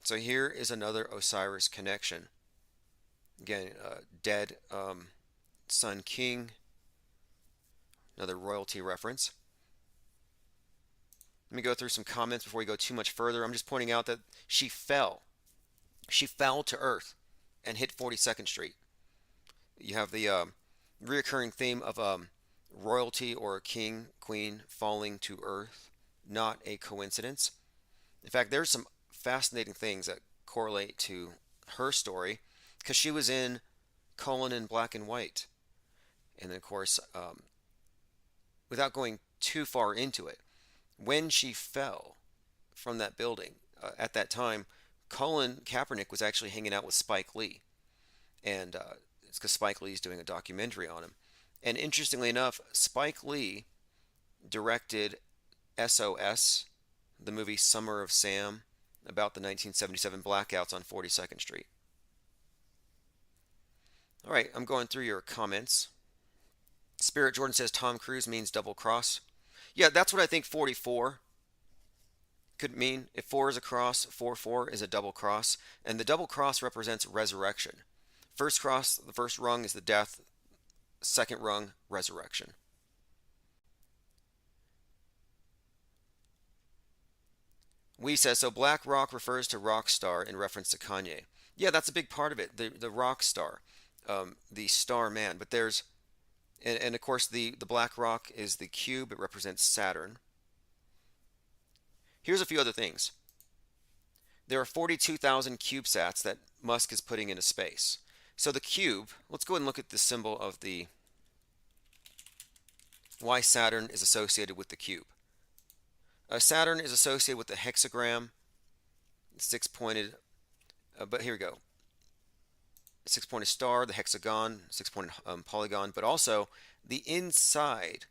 So here is another Osiris connection. Again, dead Sun King, another royalty reference. Let me go through some comments before we go too much further. I'm just pointing out that she fell. She fell to earth and hit 42nd Street. You have the reoccurring theme of royalty or a king, queen falling to earth. Not a coincidence. In fact, there's some fascinating things that correlate to her story because she was in colon in black and white. And then, of course, without going too far into it, when she fell from that building at that time, Colin Kaepernick was actually hanging out with Spike Lee. And it's because Spike Lee is doing a documentary on him. And interestingly enough, Spike Lee directed SOS, the movie Summer of Sam, about the 1977 blackouts on 42nd Street. All right, I'm going through your comments. Spirit Jordan says Tom Cruise means double cross. Yeah, that's what I think 44 could mean. If 4 is a cross, 4 is a double cross. And the double cross represents resurrection. First cross, the first rung is the death. Second rung, resurrection. We says, so Black Rock refers to rock star in reference to Kanye. Yeah, that's a big part of it. The rock star, the star man. But there's, and of course the black rock is the cube. It represents Saturn. Here's a few other things. There are 42,000 CubeSats that Musk is putting into space. So the cube, let's go ahead and look at the symbol of the why Saturn is associated with the cube. Saturn is associated with the hexagram, six-pointed, but here we go. Six-pointed star, the hexagon, six-pointed polygon, but also the inside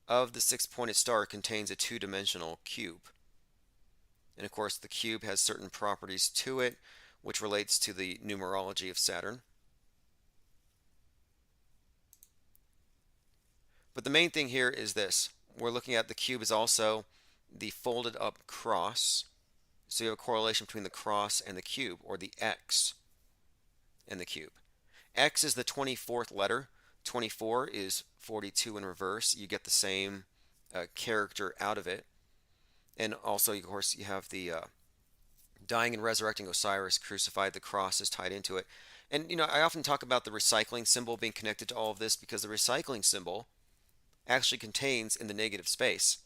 of the six-pointed star contains a two-dimensional cube. And of course, the cube has certain properties to it, which relates to the numerology of Saturn. But the main thing here is this. We're looking at the cube is also the folded up cross. So you have a correlation between the cross and the cube, or the X and the cube. X is the 24th letter. 24 is 42 in reverse. You get the same character out of it. And also, of course, you have the dying and resurrecting Osiris crucified. The cross is tied into it. And, you know, I often talk about the recycling symbol being connected to all of this because the recycling symbol actually contains in the negative space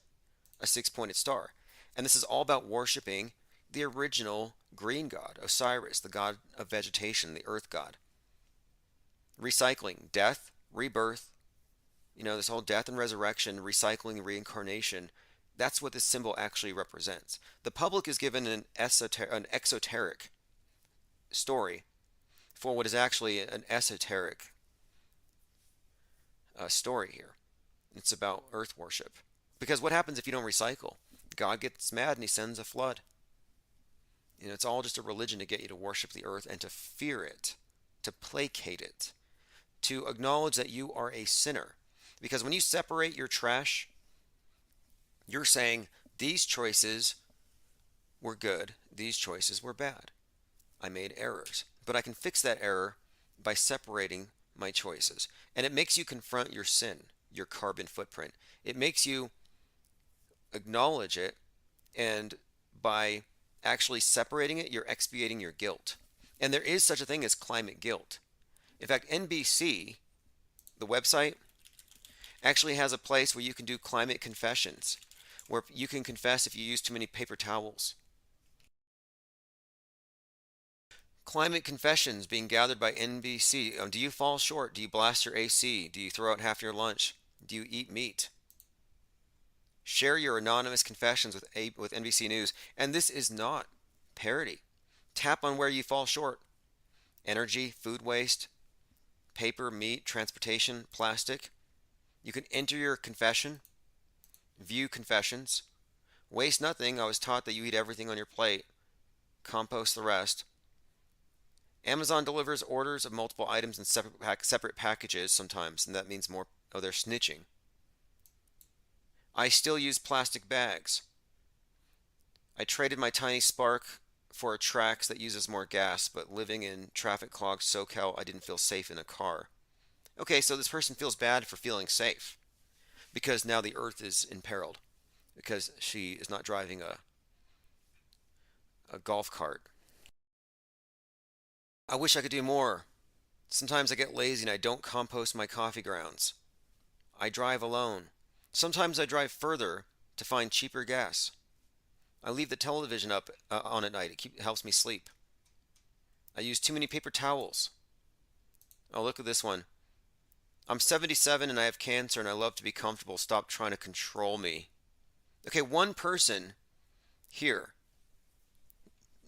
a six-pointed star. And this is all about worshiping the original green god, Osiris, the god of vegetation, the earth god. Recycling, death, rebirth, you know, this whole death and resurrection, recycling, reincarnation, that's what this symbol actually represents. The public is given an exoteric story for what is actually an esoteric story here. It's about earth worship. Because what happens if you don't recycle? God gets mad and he sends a flood. You know, it's all just a religion to get you to worship the earth and to fear it, to placate it, to acknowledge that you are a sinner. Because when you separate your trash, you're saying these choices were good, these choices were bad. I made errors, but I can fix that error by separating my choices. And it makes you confront your sin, your carbon footprint. It makes you acknowledge it, and by actually separating it, you're expiating your guilt. And there is such a thing as climate guilt. In fact, NBC, the website, actually has a place where you can do climate confessions, where you can confess if you use too many paper towels. Climate confessions being gathered by NBC. Do you fall short? Do you blast your AC? Do you throw out half your lunch? Do you eat meat? Share your anonymous confessions with NBC News. And this is not parody. Tap on where you fall short. Energy, food waste, paper, meat, transportation, plastic. You can enter your confession, view confessions. Waste nothing. I was taught that you eat everything on your plate. Compost the rest. Amazon delivers orders of multiple items in separate packages sometimes, and that means more. Oh, they're snitching. I still use plastic bags. I traded my tiny Spark for a Trax that uses more gas, but living in traffic clogged SoCal, I didn't feel safe in a car. Okay, so this person feels bad for feeling safe because now the earth is imperiled because she is not driving a golf cart. I wish I could do more. Sometimes I get lazy and I don't compost my coffee grounds. I drive alone. Sometimes I drive further to find cheaper gas. I leave the television up on at night. It helps me sleep. I use too many paper towels. Oh, look at this one. I'm 77 and I have cancer and I love to be comfortable. Stop trying to control me. Okay, one person here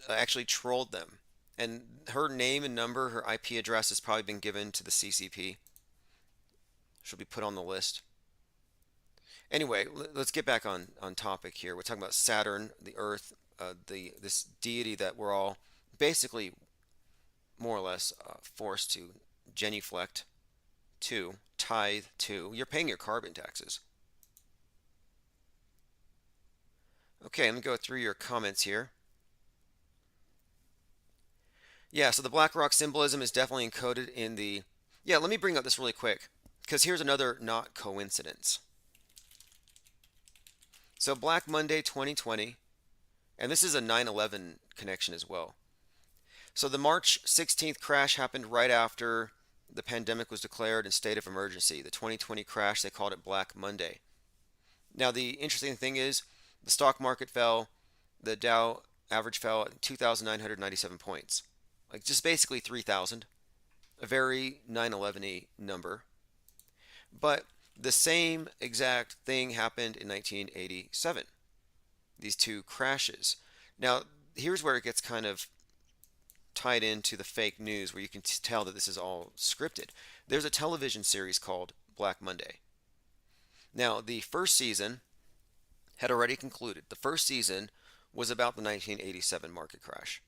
actually trolled them. And her name and number, her IP address has probably been given to the CCP. She'll be put on the list. Anyway, let's get back on topic here. We're talking about Saturn, the Earth, this deity that we're all basically more or less forced to genuflect to, tithe to. You're paying your carbon taxes. Okay, let me go through your comments here. Yeah, so the black rock symbolism is definitely encoded in the... Yeah, let me bring up this really quick, because here's another not coincidence. So Black Monday 2020, and this is a 9/11 connection as well. So the March 16th crash happened right after the pandemic was declared in state of emergency. The 2020 crash, they called it Black Monday. Now the interesting thing is the stock market fell, the Dow average fell at 2,997 points. Like just basically 3,000. A very 9/11-y number. But the same exact thing happened in 1987. These two crashes. Now, here's where it gets kind of tied into the fake news where you can tell that this is all scripted. There's a television series called Black Monday. Now, the first season had already concluded. The first season was about the 1987 market crash,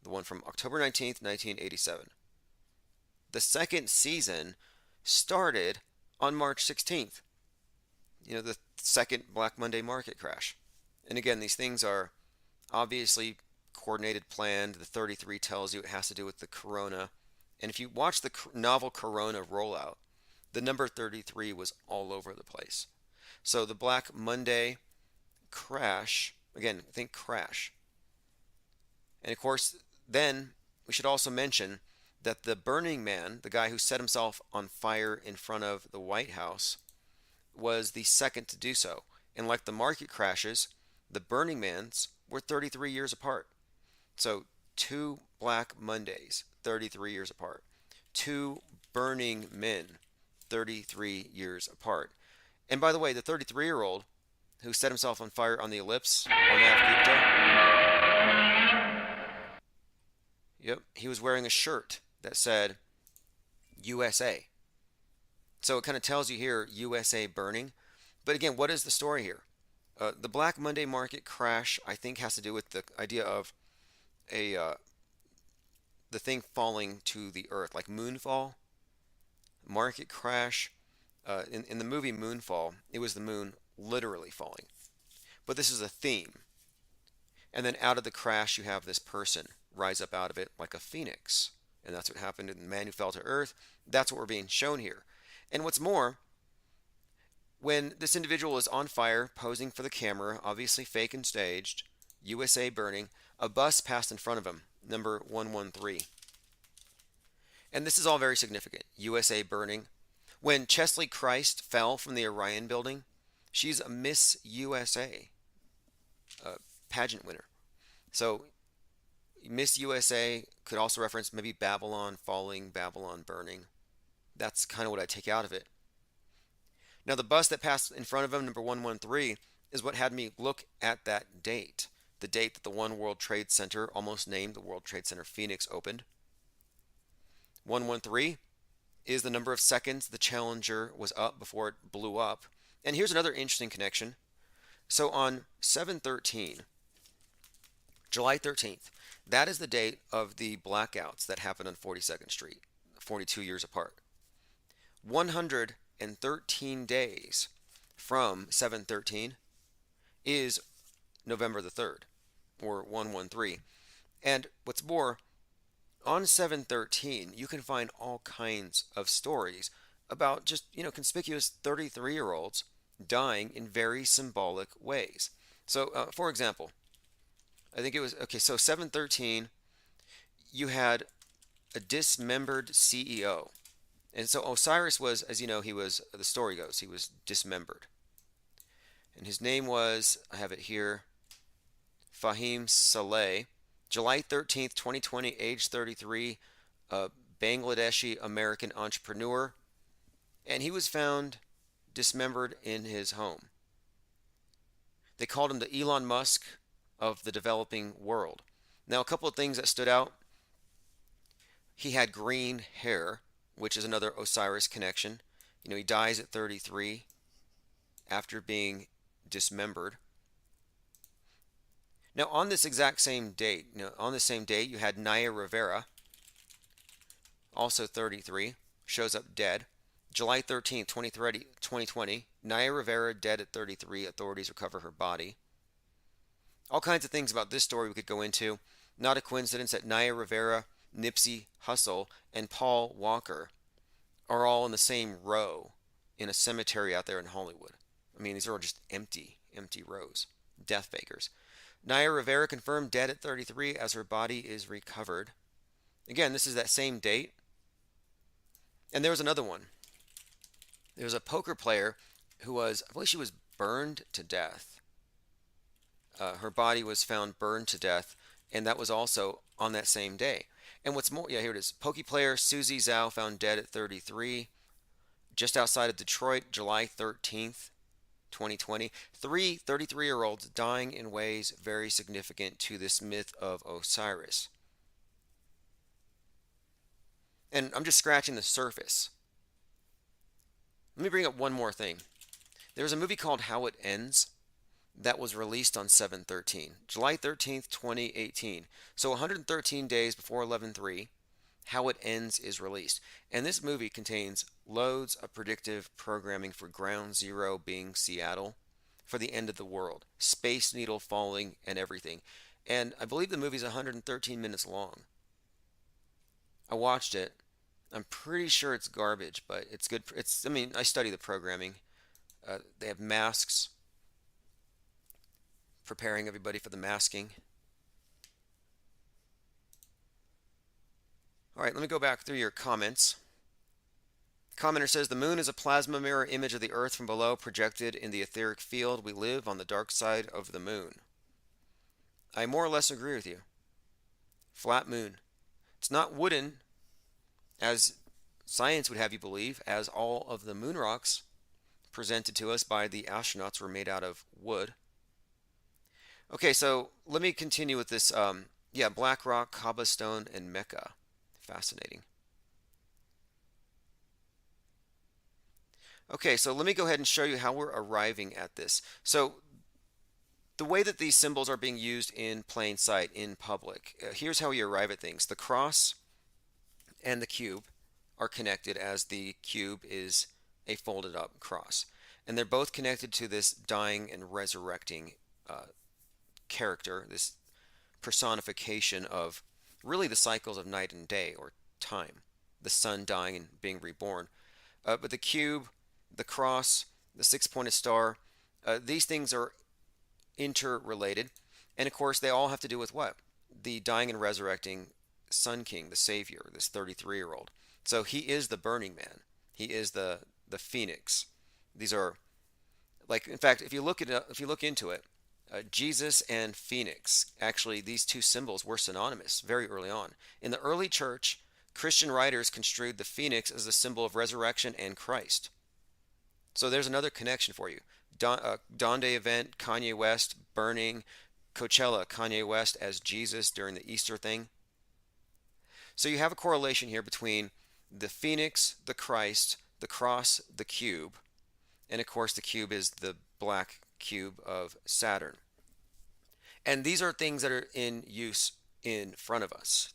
the one from October 19th, 1987. The second season started on March 16th, the second Black Monday market crash. And again, these things are obviously coordinated, planned. The 33 tells you it has to do with the corona. And if you watch the novel Corona rollout, the number 33 was all over the place. So the Black Monday crash, again, think crash. And of course, then we should also mention that the Burning Man, the guy who set himself on fire in front of the White House, was the second to do so. And like the market crashes, the Burning Mans were 33 years apart. So two Black Mondays, 33 years apart. Two Burning Men, 33 years apart. And by the way, the 33-year-old who set himself on fire on the ellipse, Arnav Gupta, yep, he was wearing a shirt that said USA. So it kind of tells you here USA burning. But again, what is the story here? The Black Monday market crash, I think, has to do with the idea of the thing falling to the earth, like moonfall. Market crash. In the movie Moonfall, it was the moon literally falling. But this is a theme. And then out of the crash, you have this person rise up out of it like a phoenix. And that's what happened to the man who fell to earth. That's what we're being shown here. And what's more, when this individual is on fire, posing for the camera, obviously fake and staged, USA burning, a bus passed in front of him, number 113. And this is all very significant. USA burning. When Chesley Christ fell from the Orion building, she's a Miss USA pageant winner. So Miss USA could also reference maybe Babylon falling, Babylon burning. That's kind of what I take out of it. Now the bus that passed in front of him, number 113, is what had me look at that date. The date that the One World Trade Center, almost named the World Trade Center Phoenix, opened. 113 is the number of seconds the Challenger was up before it blew up. And here's another interesting connection. So on 7/13, July 13th, that is the date of the blackouts that happened on 42nd Street, 42 years apart. 113 days from 7/13 is November the 3rd, or 113. And what's more, on 713, you can find all kinds of stories about just, conspicuous 33-year-olds dying in very symbolic ways. So, for example, I think it was, okay, so 713, you had a dismembered CEO. And so Osiris was, as you know, the story goes, he was dismembered. And his name was, I have it here, Fahim Saleh. July 13th, 2020, age 33, a Bangladeshi American entrepreneur. And he was found dismembered in his home. They called him the Elon Musk of the developing world. Now, a couple of things that stood out. He had green hair, which is another Osiris connection. He dies at 33 after being dismembered. Now, on this exact same date, you had Naya Rivera, also 33, shows up dead. July 13th, 2020, Naya Rivera dead at 33. Authorities recover her body. All kinds of things about this story we could go into. Not a coincidence that Naya Rivera, Nipsey Hussle, and Paul Walker are all in the same row in a cemetery out there in Hollywood. I mean, these are all just empty rows. Death fakers. Naya Rivera confirmed dead at 33 as her body is recovered. Again, this is that same date. And there was another one. There was a poker player who was, I believe she was burned to death. Her body was found burned to death, and that was also on that same day. And what's more, yeah, here it is. Poker player Susie Zhao found dead at 33, just outside of Detroit, July 13th, 2020. Three 33-year-olds dying in ways very significant to this myth of Osiris. And I'm just scratching the surface. Let me bring up one more thing. There's a movie called How It Ends that was released on 7/13, July 13th, 2018. So 113 days before 11/3, How It Ends is released. And this movie contains loads of predictive programming for Ground Zero being Seattle, for the end of the world, Space Needle falling, and everything. And I believe the movie's 113 minutes long. I watched it. I'm pretty sure it's garbage, but it's good. I study the programming. They have masks, preparing everybody for the masking. All right, let me go back through your comments. Commenter says the moon is a plasma mirror image of the Earth from below, projected in the etheric field. We live on the dark side of the moon. I more or less agree with you. Flat moon. It's not wooden, as science would have you believe, as all of the moon rocks presented to us by the astronauts were made out of wood. Okay, so let me continue with this. Black rock, cobblestone, and Mecca. Fascinating. Okay, so let me go ahead and show you how we're arriving at this. So the way that these symbols are being used in plain sight, in public, here's how we arrive at things. The cross and the cube are connected, as the cube is a folded up cross. And they're both connected to this dying and resurrecting character, this personification of really the cycles of night and day, or time, the sun dying and being reborn. But the cube, the cross, the six-pointed star, these things are interrelated. And of course, they all have to do with what? The dying and resurrecting Sun King, the Savior, this 33-year-old. So he is the Burning Man. He is the Phoenix. These are, like, in fact, if you look into it, Jesus and Phoenix, actually, these two symbols were synonymous very early on. In the early church, Christian writers construed the phoenix as a symbol of resurrection and Christ. So there's another connection for you. Dawn Day event, Kanye West burning. Coachella, Kanye West as Jesus during the Easter thing. So you have a correlation here between the phoenix, the Christ, the cross, the cube, and of course the cube is the black cube of Saturn. And these are things that are in use in front of us.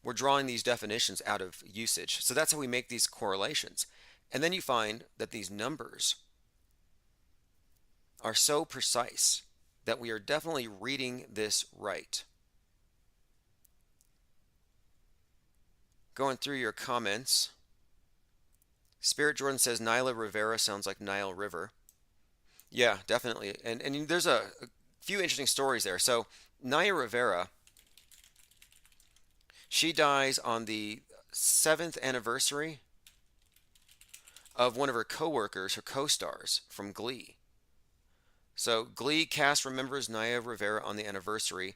We're drawing these definitions out of usage. So that's how we make these correlations. And then you find that these numbers are so precise that we are definitely reading this right. Going through your comments. Spirit Jordan says Nyla Rivera sounds like Nile River. Yeah, definitely. And there's a few interesting stories there. So Naya Rivera, she dies on the 7th anniversary of one of her co-workers, her co-stars from Glee. So Glee cast remembers Naya Rivera on the anniversary,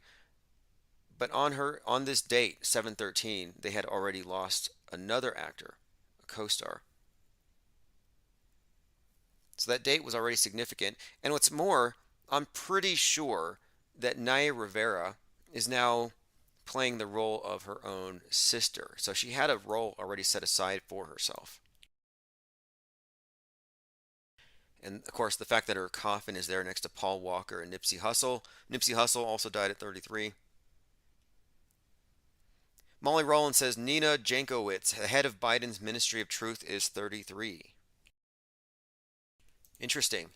but on this date, 7/13, they had already lost another actor, a co-star. So that date was already significant. And what's more, I'm pretty sure that Naya Rivera is now playing the role of her own sister. So she had a role already set aside for herself. And of course, the fact that her coffin is there next to Paul Walker and Nipsey Hussle. Nipsey Hussle also died at 33. Molly Rowland says Nina Jankowicz, the head of Biden's Ministry of Truth, is 33. Interesting.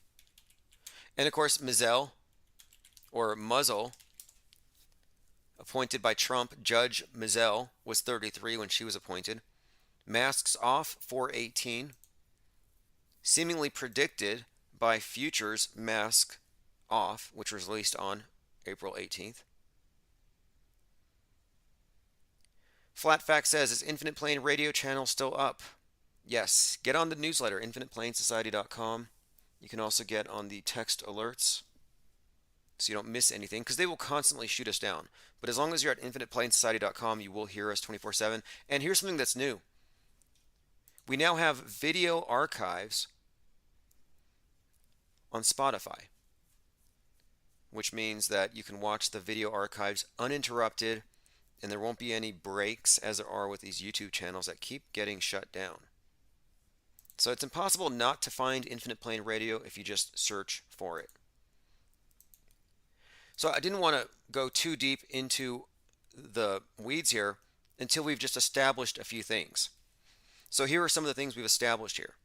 And of course, Mizell, or Muzzle, appointed by Trump, Judge Mizell, was 33 when she was appointed. Masks Off, 4/18. Seemingly predicted by Future's Mask Off, which was released on April 18th. Flat Fact says, is Infinite Plane radio channel still up? Yes. Get on the newsletter, infiniteplanesociety.com. You can also get on the text alerts so you don't miss anything, because they will constantly shoot us down. But as long as you're at infiniteplanesociety.com, you will hear us 24/7. And here's something that's new. We now have video archives on Spotify, which means that you can watch the video archives uninterrupted, and there won't be any breaks as there are with these YouTube channels that keep getting shut down. So it's impossible not to find Infinite Plane Radio if you just search for it. So I didn't want to go too deep into the weeds here until we've just established a few things. So here are some of the things we've established here.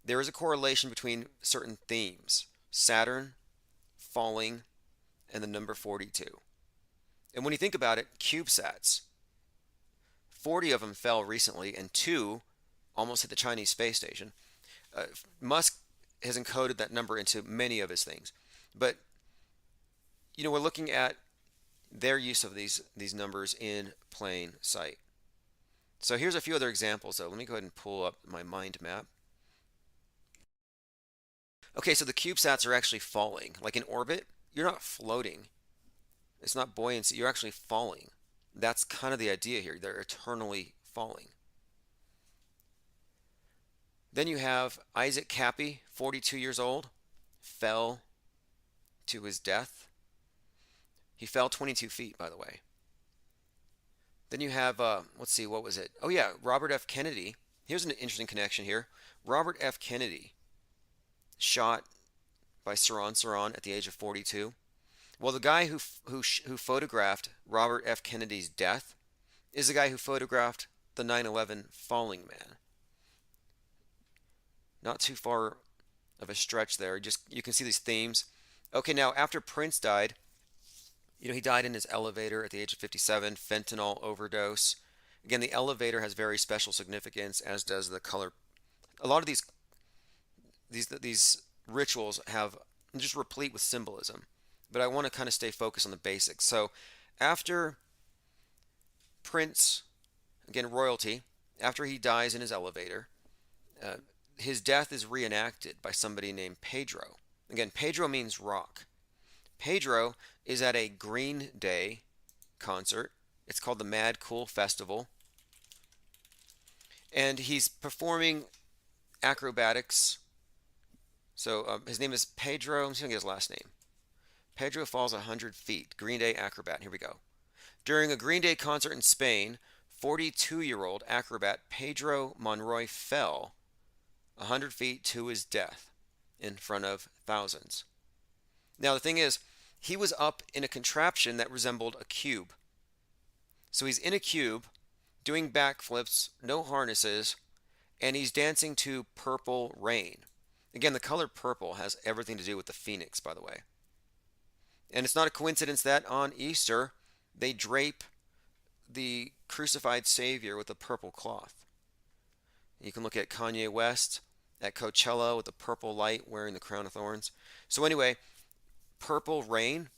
There is a correlation between certain themes: Saturn, falling, and the number 42. And when you think about it, CubeSats, 40 of them fell recently, and 2 almost hit the Chinese space station. Musk has encoded that number into many of his things. But, we're looking at their use of these numbers in plain sight. So here's a few other examples, though. Let me go ahead and pull up my mind map. Okay, so the CubeSats are actually falling. Like in orbit, you're not floating. It's not buoyancy. You're actually falling. That's kind of the idea here. They're eternally falling. Then you have Isaac Cappy, 42 years old, fell to his death. He fell 22 feet, by the way. Then you have, let's see, what was it? Oh yeah, Robert F. Kennedy. Here's an interesting connection here. Robert F. Kennedy, shot by Saran at the age of 42. Well, the guy who photographed Robert F. Kennedy's death is the guy who photographed the 9/11 falling man. Not too far of a stretch there. You can see these themes. Okay, now after Prince died, he died in his elevator at the age of 57, fentanyl overdose. Again, the elevator has very special significance, as does the color. A lot of these rituals have just replete with symbolism, but I want to kind of stay focused on the basics. So after Prince, again royalty, after he dies in his elevator, his death is reenacted by somebody named Pedro. Again, Pedro means rock. Pedro is at a Green Day concert. It's called the Mad Cool Festival. And he's performing acrobatics. So his name is Pedro. I'm just going to get his last name. Pedro falls 100 feet. Green Day acrobat. Here we go. During a Green Day concert in Spain, 42-year-old acrobat Pedro Monroy fell 100 feet to his death in front of thousands. Now the thing is, he was up in a contraption that resembled a cube. So he's in a cube doing backflips, no harnesses, and he's dancing to Purple Rain. Again, the color purple has everything to do with the phoenix, by the way. And it's not a coincidence that on Easter they drape the crucified Savior with a purple cloth. You can look at Kanye West at Coachella with the purple light wearing the crown of thorns. So anyway, purple rain,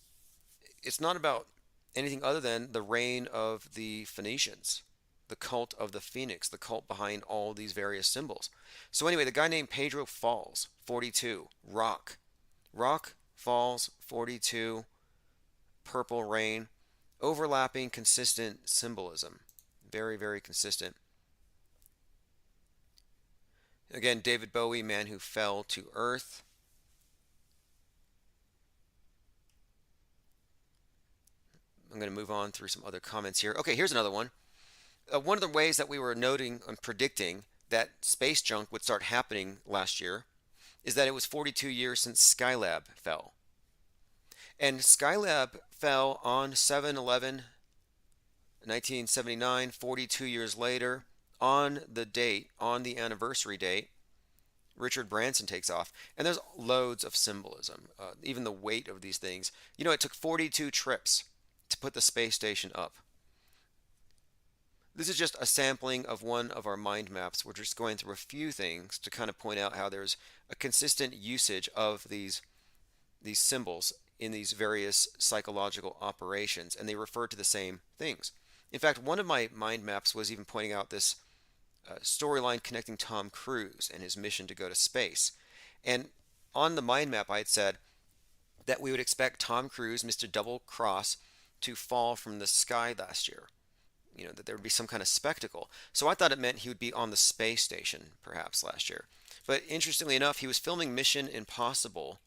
it's not about anything other than the reign of the Phoenicians, the cult of the phoenix, the cult behind all these various symbols. So anyway, the guy named Pedro Falls, 42, rock falls, 42, purple rain, overlapping, consistent symbolism. Very, very consistent. Again, David Bowie, man who fell to earth. I'm going to move on through some other comments here. Okay, here's another one. One of the ways that we were noting and predicting that space junk would start happening last year is that it was 42 years since Skylab fell. And Skylab fell on 7/11, 1979, 42 years later. On the date, on the anniversary date, Richard Branson takes off. And there's loads of symbolism, even the weight of these things. You know, it took 42 trips to put the space station up. This is just a sampling of one of our mind maps. We're just going through a few things to kind of point out how there's a consistent usage of these symbols in these various psychological operations, and they refer to the same things. In fact, one of my mind maps was even pointing out this storyline connecting Tom Cruise and his mission to go to space. And on the mind map, I had said that we would expect Tom Cruise, Mr. Double Cross, to fall from the sky last year. You know, that there would be some kind of spectacle. So I thought it meant he would be on the space station, perhaps, last year. But interestingly enough, he was filming Mission Impossible,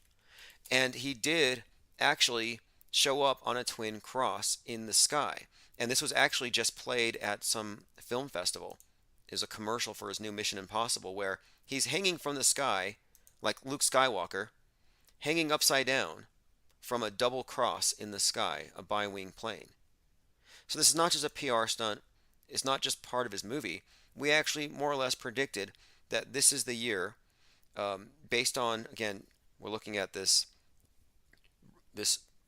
and he did actually show up on a twin cross in the sky. And this was actually just played at some film festival. It was a commercial for his new Mission Impossible where he's hanging from the sky, like Luke Skywalker, hanging upside down from a double cross in the sky, a bi-wing plane. So this is not just a PR stunt. It's not just part of his movie. We actually more or less predicted that this is the year, based on, again, we're looking at this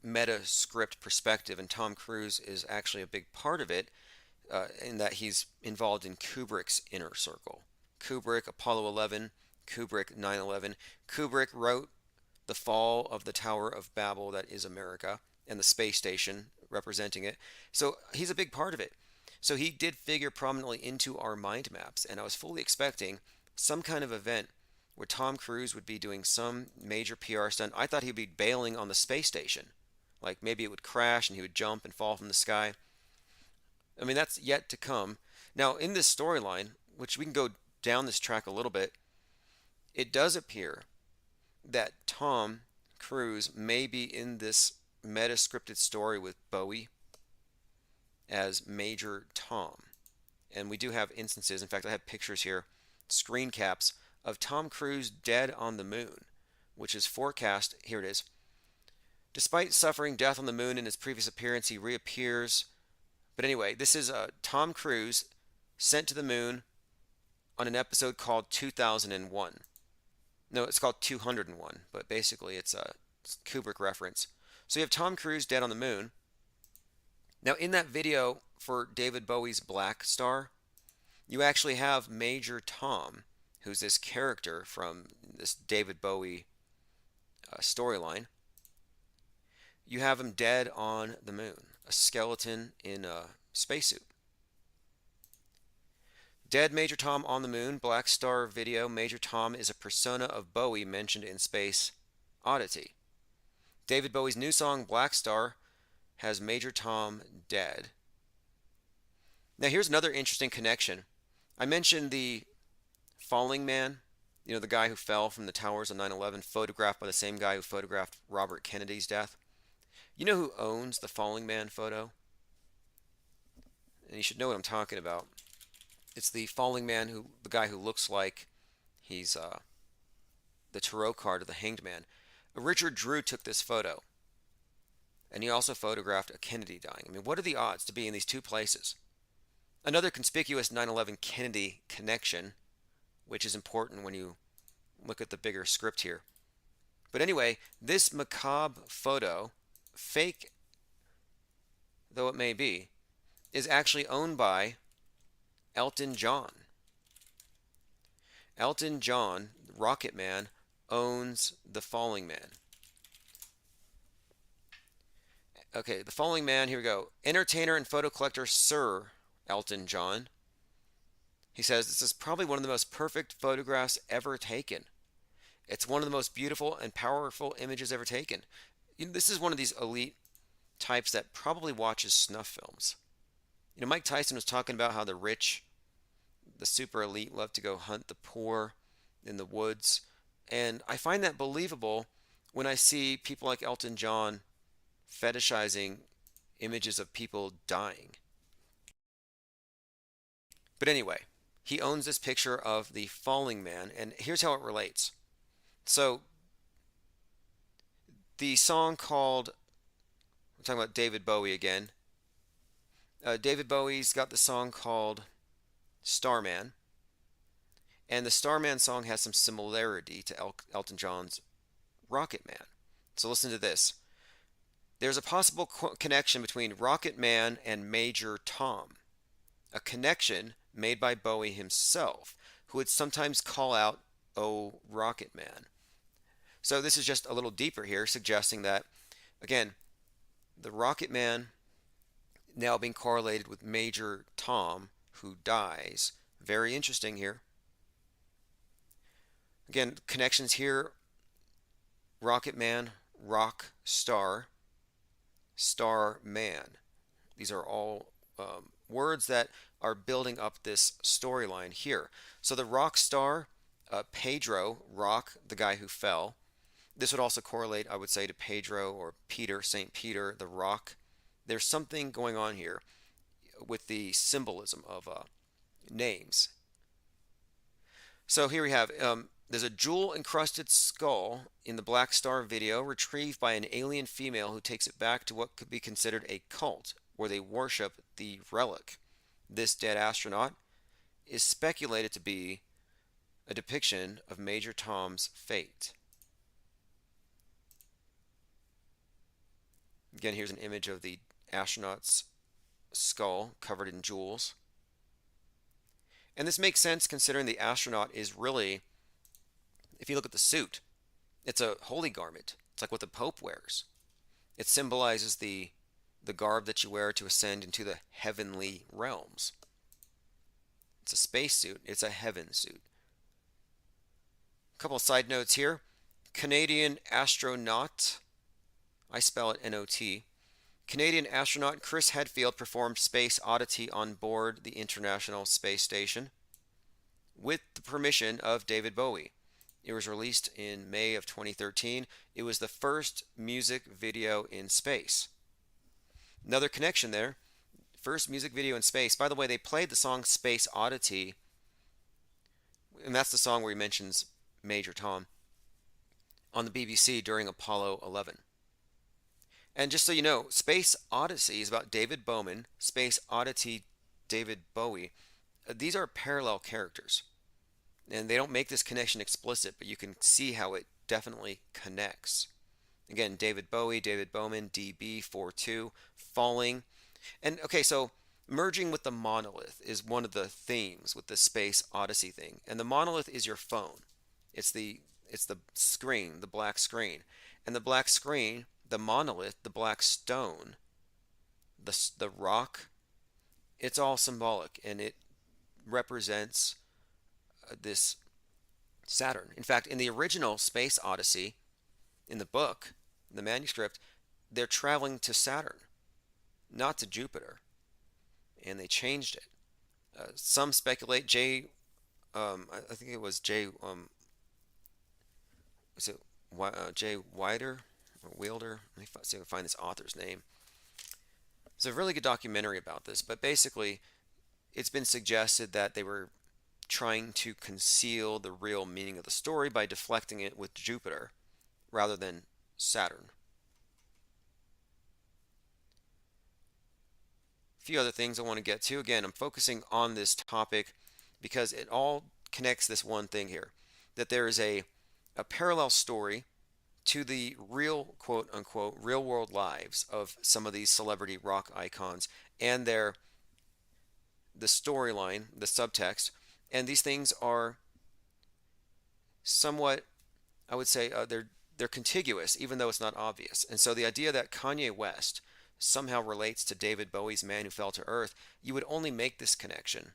meta script perspective, and Tom Cruise is actually a big part of it, in that he's involved in Kubrick's inner circle. Kubrick, Apollo 11, Kubrick, 9/11. Kubrick wrote The Fall of the Tower of Babel, that is America, and the space station representing it. So he's a big part of it. So he did figure prominently into our mind maps, and I was fully expecting some kind of event where Tom Cruise would be doing some major PR stunt. I thought he'd be bailing on the space station. Like maybe it would crash and he would jump and fall from the sky. I mean, that's yet to come. Now, in this storyline, which we can go down this track a little bit, it does appear that Tom Cruise may be in this meta-scripted story with Bowie as Major Tom. And we do have instances, in fact I have pictures here, screen caps of Tom Cruise dead on the moon, which is forecast, here it is. Despite suffering death on the moon in his previous appearance, he reappears. But anyway, this is Tom Cruise sent to the moon on an episode called 2001. No, it's called 201, but basically it's a Kubrick reference. So you have Tom Cruise dead on the moon. Now in that video for David Bowie's Black Star, you actually have Major Tom, who's this character from this David Bowie storyline. You have him dead on the moon, a skeleton in a spacesuit. Dead Major Tom on the moon, Black Star video. Major Tom is a persona of Bowie mentioned in Space Oddity. David Bowie's new song Black Star has Major Tom dead. Now here's another interesting connection. I mentioned the falling man, you know, the guy who fell from the towers on 9/11, photographed by the same guy who photographed Robert Kennedy's death. You know who owns the falling man photo? And you should know what I'm talking about. It's the falling man, the guy who looks like he's the tarot card of the Hanged Man. Richard Drew took this photo, and he also photographed a Kennedy dying. I mean, what are the odds to be in these two places? Another conspicuous 9/11 Kennedy connection, which is important when you look at the bigger script here. But anyway, this macabre photo, fake though it may be, is actually owned by Elton John. Elton John, Rocket Man, owns the Falling Man. Okay, the Falling Man, here we go. Entertainer and photo collector Sir Elton John. He says this is probably one of the most perfect photographs ever taken. It's one of the most beautiful and powerful images ever taken. This is one of these elite types that probably watches snuff films. Mike Tyson was talking about how the rich, the super elite, love to go hunt the poor in the woods. And I find that believable when I see people like Elton John fetishizing images of people dying. But anyway, he owns this picture of the falling man, and here's how it relates. So, the song called, we're talking about David Bowie again. David Bowie's got the song called Starman, and the Starman song has some similarity to Elton John's Rocket Man. So listen to this. There's a possible connection between Rocket Man and Major Tom, a connection made by Bowie himself, who would sometimes call out, "Oh, Rocket Man." So this is just a little deeper here, suggesting that, again, the Rocket Man now being correlated with Major Tom, who dies. Very interesting here. Again, connections here. Rocket Man, Rock Star, Star Man. These are all words that are building up this storyline here. So the rock star, Pedro, Rock, the guy who fell. This would also correlate, I would say, to Pedro or Peter, St. Peter, the rock. There's something going on here with the symbolism of names. So here we have, there's a jewel-encrusted skull in the Black Star video retrieved by an alien female who takes it back to what could be considered a cult where they worship the relic. This dead astronaut is speculated to be a depiction of Major Tom's fate. Again, here's an image of the astronaut's skull covered in jewels. And this makes sense considering the astronaut is really, if you look at the suit, it's a holy garment. It's like what the Pope wears. It symbolizes the garb that you wear to ascend into the heavenly realms. It's a space suit. It's a heaven suit. A couple of side notes here. Canadian astronaut, I spell it N-O-T. Canadian astronaut Chris Hadfield performed Space Oddity on board the International Space Station with the permission of David Bowie. It was released in May of 2013. It was the first music video in space. Another connection there. First music video in space. By the way, they played the song Space Oddity, and that's the song where he mentions Major Tom, on the BBC during Apollo 11. And just so you know, Space Odyssey is about David Bowman, Space Oddity, David Bowie. These are parallel characters. And they don't make this connection explicit, but you can see how it definitely connects. Again, David Bowie, David Bowman, DB42, falling. And okay, so merging with the monolith is one of the themes with the Space Odyssey thing. And the monolith is your phone. It's the screen, the black screen. And the black screen, the monolith, the black stone, the rock, it's all symbolic, and it represents this Saturn. In fact, in the original Space Odyssey, in the book, in the manuscript, they're traveling to Saturn, not to Jupiter, and they changed it. Some speculate I think it was Jay Wider or Wielder. Let me see if I can find this author's name. It's a really good documentary about this, but basically, it's been suggested that they were trying to conceal the real meaning of the story by deflecting it with Jupiter rather than Saturn. A few other things I want to get to. Again, I'm focusing on this topic because it all connects this one thing here, that there is a parallel story to the real, quote unquote, real world lives of some of these celebrity rock icons and their the storyline, the subtext, and these things are somewhat, I would say, they're contiguous, even though it's not obvious. And so the idea that Kanye West somehow relates to David Bowie's Man Who Fell to Earth, you would only make this connection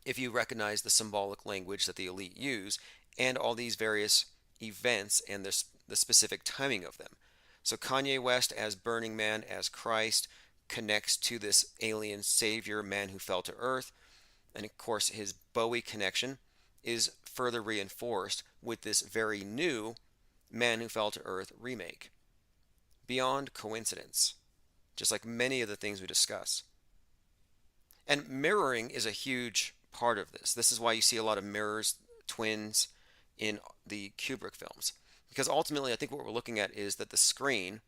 if you recognize the symbolic language that the elite use and all these various events and the specific timing of them. So Kanye West as Burning Man, as Christ, connects to this alien savior, Man Who Fell to Earth. And of course, his Bowie connection is further reinforced with this very new Man Who Fell to Earth remake. Beyond coincidence, just like many of the things we discuss. And mirroring is a huge part of this. This is why you see a lot of mirrors, twins in the Kubrick films. Because ultimately, I think what we're looking at is that the screen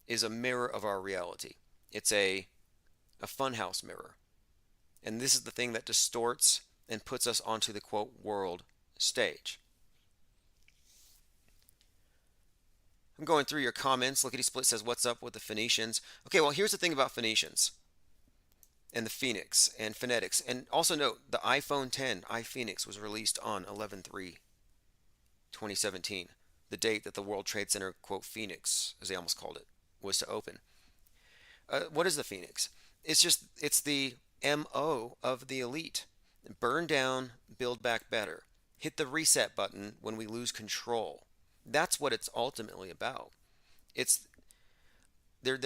is a mirror of our reality. It's a funhouse mirror. And this is the thing that distorts and puts us onto the quote world stage. I'm going through your comments. Lickety Split says, what's up with the Phoenicians? Okay, well, here's the thing about Phoenicians and the Phoenix and phonetics. And also note, the iPhone 10 iPhoenix was released on 11/3/2017, the date that the World Trade Center, quote, Phoenix, as they almost called it, was to open. What is the Phoenix? It's the MO of the elite. Burn down, build back better. Hit the reset button when we lose control. That's what it's ultimately about. It's they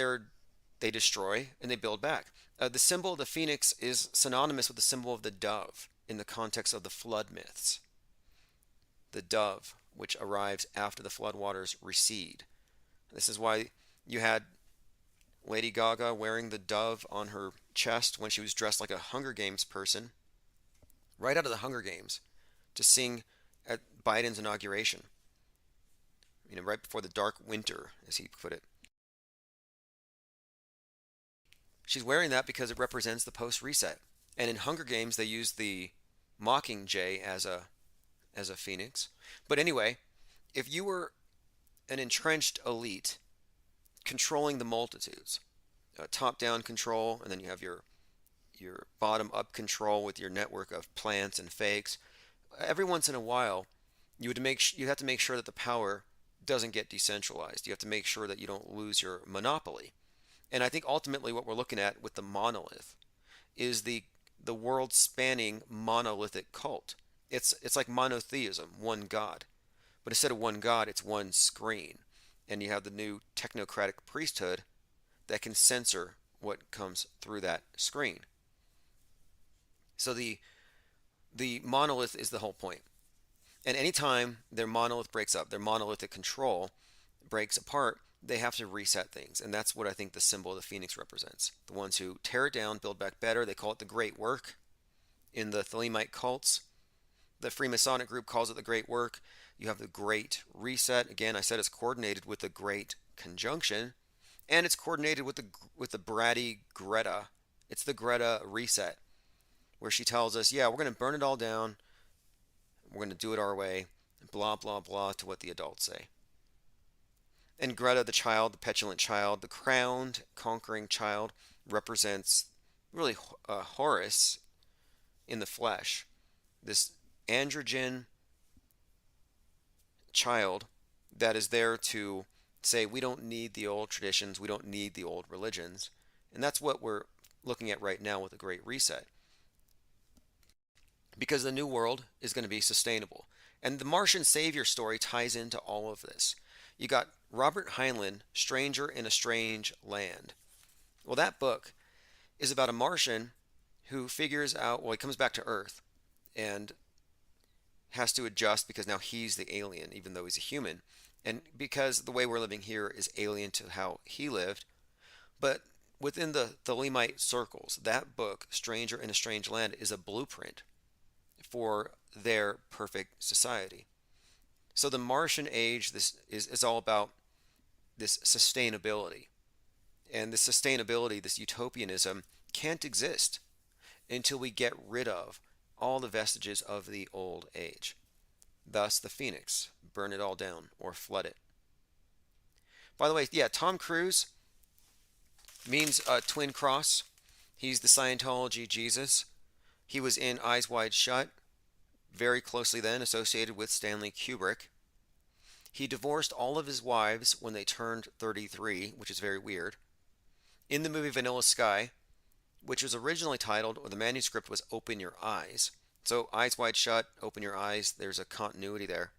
destroy and they build back. The symbol of the phoenix is synonymous with the symbol of the dove in the context of the flood myths. The dove, which arrives after the floodwaters recede. This is why you had Lady Gaga wearing the dove on her chest when she was dressed like a Hunger Games person, right out of the Hunger Games, to sing at Biden's inauguration. Right before the dark winter, as he put it. She's wearing that because it represents the post-reset. And in Hunger Games, they use the Mockingjay as a phoenix. But anyway, if you were an entrenched elite controlling the multitudes, top-down control, and then you have your bottom-up control with your network of plants and fakes, every once in a while, you have to make sure that the power doesn't get decentralized. You have to make sure that you don't lose your monopoly. And I think ultimately what we're looking at with the monolith is the world-spanning monolithic cult. It's like monotheism, one God. But instead of one God, it's one screen. And you have the new technocratic priesthood that can censor what comes through that screen. So the monolith is the whole point. And anytime their monolith breaks up, their monolithic control breaks apart, they have to reset things. And that's what I think the symbol of the phoenix represents. The ones who tear it down, build back better. They call it the great work in the Thalemite cults. The Freemasonic group calls it the great work. You have the great reset. Again, I said it's coordinated with the great conjunction. And it's coordinated with the bratty Greta. It's the Greta reset, where she tells us, yeah, we're going to burn it all down. We're going to do it our way. Blah, blah, blah, to what the adults say. And Greta, the child, the petulant child, the crowned, conquering child, represents really Horus in the flesh. This androgen child that is there to say, we don't need the old traditions, we don't need the old religions. And that's what we're looking at right now with the Great Reset. Because the new world is going to be sustainable. And the Martian Savior story ties into all of this. You got Robert Heinlein, Stranger in a Strange Land. Well, that book is about a Martian who figures out, well, he comes back to Earth and has to adjust because now he's the alien, even though he's a human. And because the way we're living here is alien to how he lived. But within the Thalemite circles, that book, Stranger in a Strange Land, is a blueprint for their perfect society. So the Martian age, this is all about this sustainability. And this sustainability, this utopianism, can't exist until we get rid of all the vestiges of the old age. Thus the phoenix, burn it all down or flood it. By the way, yeah, Tom Cruise means twin cross. He's the Scientology Jesus. He was in Eyes Wide Shut, very closely then associated with Stanley Kubrick. He divorced all of his wives when they turned 33, which is very weird. In the movie Vanilla Sky, which was originally titled, or the manuscript was Open Your Eyes. So, Eyes Wide Shut, Open Your Eyes, there's a continuity there.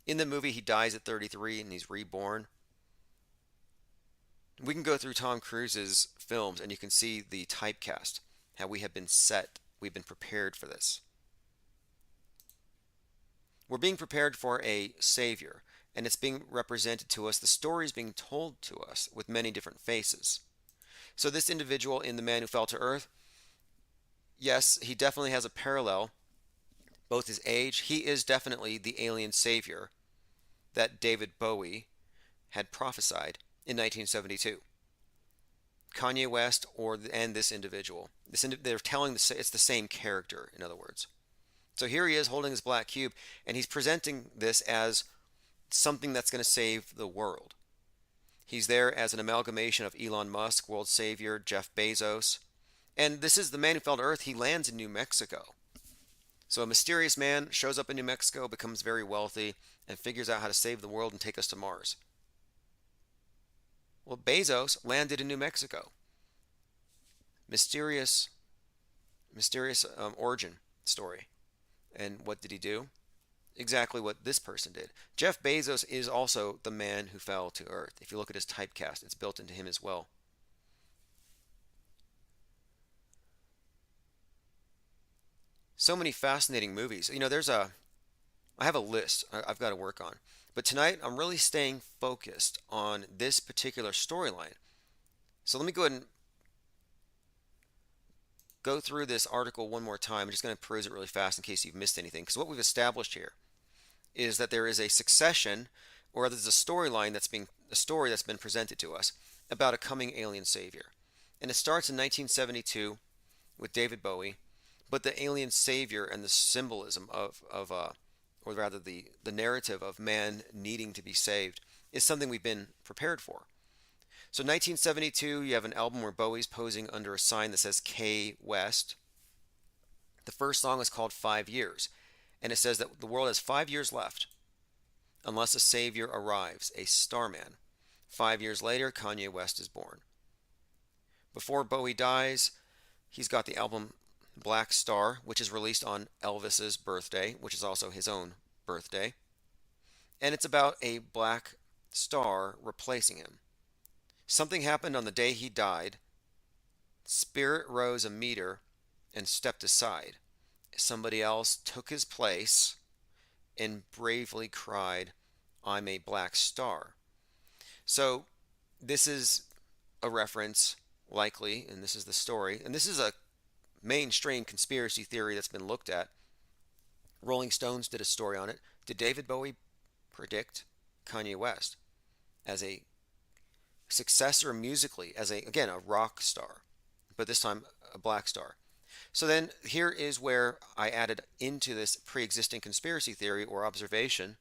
In the movie, he dies at 33 and he's reborn. We can go through Tom Cruise's films and you can see the typecast, how we have been set, we've been prepared for this. We're being prepared for a savior, and it's being represented to us, the story is being told to us with many different faces. So this individual in The Man Who Fell to Earth, yes, he definitely has a parallel, both his age, he is definitely the alien savior that David Bowie had prophesied in 1972. Kanye West and this individual. They're telling it's the same character, in other words. So here he is holding his black cube, and he's presenting this as something that's going to save the world. He's there as an amalgamation of Elon Musk, world savior, Jeff Bezos. And this is The Man Who Fell to Earth. He lands in New Mexico. So a mysterious man shows up in New Mexico, becomes very wealthy, and figures out how to save the world and take us to Mars. Well, Bezos landed in New Mexico. Mysterious origin story. And what did he do? Exactly what this person did. Jeff Bezos is also the man who fell to earth. If you look at his typecast, it's built into him as well. So many fascinating movies. I have a list I've got to work on. But tonight, I'm really staying focused on this particular storyline. So let me go ahead and go through this article one more time. I'm just going to peruse it really fast in case you've missed anything. Because what we've established here is that there is a succession, or there's a storyline a story that's been presented to us about a coming alien savior. And it starts in 1972 with David Bowie, but the alien savior and the symbolism or rather the narrative of man needing to be saved is something we've been prepared for. So 1972, you have an album where Bowie's posing under a sign that says K West. The first song is called 5 Years, and it says that the world has 5 years left unless a savior arrives, a starman. 5 years later, Kanye West is born. Before Bowie dies, he's got the album Black Star, which is released on Elvis's birthday, which is also his own birthday. And it's about a black star replacing him. Something happened on the day he died. Spirit rose a meter and stepped aside. Somebody else took his place and bravely cried, "I'm a black star." So this is a reference, likely, and this is the story. And this is a mainstream conspiracy theory that's been looked at. Rolling Stones did a story on it. Did David Bowie predict Kanye West as a successor musically, as again a rock star, but this time a black star? So then here is where I added into this pre-existing conspiracy theory or observation.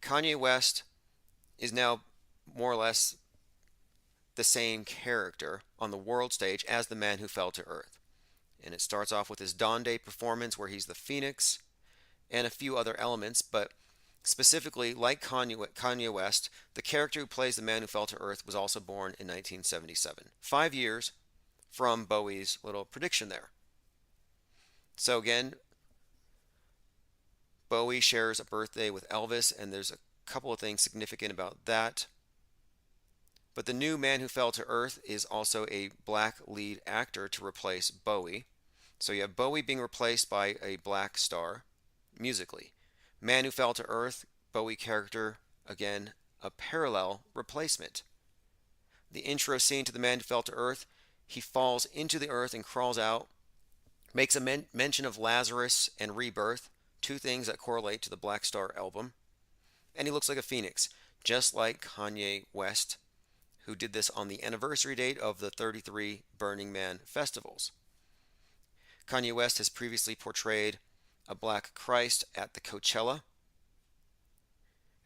Kanye West is now more or less the same character on the world stage as the Man Who Fell to Earth. And it starts off with his Dawn Day performance where he's the Phoenix and a few other elements, but specifically, like Kanye West, the character who plays the Man Who Fell to Earth was also born in 1977. 5 years from Bowie's little prediction there. So again, Bowie shares a birthday with Elvis, and there's a couple of things significant about that. But the new Man Who Fell to Earth is also a black lead actor to replace Bowie. So you have Bowie being replaced by a black star, musically. Man Who Fell to Earth, Bowie character, again, a parallel replacement. The intro scene to The Man Who Fell to Earth, he falls into the earth and crawls out, makes a mention of Lazarus and rebirth, two things that correlate to the Black Star album. And he looks like a phoenix, just like Kanye West, who did this on the anniversary date of the 33 Burning Man festivals. Kanye West has previously portrayed a black Christ at the Coachella.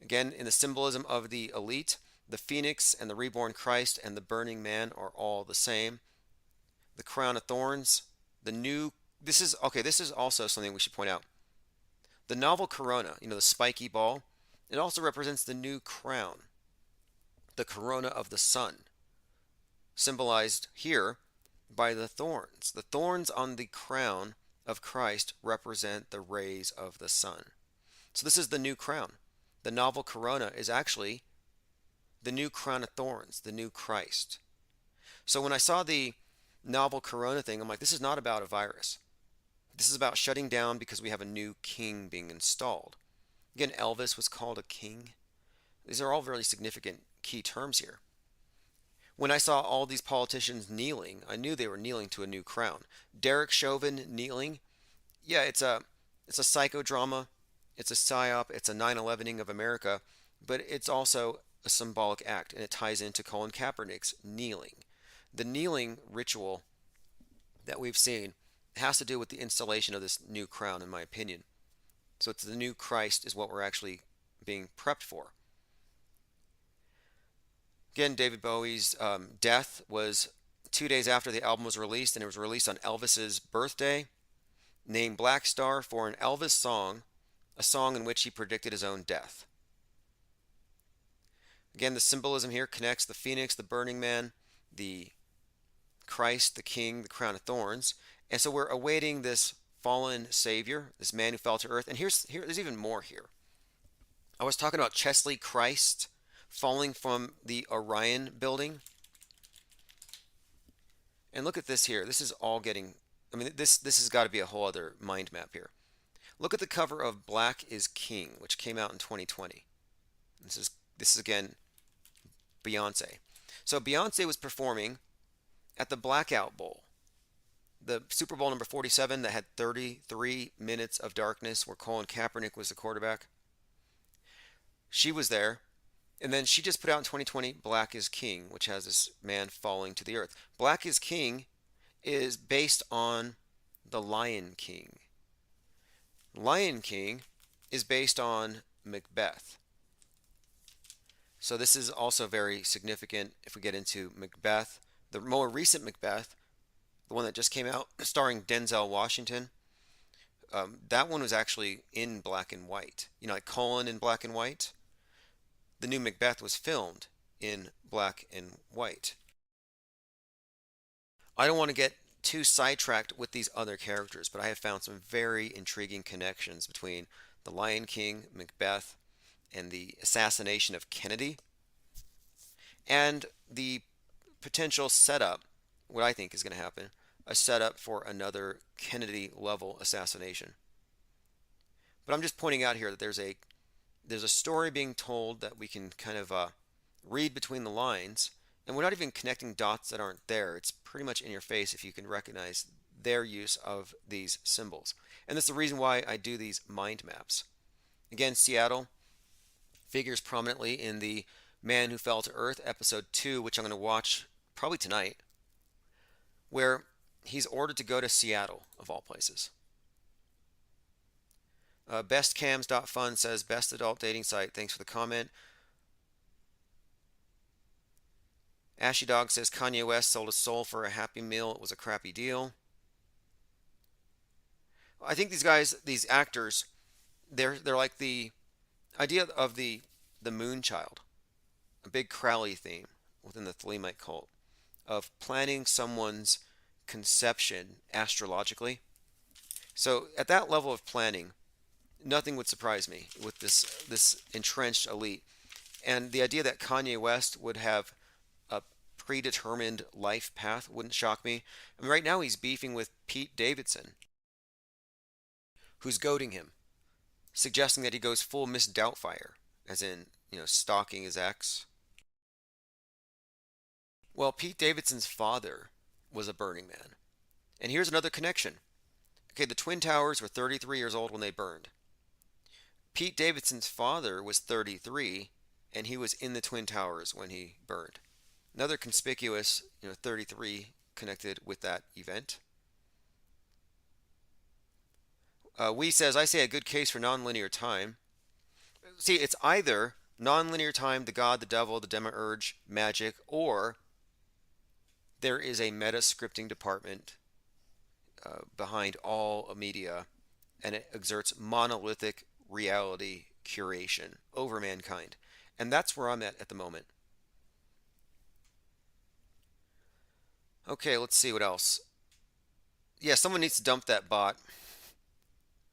Again, in the symbolism of the elite, the phoenix and the reborn Christ and the burning man are all the same. the crown of thorns, the new, this is, okay, this is also something we should point out. The novel corona, the spiky ball, it also represents the new crown, the corona of the sun, symbolized here by the thorns. The thorns on the crown of Christ represent the rays of the sun. So this is the new crown. The novel corona is actually the new crown of thorns, the new Christ. So when I saw the novel corona thing, I'm like, this is not about a virus. This is about shutting down because we have a new king being installed. Again, Elvis was called a king. These are all really significant key terms here. When I saw all these politicians kneeling, I knew they were kneeling to a new crown. Derek Chauvin kneeling, yeah, it's a psychodrama, it's a psyop, it's a 9/11ing of America, but it's also a symbolic act, and it ties into Colin Kaepernick's kneeling. The kneeling ritual that we've seen has to do with the installation of this new crown, in my opinion. So it's the new Christ is what we're actually being prepped for. Again, David Bowie's death was 2 days after the album was released, and it was released on Elvis's birthday. Named Black Star for an Elvis song, a song in which he predicted his own death. Again, the symbolism here connects the phoenix, the burning man, the Christ, the king, the crown of thorns. And so we're awaiting this fallen savior, this man who fell to earth. And there's even more here. I was talking about Chesley Christ falling from the Orion building. And look at this here. This is all getting, this has got to be a whole other mind map here. Look at the cover of Black is King, which came out in 2020. This is again Beyonce. So Beyonce was performing at the Blackout Bowl, the Super Bowl number 47 that had 33 minutes of darkness, where Colin Kaepernick was the quarterback. She was there, and then she just put out in 2020 Black is King, which has this man falling to the earth. Black is King is based on the Lion King. Lion King is based on Macbeth. So this is also very significant if we get into Macbeth. The more recent Macbeth, the one that just came out starring Denzel Washington, that one was actually in black and white. Like Colin in black and white. The new Macbeth was filmed in black and white. I don't want to get too sidetracked with these other characters, but I have found some very intriguing connections between the Lion King, Macbeth, and the assassination of Kennedy, and the potential setup, what I think is going to happen, a setup for another Kennedy level assassination. But I'm just pointing out here that there's a story being told that we can kind of read between the lines, and we're not even connecting dots that aren't there. It's pretty much in your face if you can recognize their use of these symbols. And that's the reason why I do these mind maps. Again, Seattle figures prominently in the Man Who Fell to Earth, episode 2, which I'm going to watch probably tonight, where he's ordered to go to Seattle, of all places. Bestcams.fun says, best adult dating site. Thanks for the comment. Ashy Dog says, Kanye West sold his soul for a Happy Meal. It was a crappy deal. I think these guys, these actors, they're like the idea of the moon child, a big Crowley theme within the Thelemite cult of planning someone's conception astrologically. So at that level of planning, nothing would surprise me with this entrenched elite. And the idea that Kanye West would have a predetermined life path wouldn't shock me. Right now he's beefing with Pete Davidson, who's goading him, suggesting that he goes full Miss Doubtfire, as in, stalking his ex. Well, Pete Davidson's father was a Burning Man. And here's another connection. Okay, the Twin Towers were 33 years old when they burned. Pete Davidson's father was 33, and he was in the Twin Towers when he burned. Another conspicuous, 33 connected with that event. We says, I say a good case for nonlinear time. See, it's either nonlinear time, the God, the devil, the demiurge, magic, or there is a meta scripting department behind all media, and it exerts monolithic reality curation over mankind. And that's where I'm at the moment. Okay, let's see what else. Yeah, someone needs to dump that bot.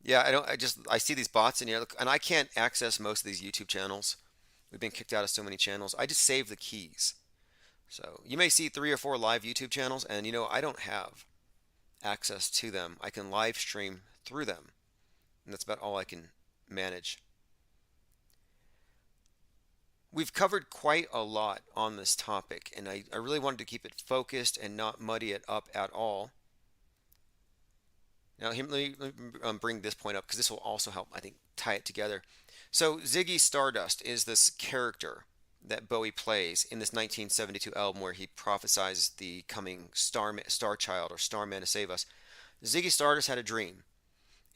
Yeah, I see these bots in here, and I can't access most of these YouTube channels. We've been kicked out of so many channels. I just save the keys. So you may see 3 or 4 live YouTube channels, and I don't have access to them. I can live stream through them, and that's about all I can manage. We've covered quite a lot on this topic, and I really wanted to keep it focused and not muddy it up at all. Now, let me bring this point up because this will also help, I think, tie it together. So, Ziggy Stardust is this character that Bowie plays in this 1972 album where he prophesies the coming star child or starman to save us. Ziggy Stardust had a dream,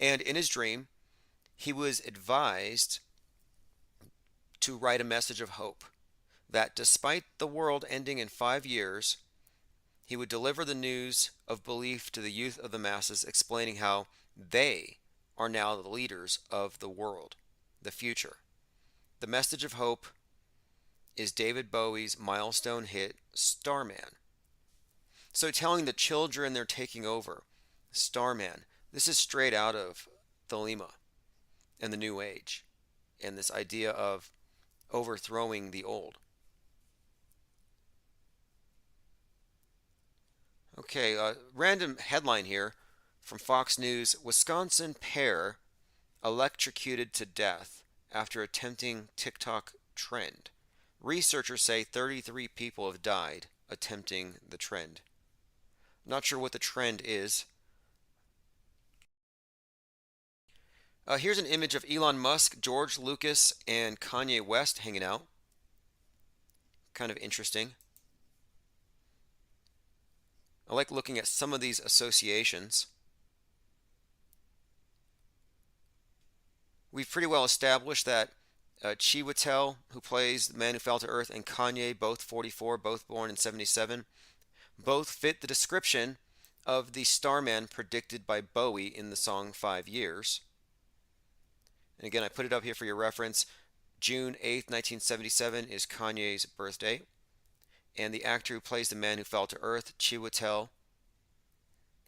and in his dream, he was advised to write a message of hope that despite the world ending in 5 years, he would deliver the news of belief to the youth of the masses, explaining how they are now the leaders of the world, the future. The message of hope is David Bowie's milestone hit, Starman. So telling the children they're taking over, Starman, this is straight out of Thelema and the New Age, and this idea of overthrowing the old. Okay, random headline here from Fox News. Wisconsin pair electrocuted to death after attempting TikTok trend. Researchers say 33 people have died attempting the trend. Not sure what the trend is. Here's an image of Elon Musk, George Lucas, and Kanye West hanging out. Kind of interesting. I like looking at some of these associations. We've pretty well established that Chiwetel, who plays the man who fell to earth, and Kanye, both 44, both born in 77, both fit the description of the starman predicted by Bowie in the song 5 Years. And again, I put it up here for your reference. June 8th, 1977 is Kanye's birthday. And the actor who plays the man who fell to earth, Chiwetel,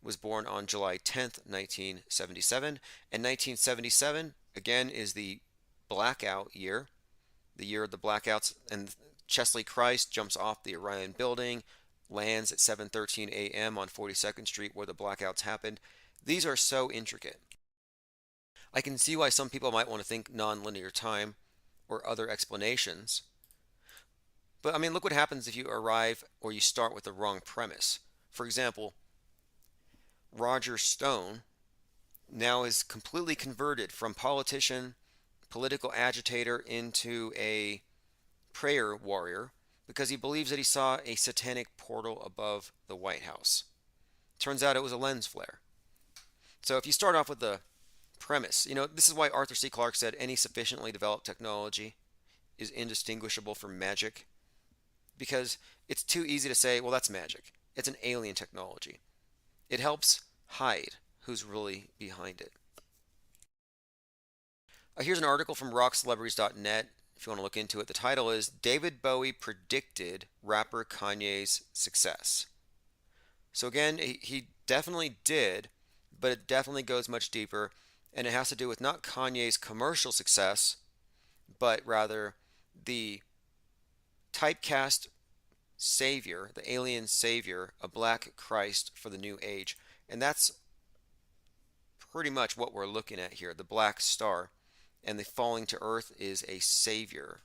was born on July 10th, 1977. And 1977, again, is the blackout year, the year of the blackouts. And Chesley Christ jumps off the Orion building, lands at 7:13 a.m. on 42nd Street where the blackouts happened. These are so intricate. I can see why some people might want to think nonlinear time or other explanations. But I mean, look what happens if you arrive or you start with the wrong premise. For example, Roger Stone now is completely converted from politician, political agitator into a prayer warrior because he believes that he saw a satanic portal above the White House. Turns out it was a lens flare. So if you start off with the premise, this is why Arthur C. Clarke said any sufficiently developed technology is indistinguishable from magic, because it's too easy to say, well, that's magic. It's an alien technology. It helps hide who's really behind it. Here's an article from rockcelebrities.net if you want to look into it. The title is David Bowie Predicted Rapper Kanye's Success. So again, he definitely did, but it definitely goes much deeper, and it has to do with not Kanye's commercial success, but rather the typecast savior, the alien savior, a black Christ for the new age. And that's pretty much what we're looking at here, the black star. And the falling to earth is a savior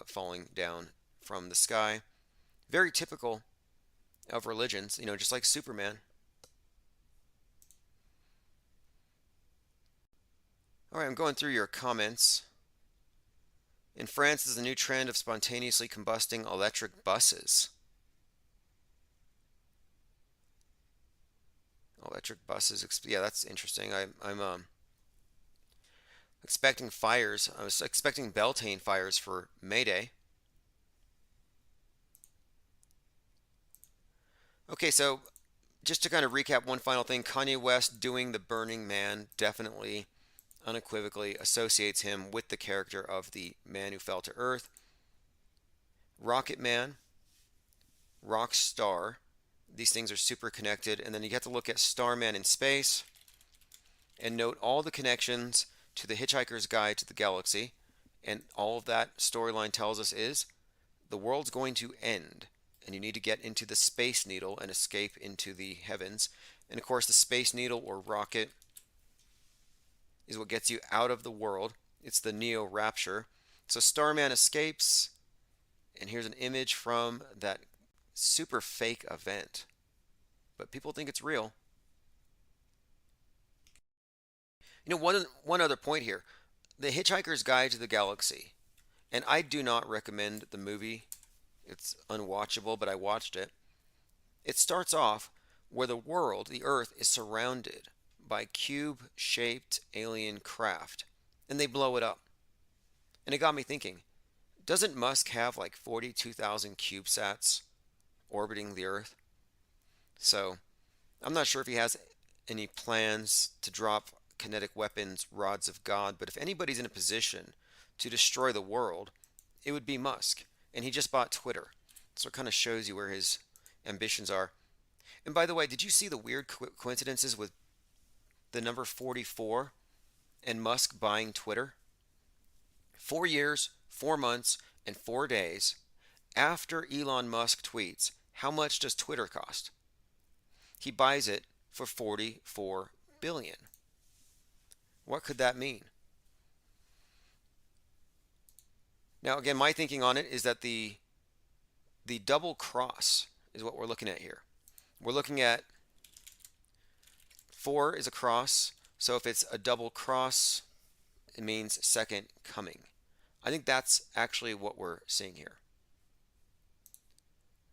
falling down from the sky. Very typical of religions, just like Superman. All right, I'm going through your comments. In France, there's a new trend of spontaneously combusting electric buses. Electric buses, yeah, that's interesting. I'm expecting fires. I was expecting Beltane fires for May Day. Okay, so just to kind of recap one final thing, Kanye West doing the Burning Man definitely, unequivocally associates him with the character of the man who fell to Earth. Rocket Man, Rock Star, these things are super connected. And then you have to look at Starman in Space and note all the connections to the Hitchhiker's Guide to the Galaxy. And all of that storyline tells us is the world's going to end, and you need to get into the Space Needle and escape into the heavens. And of course, the Space Needle or rocket is what gets you out of the world. It's the Neo Rapture. So Starman escapes, and here's an image from that super fake event. But people think it's real. You know, one other point here. The Hitchhiker's Guide to the Galaxy. And I do not recommend the movie. It's unwatchable, but I watched it. It starts off where the world, the Earth, is surrounded by cube-shaped alien craft, and they blow it up. And it got me thinking, doesn't Musk have like 42,000 CubeSats orbiting the Earth? So I'm not sure if he has any plans to drop kinetic weapons, rods of God, but if anybody's in a position to destroy the world, it would be Musk. And he just bought Twitter. So it kind of shows you where his ambitions are. And by the way, did you see the weird coincidences with the number 44 and Musk buying Twitter? 4 years, 4 months, and 4 days after Elon Musk tweets, how much does Twitter cost? He buys it for 44 billion. What could that mean? Now, again, my thinking on it is that the double cross is what we're looking at here. We're looking at 4 is a cross, so if it's a double cross, it means second coming. I think that's actually what we're seeing here.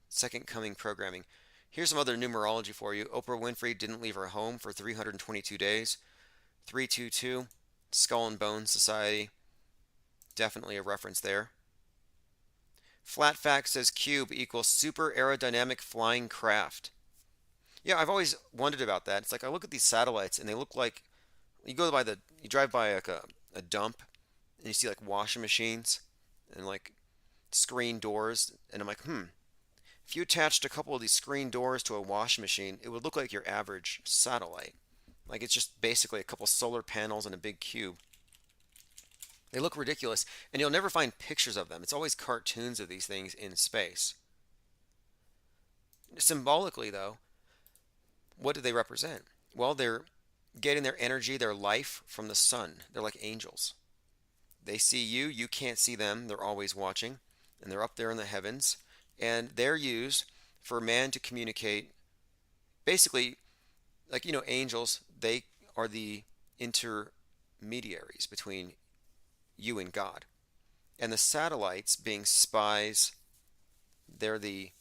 Second coming programming. Here's some other numerology for you. Oprah Winfrey didn't leave her home for 322 days. 322, Skull and Bones Society. Definitely a reference there. Flat Fact says cube equals super aerodynamic flying craft. Yeah, I've always wondered about that. It's like I look at these satellites and they look like you drive by like a dump and you see like washing machines and like screen doors, and I'm like, if you attached a couple of these screen doors to a washing machine, it would look like your average satellite. Like it's just basically a couple solar panels and a big cube. They look ridiculous, and you'll never find pictures of them. It's always cartoons of these things in space. Symbolically, though, what do they represent? Well, they're getting their energy, their life from the sun. They're like angels. They see you, you can't see them. They're always watching, and they're up there in the heavens, and they're used for man to communicate. Basically, like, angels, they are the intermediaries between you and God. And the satellites, being spies, they're the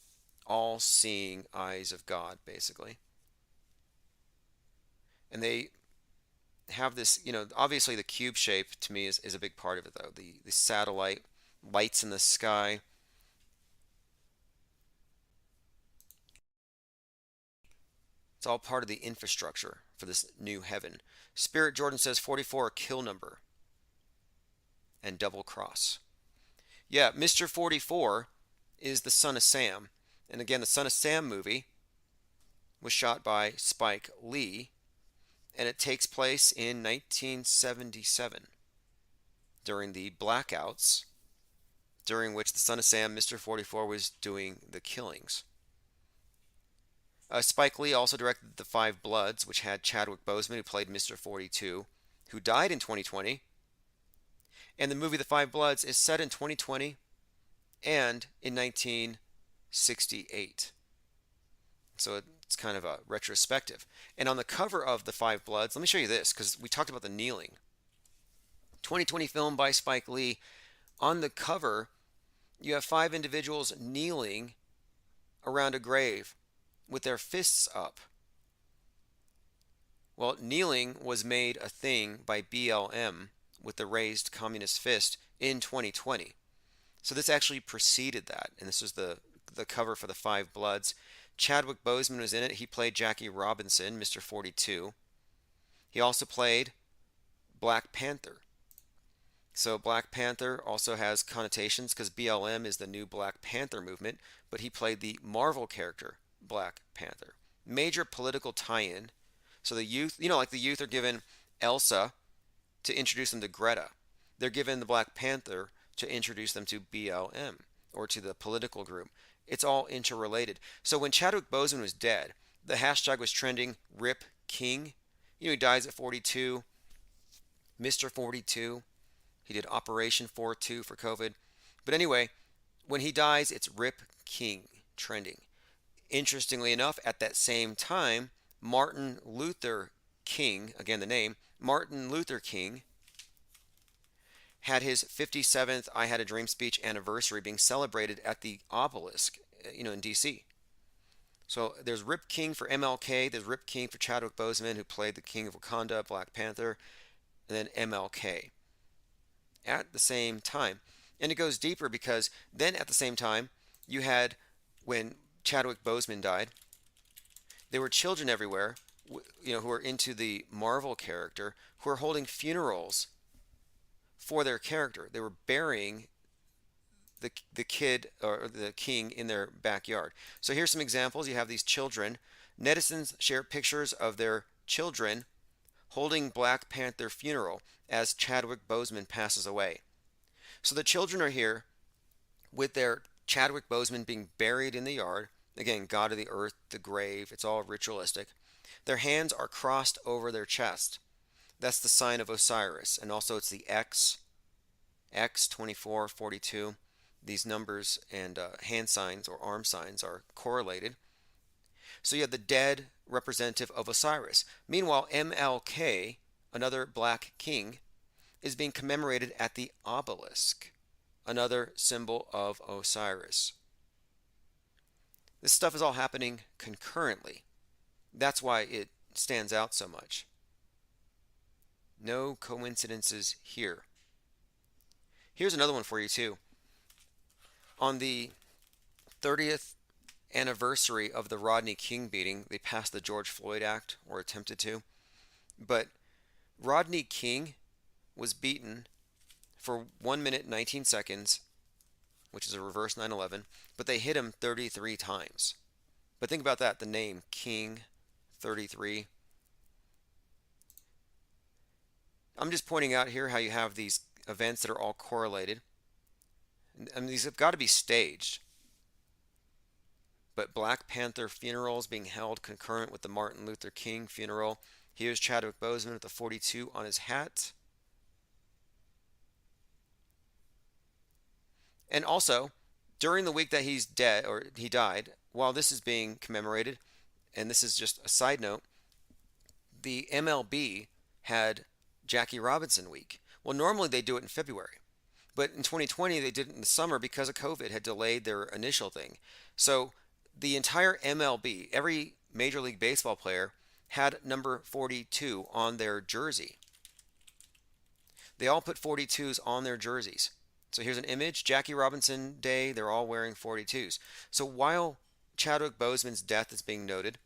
all-seeing eyes of God, basically. And they have this, obviously the cube shape to me is a big part of it, though. The satellite, lights in the sky. It's all part of the infrastructure for this new heaven. Spirit Jordan says 44 a kill number and double cross. Yeah, Mr. 44 is the Son of Sam. And again, the Son of Sam movie was shot by Spike Lee, and it takes place in 1977 during the blackouts during which the Son of Sam, Mr. 44, was doing the killings. Spike Lee also directed The Five Bloods, which had Chadwick Boseman, who played Mr. 42, who died in 2020. And the movie The Five Bloods is set in 2020 and in 1968. So it's kind of a retrospective. And on the cover of The Five Bloods, let me show you this, because we talked about the kneeling. 2020 film by Spike Lee. On the cover, you have 5 individuals kneeling around a grave with their fists up. Well, kneeling was made a thing by BLM with the raised communist fist in 2020. So this actually preceded that, and this was the cover for The Five Bloods. Chadwick Boseman was in it. He played Jackie Robinson, Mr. 42. He also played Black Panther. So Black Panther also has connotations because BLM is the new Black Panther movement, but he played the Marvel character Black Panther. Major political tie-in. So the youth, like the youth are given Elsa to introduce them to Greta. They're given the Black Panther to introduce them to BLM or to the political group. It's all interrelated. So when Chadwick Boseman was dead, the hashtag was trending Rip King. He dies at 42, Mr. 42. He did Operation 42 for COVID. But anyway, when he dies, it's Rip King trending. Interestingly enough, at that same time, Martin Luther King, again the name, Martin Luther King had his 57th I Had a Dream speech anniversary being celebrated at the obelisk, in DC. So there's Rip King for MLK, there's Rip King for Chadwick Boseman, who played the King of Wakanda, Black Panther, and then MLK at the same time. And it goes deeper because then at the same time, you had when Chadwick Boseman died, there were children everywhere, who are into the Marvel character, who are holding funerals for their character. They were burying the kid or the king in their backyard. So here's some examples. You have these children. Netizens share pictures of their children holding Black Panther funeral as Chadwick Boseman passes away. So the children are here with their Chadwick Boseman being buried in the yard. Again, God of the earth, the grave, it's all ritualistic. Their hands are crossed over their chest. That's the sign of Osiris. And also it's the X 24, 42. These numbers and hand signs or arm signs are correlated. So you have the dead representative of Osiris. Meanwhile, MLK, another black king, is being commemorated at the obelisk, another symbol of Osiris. This stuff is all happening concurrently. That's why it stands out so much. No coincidences here. Here's another one for you too. On the 30th anniversary of the Rodney King beating, they passed the George Floyd Act, or attempted to. But Rodney King was beaten for 1 minute 19 seconds, which is a reverse 9/11, but they hit him 33 times. But think about that, the name King 33. I'm just pointing out here how you have these events that are all correlated. I mean, these have got to be staged. But Black Panther funerals being held concurrent with the Martin Luther King funeral. Here's Chadwick Boseman with the 42 on his hat. And also, during the week that he's dead, or he died, while this is being commemorated, and this is just a side note, the MLB had Jackie Robinson week. Well, normally they do it in February. But in 2020, they did it in the summer because of COVID, had delayed their initial thing. So the entire MLB, every Major League Baseball player, had number 42 on their jersey. They all put 42s on their jerseys. So here's an image, Jackie Robinson Day, they're all wearing 42s. So while Chadwick Boseman's death is being noted,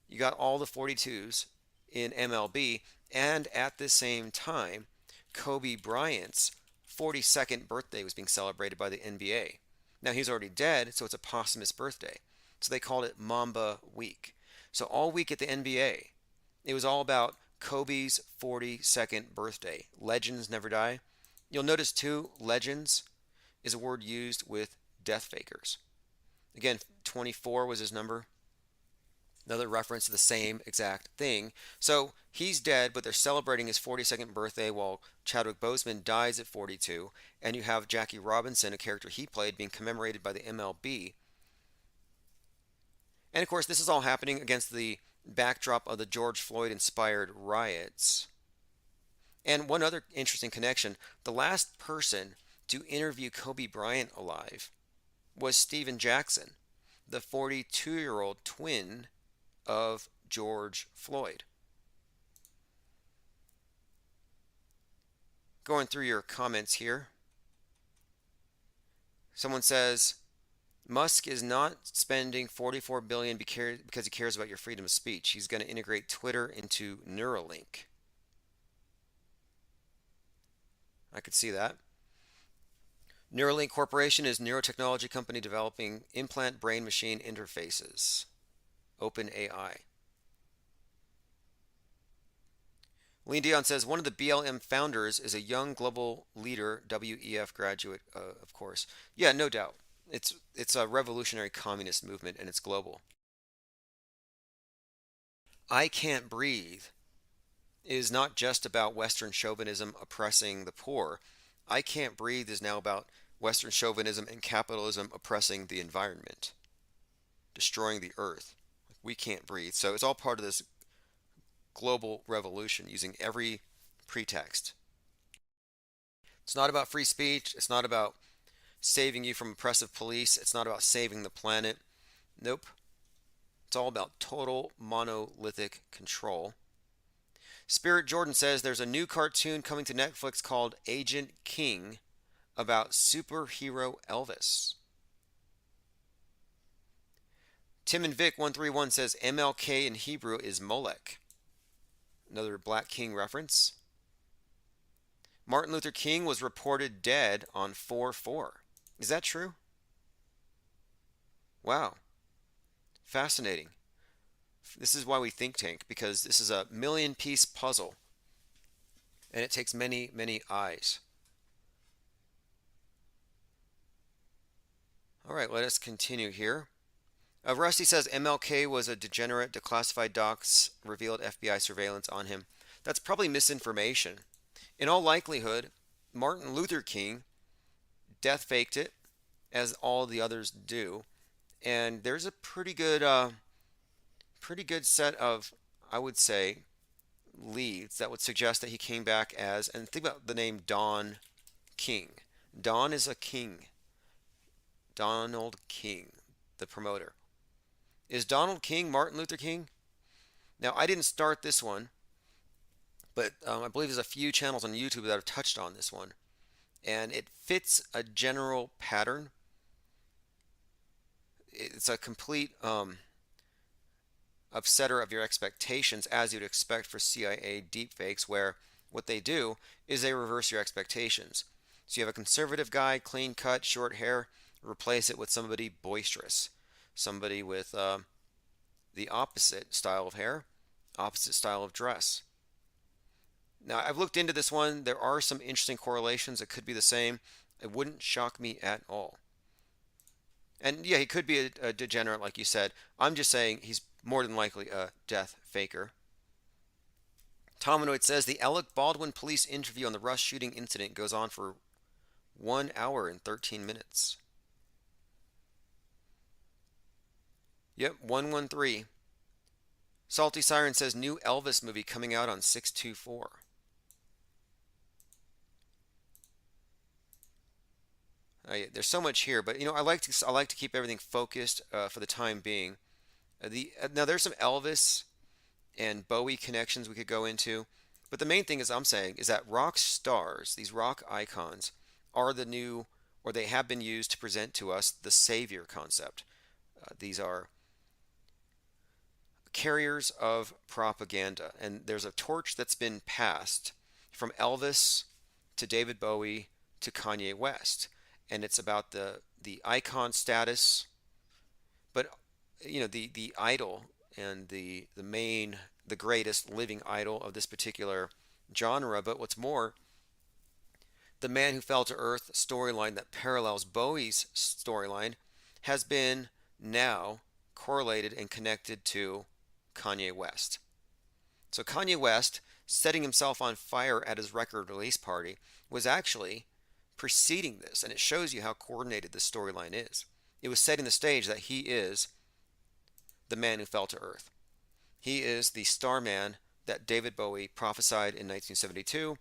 you got all the 42s in MLB, and at the same time, Kobe Bryant's 42nd birthday was being celebrated by the NBA. Now he's already dead, so it's a posthumous birthday. So they called it Mamba Week. So all week at the NBA, it was all about Kobe's 42nd birthday. Legends never die. You'll notice too, legends is a word used with death fakers. Again, 24 was his number. Another reference to the same exact thing. So he's dead, but they're celebrating his 42nd birthday while Chadwick Boseman dies at 42. And you have Jackie Robinson, a character he played, being commemorated by the MLB. And of course, this is all happening against the backdrop of the George Floyd-inspired riots. And one other interesting connection, the last person to interview Kobe Bryant alive was Steven Jackson, the 42-year-old twin of George Floyd. Going through your comments here. Someone says, Musk is not spending 44 billion because he cares about your freedom of speech. He's going to integrate Twitter into Neuralink. I could see that. Neuralink Corporation is a neurotechnology company developing implant brain machine interfaces. OpenAI. Lean Dion says one of the BLM founders is a young global leader, WEF graduate, of course. Yeah, no doubt. It's a revolutionary communist movement and it's global. I Can't Breathe is not just about Western chauvinism oppressing the poor. I Can't Breathe is now about Western chauvinism and capitalism oppressing the environment, destroying the earth. We can't breathe. So it's all part of this global revolution using every pretext. It's not about free speech. It's not about saving you from oppressive police. It's not about saving the planet. Nope. It's all about total monolithic control. Spirit Jordan says there's a new cartoon coming to Netflix called Agent King about superhero Elvis. Tim and Vic 131 says MLK in Hebrew is Molech. Another Black King reference. Martin Luther King was reported dead on 4/4. Is that true? Wow. Fascinating. This is why we think tank, because this is a million-piece puzzle and it takes many, many eyes. All right, let us continue here. Rusty says MLK was a degenerate. Declassified docs revealed FBI surveillance on him. That's probably misinformation. In all likelihood, Martin Luther King death faked it, as all the others do. And there's a pretty good set of, I would say, leads that would suggest that he came back as, and think about the name Don King. Don is a king. Donald King, the promoter. Is Donald King Martin Luther King? Now, I didn't start this one, but I believe there's a few channels on YouTube that have touched on this one. And it fits a general pattern. It's a complete upsetter of your expectations, as you'd expect for CIA deepfakes, where what they do is they reverse your expectations. So you have a conservative guy, clean cut, short hair, replace it with somebody boisterous, somebody with the opposite style of hair, opposite style of dress. Now, I've looked into this one. There are some interesting correlations. It could be the same. It wouldn't shock me at all. And yeah, he could be a degenerate, like you said. I'm just saying he's more than likely a death faker. Tominoid says the Alec Baldwin police interview on the Rush shooting incident goes on for 1 hour and 13 minutes. Yep, 113. Salty Siren says new Elvis movie coming out on 6/24. There's so much here, but I like to keep everything focused for the time being. Now there's some Elvis and Bowie connections we could go into, but the main thing is I'm saying is that rock stars, these rock icons, are the new, or they have been used to present to us the savior concept. These are carriers of propaganda, and there's a torch that's been passed from Elvis to David Bowie to Kanye West, and it's about the icon status, but the idol and the greatest living idol of this particular genre. But what's more, the Man Who Fell to Earth storyline that parallels Bowie's storyline has been now correlated and connected to Kanye West. So Kanye West setting himself on fire at his record release party was actually preceding this, and it shows you how coordinated this storyline is. It was setting the stage that he is the man who fell to earth. He is the starman that David Bowie prophesied in 1972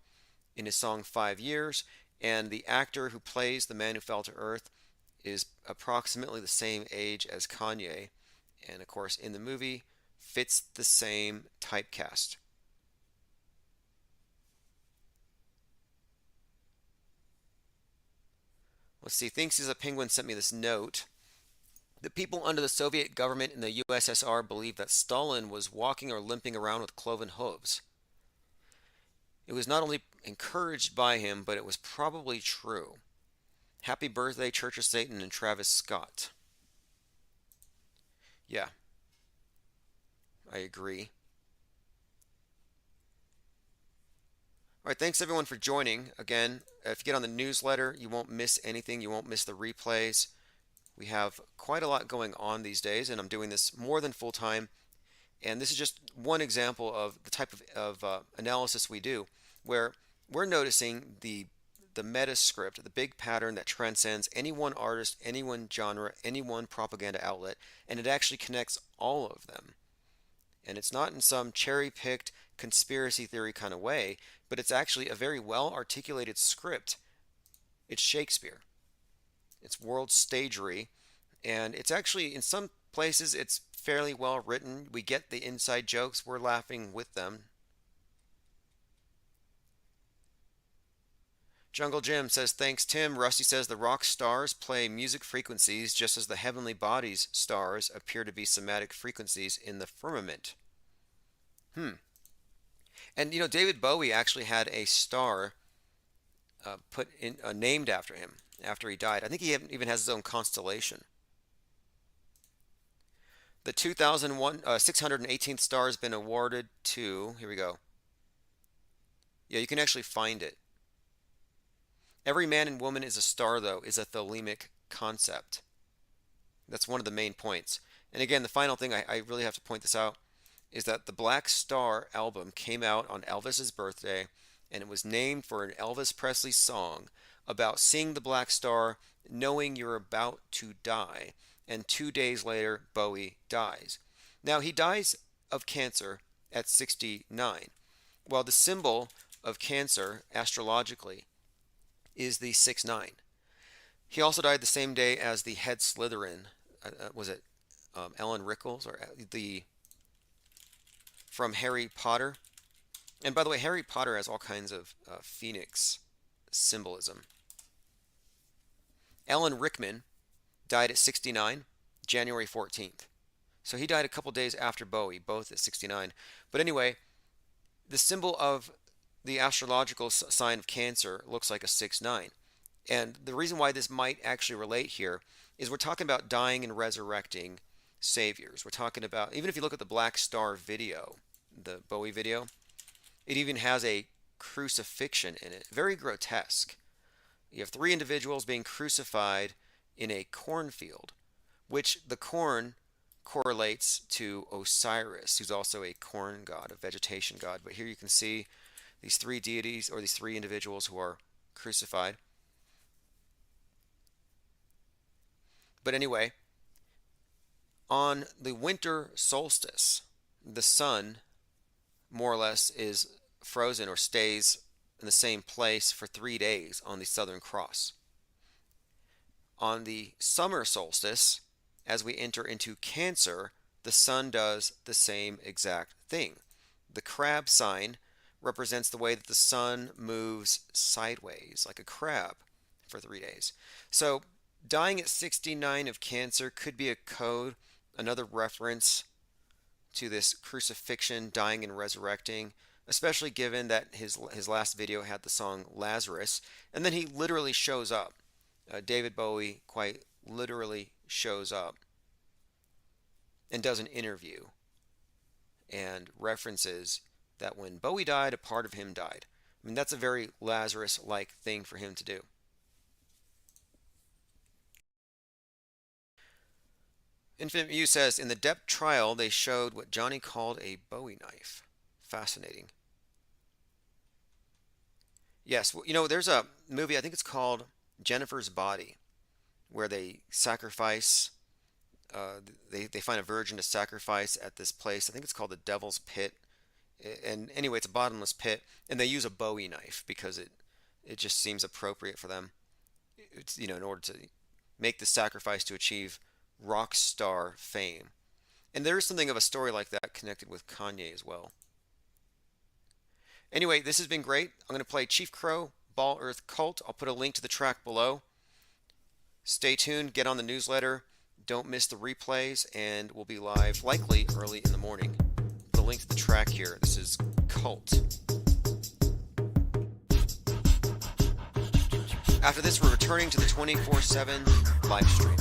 in his song 5 Years, and the actor who plays the man who fell to earth is approximately the same age as Kanye, and of course in the movie fits the same typecast. Let's see, Thinks He's a Penguin sent me this note. The people under the Soviet government in the USSR believed that Stalin was walking or limping around with cloven hooves. It was not only encouraged by him, but it was probably true. Happy birthday, Church of Satan and Travis Scott. Yeah, I agree. All right, thanks everyone for joining. Again, if you get on the newsletter, you won't miss anything. You won't miss the replays. We have quite a lot going on these days, and I'm doing this more than full time. And this is just one example of the type of analysis we do, where we're noticing the meta script, the big pattern that transcends any one artist, any one genre, any one propaganda outlet, and it actually connects all of them. And it's not in some cherry-picked conspiracy theory kind of way, but it's actually a very well-articulated script. It's Shakespeare. It's world stagery, and it's actually, in some places, it's fairly well written. We get the inside jokes. We're laughing with them. Jungle Jim says, thanks, Tim. Rusty says, the rock stars play music frequencies just as the heavenly bodies stars appear to be somatic frequencies in the firmament. And you know, David Bowie actually had a star put in named after him after he died. I think he even has his own constellation. The 2001 618th star has been awarded to, here we go. Yeah, you can actually find it. Every man and woman is a star, though, is a thelemic concept. That's one of the main points. And again, the final thing, I really have to point this out, is that the Black Star album came out on Elvis's birthday, and it was named for an Elvis Presley song about seeing the black star, knowing you're about to die. And 2 days later, Bowie dies. Now, he dies of cancer at 69. Well, the symbol of cancer, astrologically, is the 6-9. He also died the same day as the head Slytherin. Was it Ellen Rickles or the from Harry Potter? And by the way, Harry Potter has all kinds of phoenix symbolism. Alan Rickman died at 69, January 14th. So he died a couple days after Bowie, both at 69. But anyway, the symbol of the astrological sign of Cancer looks like a 6-9. And the reason why this might actually relate here is we're talking about dying and resurrecting saviors. We're talking about, even if you look at the Black Star video, the Bowie video, it even has a crucifixion in it. Very grotesque. You have 3 individuals being crucified in a cornfield, which the corn correlates to Osiris, who's also a corn god, a vegetation god. But here you can see these 3 deities, or these 3 individuals who are crucified. But anyway, on the winter solstice, the sun more or less is frozen or stays in the same place for 3 days on the Southern Cross. On the summer solstice, as we enter into Cancer, the sun does the same exact thing. The crab sign represents the way that the sun moves sideways, like a crab, for 3 days. So dying at 69 of Cancer could be a code, another reference to this crucifixion, dying and resurrecting, especially given that his last video had the song Lazarus, and then he literally shows up. David Bowie quite literally shows up and does an interview and references that when Bowie died, a part of him died. I mean, that's a very Lazarus-like thing for him to do. Infinite View says, in the Depp trial, they showed what Johnny called a Bowie knife. Fascinating. Yes, you know, there's a movie, I think it's called Jennifer's Body, where they sacrifice, they find a virgin to sacrifice at this place. I think it's called the Devil's Pit. And anyway, it's a bottomless pit, and they use a Bowie knife because it just seems appropriate for them. It's, you know, in order to make the sacrifice to achieve rock star fame. And there is something of a story like that connected with Kanye as well. Anyway, this has been great. I'm going to play Chief Crow, Ball Earth Cult. I'll put a link to the track below. Stay tuned, get on the newsletter, Don't miss the replays, and we'll be live likely early in the morning. The link to the track here. This is Cult. After this, we're returning to the 24/7 live stream.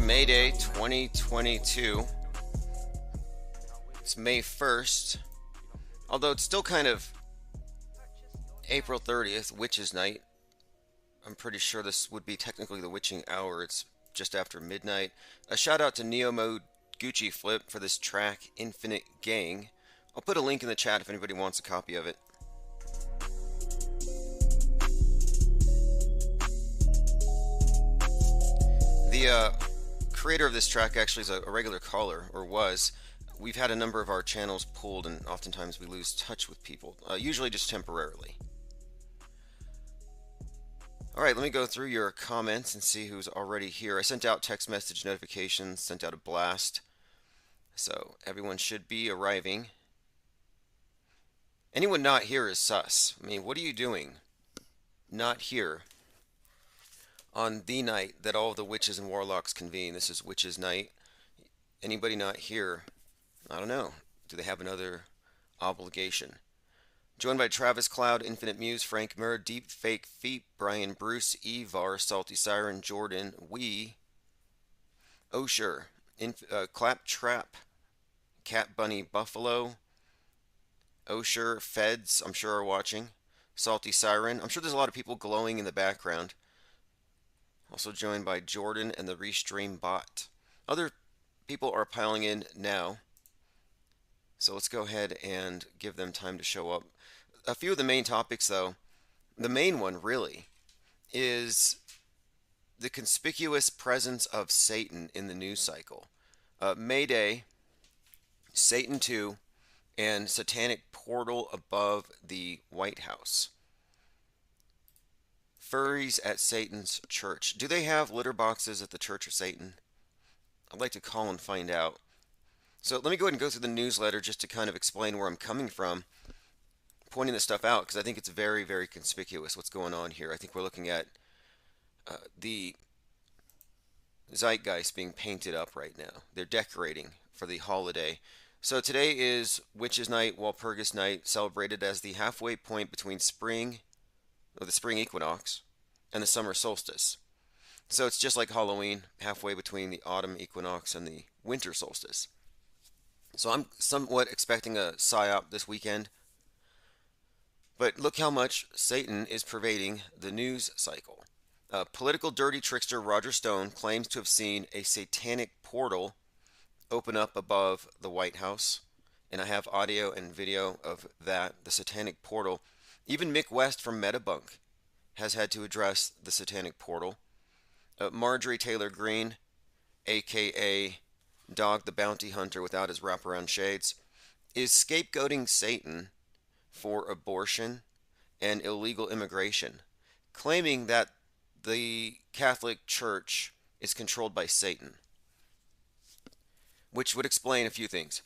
Mayday 2022. It's May 1st, although it's still kind of April 30th, Witches Night. I'm pretty sure this would be technically the witching hour. It's just after midnight. A shout out to Neo Mode Gucci Flip for this track, Infinite Gang. I'll put a link in the chat if anybody wants a copy of it. The creator of this track actually is a regular caller, or was. We've had a number of our channels pulled, and oftentimes we lose touch with people, usually just temporarily. All right, let me go through your comments and see who's already here. I sent out text message notifications, sent out a blast, so everyone should be arriving. Anyone not here is sus. I mean, what are you doing not here on the night that all the witches and warlocks convene? This is witches' night. Anybody not here? I don't know. Do they have another obligation? Joined by Travis Cloud, Infinite Muse, Frank Murr, Deep Fake Feet, Brian Bruce, Evar, Salty Siren, Jordan, Osher, Clap Trap, Cat Bunny Buffalo, Osher, Feds, I'm sure are watching. Salty Siren. I'm sure there's a lot of people glowing in the background. Also joined by Jordan and the Restream bot. Other people are piling in now. So let's go ahead and give them time to show up. A few of the main topics, though. The main one, really, is the conspicuous presence of Satan in the news cycle. Mayday, Satan 2, and satanic portal above the White House. Furries at Satan's church. Do they have litter boxes at the Church of Satan? I'd like to call and find out. So let me go ahead and go through the newsletter just to kind of explain where I'm coming from, pointing this stuff out, because I think it's very, very conspicuous what's going on here. I think we're looking at the zeitgeist being painted up right now. They're decorating for the holiday. So today is Witches' Night, Walpurgis Night, celebrated as the halfway point between spring, or the spring equinox, and the summer solstice. So it's just like Halloween, halfway between the autumn equinox and the winter solstice. So I'm somewhat expecting a psyop this weekend. But look how much Satan is pervading the news cycle. Political dirty trickster Roger Stone claims to have seen a satanic portal open up above the White House. And I have audio and video of that, the satanic portal. Even Mick West from Metabunk has had to address the satanic portal. Marjorie Taylor Greene, a.k.a. Dog the Bounty Hunter without his wraparound shades, is scapegoating Satan for abortion and illegal immigration, claiming that the Catholic Church is controlled by Satan, which would explain a few things.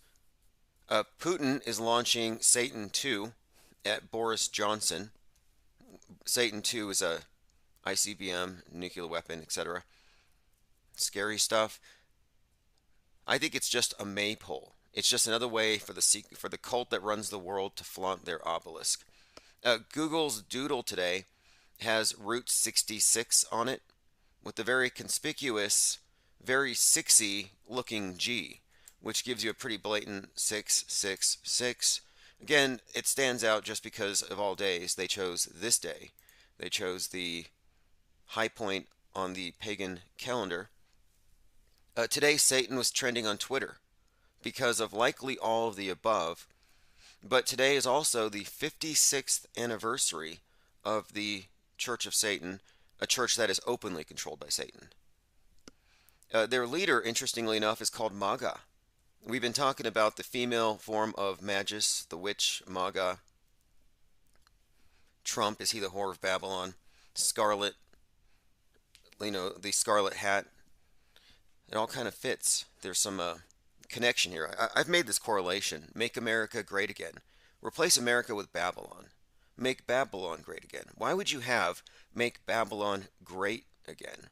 Putin is launching Satan 2 at Boris Johnson. Satan 2 is a ICBM, nuclear weapon, etc. Scary stuff. I think it's just a maypole. It's just another way for the cult that runs the world to flaunt their obelisk. Google's Doodle today has Route 66 on it, with the very conspicuous, very 6y looking G, which gives you a pretty blatant 666. Again, it stands out just because of all days they chose this day. They chose the high point on the pagan calendar. Today, Satan was trending on Twitter because of likely all of the above. But today is also the 56th anniversary of the Church of Satan, a church that is openly controlled by Satan. Their leader, interestingly enough, is called Maga. We've been talking about the female form of Magus, the witch, Maga. Trump, is he the whore of Babylon? Scarlet, the scarlet hat. It all kind of fits. There's some connection here. I've made this correlation. Make America great again. Replace America with Babylon. Make Babylon great again. Why would you have make Babylon great again?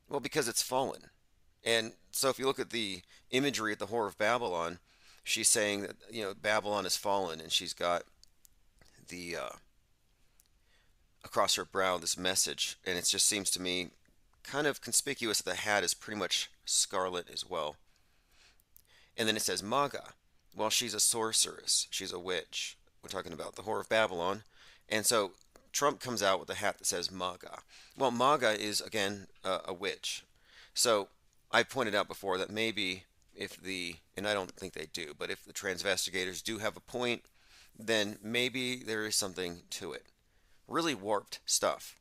Well, because it's fallen. And so if you look at the imagery at the Whore of Babylon, she's saying that, Babylon has fallen, and she's got the, across her brow, this message. And it just seems to me kind of conspicuous that the hat is pretty much scarlet as well. And then it says Maga. Well, she's a sorceress. She's a witch. We're talking about the Whore of Babylon. And so Trump comes out with a hat that says Maga. Well, Maga is, again, a witch. So I pointed out before that maybe and I don't think they do, but if the transvestigators do have a point, then maybe there is something to it. Really warped stuff.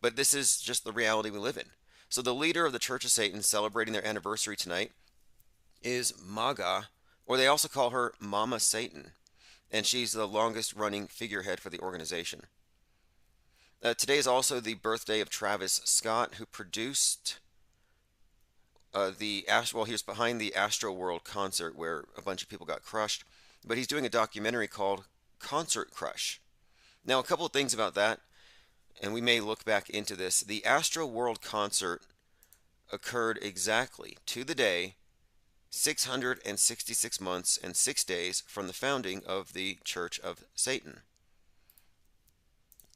But this is just the reality we live in. So the leader of the Church of Satan celebrating their anniversary tonight is Maga, or they also call her Mama Satan, and she's the longest running figurehead for the organization. Today is also the birthday of Travis Scott, who produced well, he was behind the Astro World concert where a bunch of people got crushed, but he's doing a documentary called Concert Crush. Now, a couple of things about that, and we may look back into this. The Astro World concert occurred exactly to the day 666 months and 6 days from the founding of the Church of Satan.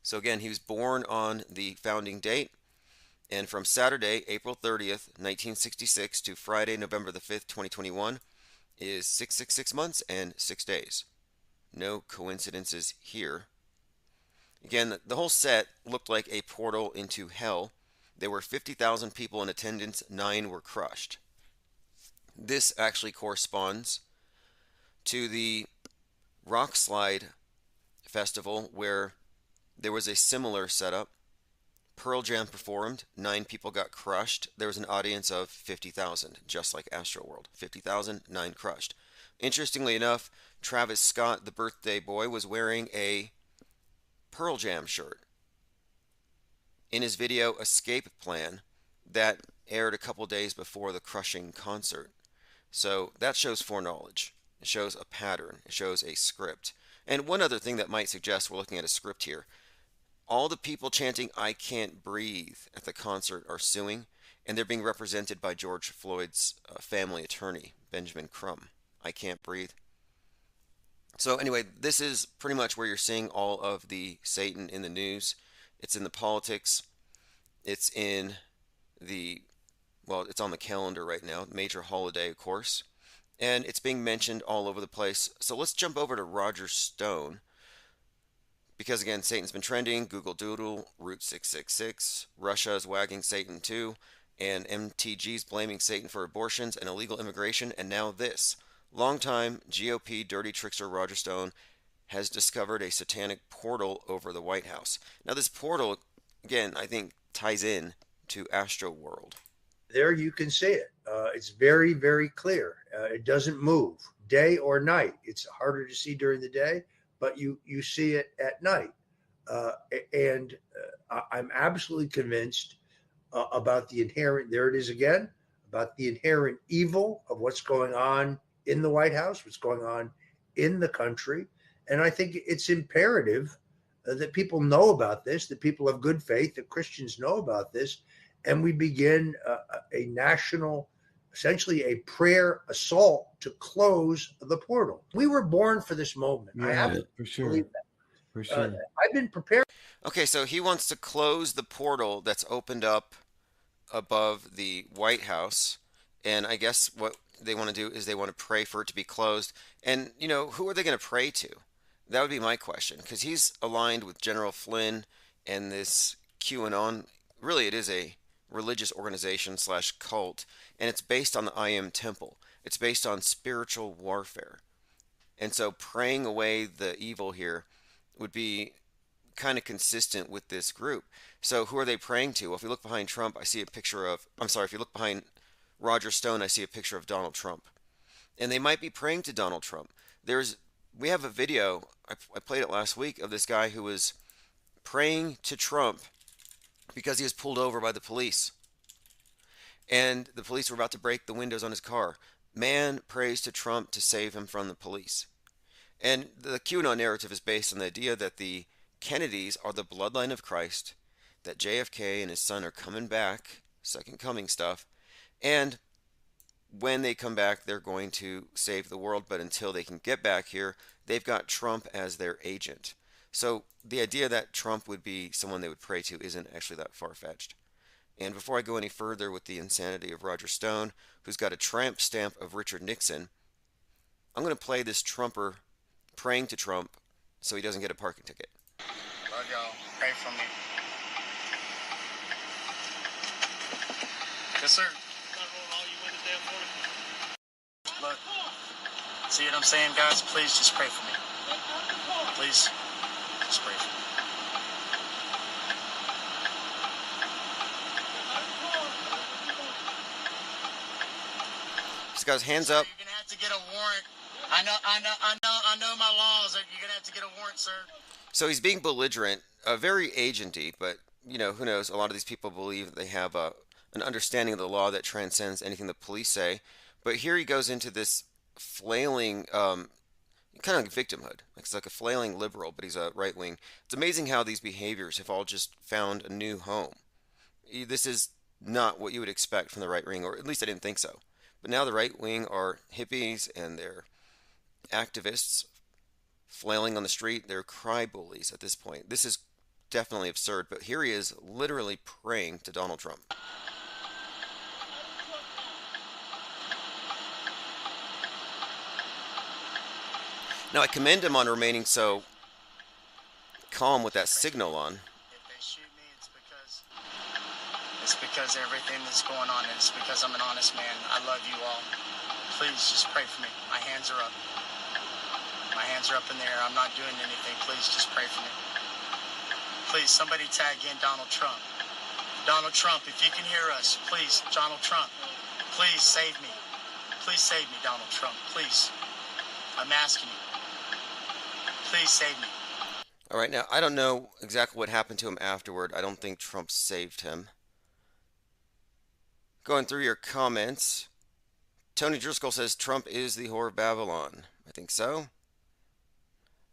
So again, he was born on the founding date, and from Saturday, April 30th, 1966 to Friday, November the 5th, 2021 is 666 months and 6 days. No coincidences here. Again, the whole set looked like a portal into hell. There were 50,000 people in attendance, 9 were crushed. This actually corresponds to the Rock Slide Festival where there was a similar setup. Pearl Jam performed, 9 people got crushed. There was an audience of 50,000, just like Astroworld. 50,000, 9 crushed. Interestingly enough, Travis Scott, the birthday boy, was wearing a Pearl Jam shirt. In his video Escape Plan, that aired a couple days before the crushing concert. So that shows foreknowledge. It shows a pattern. It shows a script. And one other thing that might suggest we're looking at a script here. All the people chanting "I can't breathe" at the concert are suing, and they're being represented by George Floyd's family attorney, Benjamin Crumb. I can't breathe. So anyway, this is pretty much where you're seeing all of the Satan in the news. It's in the politics. It's in it's on the calendar right now, major holiday, of course. And it's being mentioned all over the place. So let's jump over to Roger Stone. Because again, Satan's been trending, Google Doodle, Route 666, Russia is wagging Satan too, and MTG's blaming Satan for abortions and illegal immigration, and now this. Longtime GOP dirty trickster Roger Stone has discovered a satanic portal over the White House. Now this portal, again, I think ties in to Astroworld. There you can see it. It's very, very clear. It doesn't move day or night. It's harder to see during the day, but you see it at night. I'm absolutely convinced about the inherent, there it is again, about the inherent evil of what's going on in the White House, what's going on in the country. And I think it's imperative that people know about this, that people of good faith, that Christians know about this, and we begin a national, essentially a prayer assault to close the portal. We were born for this moment. Yeah, I have to for sure. believe that. For sure. I've been prepared. Okay, so he wants to close the portal that's opened up above the White House, and I guess what they want to do is they want to pray for it to be closed. And, who are they going to pray to? That would be my question, because he's aligned with General Flynn and this QAnon. Really, it is a religious organization / cult, and it's based on the I Am Temple. It's based on spiritual warfare. And so praying away the evil here would be kind of consistent with this group. So who are they praying to? Well, if we look behind Trump, I see a picture of, if you look behind Roger Stone, I see a picture of Donald Trump. And they might be praying to Donald Trump. We have a video, I played it last week, of this guy who was praying to Trump because he was pulled over by the police. And the police were about to break the windows on his car. Man prays to Trump to save him from the police. And the QAnon narrative is based on the idea that the Kennedys are the bloodline of Christ, that JFK and his son are coming back, second coming stuff, and when they come back, they're going to save the world, but until they can get back here, they've got Trump as their agent. So the idea that Trump would be someone they would pray to isn't actually that far-fetched. And before I go any further with the insanity of Roger Stone, who's got a tramp stamp of Richard Nixon, I'm going to play this Trumper praying to Trump so he doesn't get a parking ticket. Love y'all. Pray for me. Yes, sir. Look, see what I'm saying, guys? Please just pray for me. Please, just pray for me. He's got his hands Sir, up. you're gonna have to get a warrant. I know my laws. You're gonna have to get a warrant, sir. So he's being belligerent, very agenty, but who knows? A lot of these people believe that they have an understanding of the law that transcends anything the police say. But here he goes into this flailing, kind of like victimhood. It's like a flailing liberal, but he's a right wing. It's amazing how these behaviors have all just found a new home. This is not what you would expect from the right wing, or at least I didn't think so. But now the right wing are hippies and they're activists flailing on the street. They're cry bullies at this point. This is definitely absurd, but here he is literally praying to Donald Trump. Now, I commend him on remaining so calm with that signal on. If they shoot me, it's because everything that's going on. It's because I'm an honest man. I love you all. Please just pray for me. My hands are up. My hands are up in the air. I'm not doing anything. Please just pray for me. Please, somebody tag in Donald Trump. Donald Trump, if you can hear us, please, Donald Trump, please save me. Please save me, Donald Trump. Please. I'm asking you. Please save me. All right, now, I don't know exactly what happened to him afterward. I don't think Trump saved him. Going through your comments, Tony Driscoll says Trump is the whore of Babylon. I think so.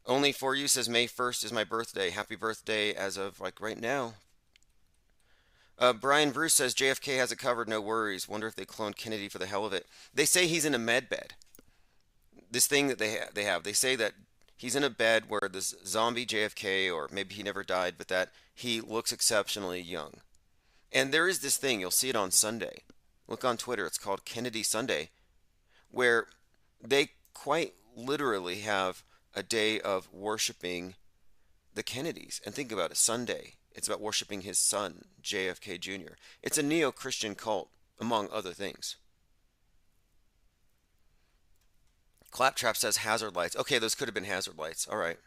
Only for you says May 1st is my birthday. Happy birthday as of like right now. Brian Bruce says JFK has it covered, no worries. Wonder if they cloned Kennedy for the hell of it. They say he's in a med bed. This thing that they have. They say that he's in a bed where this zombie JFK, or maybe he never died, but that he looks exceptionally young. And there is this thing, you'll see it on Sunday. Look on Twitter, it's called Kennedy Sunday, where they quite literally have a day of worshiping the Kennedys. And think about it, Sunday. It's about worshiping his son, JFK Jr. It's a neo-Christian cult, among other things. Claptrap says hazard lights. Okay, those could have been hazard lights. All right.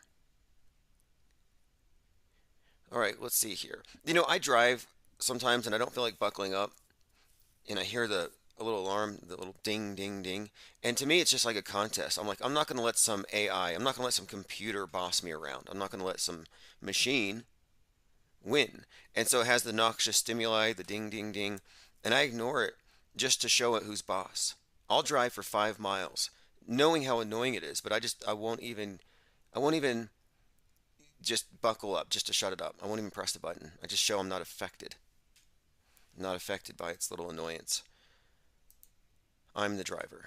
All right, let's see here. I drive sometimes and I don't feel like buckling up, and I hear a little alarm, the little ding, ding, ding. And to me, it's just like a contest. I'm like, I'm not going to let some AI, I'm not going to let some computer boss me around. I'm not going to let some machine win. And so it has the noxious stimuli, the ding, ding, ding, and I ignore it just to show it who's boss. I'll drive for 5 miles, knowing how annoying it is, but I won't even just buckle up just to shut it up. I won't even press the button. I just show I'm not affected. I'm not affected by its little annoyance. I'm the driver.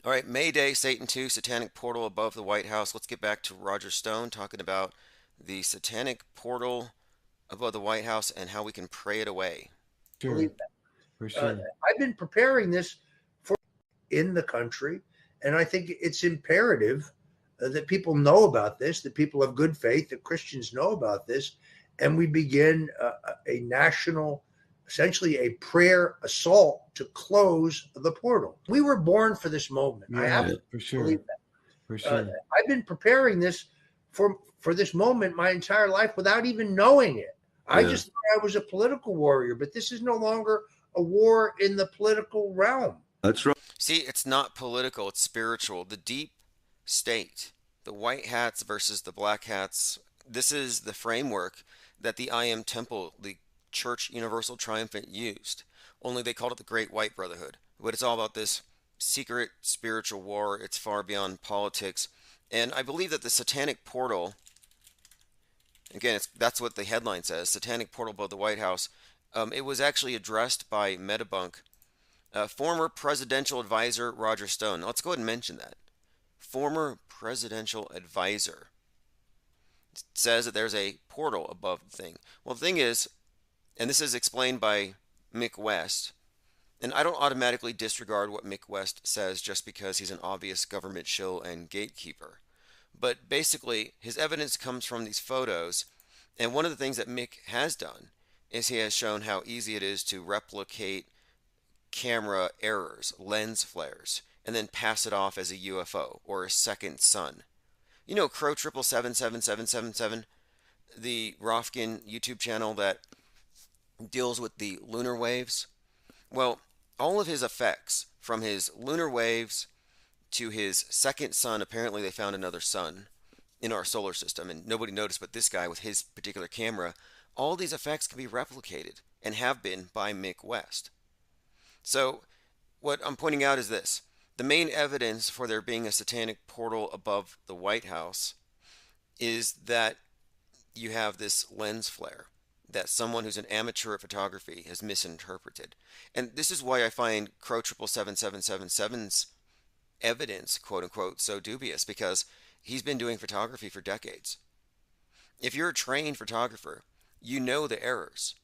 All right, Mayday, Satan 2, satanic portal above the White House. Let's get back to Roger Stone talking about the satanic portal above the White House and how we can pray it away. Sure, for sure. I've been preparing this for in the country, and I think it's imperative that people know about this, that people of good faith, that Christians know about this, and we begin a national, essentially a prayer assault to close the portal. We were born for this moment. Yeah, I have to for sure. believe that. For sure. I've been preparing this for this moment my entire life without even knowing it. I just thought I was a political warrior, but this is no longer a war in the political realm. That's right. See, it's not political, it's spiritual. The deep state, the white hats versus the black hats, this is the framework that the I Am Temple, the Church Universal Triumphant, used. Only they called it the Great White Brotherhood. But it's all about this secret spiritual war. It's far beyond politics. And I believe that the satanic portal, again, that's what the headline says, satanic portal above the White House. It was actually addressed by Metabunk, former presidential advisor Roger Stone. Now, let's go ahead and mention that. Former presidential advisor. It says that there's a portal above the thing. Well, the thing is, and this is explained by Mick West, and I don't automatically disregard what Mick West says just because he's an obvious government shill and gatekeeper. But basically, his evidence comes from these photos, and one of the things that Mick has done is he has shown how easy it is to replicate camera errors, lens flares, and then pass it off as a UFO or a second sun. You know Crow 7777777, the Rofkin YouTube channel that deals with the lunar waves? Well, all of his effects, from his lunar waves to his second sun. Apparently, they found another sun in our solar system, and nobody noticed but this guy with his particular camera. All these effects can be replicated and have been by Mick West. So, what I'm pointing out is this: the main evidence for there being a satanic portal above the White House is that you have this lens flare that someone who's an amateur at photography has misinterpreted. And this is why I find Crow 77777's evidence, quote unquote, so dubious, because he's been doing photography for decades. If you're a trained photographer, you know the errors.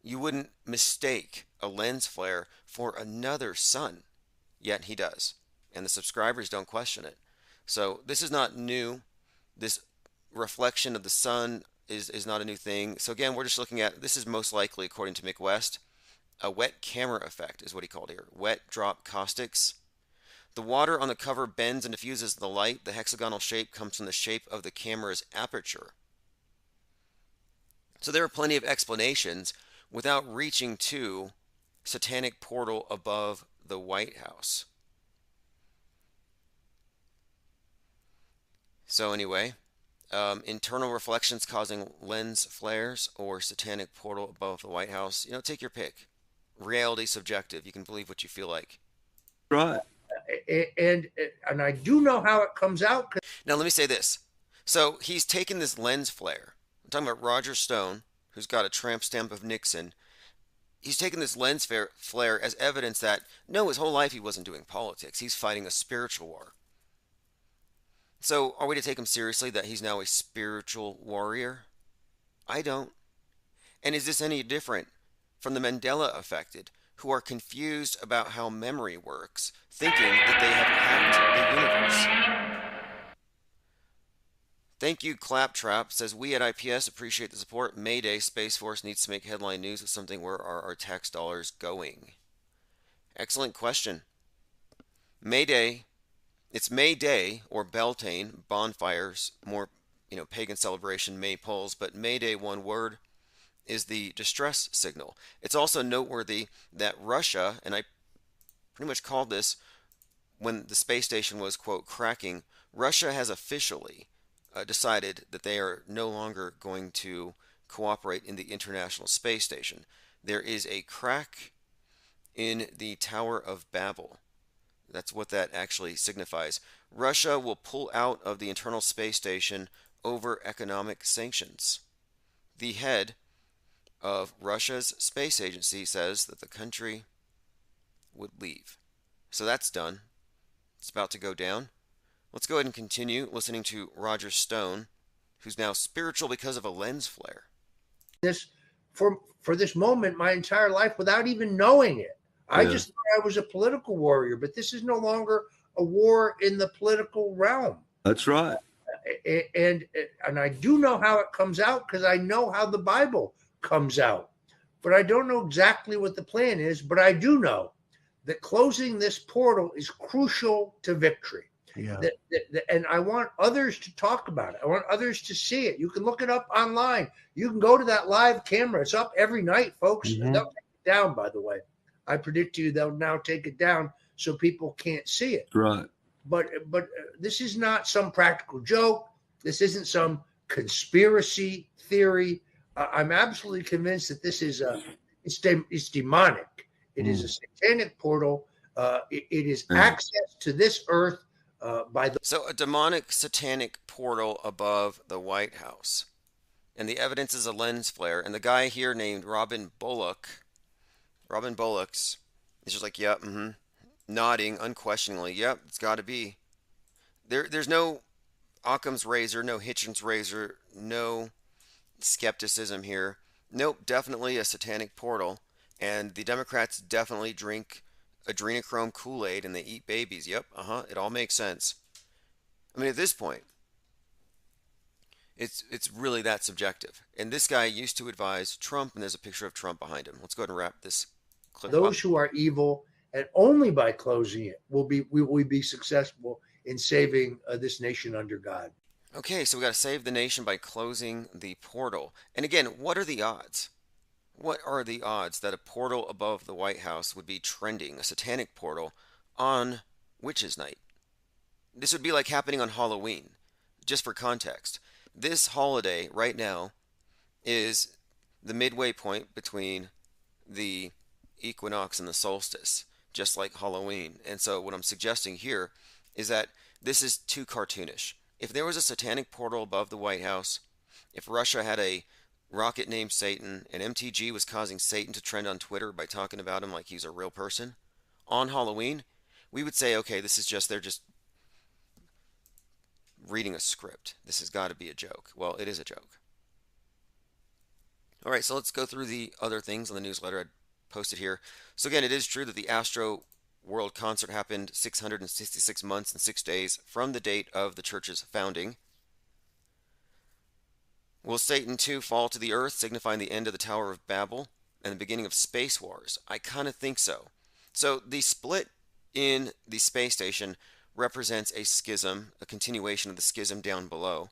You wouldn't mistake a lens flare for another sun, yet he does. And the subscribers don't question it. So this is not new. This reflection of the sun is not a new thing. So again, we're just looking at, this is most likely, according to Mick West, a wet camera effect is what he called here. Wet drop caustics. The water on the cover bends and diffuses the light. The hexagonal shape comes from the shape of the camera's aperture. So there are plenty of explanations without reaching to satanic portal above the White House. So anyway, internal reflections causing lens flares or satanic portal above the White House. Take your pick. Reality subjective. You can believe what you feel like. Right. And I do know how it comes out. Now let me say this. So he's taken this lens flare. I'm talking about Roger Stone, who's got a tramp stamp of Nixon. He's taken this lens flare as evidence that, no, his whole life he wasn't doing politics. He's fighting a spiritual war. So are we to take him seriously that he's now a spiritual warrior? I don't. And is this any different from the Mandela affected, who are confused about how memory works, thinking that they have hacked the universe? Thank you, Claptrap. Says, we at IPS appreciate the support. Mayday, Space Force needs to make headline news with something. Where are our tax dollars going? Excellent question. Mayday. It's May Day, or Beltane, bonfires, more, pagan celebration, maypoles, but May Day, one word, is the distress signal. It's also noteworthy that Russia, and I pretty much called this when the space station was, quote, cracking, Russia has officially decided that they are no longer going to cooperate in the International Space Station. There is a crack in the Tower of Babel. That's what that actually signifies. Russia will pull out of the Internal Space Station over economic sanctions. The head of Russia's space agency says that the country would leave. So that's done. It's about to go down. Let's go ahead and continue listening to Roger Stone, who's now spiritual because of a lens flare. This for this moment my entire life without even knowing it. I just thought I was a political warrior, but this is no longer a war in the political realm. That's right. And I do know how it comes out because I know how the Bible comes out. But I don't know exactly what the plan is, but I do know that closing this portal is crucial to victory. Yeah. And I want others to talk about it. I want others to see it. You can look it up online. You can go to that live camera. It's up every night, folks. Mm-hmm. They'll take it down, by the way. I predict to you they'll now take it down so people can't see it. Right. But this is not some practical joke. This isn't some conspiracy theory. I'm absolutely convinced that this is it's demonic. It is a satanic portal. It is access to this earth by the. So a demonic satanic portal above the White House. And the evidence is a lens flare. And the guy here named Robin Bullock's is just like, yep, nodding unquestioningly. Yep, it's got to be. There's no Occam's razor, no Hitchens razor, no skepticism here. Nope, definitely a satanic portal. And the Democrats definitely drink adrenochrome Kool-Aid and they eat babies. Yep, it all makes sense. I mean, at this point, it's really that subjective. And this guy used to advise Trump, and there's a picture of Trump behind him. Let's go ahead and wrap this clip up. Those who are evil, and only by closing it will we be successful in saving this nation under God. Okay, so we got to save the nation by closing the portal. And again, what are the odds? What are the odds that a portal above the White House would be trending, a satanic portal, on Witches' Night? This would be like happening on Halloween. Just for context, this holiday right now is the midway point between the equinox and the solstice, just like Halloween. And so, what I'm suggesting here is that this is too cartoonish. If there was a satanic portal above the White House, if Russia had a rocket named Satan, and MTG was causing Satan to trend on Twitter by talking about him like he's a real person on Halloween, we would say, okay, this is just, they're just reading a script. This has got to be a joke. Well, it is a joke. All right, so let's go through the other things on the newsletter I posted here. So again, it is true that the Astro World concert happened 666 months and 6 days from the date of the church's founding. Will Satan too fall to the earth, signifying the end of the Tower of Babel and the beginning of space wars? I kind of think so. So the split in the space station represents a schism, a continuation of the schism down below.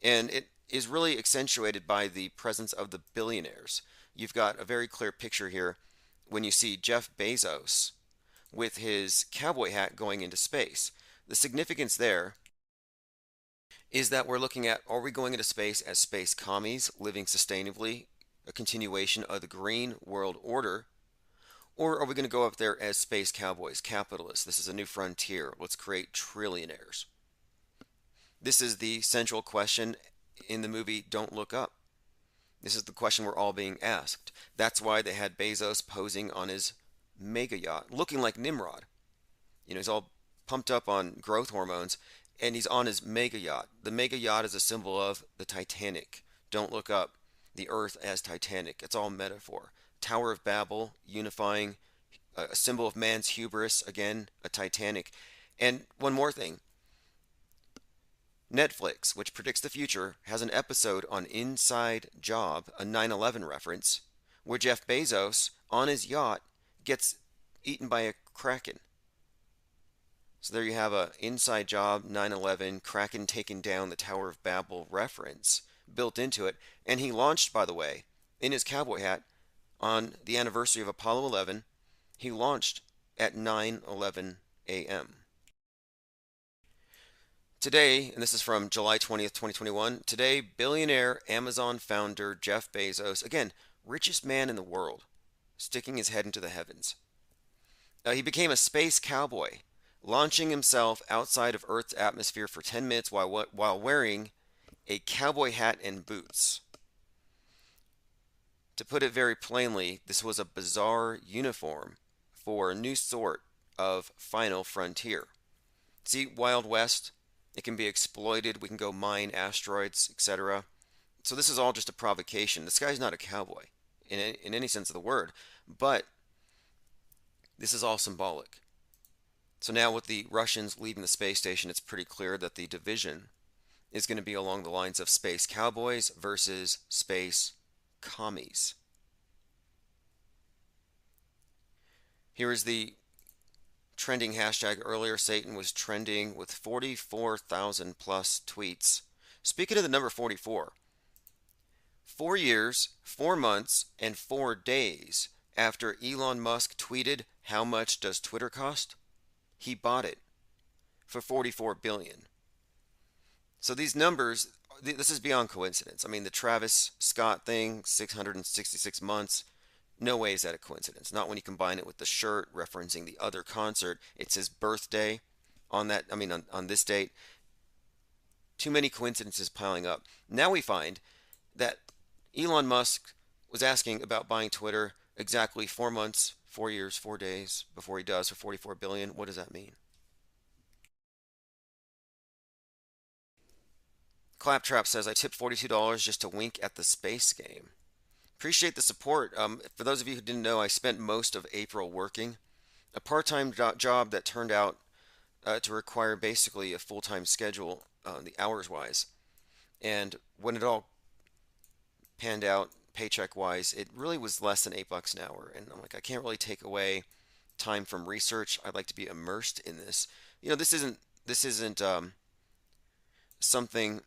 And it is really accentuated by the presence of the billionaires. You've got a very clear picture here when you see Jeff Bezos with his cowboy hat going into space. The significance there is that we're looking at, are we going into space as space commies living sustainably, a continuation of the green world order, or are we going to go up there as space cowboys, capitalists? This is a new frontier. Let's create trillionaires. This is the central question in the movie Don't Look Up. This is the question we're all being asked. That's why they had Bezos posing on his mega yacht, looking like Nimrod. You know, he's all pumped up on growth hormones, and he's on his mega yacht. The mega yacht is a symbol of the Titanic. Don't look up. The earth as Titanic. It's all metaphor. Tower of Babel, unifying, a symbol of man's hubris, again, a Titanic. And one more thing. Netflix, which predicts the future, has an episode on Inside Job, a 9/11 reference, where Jeff Bezos, on his yacht, gets eaten by a kraken. So there you have a Inside Job 9/11 Kraken taking down the Tower of Babel reference built into it. And he launched, by the way, in his cowboy hat on the anniversary of Apollo 11. He launched at 9:11 a.m. Today, and this is from July 20th, 2021, today, billionaire Amazon founder Jeff Bezos, again, richest man in the world, sticking his head into the heavens. He became a space cowboy, launching himself outside of Earth's atmosphere for 10 minutes while wearing a cowboy hat and boots. To put it very plainly, this was a bizarre uniform for a new sort of final frontier. See, Wild West, it can be exploited, we can go mine asteroids, etc. So this is all just a provocation. This guy's not a cowboy in any sense of the word, but this is all symbolic. So now with the Russians leaving the space station, it's pretty clear that the division is going to be along the lines of space cowboys versus space commies. Here is the trending hashtag earlier. Satan was trending with 44,000 plus tweets. Speaking of the number 44, 4 years, 4 months, and 4 days after Elon Musk tweeted, "How much does Twitter cost?" he bought it for 44 billion. So these numbers, this is beyond coincidence. I mean, the Travis Scott thing, 666 months, no way is that a coincidence. Not when you combine it with the shirt referencing the other concert. It's his birthday on that, on this date. Too many coincidences piling up. Now we find that Elon Musk was asking about buying Twitter exactly 4 months, 4 years, 4 days before he does for 44 billion. What does that mean? Claptrap says, I tipped $42 just to wink at the space game. Appreciate the support. For those of you who didn't know, I spent most of April working a part-time job that turned out to require basically a full-time schedule, the hours-wise. And when it all panned out, paycheck-wise, it really was less than $8 an hour. And I'm like, I can't really take away time from research. I'd like to be immersed in this. You know, this isn't something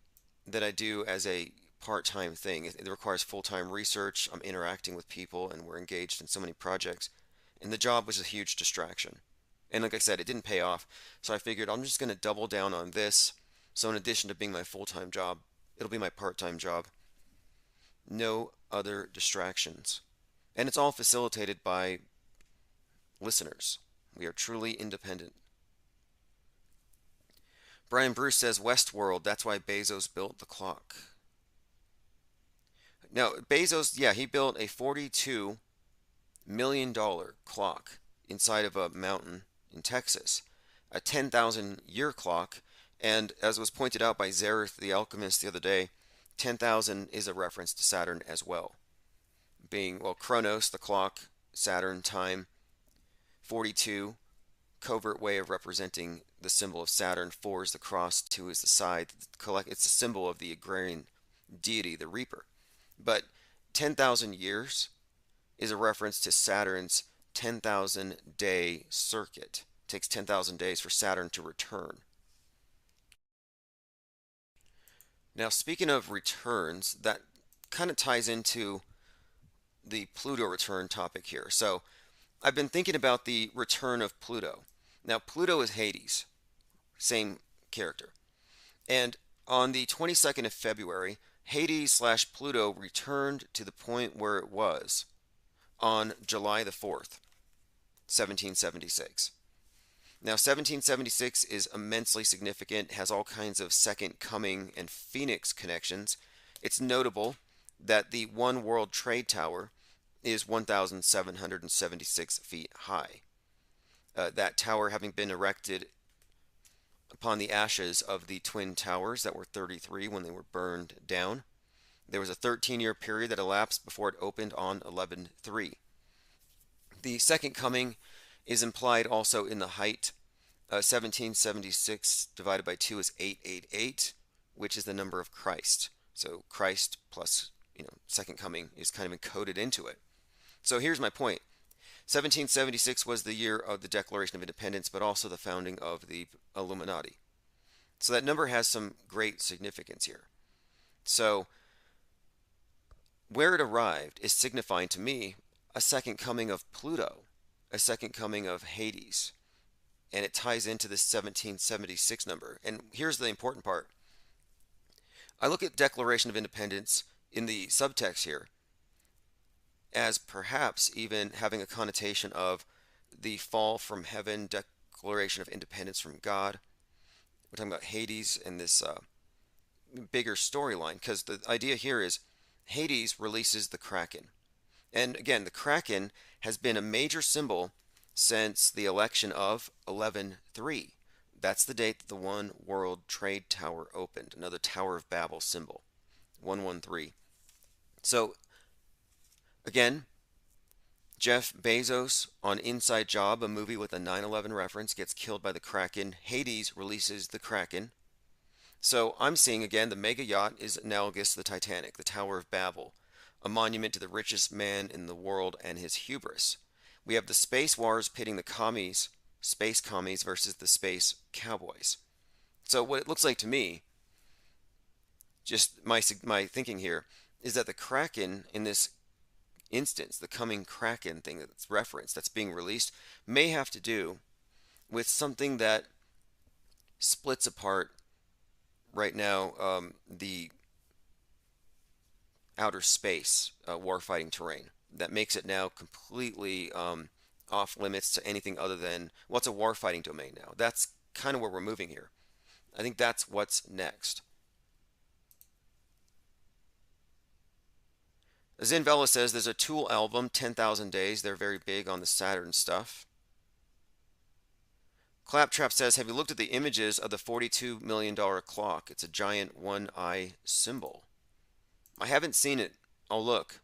that I do as a part-time thing. It requires full-time research. I'm interacting with people and we're engaged in so many projects. And the job was a huge distraction. And like I said, it didn't pay off. So I figured I'm just going to double down on this. So in addition to being my full-time job, it'll be my part-time job. No other distractions. And it's all facilitated by listeners. We are truly independent. Brian Bruce says Westworld, that's why Bezos built the clock. Now, Bezos, yeah, he built a $42 million clock inside of a mountain in Texas, a 10,000 year clock, and as was pointed out by Zareth the alchemist the other day, 10,000 is a reference to Saturn as well. Being, well, Chronos, the clock, Saturn, time, 42, covert way of representing the symbol of Saturn, 4 is the cross, 2 is the side, it's a symbol of the agrarian deity, the reaper. But 10,000 years is a reference to Saturn's 10,000 day circuit. It takes 10,000 days for Saturn to return. Now, speaking of returns, that kind of ties into the Pluto return topic here. So I've been thinking about the return of Pluto. Now, Pluto is Hades, same character. And on the 22nd of February, Hades/Pluto returned to the point where it was on July the 4th, 1776. Now, 1776 is immensely significant, has all kinds of second coming and phoenix connections. It's notable that the One World Trade Tower is 1,776 feet high. That tower having been erected upon the ashes of the Twin Towers that were 33 when they were burned down. There was a 13-year period that elapsed before it opened on 11/3. The second coming is implied also in the height. 1776 divided by 2 is 888, which is the number of Christ. So Christ plus, second coming is kind of encoded into it. So here's my point. 1776 was the year of the Declaration of Independence, but also the founding of the Illuminati. So that number has some great significance here. So where it arrived is signifying to me a second coming of Pluto, a second coming of Hades, and it ties into this 1776 number. And here's the important part. I look at Declaration of Independence in the subtext here as perhaps even having a connotation of the fall from heaven, Declaration of Independence from God. We're talking about Hades and this bigger storyline, because the idea here is Hades releases the Kraken. And again, the Kraken has been a major symbol since the election of 11/3. That's the date that the One World Trade Tower opened, another Tower of Babel symbol, 113. So again, Jeff Bezos on Inside Job, a movie with a 9/11 reference, gets killed by the Kraken. Hades releases the Kraken. So I'm seeing again the mega yacht is analogous to the Titanic, the Tower of Babel, a monument to the richest man in the world and his hubris. We have the space wars pitting the commies, space commies versus the space cowboys. So what it looks like to me, just my thinking here, is that the Kraken in this instance, the coming Kraken thing that's referenced, that's being released, may have to do with something that splits apart right now the outer space warfighting terrain. That makes it now completely off limits to anything other than what's a warfighting domain now. That's kind of where we're moving here. I think that's what's next. Zin Vela says there's a Tool album, 10,000 Days. They're very big on the Saturn stuff. Claptrap says, have you looked at the images of the $42 million clock? It's a giant one-eye symbol. I haven't seen it. I'll look.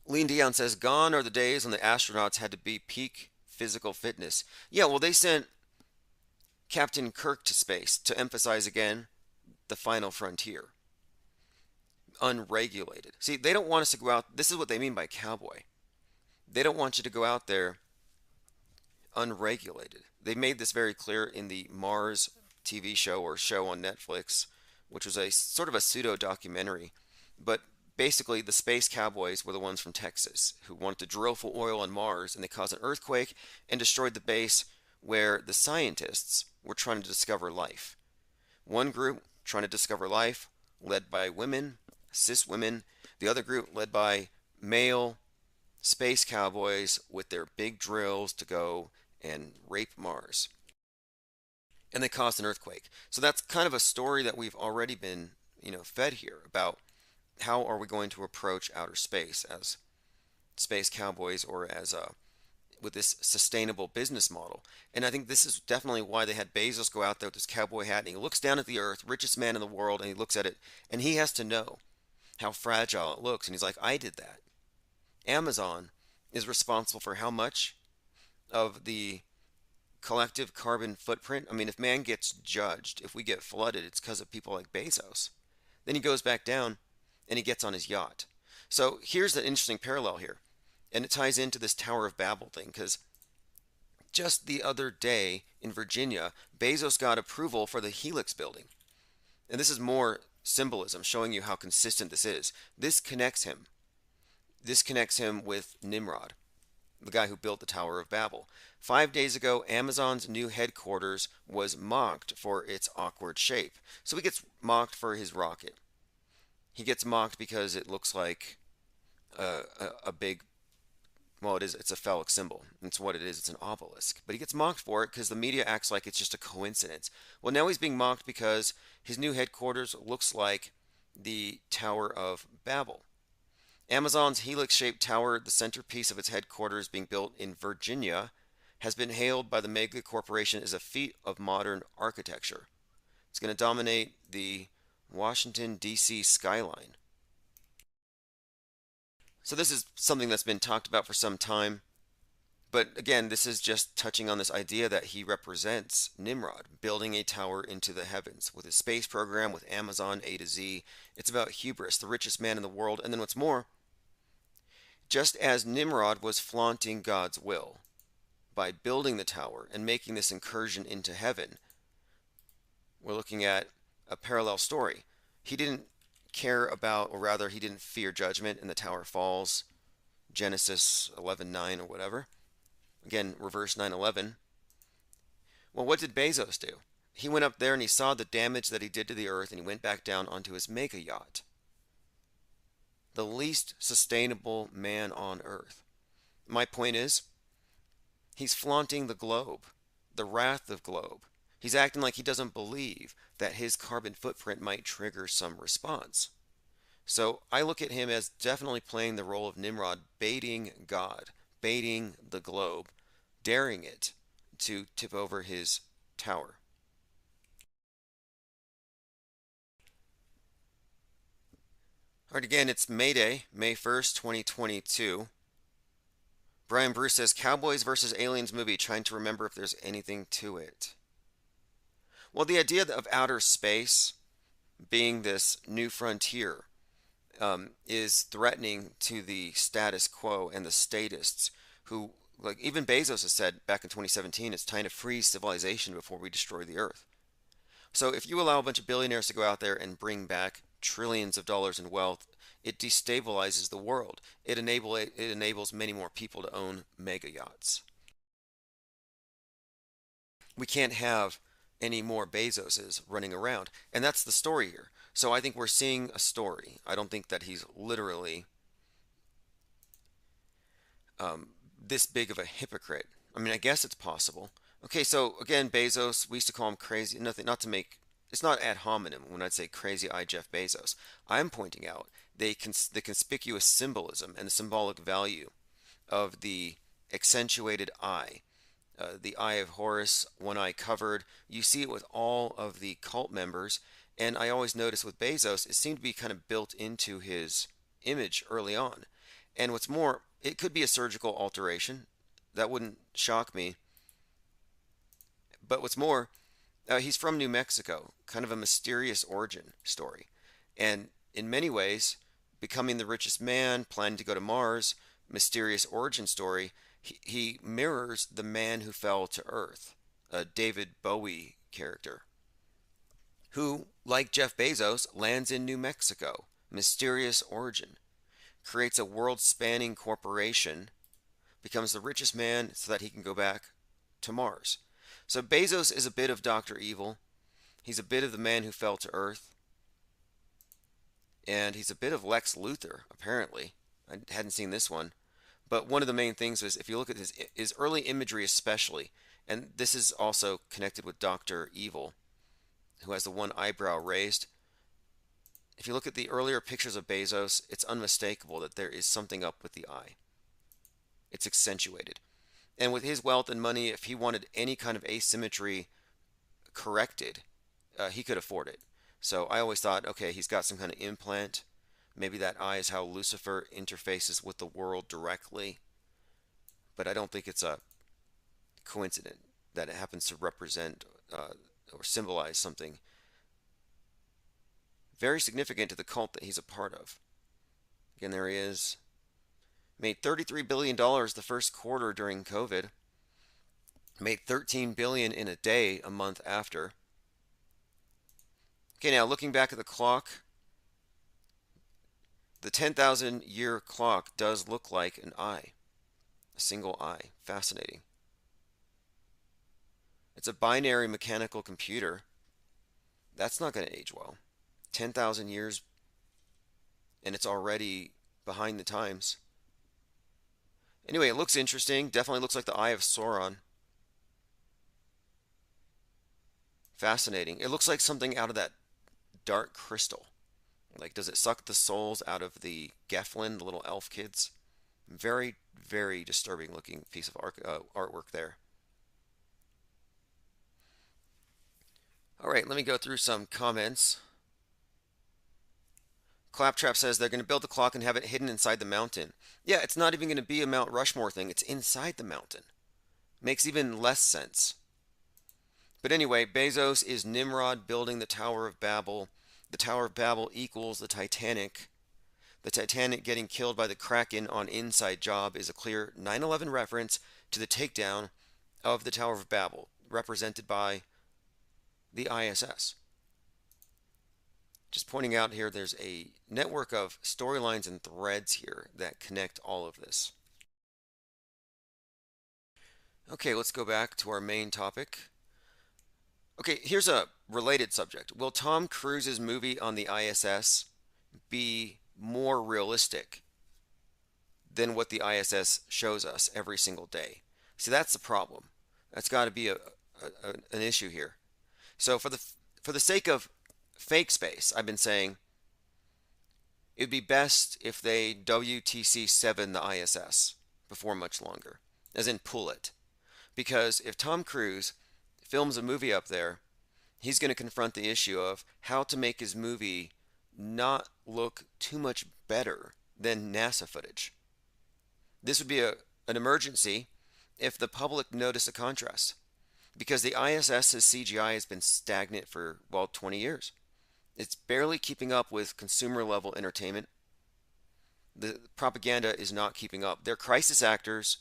Lean Dion says, gone are the days when the astronauts had to be peak physical fitness. Yeah, well, they sent Captain Kirk to space to emphasize again the final frontier. Unregulated. See, they don't want us to go out. This is what they mean by cowboy. They don't want you to go out there unregulated. They made this very clear in the Mars TV show or show on Netflix, which was a sort of a pseudo documentary. But basically, the space cowboys were the ones from Texas who wanted to drill for oil on Mars, and they caused an earthquake and destroyed the base where the scientists were trying to discover life. One group trying to discover life, led by women, cis women. The other group led by male space cowboys with their big drills to go and rape Mars. And they caused an earthquake. So that's kind of a story that we've already been, fed here about how are we going to approach outer space as space cowboys or as with this sustainable business model. And I think this is definitely why they had Bezos go out there with this cowboy hat and he looks down at the earth, richest man in the world, and he looks at it and he has to know how fragile it looks. And he's like, I did that. Amazon is responsible for how much of the collective carbon footprint? I mean, if man gets judged, if we get flooded, it's because of people like Bezos. Then he goes back down and he gets on his yacht. So here's an interesting parallel here. And it ties into this Tower of Babel thing because just the other day in Virginia, Bezos got approval for the Helix building. And this is more symbolism showing you how consistent this is. This connects him. This connects him with Nimrod, the guy who built the Tower of Babel. 5 days ago, Amazon's new headquarters was mocked for its awkward shape. So he gets mocked for his rocket. He gets mocked because it looks like a big, well, it's a phallic symbol. It's what it is. It's an obelisk. But he gets mocked for it because the media acts like it's just a coincidence. Well, now he's being mocked because his new headquarters looks like the Tower of Babel. Amazon's helix-shaped tower, the centerpiece of its headquarters being built in Virginia, has been hailed by the mega corporation as a feat of modern architecture. It's going to dominate the Washington, D.C. skyline. So this is something that's been talked about for some time. But again, this is just touching on this idea that he represents Nimrod, building a tower into the heavens with his space program, with Amazon A to Z. It's about hubris, the richest man in the world. And then what's more, just as Nimrod was flaunting God's will by building the tower and making this incursion into heaven, we're looking at a parallel story. He didn't care about, or rather, he didn't fear judgment and the tower falls, Genesis 11:9 or whatever. Again, reverse 9:11. Well, what did Bezos do? He went up there and he saw the damage that he did to the earth and he went back down onto his mega yacht. The least sustainable man on earth. My point is, he's flaunting the globe, the wrath of globe. He's acting like he doesn't believe that his carbon footprint might trigger some response. So I look at him as definitely playing the role of Nimrod, baiting God, baiting the globe, daring it to tip over his tower. All right, again, it's May Day, May 1st, 2022. Brian Bruce says, Cowboys versus Aliens movie, trying to remember if there's anything to it. Well, the idea of outer space being this new frontier is threatening to the status quo and the statists who, like even Bezos has said back in 2017, it's time to freeze civilization before we destroy the earth. So if you allow a bunch of billionaires to go out there and bring back trillions of dollars in wealth, it destabilizes the world. It enables many more people to own mega yachts. We can't have any more Bezoses running around. And that's the story here. So I think we're seeing a story. I don't think that he's literally this big of a hypocrite. I mean, I guess it's possible. Okay, so again, Bezos, we used to call him crazy. Nothing, not to make, it's not ad hominem when I'd say crazy eye Jeff Bezos. I'm pointing out the conspicuous symbolism and the symbolic value of the accentuated eye. The Eye of Horus, one eye covered. You see it with all of the cult members. And I always notice with Bezos, it seemed to be kind of built into his image early on. And what's more, it could be a surgical alteration. That wouldn't shock me. But what's more, he's from New Mexico, kind of a mysterious origin story. And in many ways, becoming the richest man, planning to go to Mars, mysterious origin story, he mirrors the man who fell to earth, a David Bowie character. who, like Jeff Bezos, lands in New Mexico. Mysterious origin. Creates a world-spanning corporation, becomes the richest man so that he can go back to Mars. So Bezos is a bit of Dr. Evil. He's a bit of the man who fell to Earth. And he's a bit of Lex Luthor, apparently. I hadn't seen this one. But one of the main things is if you look at his early imagery especially, and this is also connected with Dr. Evil, who has the one eyebrow raised. If you look at the earlier pictures of Bezos, it's unmistakable that there is something up with the eye. It's accentuated. And with his wealth and money, if he wanted any kind of asymmetry corrected, he could afford it. So I always thought, okay, he's got some kind of implant. Maybe that eye is how Lucifer interfaces with the world directly. But I don't think it's a coincidence that it happens to represent or symbolize something very significant to the cult that he's a part of. Again, there he is. Made $33 billion the first quarter during COVID. Made $13 billion in a day a month after. Okay, now looking back at the clock, the 10,000 year clock does look like an eye. A single eye. Fascinating. It's a binary mechanical computer. That's not going to age well. 10,000 years and it's already behind the times. Anyway, it looks interesting. Definitely looks like the Eye of Sauron. Fascinating. It looks like something out of that dark crystal. Like, does it suck the souls out of the Geflin, the little elf kids? Very, very disturbing looking piece of artwork there. All right, let me go through some comments. Claptrap says they're going to build the clock and have it hidden inside the mountain. Yeah, it's not even going to be a Mount Rushmore thing. It's inside the mountain. Makes even less sense. But anyway, Bezos is Nimrod building the Tower of Babel. The Tower of Babel equals the Titanic. The Titanic getting killed by the Kraken on Inside Job is a clear 9/11 reference to the takedown of the Tower of Babel, represented by the ISS. Just pointing out here, there's a network of storylines and threads here that connect all of this. Okay, let's go back to our main topic. Okay, here's a related subject. Will Tom Cruise's movie on the ISS be more realistic than what the ISS shows us every single day? See, that's the problem. That's got to be an issue here. So for the sake of fake space, I've been saying it'd be best if they WTC7 the ISS before much longer, as in pull it. Because if Tom Cruise films a movie up there, he's going to confront the issue of how to make his movie not look too much better than NASA footage. This would be an emergency if the public noticed a contrast, because the ISS's CGI has been stagnant for, well, 20 years. It's barely keeping up with consumer level entertainment. The propaganda is not keeping up. Their crisis actors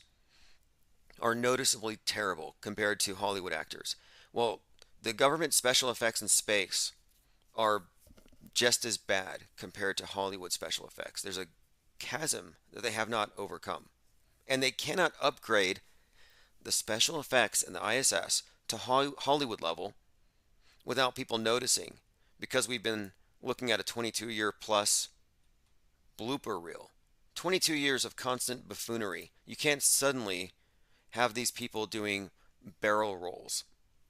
are noticeably terrible compared to Hollywood actors. Well, the government special effects in space are just as bad compared to Hollywood special effects. There's a chasm that they have not overcome. And they cannot upgrade the special effects in the ISS to Hollywood level without people noticing, because we've been looking at a 22-year plus blooper reel. 22 years of constant buffoonery. You can't suddenly have these people doing barrel rolls.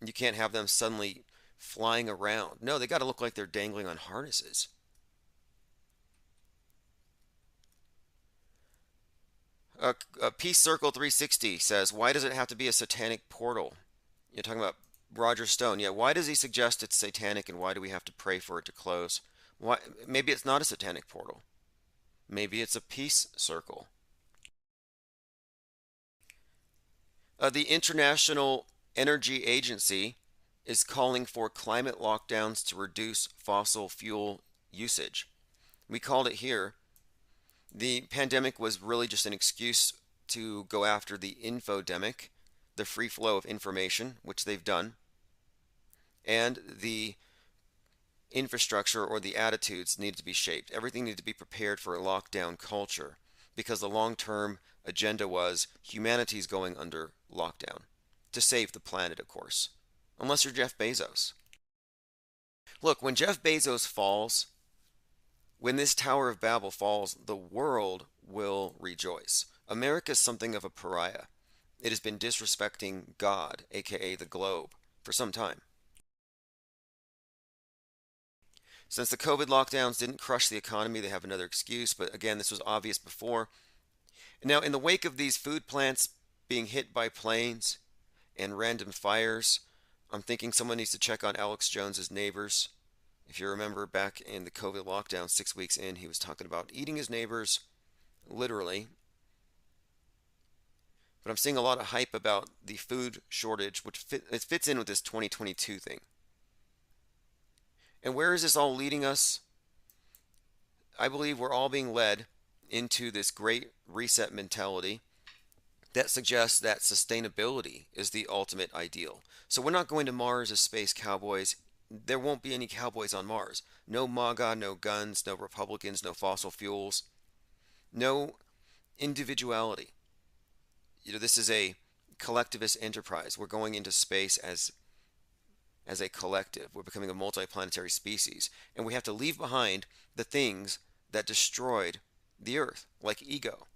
You can't have them suddenly flying around. No, they got to look like they're dangling on harnesses. Peace Circle 360 says, why does it have to be a satanic portal? You're talking about Roger Stone. Yeah, why does he suggest it's satanic, and why do we have to pray for it to close? Why? Maybe it's not a satanic portal. Maybe it's a peace circle. The International Energy Agency is calling for climate lockdowns to reduce fossil fuel usage. We called it here. The pandemic was really just an excuse to go after the infodemic, the free flow of information, which they've done, and the infrastructure or the attitudes needed to be shaped. Everything needed to be prepared for a lockdown culture because the long-term agenda was humanity's going under lockdown to save the planet, of course. Unless you're Jeff Bezos. Look, when Jeff Bezos falls, when this Tower of Babel falls, the world will rejoice. America is something of a pariah. It has been disrespecting God, aka the globe, for some time. Since the COVID lockdowns didn't crush the economy, they have another excuse, but again, this was obvious before. Now, in the wake of these food plants being hit by planes and random fires, I'm thinking someone needs to check on Alex Jones's neighbors. If you remember back in the COVID lockdown, 6 weeks in, he was talking about eating his neighbors, literally. But I'm seeing a lot of hype about the food shortage, which it fits in with this 2022 thing. And where is this all leading us? I believe we're all being led into this great reset mentality that suggests that sustainability is the ultimate ideal. So we're not going to Mars as space cowboys. There won't be any cowboys on Mars. No MAGA, no guns, no Republicans, no fossil fuels, no individuality. This is a collectivist enterprise. We're going into space as a collective. We're becoming a multiplanetary species. And we have to leave behind the things that destroyed the Earth, like ego.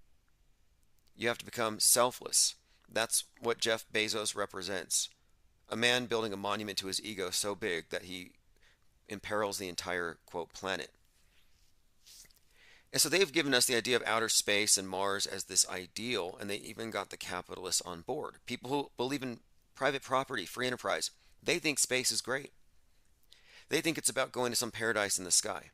You have to become selfless. That's what Jeff Bezos represents. A man building a monument to his ego so big that he imperils the entire, quote, planet. And so they've given us the idea of outer space and Mars as this ideal, and they even got the capitalists on board. People who believe in private property, free enterprise, they think space is great. They think it's about going to some paradise in the sky.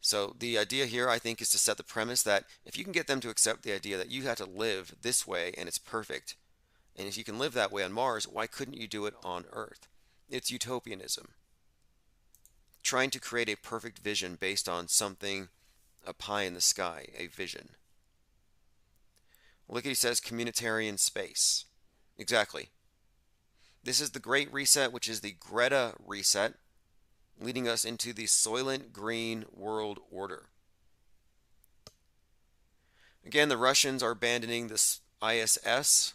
So the idea here, I think, is to set the premise that if you can get them to accept the idea that you have to live this way and it's perfect, and if you can live that way on Mars, why couldn't you do it on Earth? It's utopianism. Trying to create a perfect vision based on something, a pie in the sky, a vision. Look at, he says, communitarian space. Exactly. This is the Great Reset, which is the Greta Reset, leading us into the Soylent Green World Order. Again, the Russians are abandoning this ISS.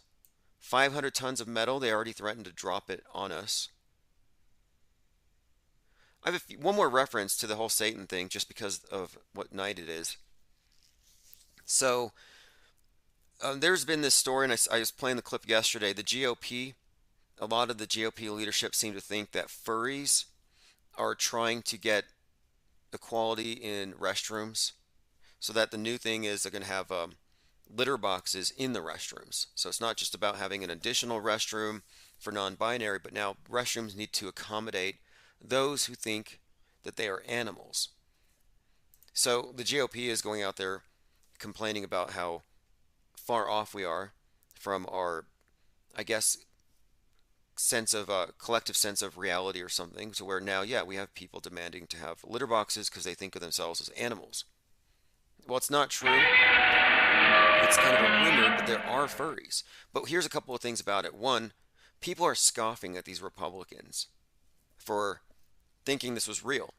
500 tons of metal. They already threatened to drop it on us. I have one more reference to the whole Satan thing just because of what night it is. So, there's been this story, and I was playing the clip yesterday. The GOP, a lot of the GOP leadership seem to think that furries are trying to get equality in restrooms, so that the new thing is they're going to have litter boxes in the restrooms. So it's not just about having an additional restroom for non-binary, but now restrooms need to accommodate those who think that they are animals. So the GOP is going out there complaining about how far off we are from our, I guess, sense of collective sense of reality or something, to where now, yeah, we have people demanding to have litter boxes because they think of themselves as animals. Well, it's not true. It's kind of a rumor, but there are furries. But here's a couple of things about it. One, people are scoffing at these Republicans for thinking this was real,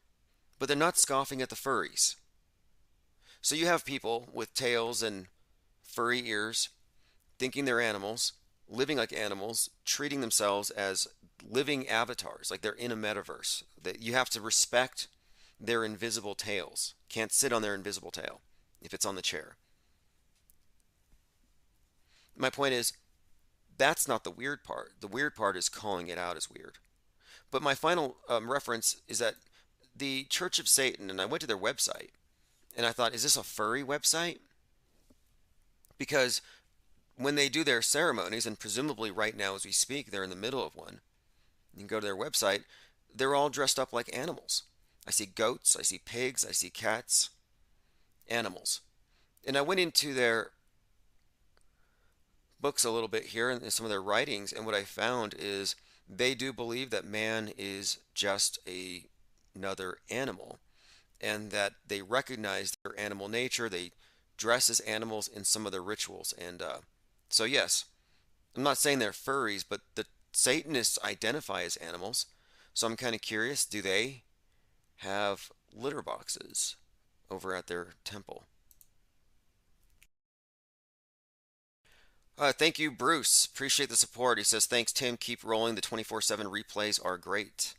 but they're not scoffing at the furries. So you have people with tails and furry ears thinking they're animals, living like animals, treating themselves as living avatars, like they're in a metaverse. That you have to respect their invisible tails. Can't sit on their invisible tail if it's on the chair. My point is, that's not the weird part. The weird part is calling it out as weird. But my final reference is that the Church of Satan, and I went to their website, and I thought, is this a furry website? Because when they do their ceremonies, and presumably right now as we speak, they're in the middle of one, you can go to their website, they're all dressed up like animals. I see goats, I see pigs, I see cats, animals. And I went into their books a little bit here and some of their writings, and what I found is they do believe that man is just another animal, and that they recognize their animal nature. They dress as animals in some of their rituals. And so yes, I'm not saying they're furries, but the Satanists identify as animals. So I'm kind of curious, do they have litter boxes over at their temple? Thank you, Bruce. Appreciate the support. He says, thanks, Tim. Keep rolling. The 24/7 replays are great.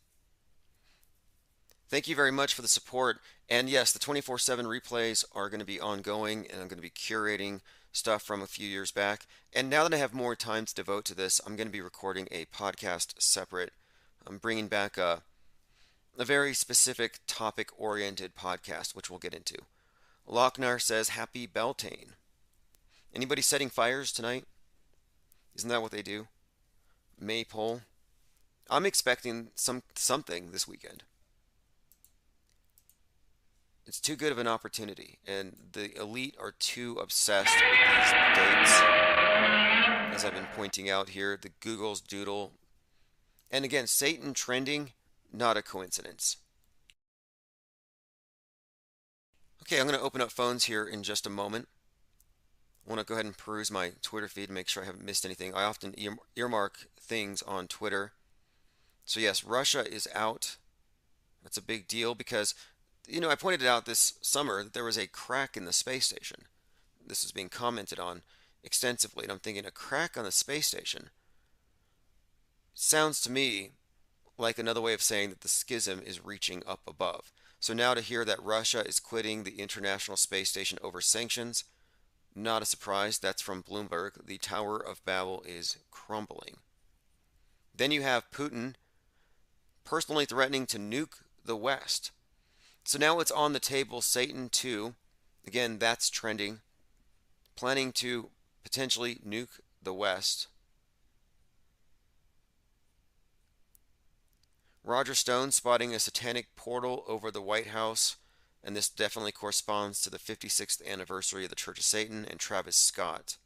Thank you very much for the support. And yes, the 24/7 replays are going to be ongoing, and I'm going to be curating stuff from a few years back. And now that I have more time to devote to this, I'm going to be recording a podcast separate. I'm bringing back a very specific topic-oriented podcast, which we'll get into. Lochnar says, Happy Beltane. Anybody setting fires tonight? Isn't that what they do? Maypole. I'm expecting something this weekend. It's too good of an opportunity, and the elite are too obsessed with these dates. As I've been pointing out here, the Google's Doodle. And again, Satan trending, not a coincidence. Okay, I'm going to open up phones here in just a moment. I want to go ahead and peruse my Twitter feed and make sure I haven't missed anything. I often earmark things on Twitter. So yes, Russia is out. That's a big deal because, I pointed out this summer that there was a crack in the space station. This is being commented on extensively, and I'm thinking a crack on the space station sounds to me like another way of saying that the schism is reaching up above. So now to hear that Russia is quitting the International Space Station over sanctions, not a surprise. That's from Bloomberg. The Tower of Babel is crumbling. Then you have Putin personally threatening to nuke the West. So now it's on the table. Satan 2, again, that's trending, planning to potentially nuke the West. Roger Stone spotting a satanic portal over the White House, and this definitely corresponds to the 56th anniversary of the Church of Satan, and Travis Scott.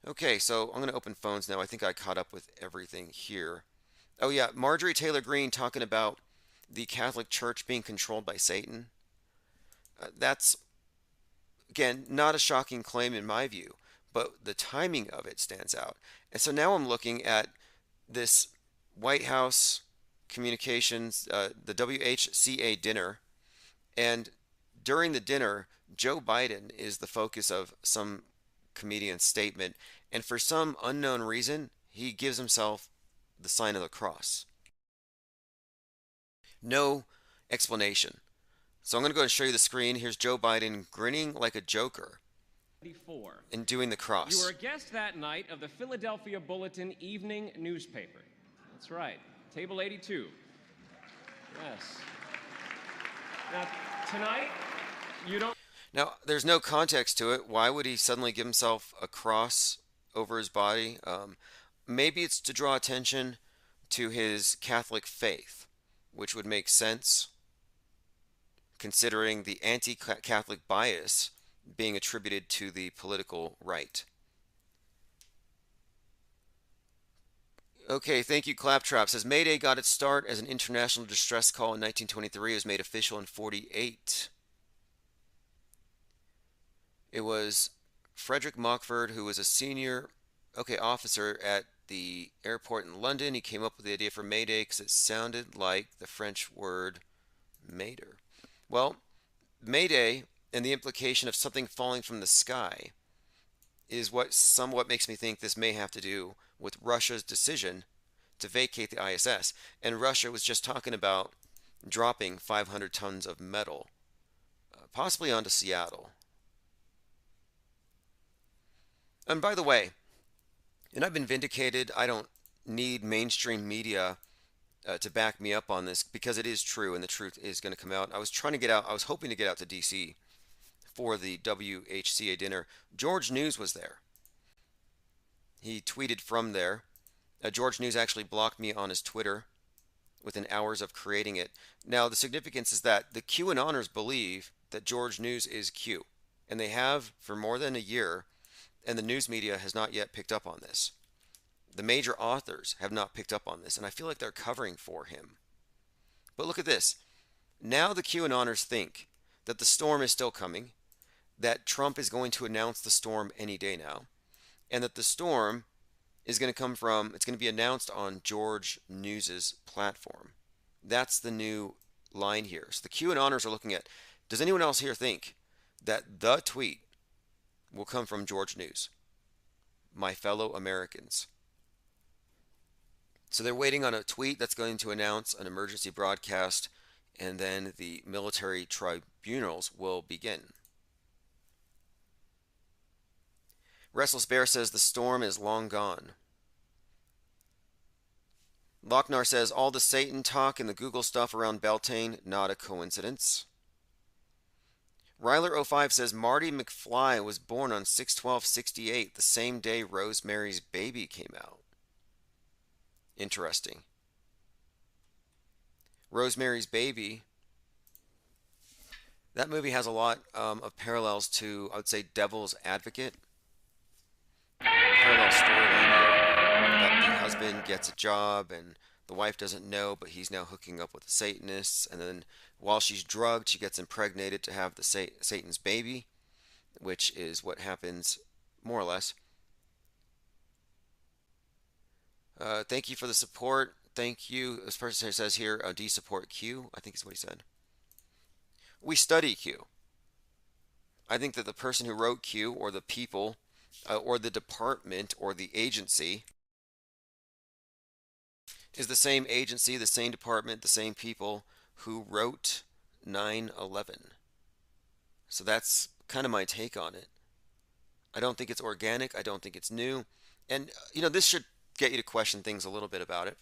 Okay, so I'm going to open phones now. I think I caught up with everything here. Oh yeah, Marjorie Taylor Greene talking about the Catholic Church being controlled by Satan. That's, again, not a shocking claim in my view, but the timing of it stands out. And so now I'm looking at this White House communications, the WHCA dinner, and during the dinner, Joe Biden is the focus of some comedian's statement, and for some unknown reason, he gives himself the sign of the cross. No explanation. So I'm going to go and show you the screen. Here's Joe Biden grinning like a joker and doing the cross. You were a guest that night of the Philadelphia Bulletin evening newspaper. That's right, table 82. Yes. Now, tonight, you don't... Now, there's no context to it. Why would he suddenly give himself a cross over his body? Maybe it's to draw attention to his Catholic faith, which would make sense considering the anti-Catholic bias being attributed to the political right. Okay, thank you, Claptrap. Says Mayday got its start as an international distress call in 1923. It was made official in 48. It was Frederick Mockford, who was a senior officer at the airport in London. He came up with the idea for Mayday because it sounded like the French word Mater. Well, Mayday and the implication of something falling from the sky is what somewhat makes me think this may have to do with Russia's decision to vacate the ISS. And Russia was just talking about dropping 500 tons of metal, possibly onto Seattle. And by the way, and I've been vindicated, I don't need mainstream media to back me up on this because it is true and the truth is going to come out. I was hoping to get out to DC for the WHCA dinner. George News was there. He tweeted from there. George News actually blocked me on his Twitter within hours of creating it. Now, the significance is that the QAnoners believe that George News is Q, and they have for more than a year, and the news media has not yet picked up on this. The major authors have not picked up on this, and I feel like they're covering for him. But look at this. Now the QAnoners think that the storm is still coming, that Trump is going to announce the storm any day now, and that the storm is going to come from, it's going to be announced on George News's platform. That's the new line here. So the QAnoners are looking at, does anyone else here think that the tweet will come from George News? My fellow Americans. So they're waiting on a tweet that's going to announce an emergency broadcast, and then the military tribunals will begin. Restless Bear says the storm is long gone. Lochnar says all the Satan talk and the Google stuff around Beltane, not a coincidence. Ryler05 says Marty McFly was born on 6/12/68, the same day Rosemary's Baby came out. Interesting. Rosemary's Baby, that movie has a lot of parallels to, I would say, Devil's Advocate. Parallel storyline about the husband gets a job and the wife doesn't know, but he's now hooking up with the Satanists, and then while she's drugged, she gets impregnated to have the Satan's baby, which is what happens more or less. Thank you for the support. Thank you. This person says here, do you support Q? I think is what he said. We study Q. I think that the person who wrote Q, or the people, or the department, or the agency, is the same agency, the same department, the same people who wrote 9/11. So that's kind of my take on it. I don't think it's organic. I don't think it's new. And, this should get you to question things a little bit about it.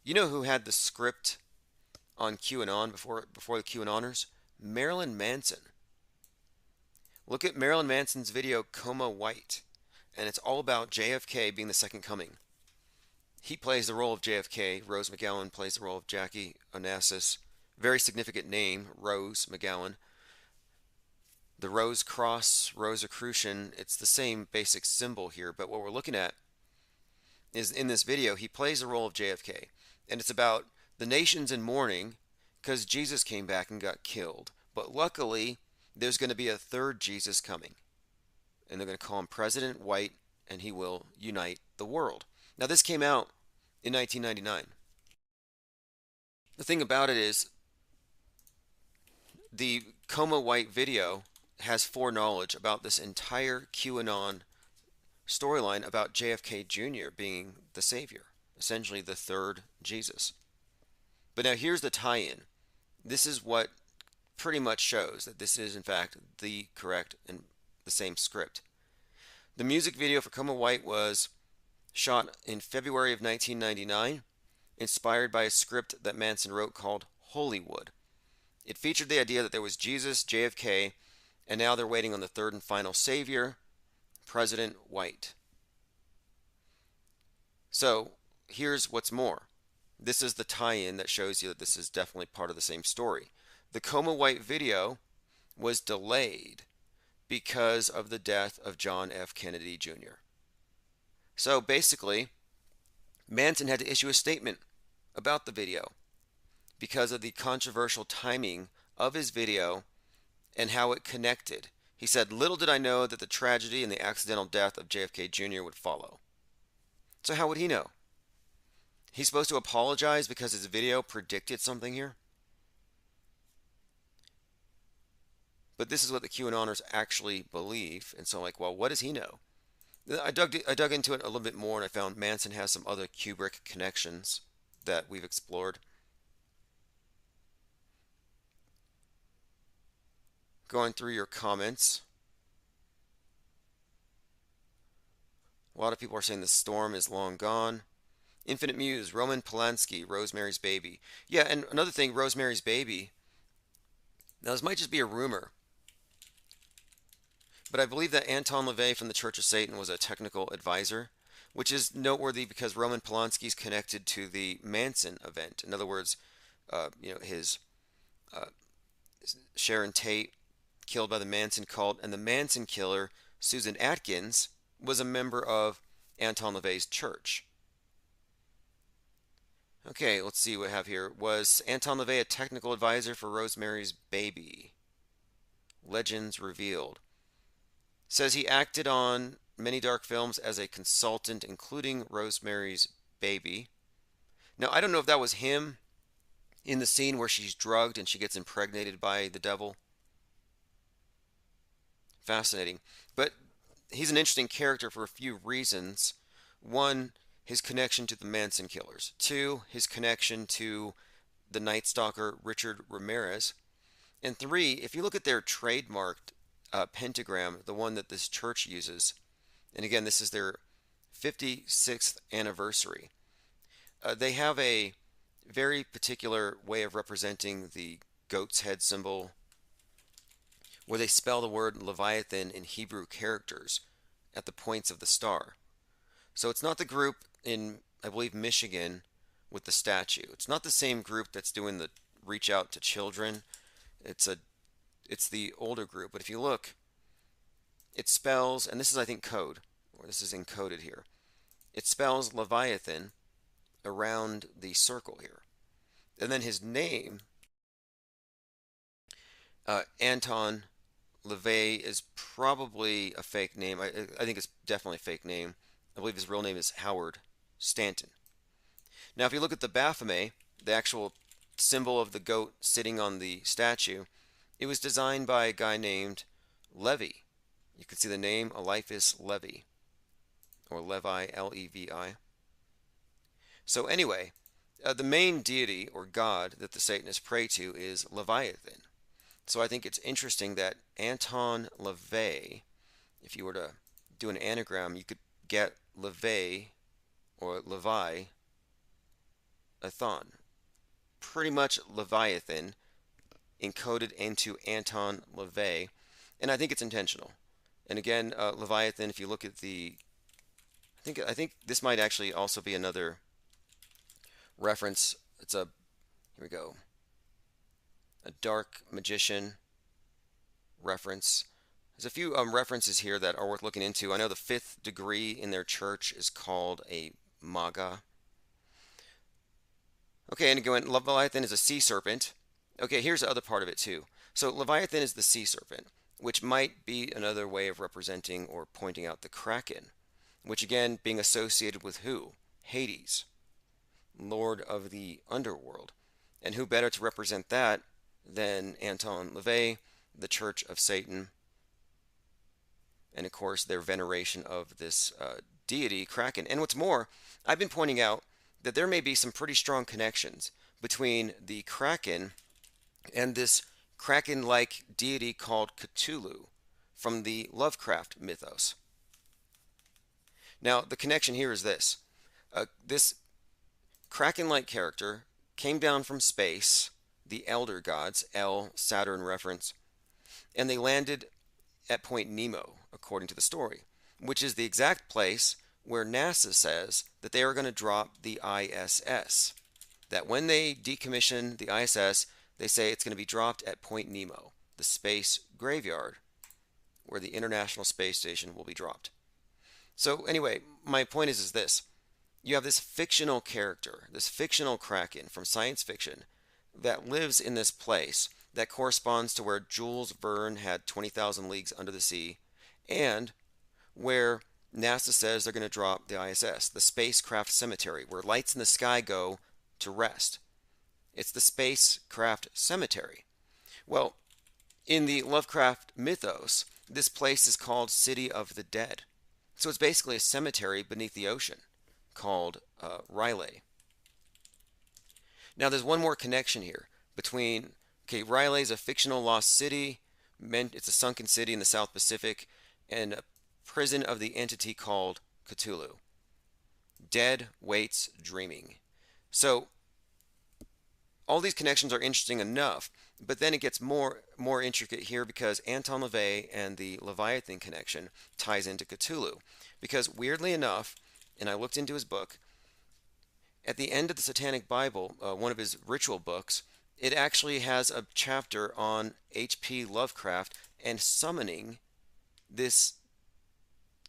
You know who had the script on QAnon before the QAnoners? Marilyn Manson. Look at Marilyn Manson's video, Coma White, and it's all about JFK being the second coming. He plays the role of JFK. Rose McGowan plays the role of Jackie Onassis. Very significant name, Rose McGowan. The Rose Cross, Rosicrucian, it's the same basic symbol here, but what we're looking at is in this video, he plays the role of JFK, and it's about the nation's in mourning because Jesus came back and got killed. But luckily, there's going to be a third Jesus coming, and they're going to call him President White, and he will unite the world. Now, this came out in 1999. The thing about it is, the Coma White video has foreknowledge about this entire QAnon storyline about JFK Jr. being the savior, essentially the third Jesus. But now here's the tie-in. This is what pretty much shows that this is in fact the correct and the same script. The music video for Coma White was shot in February of 1999, inspired by a script that Manson wrote called Hollywood. It featured the idea that there was Jesus, JFK, and now they're waiting on the third and final savior, President White. So here's what's more. This is the tie-in that shows you that this is definitely part of the same story. The Coma White video was delayed because of the death of John F. Kennedy Jr. So basically, Manson had to issue a statement about the video because of the controversial timing of his video and how it connected. He said, little did I know that the tragedy and the accidental death of JFK Jr. would follow. So how would he know? He's supposed to apologize because his video predicted something here? But this is what the QAnoners actually believe. And so well, what does he know? I dug into it a little bit more, and I found Manson has some other Kubrick connections that we've explored. Going through your comments. A lot of people are saying the storm is long gone. Infinite Muse, Roman Polanski, Rosemary's Baby. Yeah, and another thing, Rosemary's Baby. Now, this might just be a rumor, but I believe that Anton LaVey from the Church of Satan was a technical advisor, which is noteworthy because Roman Polanski is connected to the Manson event. In other words, his Sharon Tate killed by the Manson cult, and the Manson killer, Susan Atkins, was a member of Anton LaVey's church. Okay, let's see what we have here. Was Anton LaVey a technical advisor for Rosemary's Baby? Legends revealed. Says he acted on many dark films as a consultant, including Rosemary's Baby. Now, I don't know if that was him in the scene where she's drugged and she gets impregnated by the devil. Fascinating. But he's an interesting character for a few reasons. One, his connection to the Manson killers. Two, his connection to the Night Stalker Richard Ramirez. And three, if you look at their trademarked pentagram, the one that this church uses, and again, this is their 56th anniversary, they have a very particular way of representing the goat's head symbol, where they spell the word Leviathan in Hebrew characters at the points of the star. So it's not the group in, I believe, Michigan with the statue. It's not the same group that's doing the reach out to children. It's the older group. But if you look, it spells, and this is, I think, code, or this is encoded here. It spells Leviathan around the circle here. And then his name, Anton LaVey, is probably a fake name. I think it's definitely a fake name. I believe his real name is Howard Stanton. Now, if you look at the Baphomet, the actual symbol of the goat sitting on the statue, it was designed by a guy named Levi. You can see the name Eliphas Levi, or Levi, L-E-V-I. So anyway, the main deity or god that the Satanists pray to is Leviathan. So I think it's interesting that Anton LaVey, if you were to do an anagram, you could get LaVey or Levi Athon. Pretty much Leviathan encoded into Anton LaVey, and I think it's intentional. And again, Leviathan, if you look at the, I think this might actually also be another reference. It's a, here we go, a dark magician reference. There's a few references here that are worth looking into. I know the fifth degree in their church is called a Maga. Okay, and again, Leviathan is a sea serpent. Okay, here's the other part of it too. So Leviathan is the sea serpent, which might be another way of representing or pointing out the Kraken, which again being associated with who? Hades, Lord of the underworld. And who better to represent that than Anton LaVey, the Church of Satan, and of course their veneration of this deity, Kraken. And what's more, I've been pointing out that there may be some pretty strong connections between the Kraken and this Kraken-like deity called Cthulhu from the Lovecraft mythos. Now, the connection here is this. This Kraken-like character came down from space, the elder gods, Saturn reference, and they landed at Point Nemo, according to the story, which is the exact place where NASA says that they are going to drop the ISS. That when they decommission the ISS, they say it's going to be dropped at Point Nemo, the space graveyard, where the International Space Station will be dropped. So anyway, my point is this. You have this fictional character, this fictional Kraken from science fiction that lives in this place that corresponds to where Jules Verne had 20,000 Leagues Under the Sea, and where NASA says they're going to drop the ISS, the spacecraft cemetery, where lights in the sky go to rest. It's the spacecraft cemetery. Well, in the Lovecraft mythos, this place is called City of the Dead. So it's basically a cemetery beneath the ocean called R'lyeh. Now there's one more connection here between, okay, R'lyeh is a fictional lost city, it's a sunken city in the South Pacific, and a prison of the entity called Cthulhu. Dead waits dreaming. So all these connections are interesting enough, but then it gets more intricate here because Anton LaVey and the Leviathan connection ties into Cthulhu. Because weirdly enough, and I looked into his book, at the end of the Satanic Bible, one of his ritual books, it actually has a chapter on H.P. Lovecraft and summoning this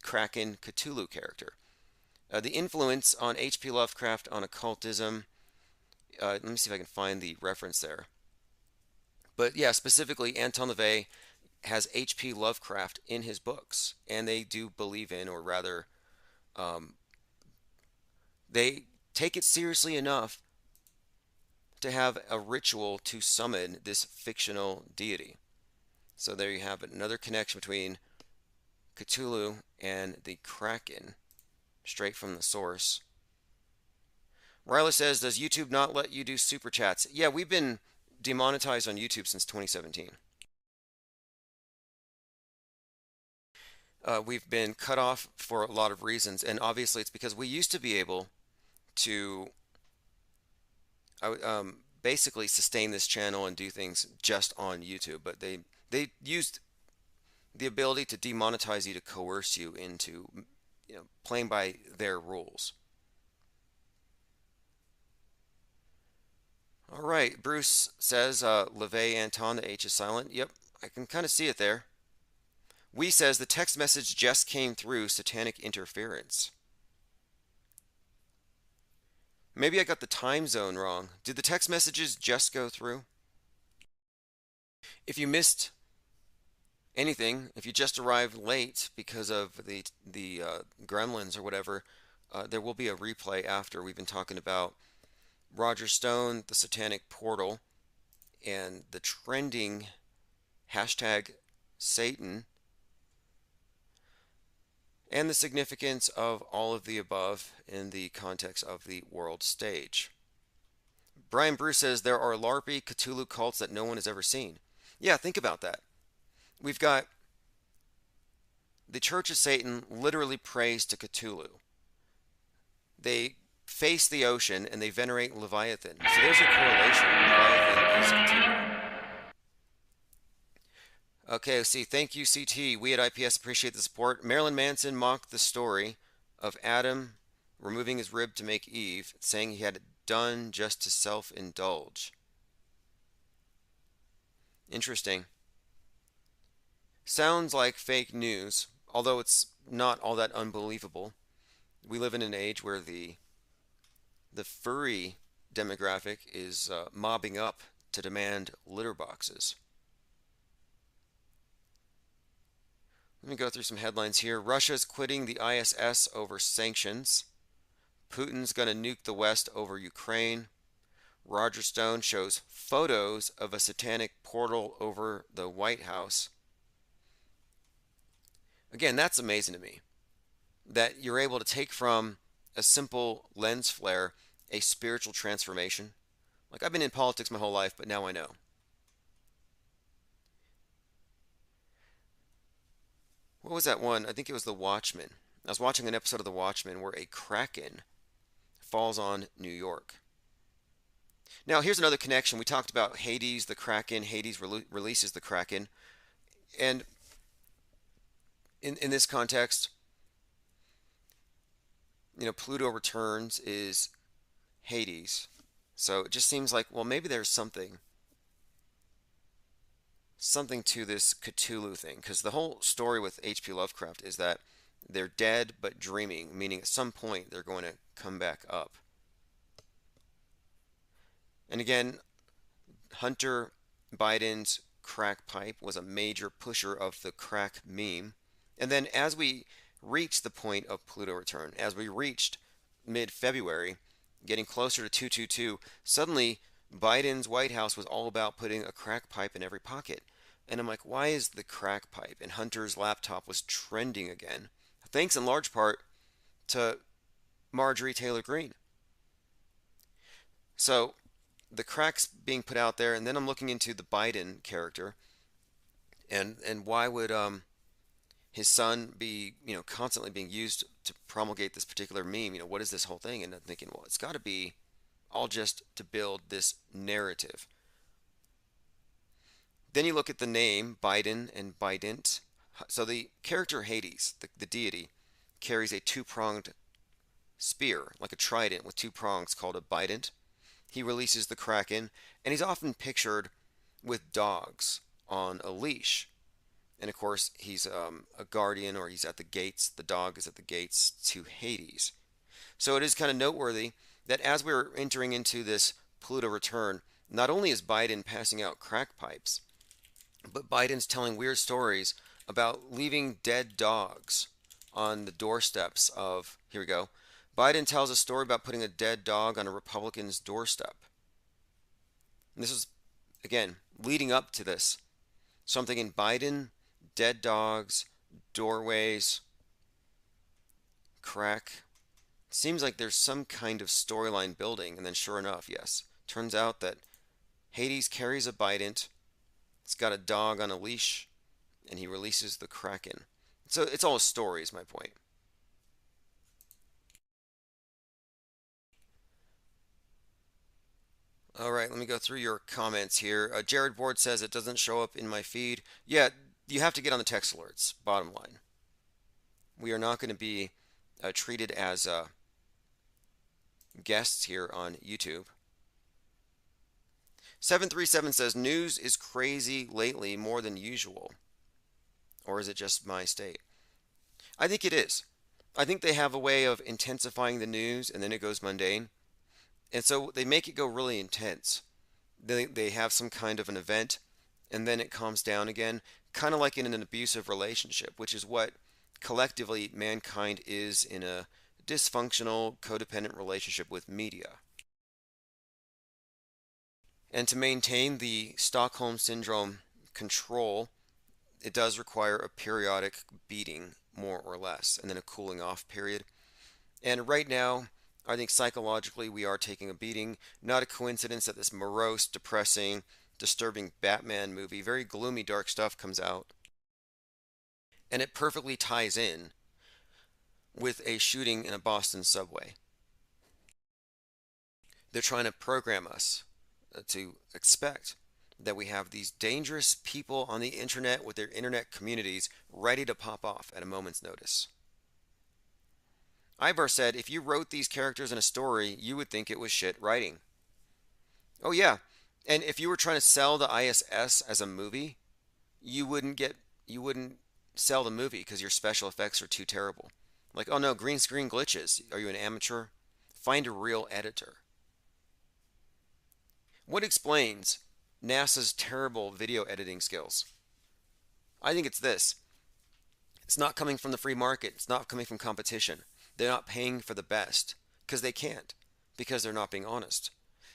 Kraken Cthulhu character. The influence on H.P. Lovecraft on occultism, let me see if I can find the reference there. But yeah, specifically Anton LaVey has H.P. Lovecraft in his books, and they do believe in, or rather, um, they take it seriously enough to have a ritual to summon this fictional deity. So there you have it, another connection between Cthulhu and the Kraken, straight from the source. Ryla says, does YouTube not let you do super chats? Yeah, we've been demonetized on YouTube since 2017. We've been cut off for a lot of reasons, and obviously it's because we used to be able to basically sustain this channel and do things just on YouTube, but they used the ability to demonetize you to coerce you into, playing by their rules. All right, Bruce says, LeVay Anton, the H is silent. Yep, I can kind of see it there. We says, the text message just came through, satanic interference. Maybe I got the time zone wrong. Did the text messages just go through? If you missed anything, if you just arrived late because of the gremlins or whatever, there will be a replay after. We've been talking about Roger Stone, the satanic portal, and the trending hashtag Satan, and the significance of all of the above in the context of the world stage. Brian Bruce says there are LARPy Cthulhu cults that no one has ever seen. Yeah, think about that. We've got the Church of Satan literally prays to Cthulhu. They face the ocean and they venerate Leviathan. So there's a correlation. Leviathan is Cthulhu. Okay, let's see. Thank you, CT. We at IPS appreciate the support. Marilyn Manson mocked the story of Adam removing his rib to make Eve, saying he had it done just to self-indulge. Interesting. Sounds like fake news, although it's not all that unbelievable. We live in an age where the furry demographic is mobbing up to demand litter boxes. Let me go through some headlines here. Russia's quitting the ISS over sanctions. Putin's going to nuke the West over Ukraine. Roger Stone shows photos of a satanic portal over the White House. Again, that's amazing to me, that you're able to take from a simple lens flare a spiritual transformation. Like, I've been in politics my whole life, but now I know. What was that one? I think it was The Watchmen. I was watching an episode of The Watchmen where a kraken falls on New York. Now, here's another connection. We talked about Hades, the kraken. Hades releases the kraken. And in this context, Pluto returns is Hades. So it just seems like, well, maybe there's something to this Cthulhu thing, because the whole story with H.P. Lovecraft is that they're dead but dreaming, meaning at some point they're going to come back up. And again, Hunter Biden's crack pipe was a major pusher of the crack meme. And then as we reached the point of Pluto return, as we reached mid-February, getting closer to 222, suddenly Biden's White House was all about putting a crack pipe in every pocket. And I'm like, why is the crack pipe? And Hunter's laptop was trending again, thanks in large part to Marjorie Taylor Greene. So the cracks being put out there, and then I'm looking into the Biden character, and why would his son be constantly being used to promulgate this particular meme? What is this whole thing? And I'm thinking, well, it's got to be all just to build this narrative. Then you look at the name Biden and Bident. So the character Hades, the deity, carries a two-pronged spear, like a trident with two prongs, called a Bident. He releases the kraken, and he's often pictured with dogs on a leash. And of course, he's a guardian, or he's at the gates. The dog is at the gates to Hades. So it is kind of noteworthy that as we're entering into this Pluto return, not only is Biden passing out crack pipes, But Biden's telling weird stories about leaving dead dogs on the doorsteps of, here we go. Biden tells a story about putting a dead dog on a Republican's doorstep. And this is, again, leading up to this. Something in Biden, dead dogs, doorways, crack. Seems like there's some kind of storyline building, and then sure enough, yes. Turns out that Hades carries a Biden. It's got a dog on a leash, and he releases the Kraken. So it's all a story, is my point. All right, let me go through your comments here. Jared Ward says it doesn't show up in my feed. Yeah, you have to get on the text alerts, bottom line. We are not going to be treated as guests here on YouTube. 737 says news is crazy lately more than usual. Or is it just my state? I think it is. I think they have a way of intensifying the news and then it goes mundane. And so they make it go really intense. They have some kind of an event and then it calms down again, kind of like in an abusive relationship, which is what collectively mankind is in a dysfunctional, codependent relationship with media. And to maintain the Stockholm Syndrome control, it does require a periodic beating, more or less, and then a cooling off period. And right now, I think psychologically we are taking a beating. Not a coincidence that this morose, depressing, disturbing Batman movie, very gloomy, dark stuff comes out. And it perfectly ties in with a shooting in a Boston subway. They're trying to program us to expect that we have these dangerous people on the internet with their internet communities ready to pop off at a moment's notice. Ivar said if you wrote these characters in a story, you would think it was shit writing. Oh yeah, and if you were trying to sell the ISS as a movie, you wouldn't sell the movie because your special effects are too terrible. Like, oh no, green screen glitches. Are you an amateur? Find a real editor. What explains NASA's terrible video editing skills? I think it's this. It's not coming from the free market. It's not coming from competition. They're not paying for the best because they can't, because they're not being honest.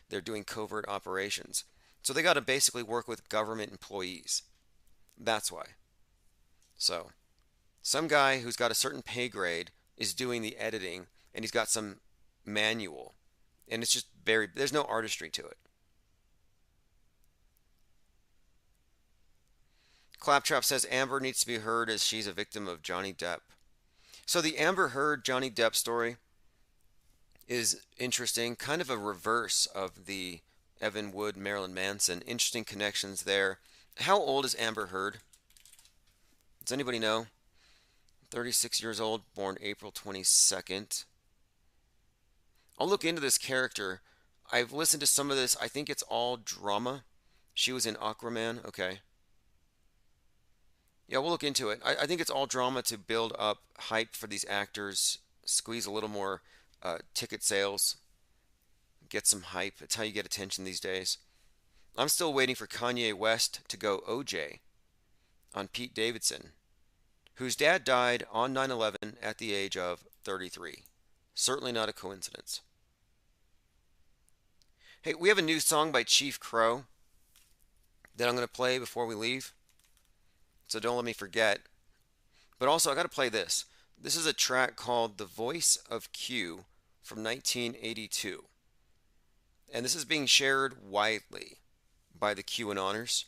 They're doing covert operations. So they got to basically work with government employees. That's why. So some guy who's got a certain pay grade is doing the editing and he's got some manual and it's just there's no artistry to it. Claptrap says Amber needs to be heard as she's a victim of Johnny Depp. So the Amber Heard Johnny Depp story is interesting, kind of a reverse of the Evan Wood Marilyn Manson. Interesting connections there. How old is Amber Heard? Does anybody know? 36 years old, born April 22nd. I'll look into this character. I've listened to some of this. I think it's all drama. She was in Aquaman. Okay. Yeah, we'll look into it. I think it's all drama to build up hype for these actors, squeeze a little more ticket sales, get some hype. It's how you get attention these days. I'm still waiting for Kanye West to go OJ on Pete Davidson, whose dad died on 9/11 at the age of 33. Certainly not a coincidence. Hey, we have a new song by Chief Crow that I'm going to play before we leave. So don't let me forget. But also, I got to play this. This is a track called The Voice of Q from 1982. And this is being shared widely by the QAnoners.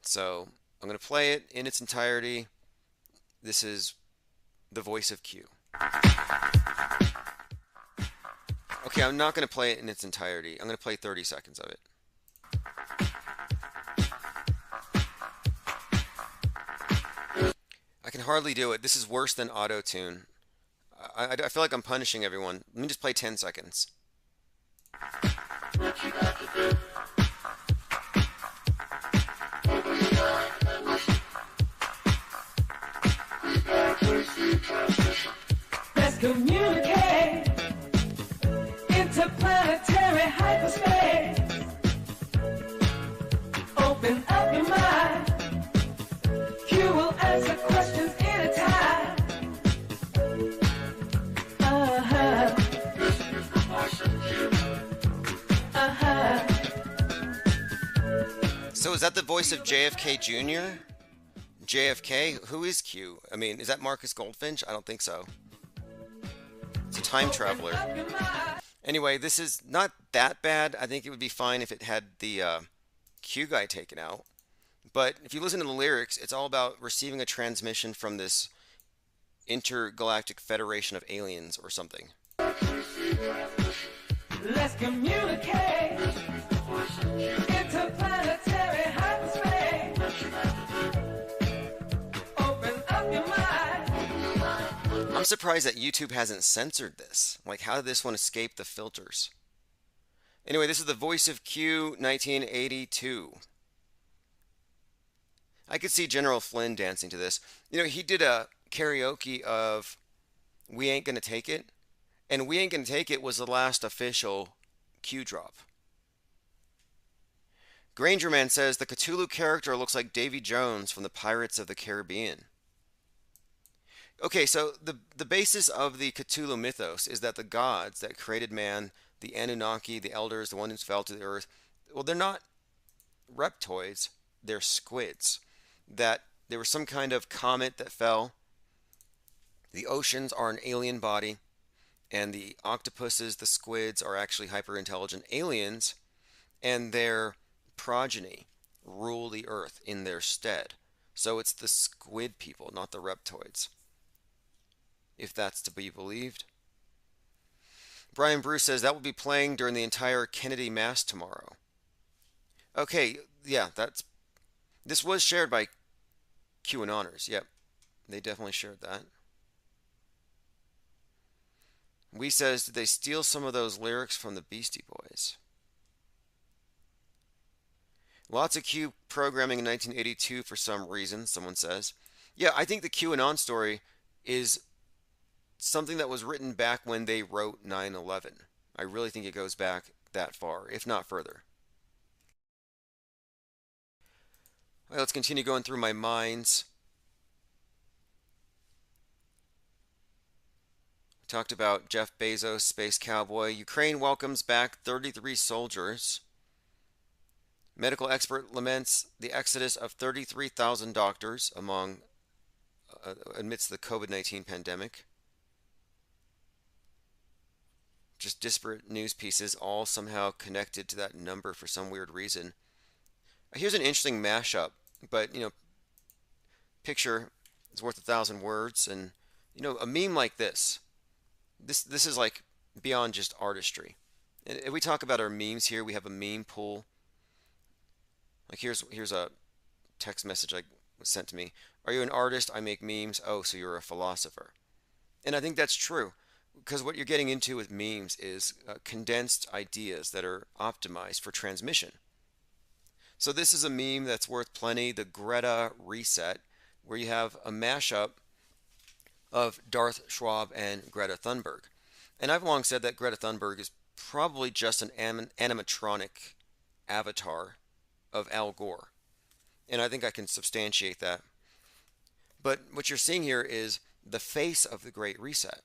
So I'm going to play it in its entirety. This is The Voice of Q. Okay, I'm not going to play it in its entirety. I'm going to play 30 seconds of it. I can hardly do it. This is worse than auto-tune. I feel like I'm punishing everyone. Let me just play 10 seconds. Let's communicate interplanetary hyperspace. Open up your mind. is that the voice of JFK Jr.? JFK? Who is Q? I mean, is that Marcus Goldfinch? I don't think so. It's a time traveler. Anyway, this is not that bad. I think it would be fine if it had the Q guy taken out. But if you listen to the lyrics, it's all about receiving a transmission from this intergalactic federation of aliens or something. Let's communicate. Interplanetary hyperspace. Open up your mind. I'm surprised that YouTube hasn't censored this. Like, how did this one escape the filters? Anyway, this is the voice of Q, 1982. I could see General Flynn dancing to this. You know, he did a karaoke of We Ain't Gonna Take It, and We Ain't Gonna Take It was the last official Q drop. Granger Man says the Cthulhu character looks like Davy Jones from the Pirates of the Caribbean. Okay, so the basis of the Cthulhu mythos is that the gods that created man, the Anunnaki, the elders, the ones who fell to the earth, well, they're not reptoids, they're squids. That there was some kind of comet that fell. The oceans are an alien body, and the octopuses, the squids, are actually hyper-intelligent aliens, and their progeny rule the earth in their stead. So it's the squid people, not the reptoids, if that's to be believed. Brian Bruce says that will be playing during the entire Kennedy Mass tomorrow. Okay, yeah, this was shared by QAnoners. Yep, they definitely shared that. We says, did they steal some of those lyrics from the Beastie Boys? Lots of Q programming in 1982 for some reason, someone says. Yeah, I think the QAnon story is something that was written back when they wrote 9/11. I really think it goes back that far, if not further. All right, let's continue going through my minds. We talked about Jeff Bezos, Space Cowboy. Ukraine welcomes back 33 soldiers. Medical expert laments the exodus of 33,000 doctors amidst the COVID-19 pandemic. Just disparate news pieces, all somehow connected to that number for some weird reason. Here's an interesting mashup, but picture is worth 1,000 words, and a meme like this is like beyond just artistry. And if we talk about our memes here, we have a meme pool. Like here's a text message was sent to me. Are you an artist? I make memes. Oh, so you're a philosopher. And I think that's true, because what you're getting into with memes is condensed ideas that are optimized for transmission. So this is a meme that's worth plenty, the Greta Reset, where you have a mashup of Darth Schwab and Greta Thunberg. And I've long said that Greta Thunberg is probably just an animatronic avatar of Al Gore. And I think I can substantiate that. But what you're seeing here is the face of the Great Reset.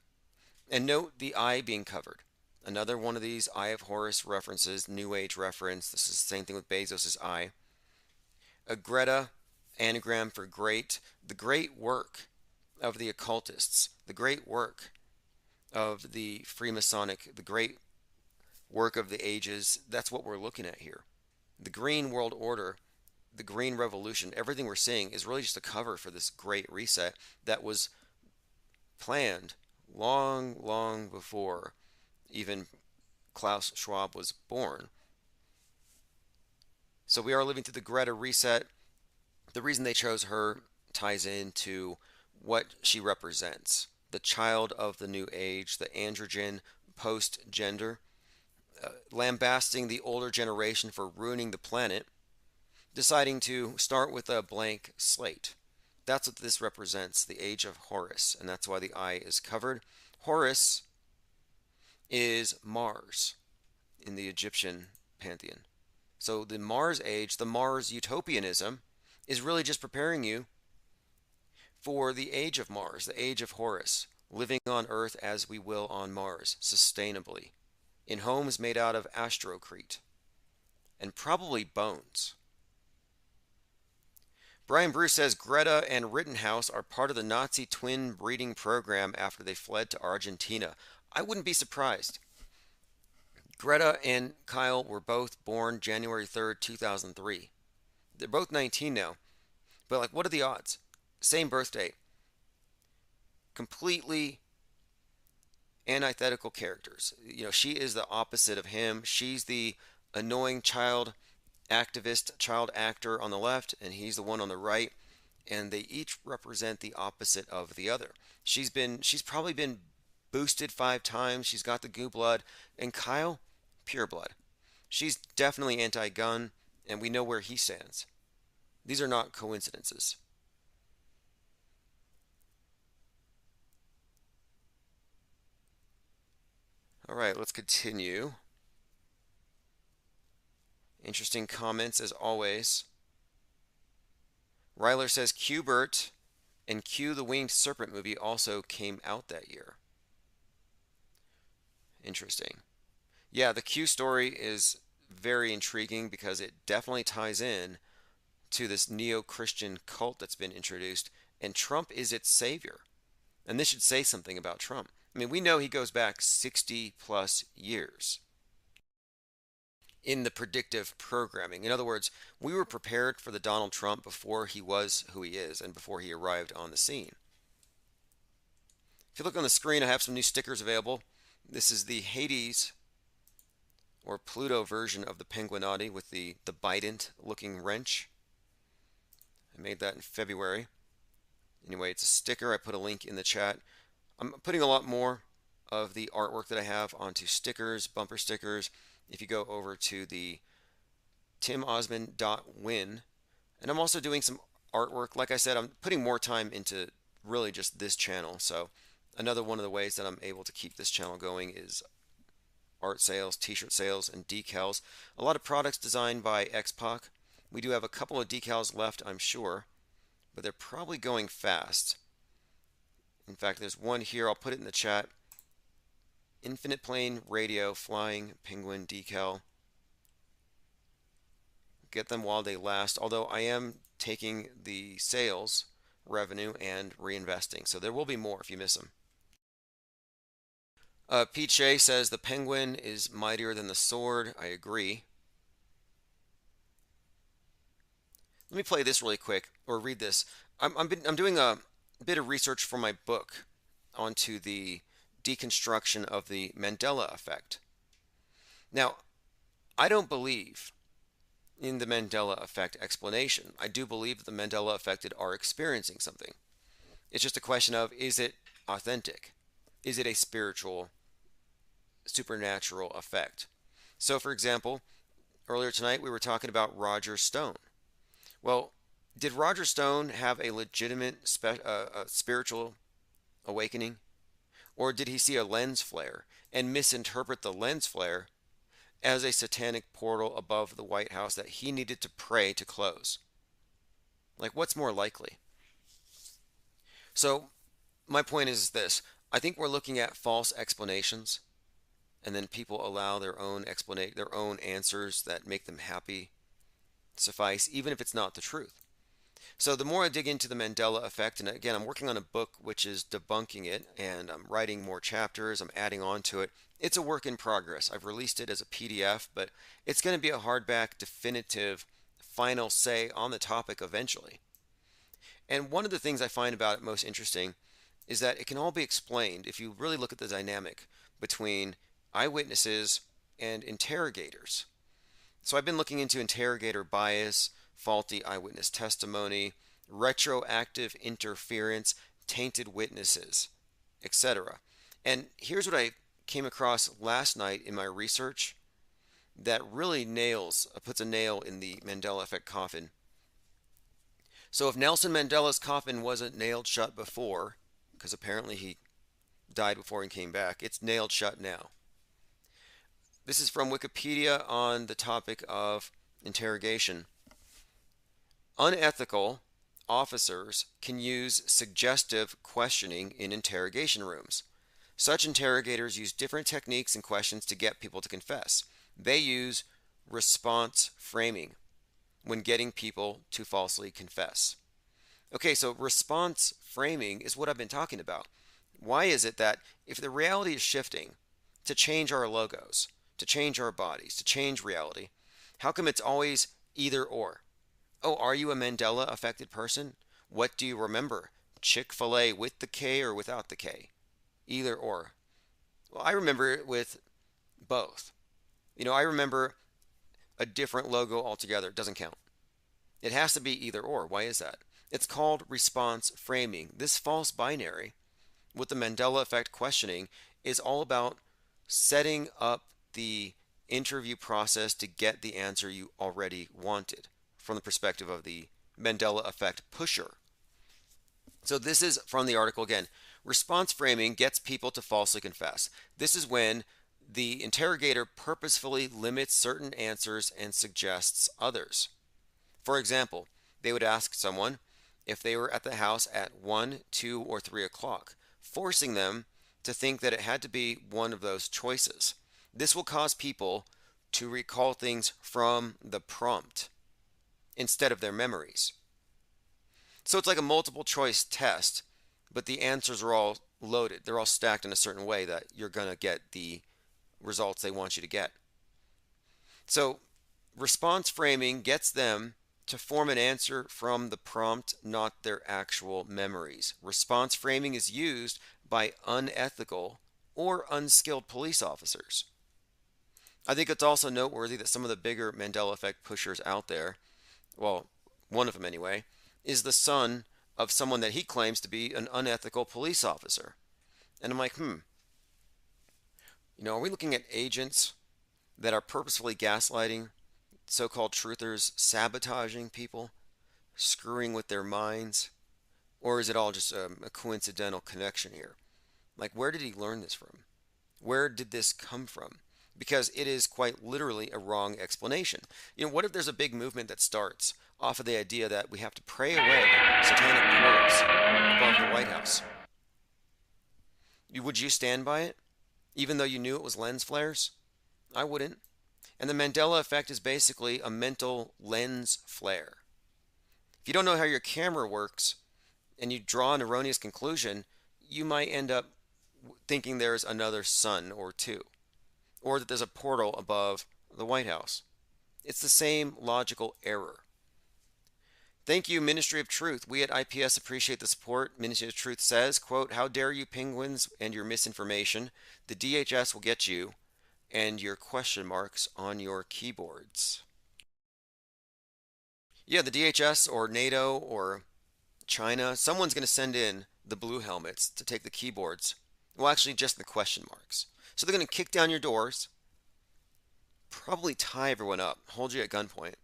And note the eye being covered. Another one of these Eye of Horus references, New Age reference. This is the same thing with Bezos' eye. A Greta, anagram for great. The great work of the occultists. The great work of the Freemasonic. The great work of the ages. That's what we're looking at here. The Green World Order, the Green Revolution, everything we're seeing is really just a cover for this Great Reset that was planned long, long before even Klaus Schwab was born. So we are living through the Greta Reset. The reason they chose her ties into what she represents. The child of the new age, the androgen post-gender, lambasting the older generation for ruining the planet, deciding to start with a blank slate. That's what this represents, the age of Horus, and that's why the eye is covered. Horus is Mars in the Egyptian pantheon. So the Mars age, the Mars utopianism, is really just preparing you for the age of Mars, the age of Horus, living on Earth as we will on Mars, sustainably, in homes made out of astrocrete, and probably bones. Brian Bruce says Greta and Rittenhouse are part of the Nazi twin breeding program after they fled to Argentina. I wouldn't be surprised. Greta and Kyle were both born January 3rd, 2003. They're both 19 now. But, like, what are the odds? Same birth date. Completely antithetical characters. You know, she is the opposite of him. She's the annoying child activist, child actor on the left, and he's the one on the right. And they each represent the opposite of the other. She's probably been boosted 5 times. She's got the goo blood. And Kyle, pure blood. She's definitely anti-gun, and we know where he stands. These are not coincidences. All right, let's continue. Interesting comments as always. Ryler says Q-Bert and Q the Winged Serpent movie also came out that year. Interesting. Yeah, the Q story is very intriguing because it definitely ties in to this neo-Christian cult that's been introduced, and Trump is its savior. And this should say something about Trump. I mean, we know he goes back 60 plus years in the predictive programming. In other words, we were prepared for the Donald Trump before he was who he is and before he arrived on the scene. If you look on the screen, I have some new stickers available. This is the Hades or Pluto version of the Penguinotti with the Bident looking wrench. I made that in February. Anyway, it's a sticker. I put a link in the chat. I'm putting a lot more of the artwork that I have onto stickers, bumper stickers. If you go over to the timosmond.win, and I'm also doing some artwork. Like I said, I'm putting more time into really just this channel. So another one of the ways that I'm able to keep this channel going is art sales, t-shirt sales, and decals. A lot of products designed by X-Pac. We do have a couple of decals left, I'm sure, but they're probably going fast. In fact, there's one here. I'll put it in the chat. Infinite Plane Radio Flying Penguin decal. Get them while they last, although I am taking the sales revenue and reinvesting. So there will be more if you miss them. Pete Shea says the penguin is mightier than the sword. I agree. Let me play this really quick, or read this. I'm doing a bit of research for my book onto the deconstruction of the Mandela effect. Now, I don't believe in the Mandela effect explanation. I do believe that the Mandela affected are experiencing something. It's just a question of, is it authentic? Is it a spiritual, supernatural effect? So, for example, earlier tonight we were talking about Roger Stone. Well, did Roger Stone have a legitimate spiritual awakening? Or did he see a lens flare and misinterpret the lens flare as a satanic portal above the White House that he needed to pray to close? Like, what's more likely? So, my point is this. I think we're looking at false explanations, and then people allow their own answers that make them happy suffice, even if it's not the truth. So the more I dig into the Mandela effect, and again, I'm working on a book which is debunking it, and I'm writing more chapters, I'm adding on to it. It's a work in progress. I've released it as a PDF, but it's going to be a hardback, definitive, final say on the topic eventually. And one of the things I find about it most interesting is that it can all be explained if you really look at the dynamic between eyewitnesses and interrogators. So I've been looking into interrogator bias, faulty eyewitness testimony, retroactive interference, tainted witnesses, etc. And here's what I came across last night in my research that really puts a nail in the Mandela effect coffin. So if Nelson Mandela's coffin wasn't nailed shut before, because apparently he died before he came back, it's nailed shut now. This is from Wikipedia on the topic of interrogation. Unethical officers can use suggestive questioning in interrogation rooms. Such interrogators use different techniques and questions to get people to confess. They use response framing, when getting people to falsely confess. Okay, so response framing is what I've been talking about. Why is it that if the reality is shifting to change our logos, to change our bodies, to change reality, how come it's always either or? Oh, are you a Mandela affected person? What do you remember? Chick-fil-A with the K or without the K? Either or. Well, I remember it with both. I remember a different logo altogether. It doesn't count. It has to be either or. Why is that? It's called response framing. This false binary with the Mandela effect questioning is all about setting up the interview process to get the answer you already wanted from the perspective of the Mandela effect pusher. So this is from the article again. Response framing gets people to falsely confess. This is when the interrogator purposefully limits certain answers and suggests others. For example, they would ask someone if they were at the house at 1, 2, or 3 o'clock, forcing them to think that it had to be one of those choices. This will cause people to recall things from the prompt instead of their memories. So it's like a multiple choice test, but the answers are all loaded. They're all stacked in a certain way that you're going to get the results they want you to get. So response framing gets them to form an answer from the prompt, not their actual memories. Response framing is used by unethical or unskilled police officers. I think it's also noteworthy that some of the bigger Mandela effect pushers out there, well, one of them anyway, is the son of someone that he claims to be an unethical police officer. And I'm like, are we looking at agents that are purposefully gaslighting so-called truthers, sabotaging people, screwing with their minds? Or is it all just a coincidental connection here? Like, where did he learn this from? Where did this come from? Because it is quite literally a wrong explanation. What if there's a big movement that starts off of the idea that we have to pray away satanic portals above the White House? Would you stand by it, even though you knew it was lens flares? I wouldn't. And the Mandela effect is basically a mental lens flare. If you don't know how your camera works and you draw an erroneous conclusion, you might end up thinking there's another sun or two, or that there's a portal above the White House. It's the same logical error. Thank you, Ministry of Truth. We at IPS appreciate the support. Ministry of Truth says, quote, "How dare you penguins and your misinformation. The DHS will get you and your question marks on your keyboards." Yeah, the DHS or NATO or China, someone's going to send in the blue helmets to take the keyboards. Well, actually, just the question marks. So they're going to kick down your doors, probably tie everyone up, hold you at gunpoint.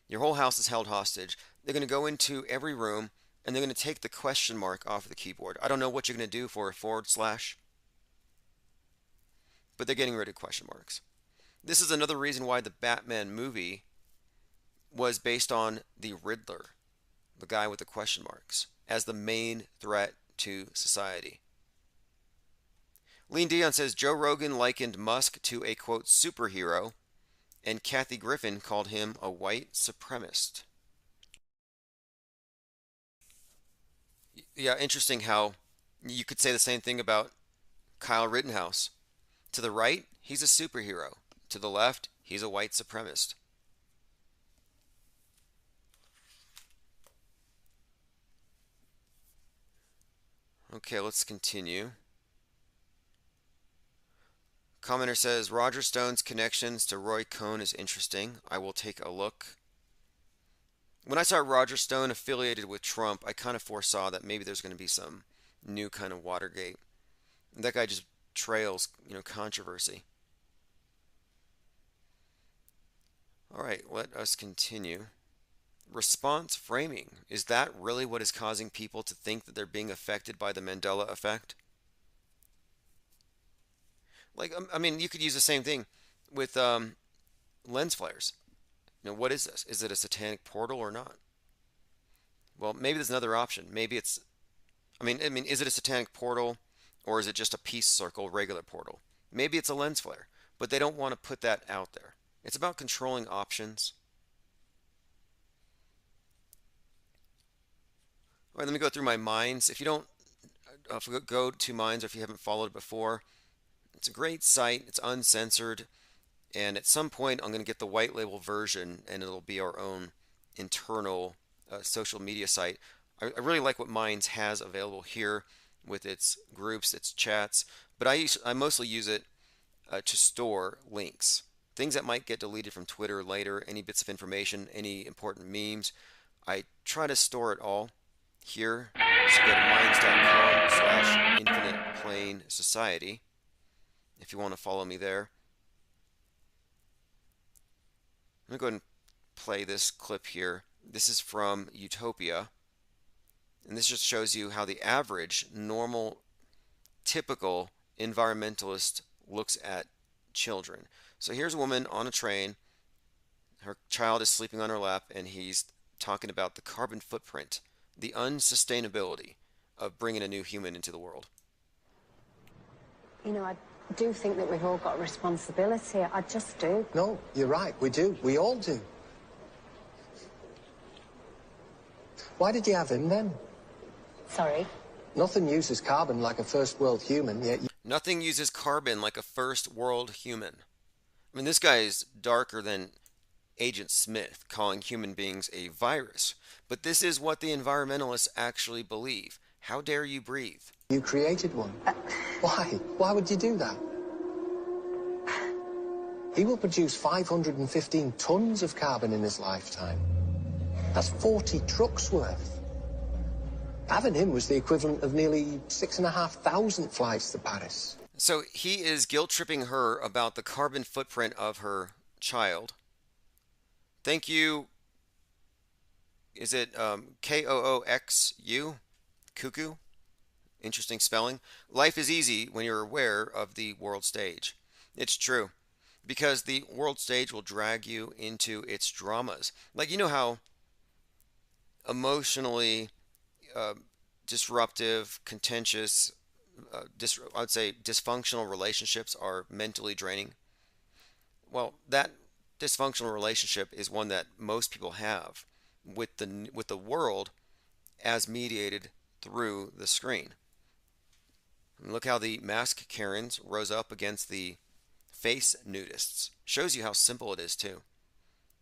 Your whole house is held hostage. They're going to go into every room and they're going to take the question mark off of the keyboard. I don't know what you're going to do for a forward slash, but they're getting rid of question marks. This is another reason why the Batman movie was based on the Riddler, the guy with the question marks, as the main threat to society. Lean Dion says Joe Rogan likened Musk to a, quote, superhero, and Kathy Griffin called him a white supremacist. Yeah, interesting how you could say the same thing about Kyle Rittenhouse. To the right, he's a superhero. To the left, he's a white supremacist. Okay, let's continue. Commenter says, Roger Stone's connections to Roy Cohn is interesting. I will take a look. When I saw Roger Stone affiliated with Trump, I kind of foresaw that maybe there's going to be some new kind of Watergate. That guy just trails, controversy. All right, let us continue. Response framing. Is that really what is causing people to think that they're being affected by the Mandela effect? Like, I mean, you could use the same thing with lens flares. What is this? Is it a satanic portal or not? Well, maybe there's another option. Maybe it's, is it a satanic portal or is it just a peace circle, regular portal? Maybe it's a lens flare, but they don't want to put that out there. It's about controlling options. All right, let me go through my Minds. If you don't go to Minds, or if you haven't followed it before, it's a great site. It's uncensored. And at some point, I'm going to get the white label version, and it'll be our own internal social media site. I really like what Minds has available here with its groups, its chats, but I mostly use it to store links, things that might get deleted from Twitter later, any bits of information, any important memes. I try to store it all here. So go to minds.com/infinite plane society if you want to follow me there. I'm going to go ahead and play this clip here. This is from Utopia. And this just shows you how the average, normal, typical environmentalist looks at children. So here's a woman on a train. Her child is sleeping on her lap, and he's talking about the carbon footprint, the unsustainability of bringing a new human into the world. You know, I do think that we've all got a responsibility. I just do. No, you're right. We do. We all do. Why did you have him then? Sorry. Nothing uses carbon like a first world human, yet you... Nothing uses carbon like a first world human. I mean, this guy is darker than Agent Smith, calling human beings a virus. But this is what the environmentalists actually believe. How dare you breathe? You created one. Why? Why would you do that? He will produce 515 tons of carbon in his lifetime. That's 40 trucks worth. Having him was the equivalent of nearly 6,500 flights to Paris. So he is guilt-tripping her about the carbon footprint of her child. Thank you. Is it Kooxu? Cuckoo? Interesting spelling. Life is easy when you're aware of the world stage. It's true. Because the world stage will drag you into its dramas. Like, you know how emotionally disruptive, contentious, I would say dysfunctional relationships are mentally draining? Well, that dysfunctional relationship is one that most people have with the world as mediated through the screen. And look how the mask Karens rose up against the face nudists. Shows you how simple it is too.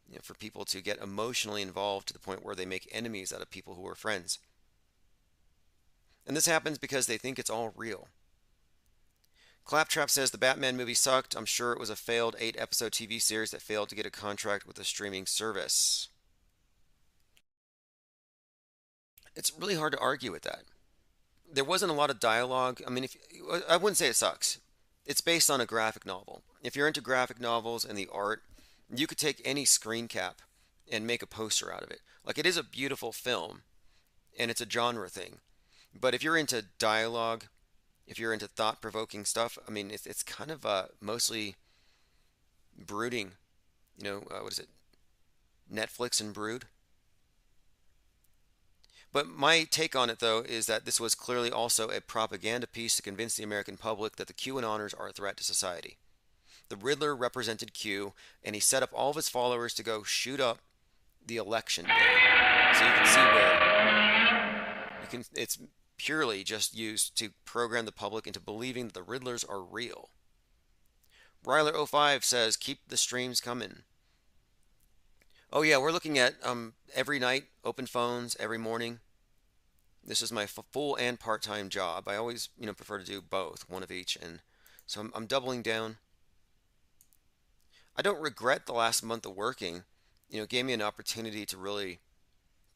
You know, for people to get emotionally involved to the point where they make enemies out of people who are friends. And this happens because they think it's all real. Claptrap says the Batman movie sucked. I'm sure it was a failed 8-episode TV series that failed to get a contract with a streaming service. It's really hard to argue with that. There wasn't a lot of dialogue. I mean, I wouldn't say it sucks. It's based on a graphic novel. If you're into graphic novels and the art, you could take any screen cap and make a poster out of it. Like, it is a beautiful film, and it's a genre thing. But if you're into dialogue, if you're into thought-provoking stuff, I mean, it's kind of mostly brooding. You know, what is it? Netflix and brood. But my take on it, though, is that this was clearly also a propaganda piece to convince the American public that the QAnoners are a threat to society. The Riddler represented Q, and he set up all of his followers to go shoot up the election day. So you can see where it's purely just used to program the public into believing that the Riddlers are real. Ryler05 says, keep the streams coming. Oh yeah, we're looking at every night, open phones, every morning. This is my full and part-time job. I always, prefer to do both, one of each, and so I'm doubling down. I don't regret the last month of working. It gave me an opportunity to really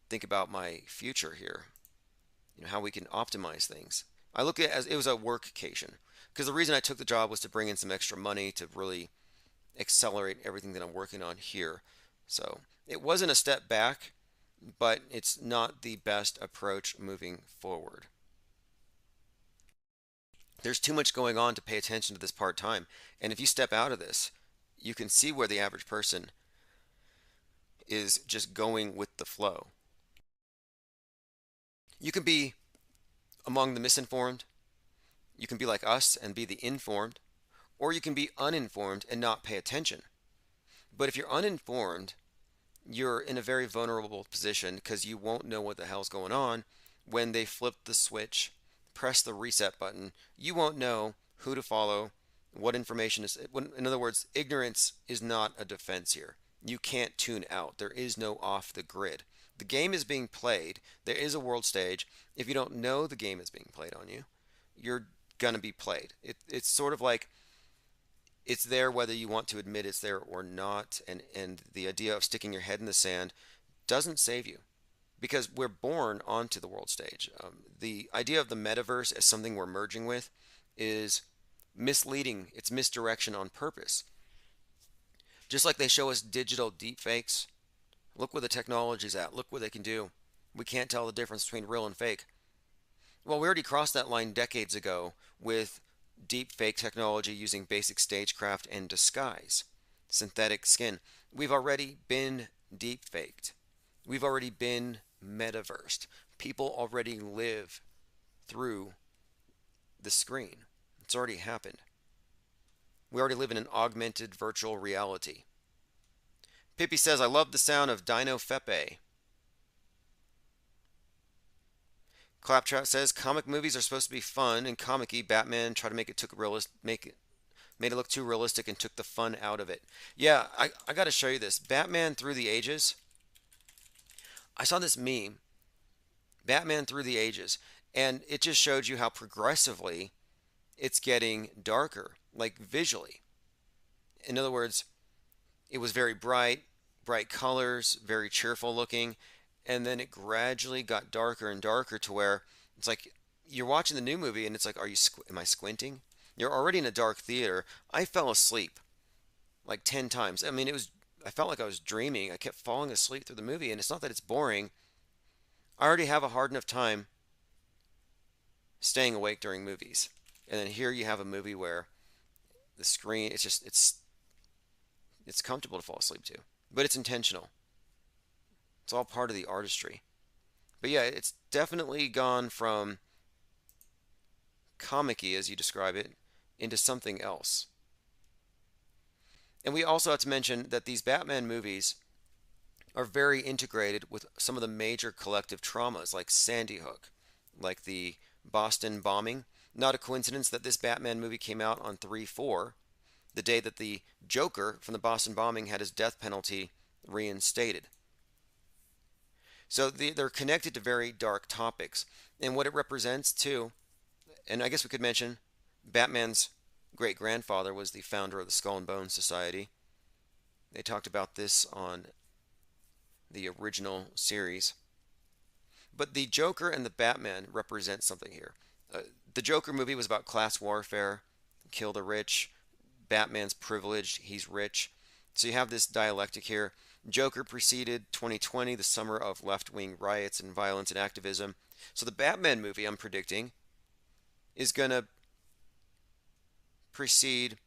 think about my future here. How we can optimize things. I look at it as it was a workcation, because the reason I took the job was to bring in some extra money to really accelerate everything that I'm working on here. So it wasn't a step back, but it's not the best approach moving forward. There's too much going on to pay attention to this part-time, and if you step out of this, you can see where the average person is just going with the flow. You can be among the misinformed, you can be like us and be the informed, or you can be uninformed and not pay attention. But if you're uninformed, you're in a very vulnerable position because you won't know what the hell's going on when they flip the switch, press the reset button, you won't know who to follow, what information is. In other words, ignorance is not a defense here. You can't tune out. There is no off the grid. The game is being played. There is a world stage. If you don't know the game is being played on you, you're going to be played. It's sort of like it's there whether you want to admit it's there or not. And the idea of sticking your head in the sand doesn't save you because we're born onto the world stage. The idea of the metaverse as something we're merging with is misleading. It's misdirection on purpose. Just like they show us digital deepfakes, look where the technology's at. Look what they can do. We can't tell the difference between real and fake. Well, we already crossed that line decades ago with deepfake technology using basic stagecraft and disguise, synthetic skin. We've already been deepfaked. We've already been metaversed. People already live through the screen. It's already happened. We already live in an augmented virtual reality. Pippi says, I love the sound of Dino Fepe. Claptrap says, comic movies are supposed to be fun and comic-y. Batman tried to made it look too realistic and took the fun out of it. Yeah, I got to show you this. Batman Through the Ages. I saw this meme, Batman Through the Ages, and it just showed you how progressively it's getting darker, like visually. In other words, it was very bright colors, very cheerful looking, and then it gradually got darker and darker to where it's like you're watching the new movie and it's like, am I squinting? You're already in a dark theater. I fell asleep like 10 times. I mean, I felt like I was dreaming. I kept falling asleep through the movie, and it's not that it's boring. I already have a hard enough time staying awake during movies. And then here you have a movie where the screen, it's comfortable to fall asleep to, but it's intentional. It's all part of the artistry. But yeah, it's definitely gone from comic-y, as you describe it, into something else. And we also have to mention that these Batman movies are very integrated with some of the major collective traumas, like Sandy Hook, like the Boston bombing. Not a coincidence that this Batman movie came out on 3/4, the day that the Joker from the Boston bombing had his death penalty reinstated. So they're connected to very dark topics. And what it represents, too, and I guess we could mention Batman's great-grandfather was the founder of the Skull and Bones Society. They talked about this on the original series. But the Joker and the Batman represent something here. The Joker movie was about class warfare, kill the rich. Batman's privileged, he's rich. So you have this dialectic here. Joker preceded 2020, the summer of left-wing riots and violence and activism. So the Batman movie, I'm predicting, is going to precede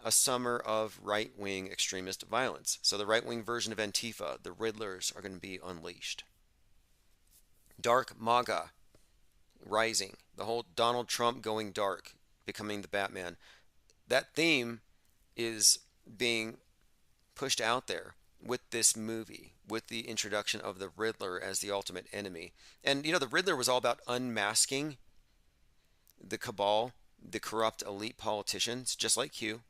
a summer of right-wing extremist violence. So the right-wing version of Antifa, the Riddlers, are going to be unleashed. Dark MAGA rising. The whole Donald Trump going dark, becoming the Batman. That theme is being pushed out there with this movie, with the introduction of the Riddler as the ultimate enemy. And, the Riddler was all about unmasking the cabal, the corrupt elite politicians, just like Q.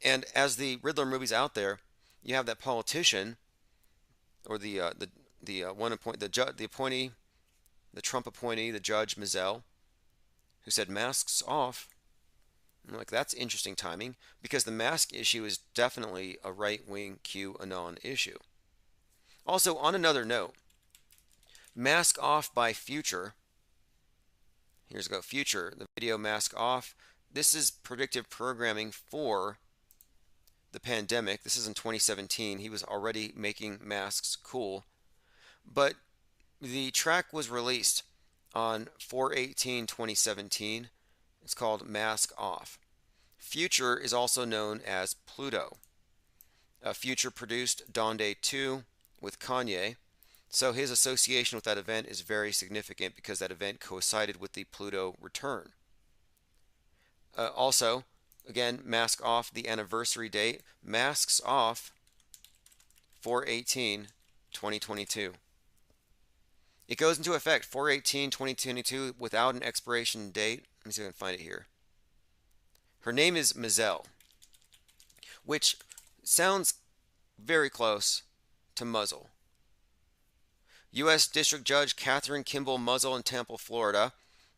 And as the Riddler movie's out there, you have that politician, or the Trump appointee, the Judge Mizell, who said masks off. I'm like, that's interesting timing, because the mask issue is definitely a right-wing QAnon issue. Also, on another note, Mask Off by Future. Here's go Future, the video Mask Off. This is predictive programming for the pandemic. This is in 2017. He was already making masks cool. But the track was released on 4/18/2017. It's called Mask Off. Future is also known as Pluto. Future produced Dawn Day 2 with Kanye. So his association with that event is very significant because that event coincided with the Pluto return. Also, again, Mask Off, the anniversary date. Masks Off, 4/18/2022. It goes into effect 4/18/2022 without an expiration date. Let me see if I can find it here. Her name is Mizelle, which sounds very close to muzzle. U.S. District Judge Catherine Kimball Muzzle in Tampa, Florida,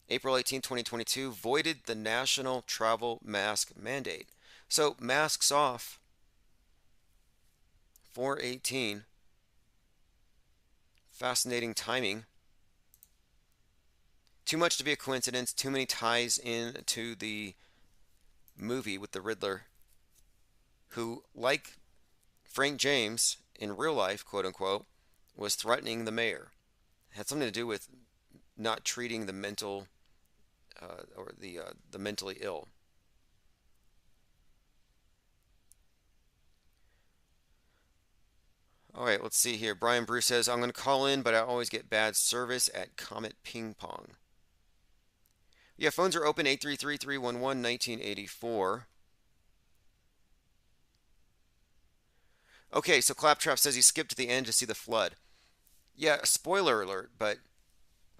April 18, 2022, voided the national travel mask mandate. So masks off, 4/18. Fascinating timing. Too much to be a coincidence. Too many ties in to the movie with the Riddler, who, like Frank James in real life, quote unquote, was threatening the mayor. It had something to do with not treating the mental or the mentally ill. All right, let's see here. Brian Bruce says, I'm going to call in, but I always get bad service at Comet Ping Pong. Yeah, phones are open, 833-311-1984. Okay, so Claptrap says he skipped to the end to see the flood. Yeah, spoiler alert, but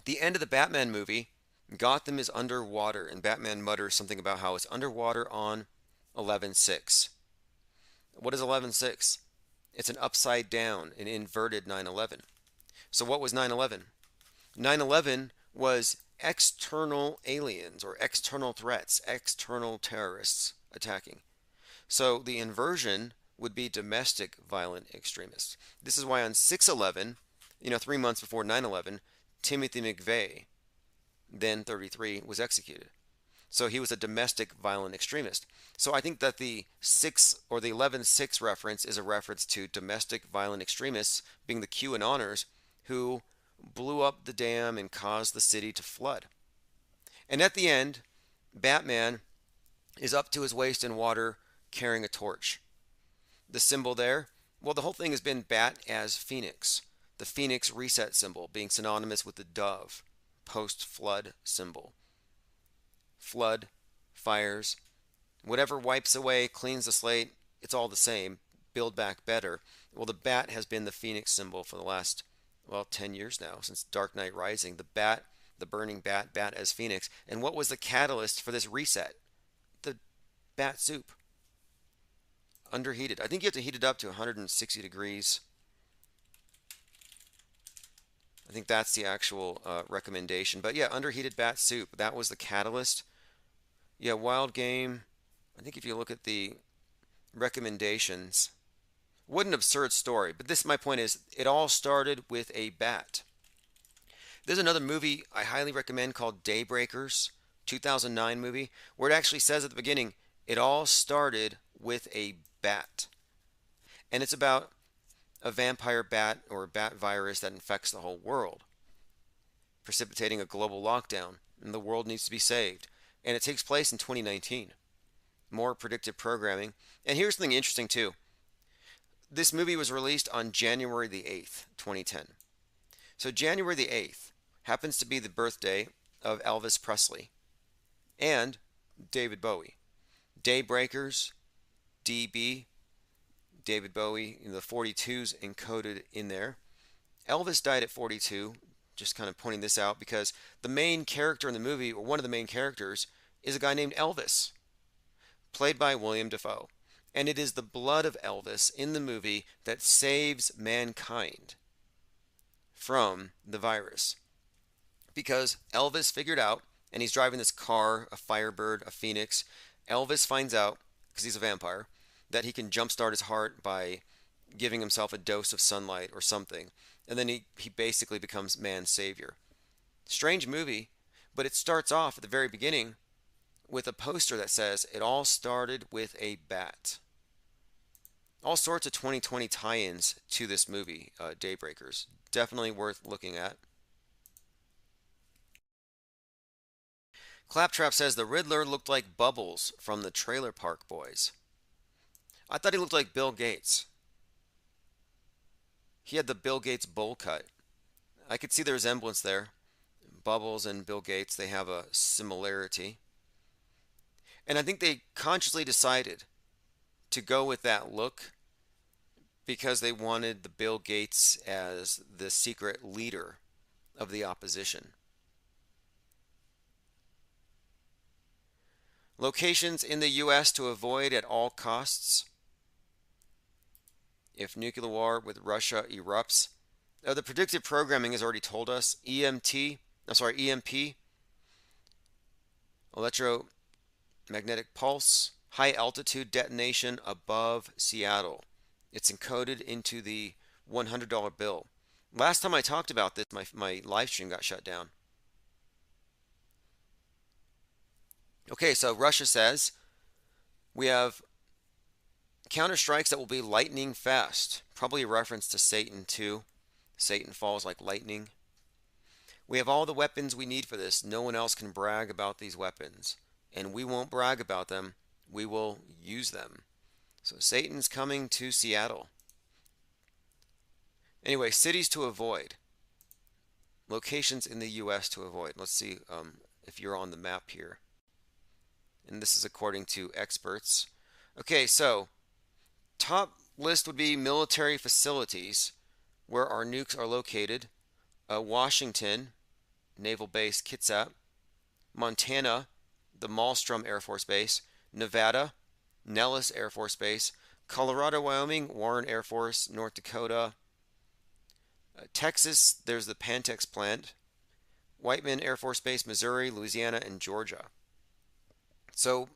the end of the Batman movie, Gotham is underwater, and Batman mutters something about how it's underwater on 11/6. What is 11/6? It's an upside down, an inverted 9/11. So what was 9/11? 9/11 was external aliens or external threats, external terrorists attacking. So the inversion would be domestic violent extremists. This is why on 6/11, 3 months before 9/11, Timothy McVeigh, then 33, was executed. So he was a domestic violent extremist. So I think that the 6 or the 11/6 reference is a reference to domestic violent extremists being the QAnoners who blew up the dam and caused the city to flood. And at the end, Batman is up to his waist in water carrying a torch. The symbol there, well, the whole thing has been Bat as Phoenix. The Phoenix reset symbol being synonymous with the dove, post-flood symbol. Flood, fires, whatever wipes away, cleans the slate, it's all the same. Build back better. Well, the bat has been the Phoenix symbol for the last, 10 years now, since Dark Knight Rising. The bat, the burning bat, Bat as Phoenix. And what was the catalyst for this reset? The bat soup. Underheated. I think you have to heat it up to 160 degrees. I think that's the actual recommendation. But yeah, underheated bat soup. That was the catalyst. Yeah, wild game. I think if you look at the recommendations, what an absurd story. But my point is, it all started with a bat. There's another movie I highly recommend called Daybreakers, 2009 movie, where it actually says at the beginning, it all started with a bat. And it's about a vampire bat or a bat virus that infects the whole world, precipitating a global lockdown, and the world needs to be saved. And it takes place in 2019. More predictive programming. And here's something interesting too. This movie was released on January the 8th, 2010. So January the 8th happens to be the birthday of Elvis Presley and David Bowie. Daybreakers, DB, David Bowie, the 42s encoded in there. Elvis died at 42, just kind of pointing this out because the main character in the movie, or one of the main characters, is a guy named Elvis, played by William Dafoe. And it is the blood of Elvis in the movie that saves mankind from the virus. Because Elvis figured out, and he's driving this car, a Firebird, a Phoenix. Elvis finds out, because he's a vampire, that he can jumpstart his heart by giving himself a dose of sunlight or something. And then he basically becomes man's savior. Strange movie, but it starts off at the very beginning with a poster that says, it all started with a bat. All sorts of 2020 tie-ins to this movie, Daybreakers. Definitely worth looking at. Claptrap says the Riddler looked like Bubbles from the Trailer Park Boys. I thought he looked like Bill Gates. He had the Bill Gates bowl cut. I could see the resemblance there. Bubbles and Bill Gates, they have a similarity. And I think they consciously decided to go with that look because they wanted the Bill Gates as the secret leader of the opposition. Locations in the U.S. to avoid at all costs if nuclear war with Russia erupts. The predictive programming has already told us EMP, electromagnetic pulse, high altitude detonation above Seattle. It's encoded into the $100 bill. Last time I talked about this, my live stream got shut down. Okay, so Russia says we have counter strikes that will be lightning fast. Probably a reference to Satan too. Satan falls like lightning. We have all the weapons we need for this. No one else can brag about these weapons. And we won't brag about them. We will use them. So Satan's coming to Seattle. Anyway, cities to avoid. Locations in the U.S. to avoid. Let's see if you're on the map here. And this is according to experts. Okay, so top list would be military facilities where our nukes are located. Washington, Naval Base Kitsap. Montana, the Malmstrom Air Force Base. Nevada, Nellis Air Force Base. Colorado, Wyoming, Warren Air Force. North Dakota. Texas, there's the Pantex plant. Whiteman Air Force Base, Missouri, Louisiana, and Georgia. So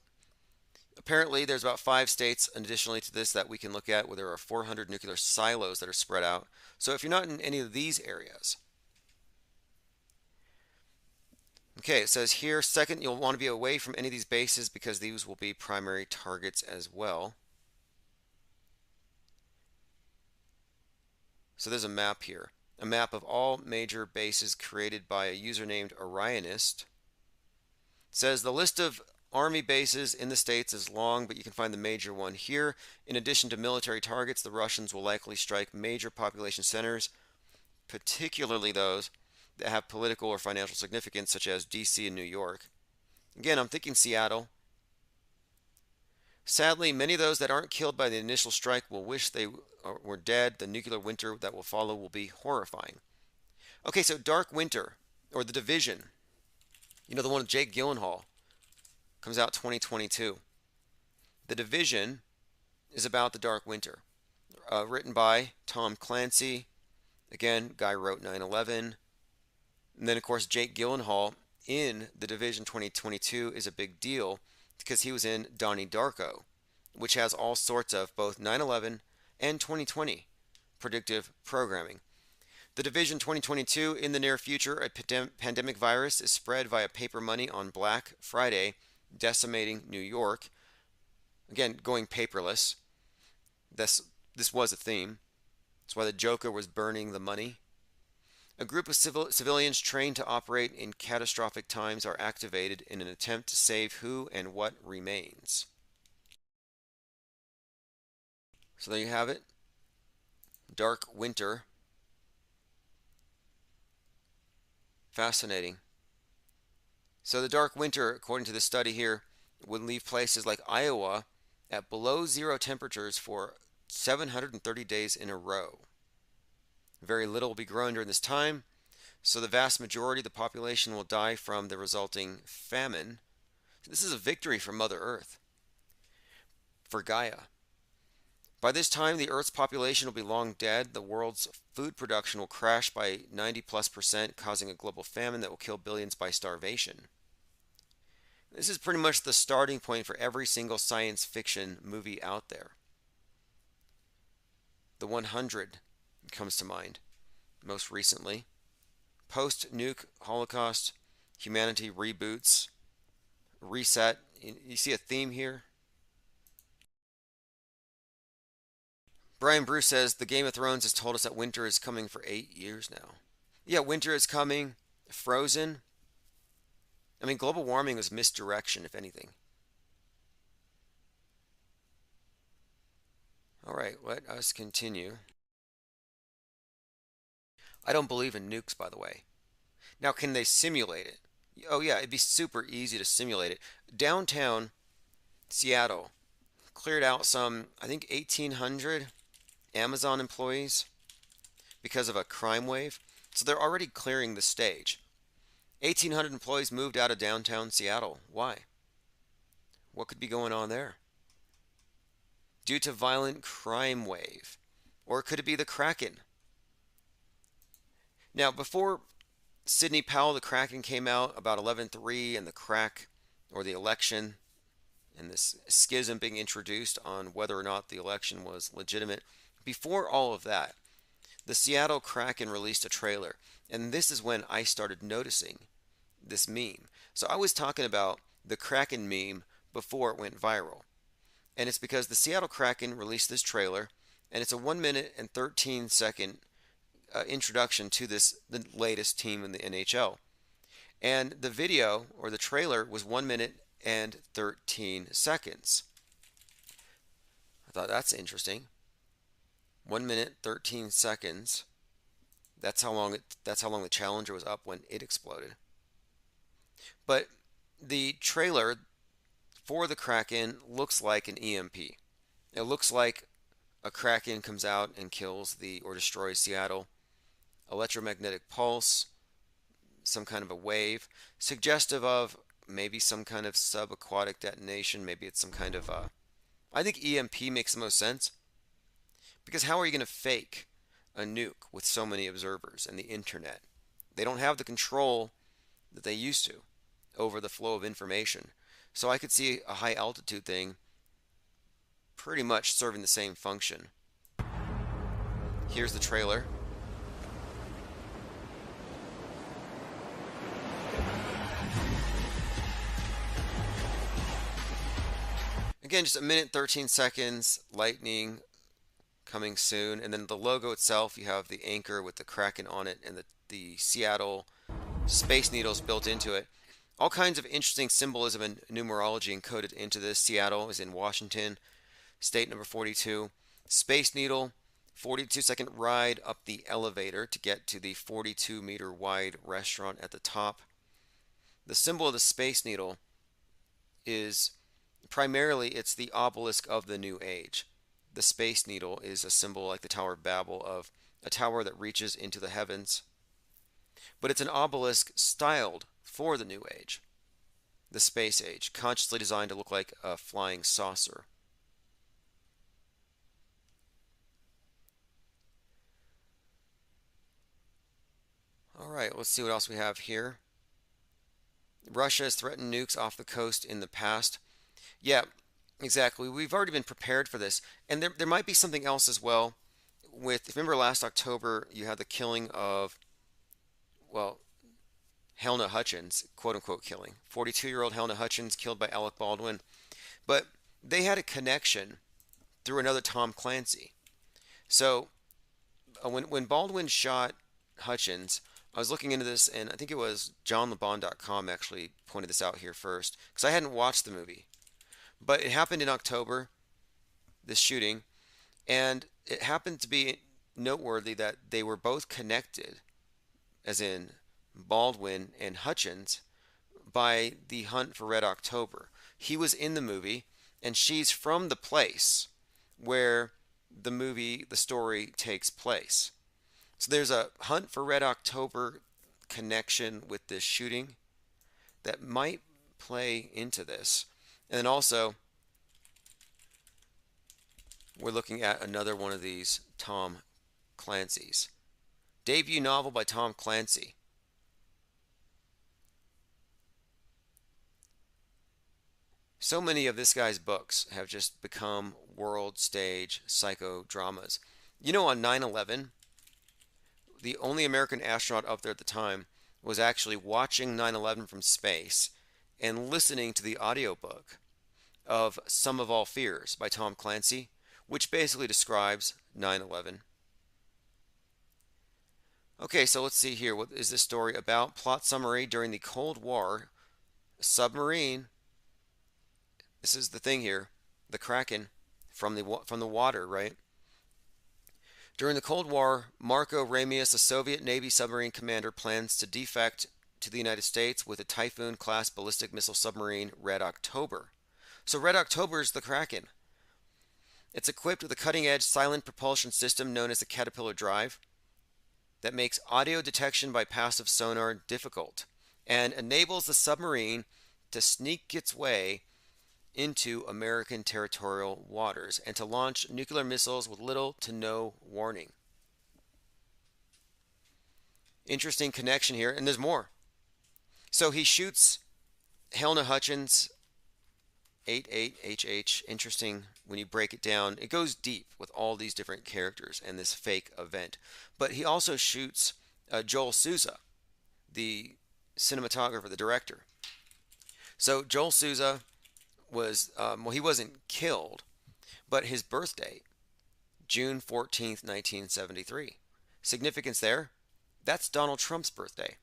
apparently there's about 5 states additionally to this that we can look at where there are 400 nuclear silos that are spread out. So if you're not in any of these areas. Okay, it says here, second, you'll want to be away from any of these bases because these will be primary targets as well. So there's a map here. A map of all major bases created by a user named Orionist. It says the list of Army bases in the states is long, but you can find the major one here. In addition to military targets, the Russians will likely strike major population centers, particularly those that have political or financial significance, such as DC and New York. Again, I'm thinking Seattle. Sadly, many of those that aren't killed by the initial strike will wish they were dead. The nuclear winter that will follow will be horrifying. Okay, so Dark Winter, or The Division. You know, the one with Jake Gyllenhaal. Comes out 2022. The Division is about the Dark Winter. Written by Tom Clancy. Again, guy wrote 9/11. And then, of course, Jake Gyllenhaal in The Division 2022 is a big deal because he was in Donnie Darko, which has all sorts of both 9/11 and 2020 predictive programming. The Division 2022, in the near future, a pandemic virus is spread via paper money on Black Friday, decimating New York. Again, going paperless. This was a theme. That's why the Joker was burning the money. A group of civilians trained to operate in catastrophic times are activated in an attempt to save who and what remains. So there you have it. Dark Winter. Fascinating. So the Dark Winter, according to the study here, would leave places like Iowa at below zero temperatures for 730 days in a row. Very little will be grown during this time, so the vast majority of the population will die from the resulting famine. This is a victory for Mother Earth, for Gaia. By this time, the Earth's population will be long dead. The world's food production will crash by 90+%, causing a global famine that will kill billions by starvation. This is pretty much the starting point for every single science fiction movie out there. The 100 comes to mind most recently. Post-nuke Holocaust, humanity reboots, reset. You see a theme here? Brian Bruce says the Game of Thrones has told us that winter is coming for 8 years now. Yeah, winter is coming. Frozen. I mean, global warming was misdirection, if anything. All right, let us continue. I don't believe in nukes, by the way. Now, can they simulate it? Oh, yeah, it'd be super easy to simulate it. Downtown Seattle cleared out some, I think, 1,800 Amazon employees because of a crime wave. So they're already clearing the stage. 1,800 employees moved out of downtown Seattle. Why? What could be going on there? Due to violent crime wave. Or could it be the Kraken? Now, before Sidney Powell, the Kraken came out about 11/3 and the crack or the election and this schism being introduced on whether or not the election was legitimate. Before all of that, the Seattle Kraken released a trailer, and this is when I started noticing this meme. So I was talking about the Kraken meme before it went viral, and it's because the Seattle Kraken released this trailer, and it's a 1 minute and 13 second introduction to the latest team in the NHL. And the video or the trailer was 1 minute and 13 seconds. I thought that's interesting. 1 minute 13 seconds. That's how long the Challenger was up when it exploded. But the trailer for the Kraken looks like an EMP. It looks like a Kraken comes out and kills or destroys Seattle. Electromagnetic pulse, some kind of a wave, suggestive of maybe some kind of subaquatic detonation. Maybe it's some kind of I think EMP makes the most sense, because how are you going to fake a nuke with so many observers and the internet? They don't have the control that they used to over the flow of information. So I could see a high altitude thing pretty much serving the same function. Here's the trailer. Again, just 1 minute 13 seconds, lightning coming soon, and then the logo itself, you have the anchor with the Kraken on it and the Seattle Space Needles built into it. All kinds of interesting symbolism and numerology encoded into this. Seattle is in Washington, state number 42. Space Needle, 42-second ride up the elevator to get to the 42-meter wide restaurant at the top. The symbol of the Space Needle is primarily, it's the obelisk of the New Age. The Space Needle is a symbol like the Tower of Babel of a tower that reaches into the heavens. But it's an obelisk styled for the New Age, the Space Age, consciously designed to look like a flying saucer. All right, let's see what else we have here. Russia has threatened nukes off the coast in the past. Yeah, exactly. We've already been prepared for this. And there might be something else as well. If you remember last October, you had the killing of, well, Helena Hutchins, quote-unquote killing. 42-year-old Helena Hutchins killed by Alec Baldwin. But they had a connection through another Tom Clancy. So when Baldwin shot Hutchins, I was looking into this, and I think it was JohnLeBon.com actually pointed this out here first, because I hadn't watched the movie. But it happened in October, this shooting, and it happened to be noteworthy that they were both connected, as in Baldwin and Hutchins, by the hunt for Red October. He was in the movie, and she's from the place where the story takes place. So there's a hunt for Red October connection with this shooting that might play into this. And then also, we're looking at another one of these Tom Clancy's. Debut novel by Tom Clancy. So many of this guy's books have just become world stage psychodramas. You know, on 9/11, the only American astronaut up there at the time was actually watching 9/11 from space and listening to the audiobook of Sum of All Fears by Tom Clancy, which basically describes 9/11. Okay, so let's see here. What is this story about? Plot summary: during the Cold War, a submarine. This is the thing here, the Kraken from the water, right? During the Cold War, Marco Ramius, a Soviet Navy submarine commander, plans to defect to the United States with a Typhoon-class ballistic missile submarine, Red October. So Red October is the Kraken. It's equipped with a cutting-edge silent propulsion system known as the Caterpillar Drive. that makes audio detection by passive sonar difficult and enables the submarine to sneak its way into American territorial waters and to launch nuclear missiles with little to no warning. Interesting connection here, and there's more. So he shoots Helena Hutchins 88HH. Interesting when you break it down. It goes deep with all these different characters and this fake event. But he also shoots Joel Souza, the cinematographer, the director. So Joel Souza was, well, he wasn't killed, but his birth date, June 14th, 1973. Significance there, that's Donald Trump's birthday.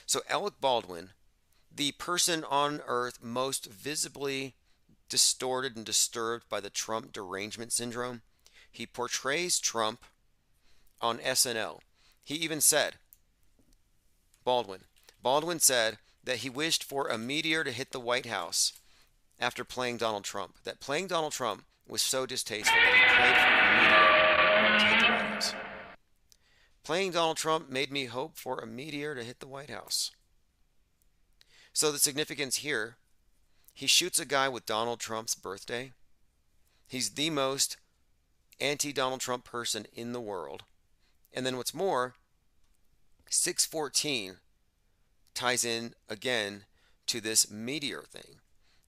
So Alec Baldwin, the person on earth most visibly distorted and disturbed by the Trump derangement syndrome, he portrays Trump on SNL. He even said, Baldwin said that he wished for a meteor to hit the White House after playing Donald Trump, that playing Donald Trump was so distasteful that he prayed for a meteor to hit the White House. Playing Donald Trump made me hope for a meteor to hit the White House. So the significance here, he shoots a guy with Donald Trump's birthday. He's the most anti-Donald Trump person in the world. And then what's more, 614 ties in again to this meteor thing.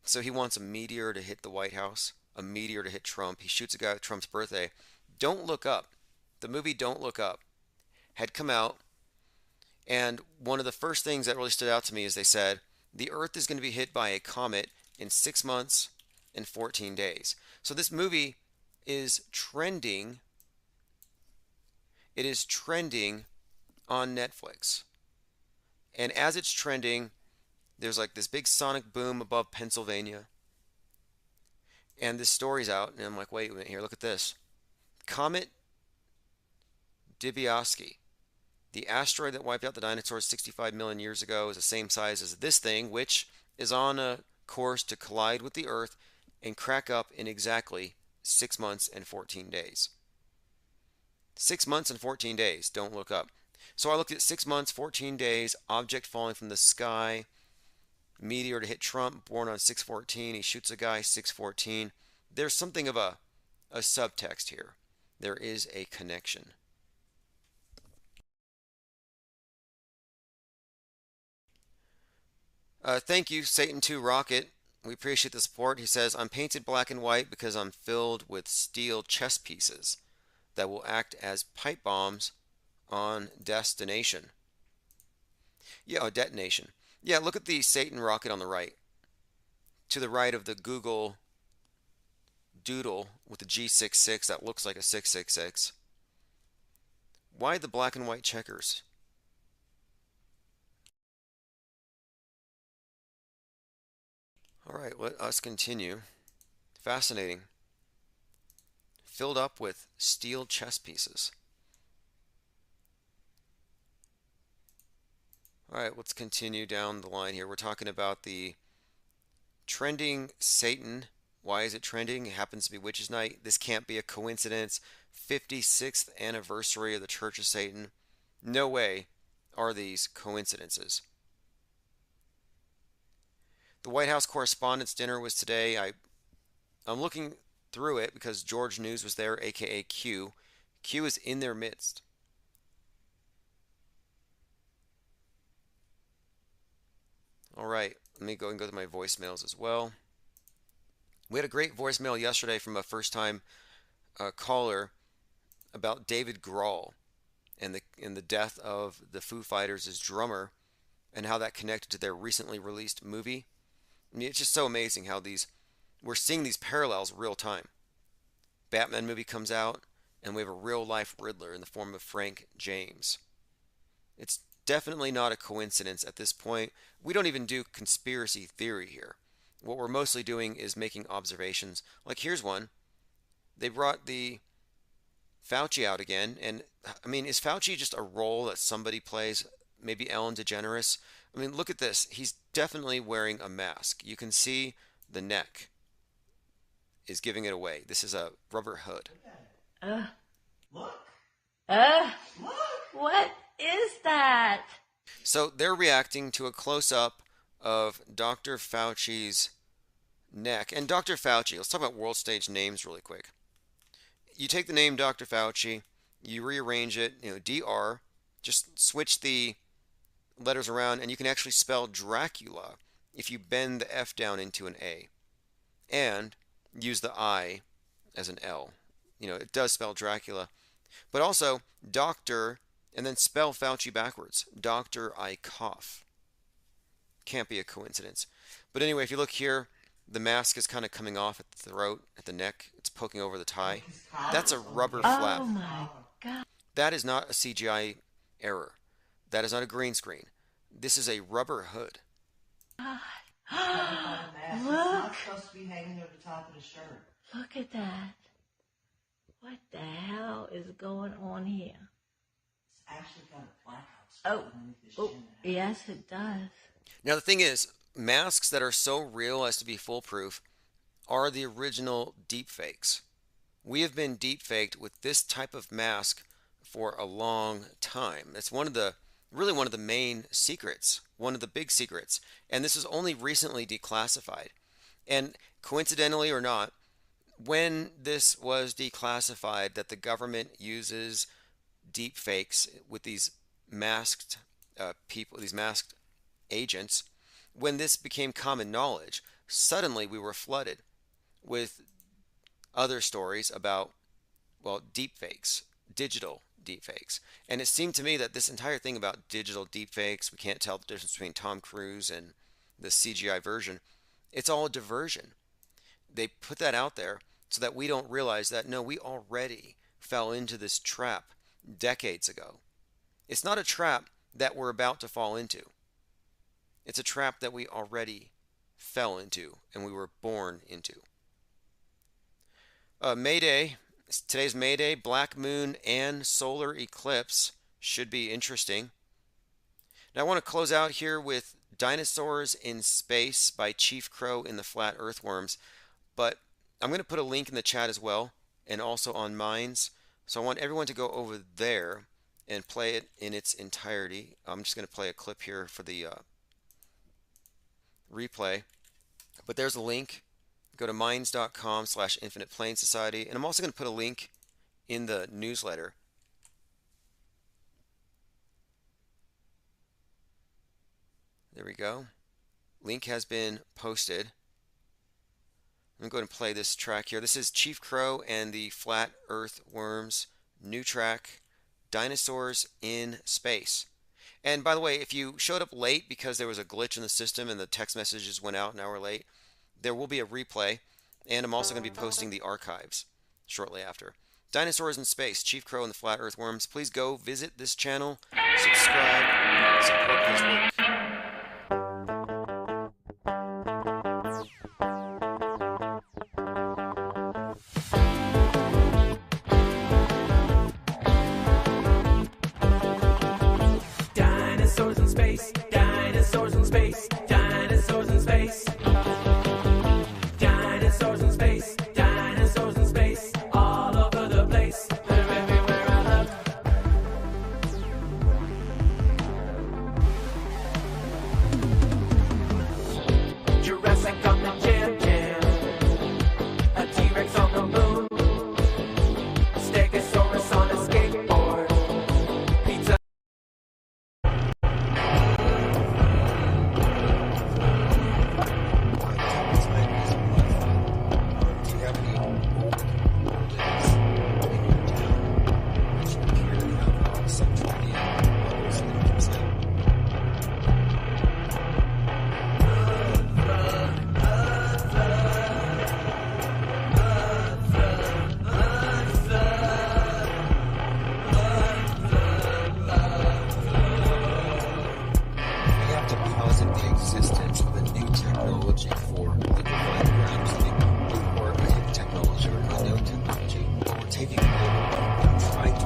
So he wants a meteor to hit the White House, a meteor to hit Trump. He shoots a guy with Trump's birthday. Don't Look Up, the movie Don't Look Up, had come out. And one of the first things that really stood out to me is they said, the Earth is going to be hit by a comet in 6 months and 14 days. So this movie is trending. It is trending on Netflix. And as it's trending, there's like this big sonic boom above Pennsylvania. And this story's out. And I'm like, wait a minute here, look at this. Comet Dibiowski. The asteroid that wiped out the dinosaurs 65 million years ago is the same size as this thing, which is on a course to collide with the Earth and crack up in exactly 6 months and 14 days. 6 months and 14 days, Don't Look Up. So I looked at 6 months, 14 days, object falling from the sky, meteor to hit Trump, born on 6/14. He shoots a guy 6/14. There's something of a subtext here. There is a connection. Thank you, Satan 2 Rocket. We appreciate the support. He says, I'm painted black and white because I'm filled with steel chess pieces that will act as pipe bombs on destination. Yeah, detonation. Yeah, look at the Satan rocket on the right. To the right of the Google Doodle with the G66 that looks like a 666. Why the black and white checkers? All right, let us continue. Fascinating. Filled up with steel chess pieces. All right, let's continue down the line here. We're talking about the trending Satan. Why is it trending? It happens to be Witches' Night. This can't be a coincidence. 56th anniversary of the Church of Satan. No way are these coincidences. The White House Correspondents' Dinner was today. I'm looking through it because George News was there, aka Q. Q is in their midst. All right, let me go and go to my voicemails as well. We had a great voicemail yesterday from a first-time caller about David Grohl and the death of the Foo Fighters' drummer and how that connected to their recently released movie. I mean, it's just so amazing how we're seeing these parallels real time. Batman movie comes out, and we have a real-life Riddler in the form of Frank James. It's definitely not a coincidence at this point. We don't even do conspiracy theory here. What we're mostly doing is making observations. Like, here's one. They brought the Fauci out again, and I mean, is Fauci just a role that somebody plays? Maybe Ellen DeGeneres? I mean, look at this. He's definitely wearing a mask. You can see the neck is giving it away. This is a rubber hood. Look. Look. What is that? So they're reacting to a close-up of Dr. Fauci's neck. And Dr. Fauci, let's talk about world stage names really quick. You take the name Dr. Fauci, you rearrange it, DR, just switch the letters around, and you can actually spell Dracula if you bend the F down into an A and use the I as an L. It does spell Dracula. But also, doctor, and then spell Fauci backwards. Doctor, I cough. Can't be a coincidence. But anyway, if you look here, the mask is kind of coming off at the throat, at the neck. It's poking over the tie. That's a rubber flap. Oh my God. That is not a CGI error. That is not a green screen. This is a rubber hood. Look. It's not supposed to be hanging over the top of the shirt. Look at that. What the hell is going on here? It's actually got a blackout. Oh, yes, it does. Now the thing is, masks that are so real as to be foolproof are the original deepfakes. We have been deepfaked with this type of mask for a long time. It's really one of the main secrets, one of the big secrets. And this is only recently declassified. And coincidentally or not, when this was declassified that the government uses deepfakes with these masked people, these masked agents, when this became common knowledge, suddenly we were flooded with other stories about, deepfakes, digital deepfakes. And it seemed to me that this entire thing about digital deepfakes, we can't tell the difference between Tom Cruise and the CGI version, it's all a diversion. They put that out there so that we don't realize that, no, we already fell into this trap decades ago. It's not a trap that we're about to fall into. It's a trap that we already fell into and we were born into. Mayday. Today's Mayday. Black moon and solar eclipse should be interesting. Now I want to close out here with Dinosaurs in Space by Chief Crow in the Flat Earthworms. But I'm going to put a link in the chat as well, and also on Minds. So I want everyone to go over there and play it in its entirety. I'm just going to play a clip here for the replay. But there's a link. Go to minds.com/Infinite Plane Society. And I'm also going to put a link in the newsletter. There we go. Link has been posted. I'm going to go ahead and play this track here. This is Chief Crow and the Flat Earthworms, new track, Dinosaurs in Space. And by the way, if you showed up late because there was a glitch in the system and the text messages went out an hour late, there will be a replay, and I'm also going to be posting the archives shortly after. Dinosaurs in Space, Chief Crow and the Flat Earthworms. Please go visit this channel, subscribe, support his work. Dinosaurs in space, dinosaurs in space, dinosaurs in space. Dinosaurs in space, dinosaurs in space, all over the place. They're everywhere I look. Jurassic on the jam jam, a T-Rex on the moon, Stegosaurus on a skateboard, pizza. We have to posit the existence of a new technology for liquefied gravity or a technology or unknown technology. But we're taking a look and trying to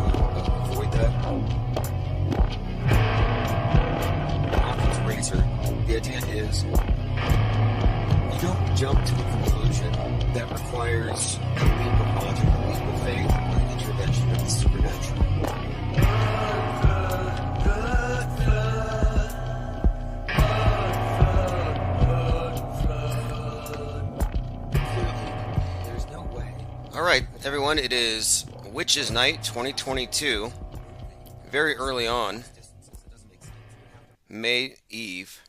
avoid that. Occam's razor, the idea is you don't jump to a conclusion that requires a leap of logic, a leap of faith, or an intervention of the supernatural. All right, everyone, it is Witches Night 2022. Very early on, May Eve.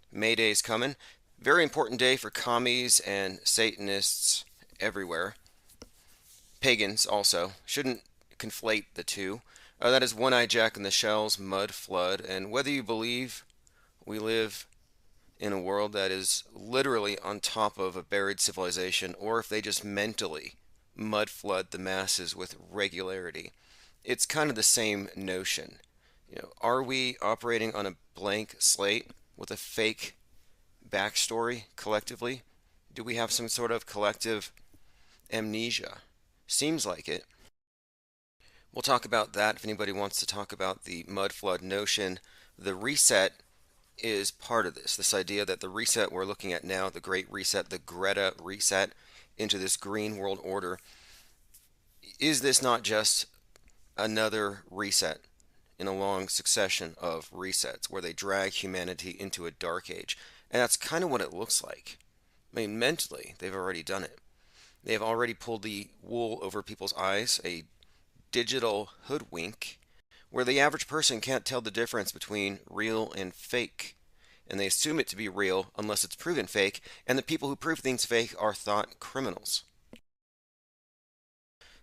May Day's coming. Very important day for commies and Satanists everywhere. Pagans also. Shouldn't conflate the two. That is One-Eye Jack and the Shells, Mud Flood, and whether you believe we live in a world that is literally on top of a buried civilization, or if they just mentally mud flood the masses with regularity. It's kind of the same notion. Are we operating on a blank slate with a fake backstory collectively? Do we have some sort of collective amnesia? Seems like it. We'll talk about that if anybody wants to talk about the mud flood notion. The reset is part of this idea that the reset we're looking at now, the Great Reset, the Greta reset into this green world order, is this not just another reset in a long succession of resets where they drag humanity into a dark age? And that's kind of what it looks like. I mean, mentally, they've already done it. They have already pulled the wool over people's eyes, a digital hoodwink where the average person can't tell the difference between real and fake. And they assume it to be real unless it's proven fake, and the people who prove things fake are thought criminals.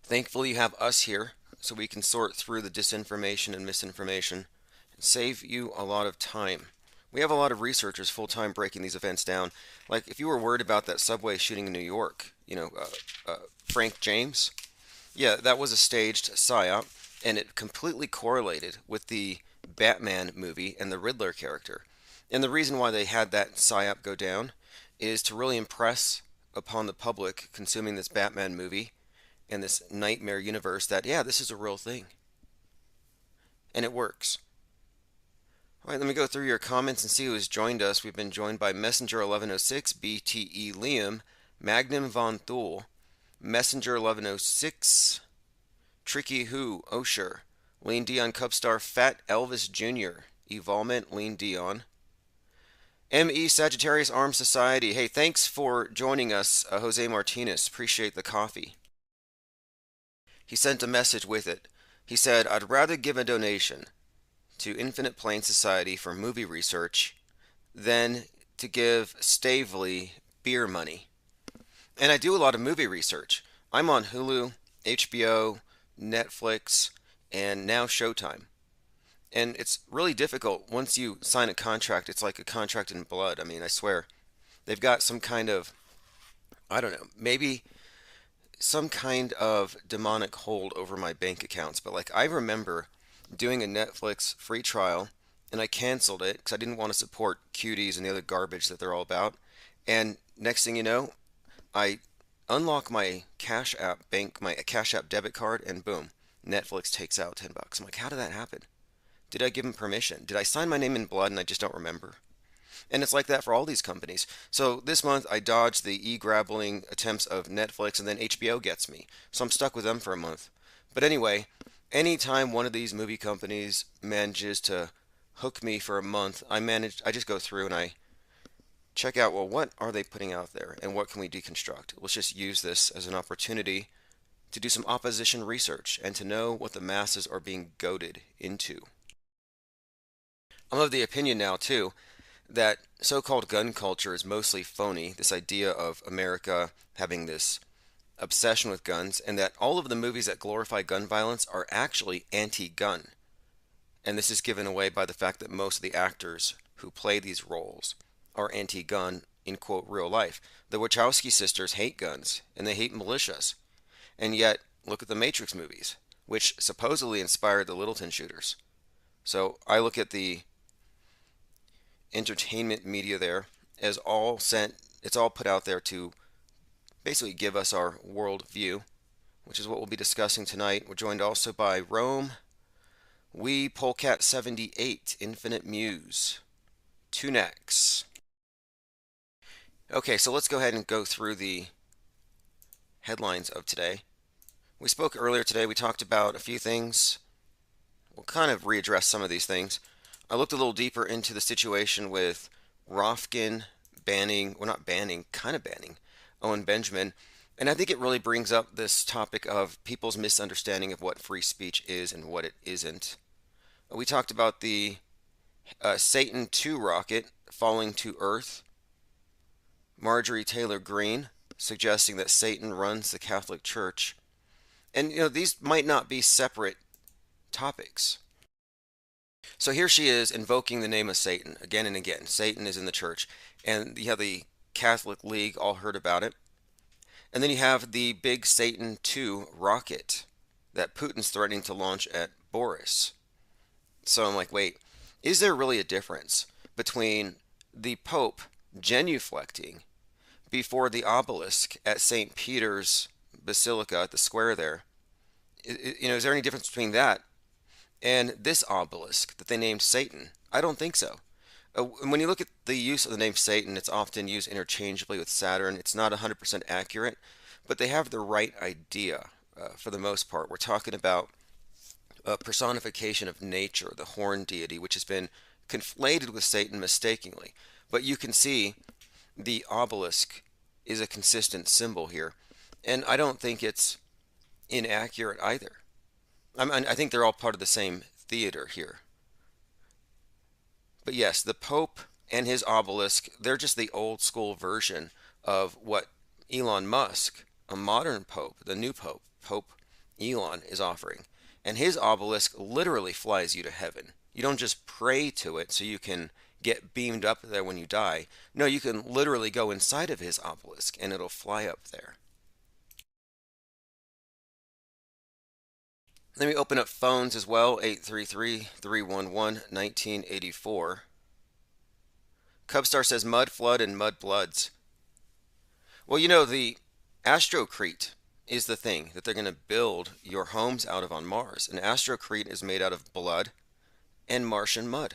Thankfully, you have us here so we can sort through the disinformation and misinformation and save you a lot of time. We have a lot of researchers full-time breaking these events down. Like, if you were worried about that subway shooting in New York, Frank James, yeah, that was a staged psyop, and it completely correlated with the Batman movie and the Riddler character. And the reason why they had that psyop go down is to really impress upon the public consuming this Batman movie and this nightmare universe that, yeah, this is a real thing. And it works. All right, let me go through your comments and see who has joined us. We've been joined by Messenger 1106, BTE Liam, Magnum Von Thule, Messenger 1106, Tricky Who, Osher, Lean Dion Cubstar, Fat Elvis Jr., Evolvement, Lean Dion, ME Sagittarius Arms Society. Hey, thanks for joining us, Jose Martinez. Appreciate the coffee. He sent a message with it. He said, I'd rather give a donation to Infinite Plane Society for movie research than to give Stavely beer money. And I do a lot of movie research. I'm on Hulu, HBO, Netflix, and now Showtime. And it's really difficult once you sign a contract. It's like a contract in blood. I mean, I swear. They've got some kind of, I don't know, maybe some kind of demonic hold over my bank accounts. But like, I remember doing a Netflix free trial, and I canceled it because I didn't want to support cuties and the other garbage that they're all about. And next thing you know, I unlock my Cash App my Cash App debit card, and boom, Netflix takes out $10. I'm like, how did that happen? Did I give them permission? Did I sign my name in blood and I just don't remember? And it's like that for all these companies. So this month I dodged the e-grabbling attempts of Netflix, and then HBO gets me. So I'm stuck with them for a month. But anyway, anytime one of these movie companies manages to hook me for a month, I just go through and I check out, well, what are they putting out there and what can we deconstruct? Let's just use this as an opportunity to do some opposition research and to know what the masses are being goaded into. I'm of the opinion now, too, that so-called gun culture is mostly phony, this idea of America having this obsession with guns, and that all of the movies that glorify gun violence are actually anti-gun. And this is given away by the fact that most of the actors who play these roles are anti-gun in, quote, real life. The Wachowski sisters hate guns, and they hate militias. And yet, look at the Matrix movies, which supposedly inspired the Littleton shooters. So I look at the entertainment media there as it's all put out there to basically give us our world view, which is what we'll be discussing tonight. We're joined also by Rome, Polecat 78, Infinite Muse, Tunex. Okay, so let's go ahead and go through the headlines of today. We spoke earlier today, we talked about a few things. We'll kind of readdress some of these things. I looked a little deeper into the situation with Rofkin kind of banning Owen Benjamin, And I think it really brings up this topic of people's misunderstanding of what free speech is and what it isn't. We talked about the Satan 2 rocket falling to Earth, Marjorie Taylor Greene suggesting that Satan runs the Catholic Church. And these might not be separate topics. So here she is invoking the name of Satan again and again. Satan is in the church. And you have the Catholic League all heard about it. And then you have the big Satan 2 rocket that Putin's threatening to launch at Boris. So I'm like, wait, is there really a difference between the Pope genuflecting before the obelisk at St. Peter's Basilica at the square there? Is there any difference between that and this obelisk that they named Satan? I don't think so. When you look at the use of the name Satan, it's often used interchangeably with Saturn. It's not 100% accurate, but they have the right idea for the most part. We're talking about a personification of nature, the horn deity, which has been conflated with Satan mistakenly. But you can see the obelisk is a consistent symbol here, and I don't think it's inaccurate either. I think they're all part of the same theater here. But yes, the Pope and his obelisk, they're just the old school version of what Elon Musk, a modern Pope, the new Pope, Pope Elon, is offering. And his obelisk literally flies you to heaven. You don't just pray to it so you can get beamed up there when you die. No, you can literally go inside of his obelisk and it'll fly up there. Let me open up phones as well, 833-311-1984. Cubstar says mud flood and mud bloods. Well, the Astrocrete is the thing that they're going to build your homes out of on Mars. And Astrocrete is made out of blood and Martian mud.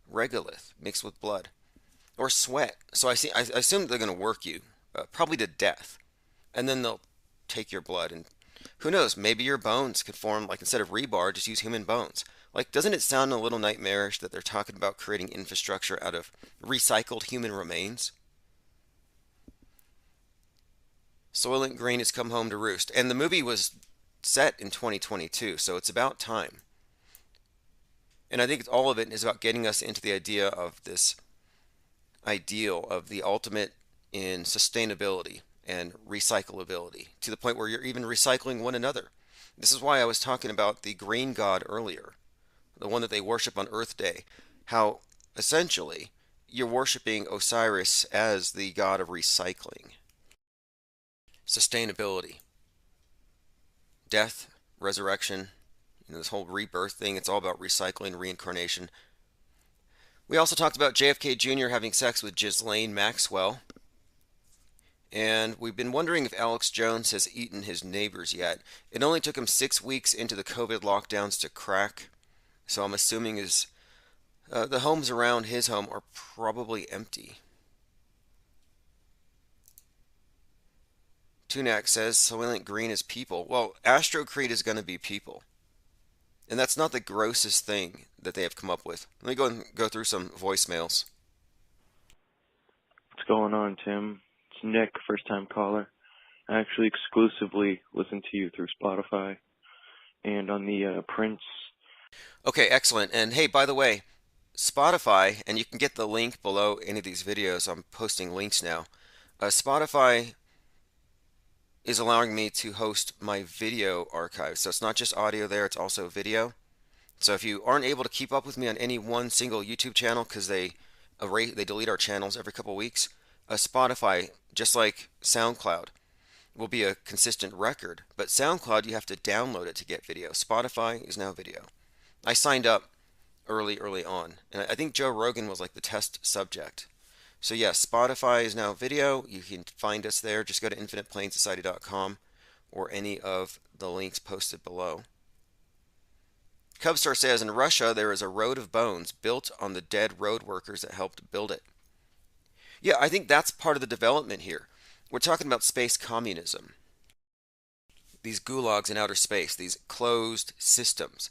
Regolith mixed with blood. Or sweat. So I assume they're going to work you, probably to death. And then they'll take your blood and who knows, maybe your bones could form, like instead of rebar, just use human bones. Like, doesn't it sound a little nightmarish that they're talking about creating infrastructure out of recycled human remains? Soylent Green has come home to roost. And the movie was set in 2022, so it's about time. And I think all of it is about getting us into the idea of this ideal of the ultimate in sustainability and recyclability to the point where you're even recycling one another. This is why I was talking about the green god earlier, the one that they worship on Earth Day, how essentially you're worshiping Osiris as the god of recycling. Sustainability. Death, resurrection, this whole rebirth thing, it's all about recycling, reincarnation. We also talked about JFK Jr. having sex with Ghislaine Maxwell. And we've been wondering if Alex Jones has eaten his neighbors yet. It only took him 6 weeks into the COVID lockdowns to crack. So I'm assuming the homes around his home are probably empty. Tunak says Soylent Green is people. Well, Astrocrete is going to be people. And that's not the grossest thing that they have come up with. Let me go through some voicemails. What's going on, Tim? It's Nick, first-time caller. I actually exclusively listen to you through Spotify and on the Prince. Okay, excellent. And hey, by the way, Spotify, and you can get the link below any of these videos. I'm posting links now. Spotify is allowing me to host my video archive. So it's not just audio there, it's also video. So if you aren't able to keep up with me on any one single YouTube channel because they delete our channels every couple of weeks, Spotify, just like SoundCloud, will be a consistent record. But SoundCloud, you have to download it to get video. Spotify is now video. I signed up early on, and I think Joe Rogan was like the test subject. So yes, Spotify is now video. You can find us there. Just go to infiniteplainsociety.com or any of the links posted below. Cubstar says, in Russia, there is a road of bones built on the dead road workers that helped build it. Yeah, I think that's part of the development here. We're talking about space communism. These gulags in outer space, these closed systems.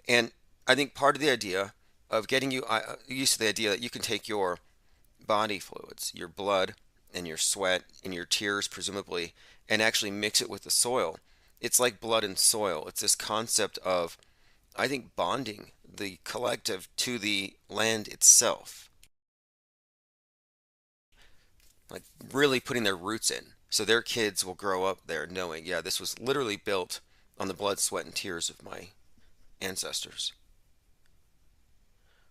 And I think part of the idea of getting you used to the idea that you can take your body fluids, your blood, and your sweat and your tears, presumably, and actually mix it with the soil. It's like blood and soil. It's this concept of, I think, bonding the collective to the land itself, like really putting their roots in. So their kids will grow up there knowing, yeah, this was literally built on the blood, sweat, and tears of my ancestors.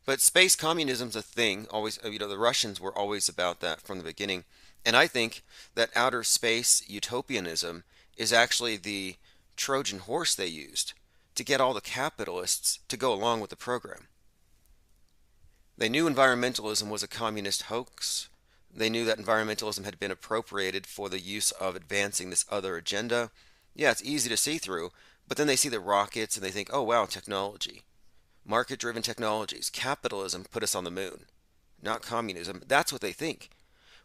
But space communism's a thing. Always, the Russians were always about that from the beginning. And I think that outer space utopianism is actually the Trojan horse they used to get all the capitalists to go along with the program. They knew environmentalism was a communist hoax. They knew that environmentalism had been appropriated for the use of advancing this other agenda. Yeah, it's easy to see through, but then they see the rockets and they think, oh wow, technology. Market-driven technologies. Capitalism put us on the moon, not communism. That's what they think.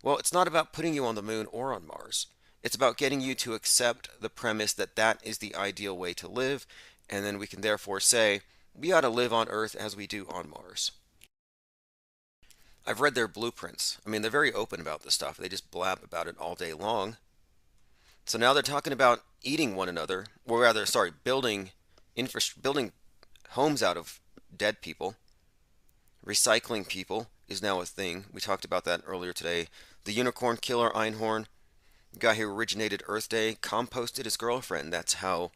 Well, it's not about putting you on the moon or on Mars. It's about getting you to accept the premise that that is the ideal way to live, and then we can therefore say, we ought to live on Earth as we do on Mars. I've read their blueprints. I mean, they're very open about this stuff. They just blab about it all day long. So now they're talking about eating one another, or rather, sorry, building homes out of dead people. Recycling people is now a thing. We talked about that earlier today. The unicorn killer Einhorn, the guy who originated Earth Day, composted his girlfriend. That's how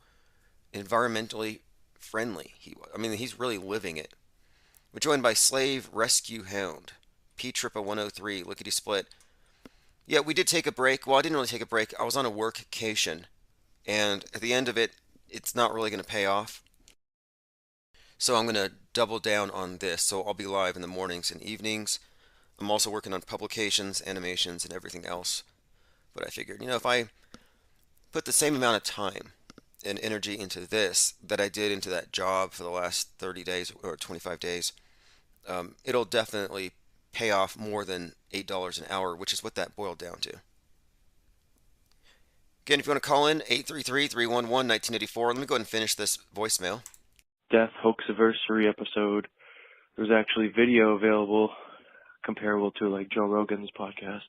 environmentally friendly he was. I mean, he's really living it. We're joined by Slave Rescue Hound, P103, Lickety Split. Yeah, we did take a break. Well, I didn't really take a break. I was on a workcation, and at the end of it, it's not really going to pay off. So I'm going to double down on this. So I'll be live in the mornings and evenings. I'm also working on publications, animations, and everything else. But I figured, if I put the same amount of time and energy into this that I did into that job for the last 30 days or 25 days, it'll definitely pay off more than $8 an hour, which is what that boiled down to. Again, if you want to call in, 833-311-1984. Let me go ahead and finish this voicemail. Death Hoaxiversary episode. There's actually video available comparable to like Joe Rogan's podcast,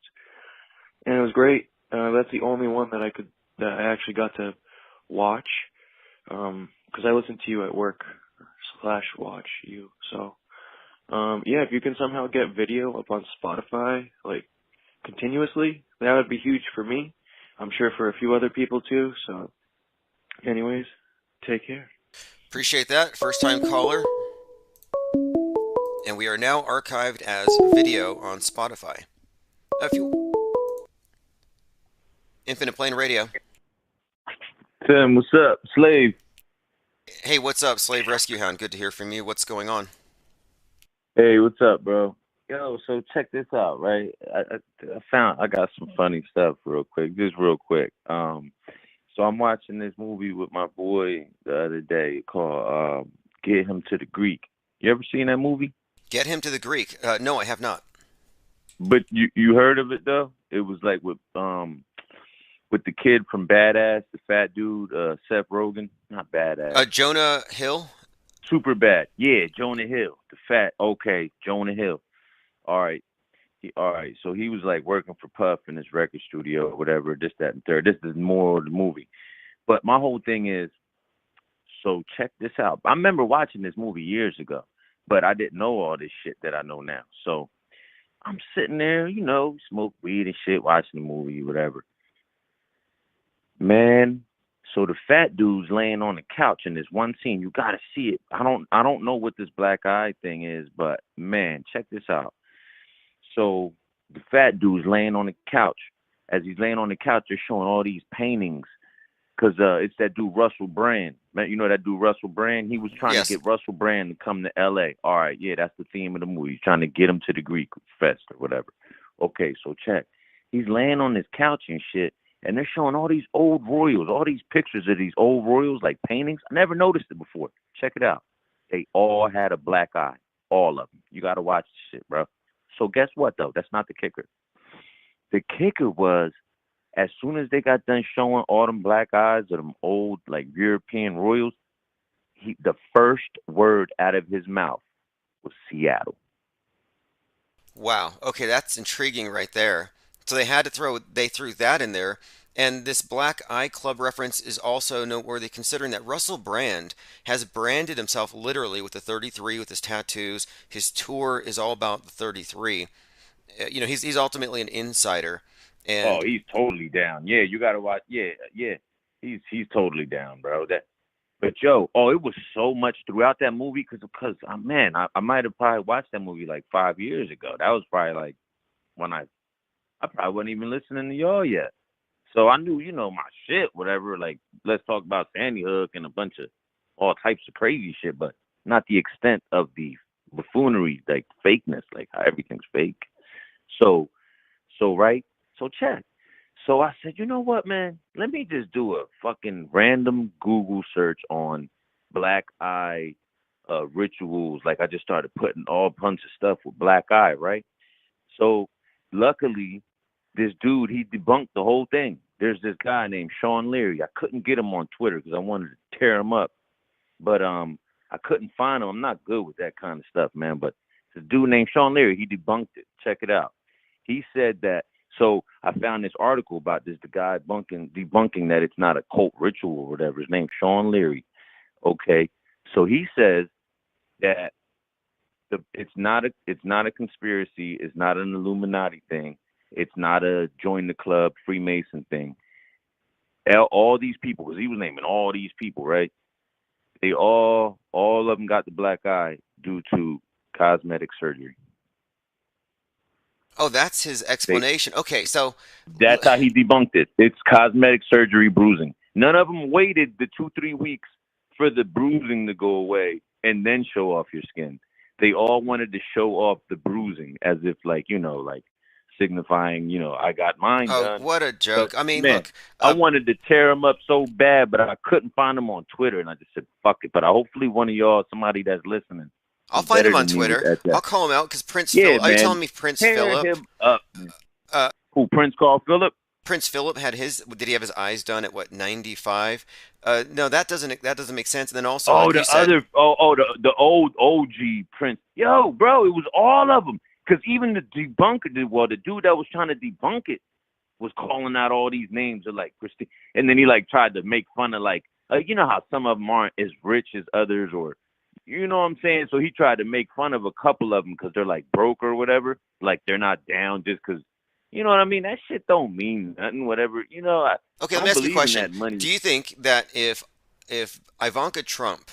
and it was great. That's the only one that I actually got to watch, because I listened to you at work / watch you. So yeah, if you can somehow get video up on Spotify like continuously, that would be huge for me. I'm sure for a few other people too. So anyways, take care. Appreciate that. First time caller. And we are now archived as video on Spotify. Infinite Plane Radio. Tim, what's up? Slave. Hey, what's up, Slave Rescue Hound? Good to hear from you. What's going on? Hey, what's up, bro? Yo, so check this out, right? I got some funny stuff real quick. So I'm watching this movie with my boy the other day called Get Him to the Greek. You ever seen that movie? Get Him to the Greek? No, I have not. But you heard of it though? It was like with the kid from Badass, the fat dude, Seth Rogen. Not Badass. Jonah Hill? Super Bad. Yeah, Jonah Hill. The fat. Okay, Jonah Hill. All right. So he was like working for Puff in his record studio or whatever, this, that, and third. This is more of the movie. But my whole thing is, so check this out. I remember watching this movie years ago, but I didn't know all this shit that I know now. So I'm sitting there, smoke weed and shit, watching the movie, whatever. Man, so the fat dude's laying on the couch in this one scene. You gotta see it. I don't know what this black eye thing is, but man, check this out. So the fat dude's laying on the couch. As he's laying on the couch, they're showing all these paintings because it's that dude Russell Brand. Man, you know that dude Russell Brand? He was trying to get Russell Brand to come to L.A. All right, yeah, that's the theme of the movie. He's trying to get him to the Greek Fest or whatever. Okay, so check. He's laying on this couch and shit, and they're showing all these old royals, all these pictures of these old royals, like paintings. I never noticed it before. Check it out. They all had a black eye. All of them. You got to watch this shit, bro. So guess what, though? That's not the kicker. The kicker was, as soon as they got done showing all them black eyes of them old, like, European royals, the first word out of his mouth was Seattle. Wow. Okay, that's intriguing right there. So they threw that in there. And this Black Eye Club reference is also noteworthy considering that Russell Brand has branded himself literally with the 33 with his tattoos. His tour is all about the 33. He's ultimately an insider. Oh, And he's totally down. Yeah, you gotta watch. Yeah, yeah, he's totally down, bro. But yo, oh, it was so much throughout that movie because man, I might have probably watched that movie like 5 years ago. That was probably like when I probably wasn't even listening to y'all yet. So I knew, my shit, whatever. Like, let's talk about Sandy Hook and a bunch of all types of crazy shit, but not the extent of the buffoonery, like fakeness, like how everything's fake. So, right. So check. So I said, you know what, man? Let me just do a fucking random Google search on Black Eye rituals. Like I just started putting all bunch of stuff with Black Eye, right? So luckily, this dude, he debunked the whole thing. There's this guy named Sean Leary. I couldn't get him on Twitter because I wanted to tear him up, but I couldn't find him. I'm not good with that kind of stuff, man. But the dude named Sean Leary, he debunked it. Check it out. He said that. So I found this article about this, the guy debunking that it's not a cult ritual or whatever. His name's Sean Leary. Okay. So he says that it's not a conspiracy. It's not an Illuminati thing. It's not a join the club Freemason thing. All these people, because he was naming all these people, right? They all of them got the black eye due to cosmetic surgery. oh, that's his explanation. Okay, so That's how he debunked it. It's cosmetic surgery, bruising. None of them waited the 2-3 weeks for the bruising to go away and then show off your skin. They all wanted to show off the bruising as if like signifying, I got mine done. what a joke. So, I mean, man, look, I wanted to tear him up so bad, but I couldn't find him on Twitter, and I just said, fuck it. But hopefully one of y'all, somebody that's listening, I'll is find him better on than me with Twitter. that. I'll call him out because Prince Yeah, Philip. Are you man. telling me Prince Tear Philip? him up. Uh, Who, Prince called Philip? Prince Philip had his. Did he have his eyes done at what 95? No, that doesn't make sense. And then also, Oh, like you said, the old OG Prince. Yo, bro, it was all of them. Because even the debunker, the dude that was trying to debunk it was calling out all these names of like Christine. And then he like tried to make fun of like, you know how some of them aren't as rich as others, or you know what I'm saying? So he tried to make fun of a couple of them because they're like broke or whatever. Like they're not down just because, you know what I mean? That shit don't mean nothing, whatever. okay, I let me ask you a believe in question. that money. Do you think that if Ivanka Trump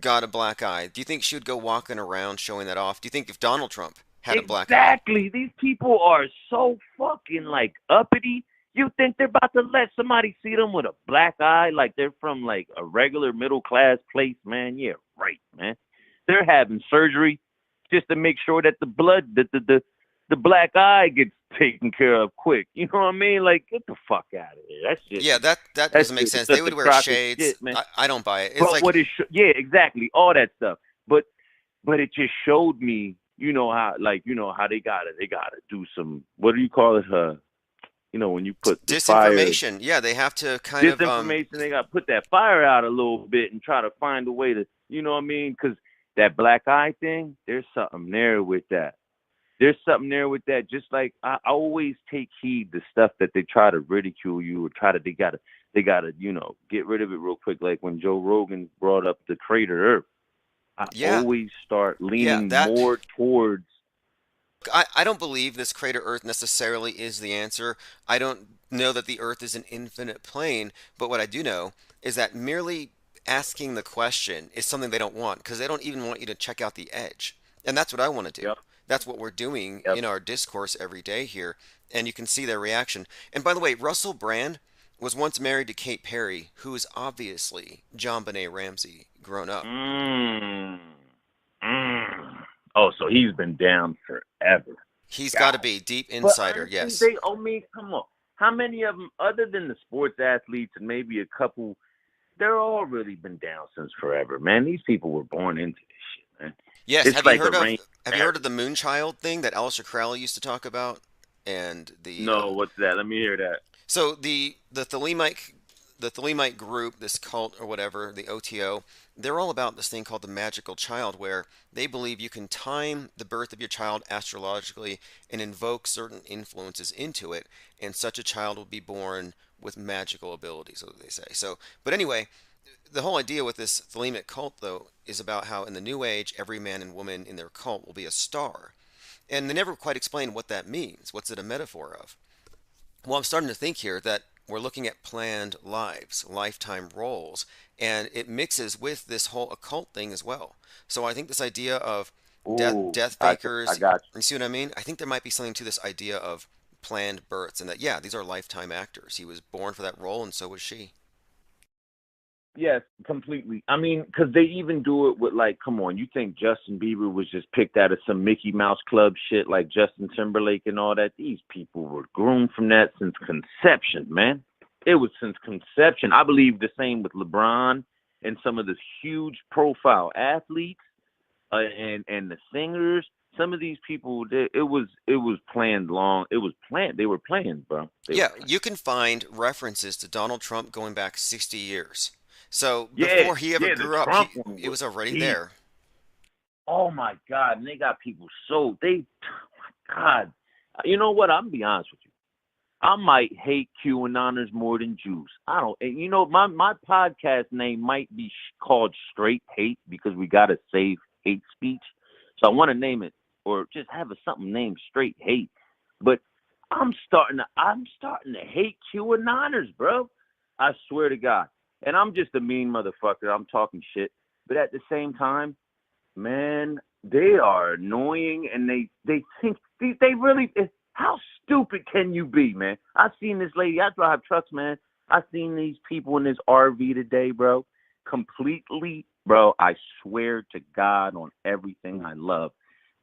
got a black eye, do you think she would go walking around showing that off? Do you think if Donald Trump had a black eye? Exactly. These people are so fucking like uppity. You think they're about to let somebody see them with a black eye like they're from like a regular middle class place, man? Yeah, right, man. They're having surgery just to make sure that the blood, the black eye gets taken care of quick. You know what I mean? Like, get the fuck out of here. That shit. Yeah, that doesn't make sense. They would wear shades. Shit, man. I don't buy it. It's But like yeah, exactly, all that stuff. But it just showed me, how they gotta do some, what do you call it? When you put the disinformation. fire, Yeah, they have to kind of disinformation. They gotta put that fire out a little bit and try to find a way to, you know what I mean? Because that black eye thing, there's something there with that. There's something there with that. Just like I always take heed to stuff that they try to ridicule you or they gotta get rid of it real quick. Like when Joe Rogan brought up the crater Earth, I always start leaning more towards. I don't believe this crater Earth necessarily is the answer. I don't know that the Earth is an infinite plane, but what I do know is that merely asking the question is something they don't want because they don't even want you to check out the edge. And that's what I want to do. Yep. That's what we're doing Yep. in our discourse every day here. And you can see their reaction. And by the way, Russell Brand was once married to Kate Perry, who is obviously John Benet Ramsey grown up. Oh, so he's been down forever. He's got to be deep insider, But yes. come on. How many of them, other than the sports athletes and maybe a couple, they're all really been down since forever, man. These people were born into this shit, man. Yes, It's have like you heard a of rain- the Moonchild thing that Aleister Crowley used to talk about? And the No, what's that? Let me hear that. so the Thelemic the Thelemite group, this cult or whatever, the OTO, they're all about this thing called the magical child, where they believe you can time the birth of your child astrologically and invoke certain influences into it, and such a child will be born with magical abilities, so they say. So, but anyway, the whole idea with this Thelemic cult, though, is about how in the New Age, every man and woman in their cult will be a star. And they never quite explain what that means. What's it a metaphor of? Well, I'm starting to think here that we're looking at planned lives, lifetime roles, and it mixes with this whole occult thing as well. So I think this idea of Ooh, death I fakers, got you see what I mean? I think there might be something to this idea of planned births, and that, yeah, these are lifetime actors. He was born for that role, and so was she. Yes, completely. I mean, because they even do it with, like, come on, you think Justin Bieber was just picked out of some Mickey Mouse Club shit like Justin Timberlake and all that? These people were groomed from that since conception, man. It was since conception. I believe the same with LeBron and some of the huge profile athletes and the singers. Some of these people, it was planned long. It was planned. They were planned, bro. Yeah, you can find references to Donald Trump going back 60 years. So Yeah, before he ever yeah, the grew up, Trump one it was already he, there. oh my God, and they got people oh my God. You know what? I'm gonna be honest with you. I might hate QAnoners more than Jews. I don't, and you know, my podcast name might be called Straight Hate because we gotta save hate speech. So I want to name it or just have something named Straight Hate. But I'm starting to hate QAnoners, bro. I swear to God. And I'm just a mean motherfucker. I'm talking shit. But at the same time, man, they are annoying, and they think they really. How stupid can you be, man? I seen this lady. I drive trucks, man. I seen these people in this RV today, bro. Completely, bro. I swear to God on everything I love,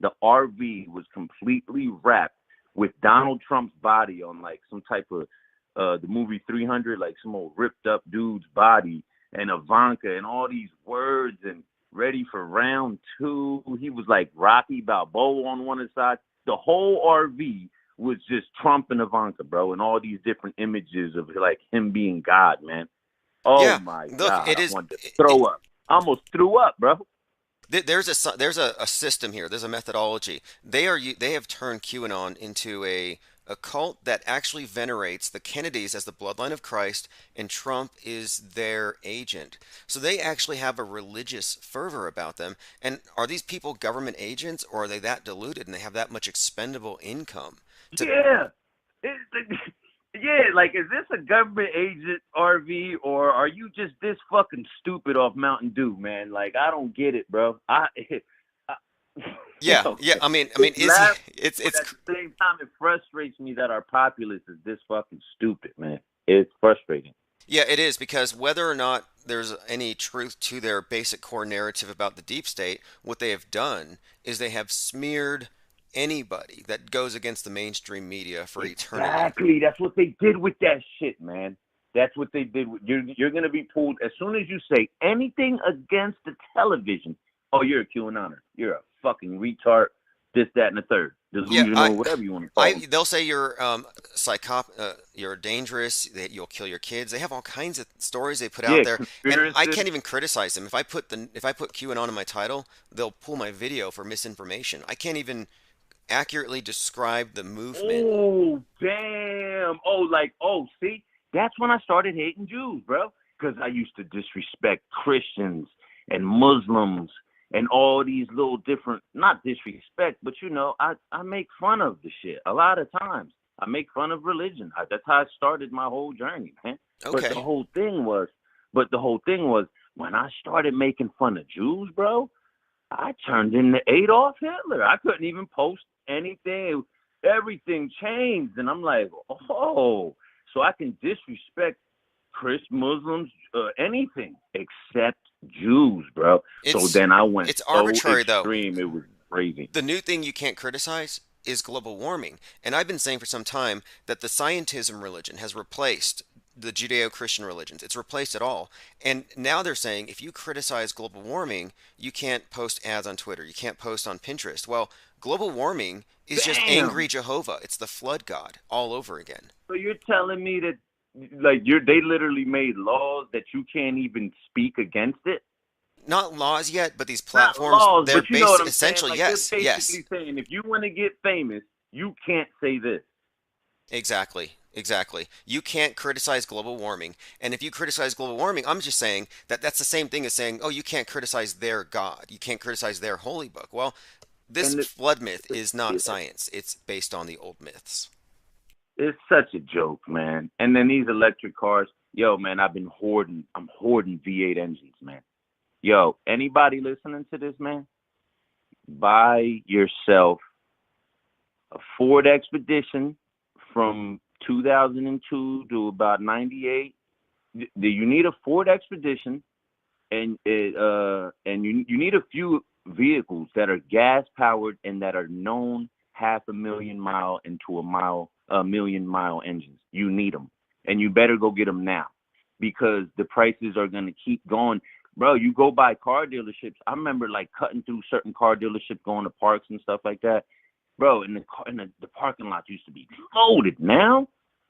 the RV was completely wrapped with Donald Trump's body on, like, some type of the movie 300, like some old ripped up dude's body, and Ivanka and all these words, and ready for round two. He was like Rocky Balboa on one side. The whole RV was just Trump and Ivanka, bro, and all these different images of, like, him being God, man. Oh Yeah, my look, God, it I is. wanted to throw up. I almost threw up, bro. There's a system here. There's a methodology. They have turned QAnon into a cult that actually venerates the Kennedys as the bloodline of Christ, and Trump is their agent. So they actually have a religious fervor about them. And are these people government agents, or are they that diluted and they have that much expendable income? Yeah. Yeah, like, is this a government agent RV, or are you just this fucking stupid off Mountain Dew, man? Like, I don't get it, bro. Yeah, Yo, yeah. I mean, it's but at the same time, it frustrates me that our populace is this fucking stupid, man. It's frustrating. yeah, it is, because whether or not there's any truth to their basic core narrative about the deep state, what they have done is they have smeared anybody that goes against the mainstream media for eternity. Exactly. That's what they did with that shit, man. That's what they did. You're going to be pulled as soon as you say anything against the television. Oh, you're a QAnoner. You're a fucking retard. This, that, and the third. Delusional, whatever you want to call it. They'll say you're you're dangerous, that you'll kill your kids. They have all kinds of stories they put out there, and I can't even criticize them. If I put QAnon in my title, they'll pull my video for misinformation. I can't even accurately describe the movement. Oh, damn. See, that's when I started hating Jews, bro. Because I used to disrespect Christians and Muslims and all these little different, not disrespect, but, you know, I make fun of the shit a lot of times. I make fun of religion. That's how I started my whole journey, man. Okay. But the whole thing was when I started making fun of Jews, bro, I turned into Adolf Hitler. I couldn't even post anything. Everything changed. And I'm like, oh, so I can disrespect Muslims, anything except Jews, bro. So then I went it's arbitrary, extreme. though. It was crazy. The new thing you can't criticize is global warming. And I've been saying for some time that the scientism religion has replaced the Judeo-Christian religions. It's replaced it all. And now they're saying if you criticize global warming, you can't post ads on Twitter. You can't post on Pinterest. Well, global warming is just angry Jehovah. It's the flood god all over again. So you're telling me that like they literally made laws that you can't even speak against it. Not laws yet, but these Not platforms, laws, they're but you know what based I'm saying. essentially, Like yes, they're yes. basically saying if you want to get famous, you can't say this. Exactly. Exactly. You can't criticize global warming. And if you criticize global warming, I'm just saying that that's the same thing as saying, oh, you can't criticize their God. You can't criticize their holy book. Well, this And flood myth is not science. It's based on the old myths. it's such a joke, man. And then these electric cars, yo, man, I'm hoarding V8 engines, man. Yo, anybody listening to this, man, buy yourself a Ford Expedition from 2002 to about 98. You need a Ford Expedition, and you need a few vehicles that are gas powered and that are known 500,000 mile into a million mile engines. You need them, and you better go get them now, because the prices are going to keep going. Bro, you go by car dealerships. I remember like cutting through certain car dealerships, going to parks and stuff like that. Bro, the parking lot used to be loaded. Now,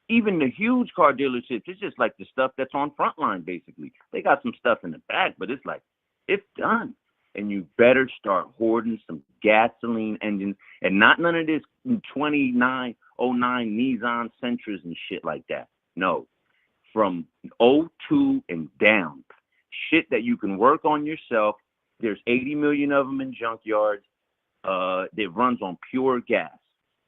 even the huge car dealerships, it's just like the stuff that's on Frontline, basically. They got some stuff in the back, but it's like, it's done. And you better start hoarding some gasoline engines, and not none of this 2909 Nissan Sentras and shit like that. No, from '02 and down. Shit that you can work on yourself. There's 80 million of them in junkyards. That runs on pure gas,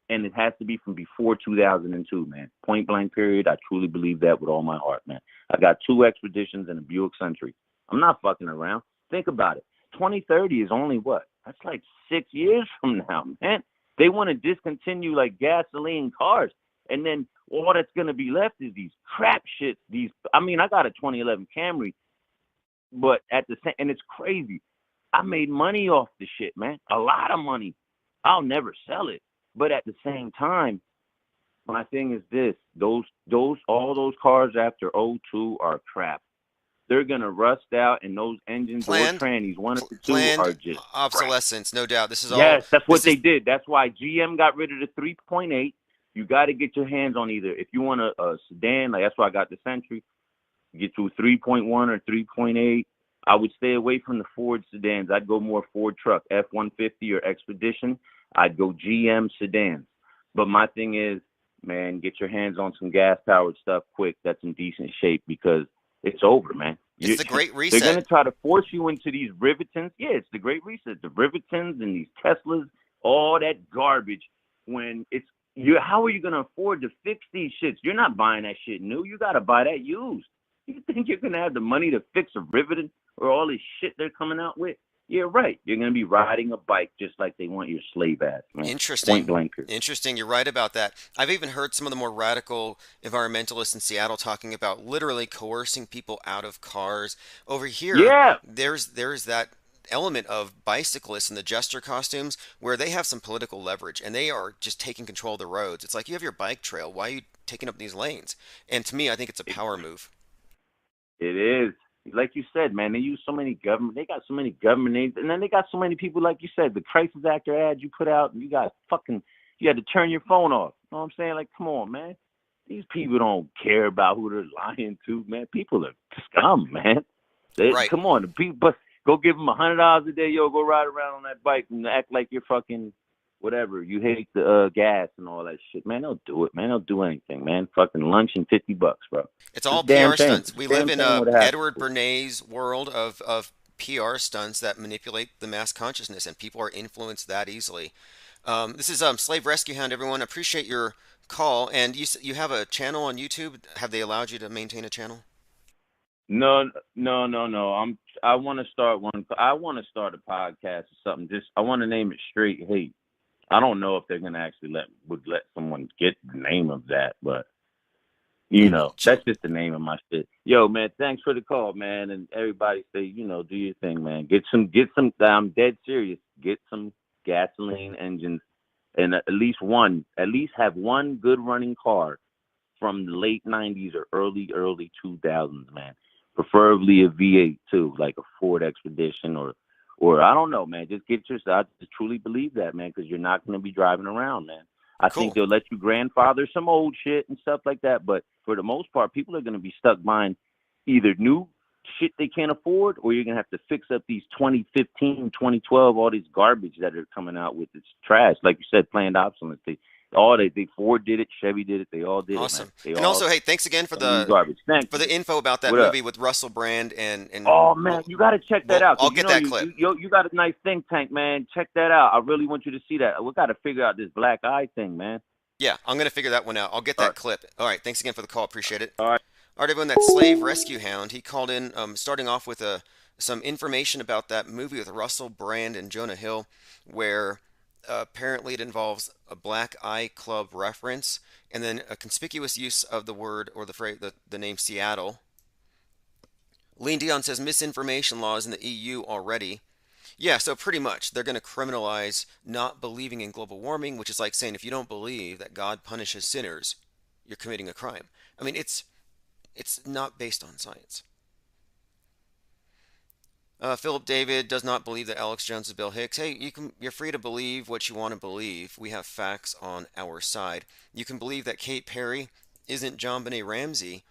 and it has to be from before 2002, man. Point blank period. I truly believe that with all my heart, man. I got 2 Expeditions and a Buick Century. I'm not fucking around. Think about it. 2030 is only what? That's like 6 years from now, man. They want to discontinue like gasoline cars, and then all that's gonna be left is these crap shits. I got a 2011 Camry, but at the same, and it's crazy. I made money off the shit, man. A lot of money. I'll never sell it. But at the same time, my thing is this: all those cars after '02 are crap. They're gonna rust out, and those engines or trannies, one of the two, are just obsolescence, crap. No doubt. This is all. Yes, that's what they did. That's why GM got rid of the 3.8. You got to get your hands on either. If you want a sedan, like that's why I got the Century. Get to a 3.1 or 3.8. I would stay away from the Ford sedans. I'd go more Ford truck, F-150 or Expedition. I'd go GM sedans. But my thing is, man, get your hands on some gas-powered stuff quick that's in decent shape, because it's over, man. It's the Great Reset. They're going to try to force you into these Rivetons. Yeah, it's the Great Reset. The Rivetons and these Teslas, all that garbage. How are you going to afford to fix these shits? You're not buying that shit new. You got to buy that used. You think you're going to have the money to fix a Riveton or all this shit they're coming out with? Yeah, right. You're going to be riding a bike just like they want your slave ass, man. Interesting. Point blank. Interesting. You're right about that. I've even heard some of the more radical environmentalists in Seattle talking about literally coercing people out of cars. Over here, there's that element of bicyclists in the jester costumes where they have some political leverage and they are just taking control of the roads. It's like, you have your bike trail. Why are you taking up these lanes? And to me, I think it's a power move. It is. Like you said, man, they use so many government. They got so many government names, and then they got so many people. Like you said, the crisis actor ad you put out, and you had to turn your phone off. You know what I'm saying? Like, come on, man. These people don't care about who they're lying to, man. People are scum, man. Right. Come on, the people. Go give them $100 a day, yo. Go ride around on that bike and act like you're fucking whatever. You hate the gas and all that shit, man. They'll do it, man. They'll do anything, man. Fucking lunch and $50, bro. It's all PR stunts. We live in Edward Bernays' world of PR stunts that manipulate the mass consciousness, and people are influenced that easily. This is Slave Rescue Hound, everyone. Appreciate your call. And you have a channel on YouTube. Have they allowed you to maintain a channel? No. I want to start one. I want to start a podcast or something. I want to name it Straight Hate. I don't know if they're gonna actually let someone get the name of that, but that's just the name of my shit. Yo, man, thanks for the call, man, and everybody say, do your thing, man. Get some. I'm dead serious. Get some gasoline engines, and at least have one good running car from the late '90s or early 2000s, man. Preferably a V8 too, like a Ford Expedition or I don't know, man. Just get yourself. I just truly believe that, man, because you're not going to be driving around, man. I think they'll let you grandfather some old shit and stuff like that, but for the most part, people are going to be stuck buying either new shit they can't afford, or you're going to have to fix up these 2015, 2012, all these garbage that are coming out with. It's trash. Like you said, planned obsolescence. Ford did it, Chevy did it, they all did Awesome. it, man. And also, hey, thanks again for Garbage. Thank the you. info about that What movie up? with Russell Brand and Oh man, you got to check that out. I'll get that clip. You got a nice think tank, man. Check that out. I really want you to see that. We got to figure out this black eye thing, man. Yeah, I'm gonna figure that one out. I'll get that clip. All right, thanks again for the call. Appreciate it. All right. All right, everyone. That Slave Rescue Hound. He called in, starting off with some information about that movie with Russell Brand and Jonah Hill, where apparently it involves a Black Eye Club reference, and then a conspicuous use of the word or the phrase, the name Seattle. Lean Dion says misinformation laws in the EU already. Yeah, so pretty much they're going to criminalize not believing in global warming, which is like saying if you don't believe that God punishes sinners, you're committing a crime. I mean, it's not based on science. Philip David does not believe that Alex Jones is Bill Hicks. Hey, you're free to believe what you want to believe. We have facts on our side. You can believe that Kate Perry isn't John Benet Ramsey.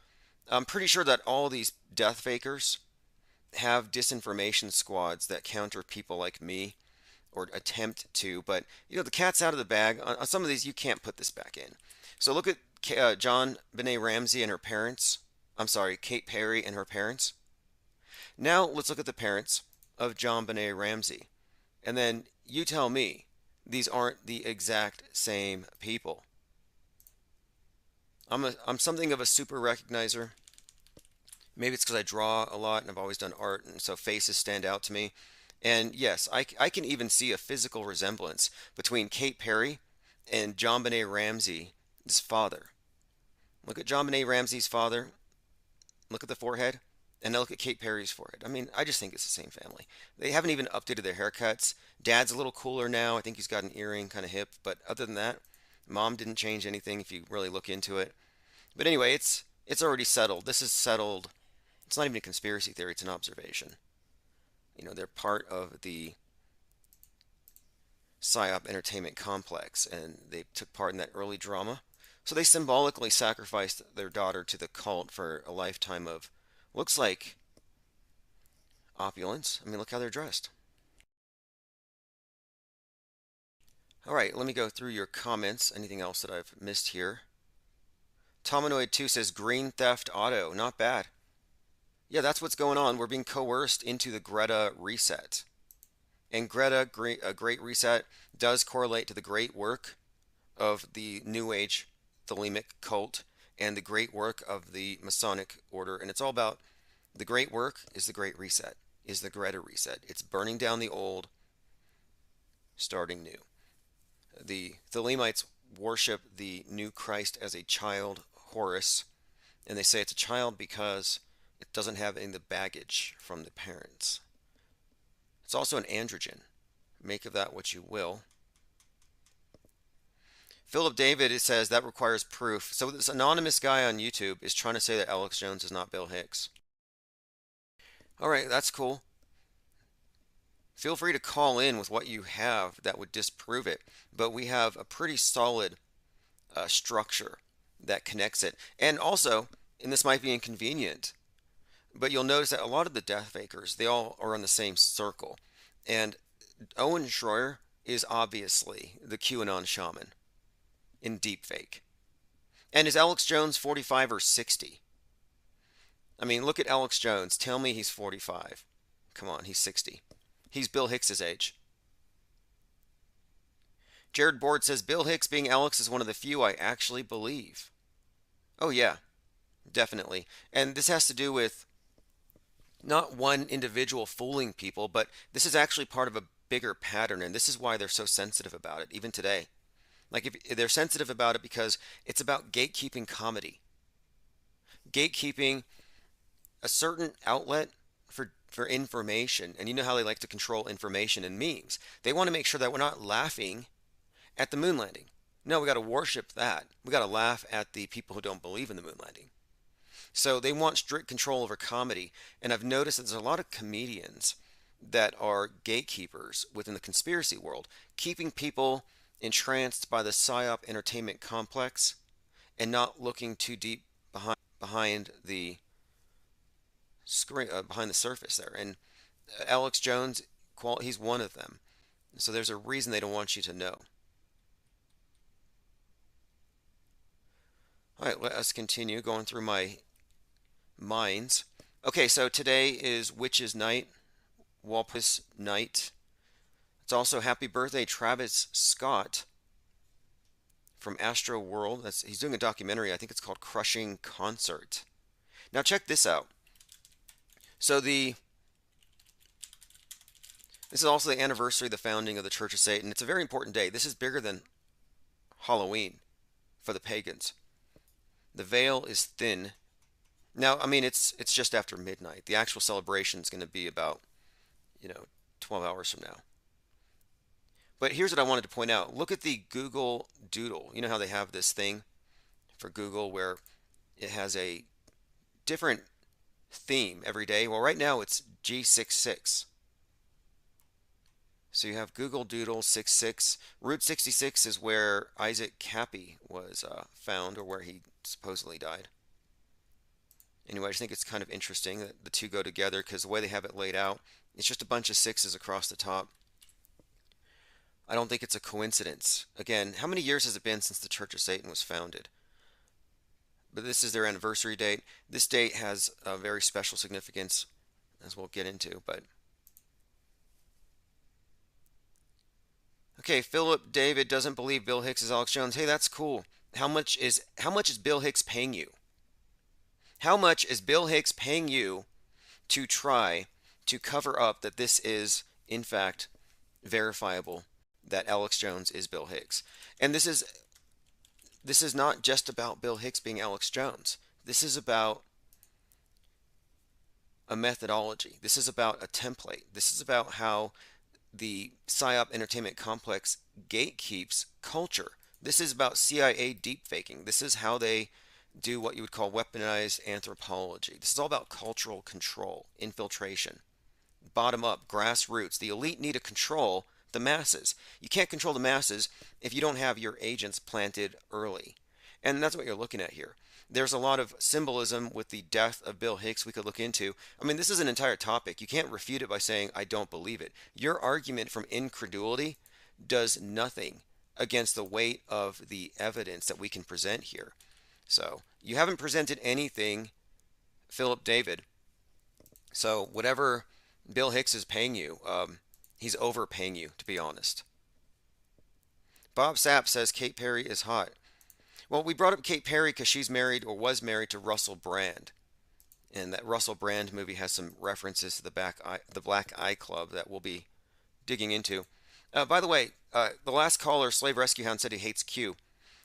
I'm pretty sure that all these death fakers have disinformation squads that counter people like me, or attempt to, but the cat's out of the bag. On some of these, you can't put this back in. So look at John Benet Ramsey and her parents. I'm sorry, Kate Perry and her parents. Now let's look at the parents of John Benet Ramsey. And then you tell me these aren't the exact same people. I'm something of a super recognizer. Maybe it's because I draw a lot and I've always done art, and so faces stand out to me. And yes, I can even see a physical resemblance between Kate Perry and John Benet Ramsey's father. Look at John Benet Ramsey's father. Look at the forehead. And now look at Kate Perry's forehead. I mean, I just think it's the same family. They haven't even updated their haircuts. Dad's a little cooler now. I think he's got an earring, kind of hip. But other than that, Mom didn't change anything if you really look into it. But anyway, it's already settled. This is settled. It's not even a conspiracy theory. It's an observation. They're part of the PSYOP entertainment complex, and they took part in that early drama. So they symbolically sacrificed their daughter to the cult for a lifetime of, looks like, opulence. I mean, look how they're dressed. All right, let me go through your comments. Anything else that I've missed here? Tomanoid2 says Green Theft Auto. Not bad. Yeah, that's what's going on. We're being coerced into the Greta reset. And Greta, Great Reset, does correlate to the great work of the New Age Thelemic cult and the great work of the Masonic order. And it's all about the great work is the Great Reset, is the Greta reset. It's burning down the old, starting new. The Thelemites worship the new Christ as a child Horus, and they say it's a child because it doesn't have any of the baggage from the parents. It's also an androgen. Make of that what you will. Philip David, it says that requires proof. So this anonymous guy on YouTube is trying to say that Alex Jones is not Bill Hicks. All right, that's cool. Feel free to call in with what you have that would disprove it. But we have a pretty solid structure that connects it. And also, and this might be inconvenient, but you'll notice that a lot of the death fakers, they all are in the same circle. And Owen Schroyer is obviously the QAnon shaman in deepfake. And is Alex Jones 45 or 60? I mean, look at Alex Jones. Tell me he's 45. Come on, he's 60. He's Bill Hicks's age. Jared Board says, Bill Hicks being Alex is one of the few I actually believe. Oh yeah, definitely. And this has to do with not one individual fooling people, but this is actually part of a bigger pattern, and this is why they're so sensitive about it, even today. Like, if they're sensitive about it because it's about gatekeeping comedy. Gatekeeping a certain outlet for information. And you know how they like to control information in memes. They want to make sure that we're not laughing at the moon landing. No, we got to worship that. We got to laugh at the people who don't believe in the moon landing. So they want strict control over comedy. And I've noticed that there's a lot of comedians that are gatekeepers within the conspiracy world, keeping people entranced by the PSYOP entertainment complex and not looking too deep behind behind the screen, behind the surface there. And Alex Jones, he's one of them. So there's a reason they don't want you to know. All right, let us continue going through my minds. Okay, so today is Witches Night, Walpurgis Night. It's also happy birthday Travis Scott from Astro World. He's doing a documentary. I think it's called Crushing Concert. Now check this out. So this is also the anniversary of the founding of the Church of Satan. It's a very important day. This is bigger than Halloween for the pagans. The veil is thin. Now, I mean, it's just after midnight. The actual celebration is going to be about, 12 hours from now. But here's what I wanted to point out. Look at the Google Doodle. You know how they have this thing for Google where it has a different theme every day? Well, right now it's G66. So you have Google Doodle 66. Route 66 is where Isaac Cappy was found, or where he supposedly died. Anyway, I just think it's kind of interesting that the two go together because the way they have it laid out, it's just a bunch of sixes across the top. I don't think it's a coincidence. Again, how many years has it been since the Church of Satan was founded? But this is their anniversary date. This date has a very special significance, as we'll get into. But okay, Philip David doesn't believe Bill Hicks is Alex Jones. Hey, that's cool. How much is Bill Hicks paying you? How much is Bill Hicks paying you to try to cover up that this is, in fact, verifiable, that Alex Jones is Bill Hicks? And this is not just about Bill Hicks being Alex Jones. This is about a methodology. This is about a template. This is about how the PSYOP entertainment complex gatekeeps culture. This is about CIA deepfaking. This is how they do what you would call weaponized anthropology. This is all about cultural control, infiltration, bottom up, grassroots. The elite need to control the masses. You can't control the masses if you don't have your agents planted early. And that's what you're looking at here. There's a lot of symbolism with the death of Bill Hicks we could look into. I mean, this is an entire topic. You can't refute it by saying, I don't believe it. Your argument from incredulity does nothing against the weight of the evidence that we can present here. So you haven't presented anything, Philip David. So whatever Bill Hicks is paying you, he's overpaying you, to be honest. Bob Sapp says Kate Perry is hot. Well, we brought up Kate Perry because she's married, or was married, to Russell Brand. And that Russell Brand movie has some references to the Black Eye Club that we'll be digging into. By the way, the last caller, Slave Rescue Hound, said he hates Q.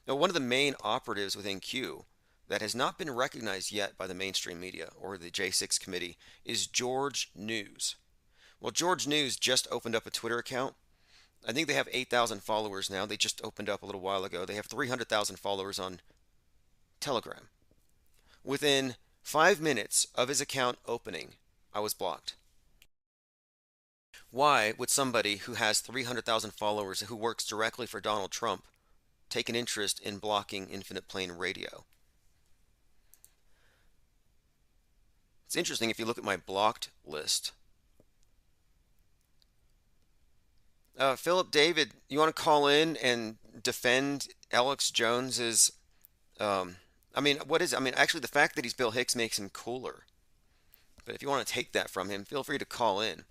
Now, one of the main operatives within Q that has not been recognized yet by the mainstream media or the J6 committee is George News. Well, George News just opened up a Twitter account. I think they have 8,000 followers now. They just opened up a little while ago. They have 300,000 followers on Telegram. Within 5 minutes of his account opening, I was blocked. Why would somebody who has 300,000 followers who works directly for Donald Trump take an interest in blocking Infinite Plane Radio? It's interesting if you look at my blocked list. Philip David, you want to call in and defend Alex Jones's? Actually, the fact that he's Bill Hicks makes him cooler. But if you want to take that from him, feel free to call in.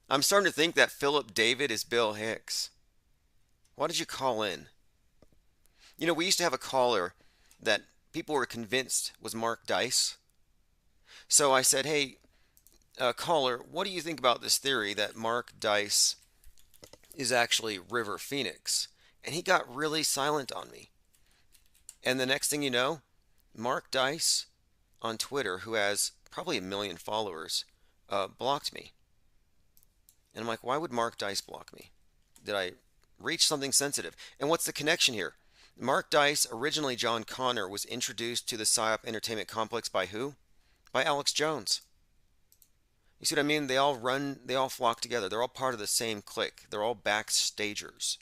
I'm starting to think that Philip David is Bill Hicks. Why did you call in? You know, we used to have a caller that people were convinced was Mark Dice. So I said, hey, caller, what do you think about this theory that Mark Dice is actually River Phoenix? And he got really silent on me. And the next thing you know, Mark Dice on Twitter, who has probably 1 million followers, blocked me. And I'm like, why would Mark Dice block me? Did I reach something sensitive? And what's the connection here? Mark Dice, originally John Connor, was introduced to the PSYOP entertainment complex by who? By Alex Jones. You see what I mean? They all flock together. They're all part of the same clique. They're all backstagers.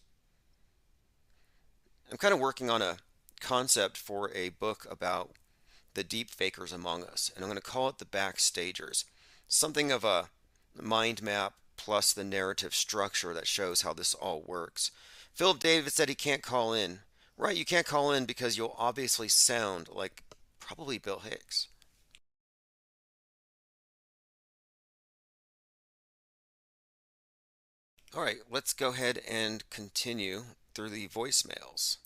I'm kind of working on a concept for a book about the deep fakers among us, and I'm going to call it the backstagers. Something of a mind map plus the narrative structure that shows how this all works. Philip David said he can't call in. Right, you can't call in because you'll obviously sound like probably Bill Hicks. All right, let's go ahead and continue through the voicemails.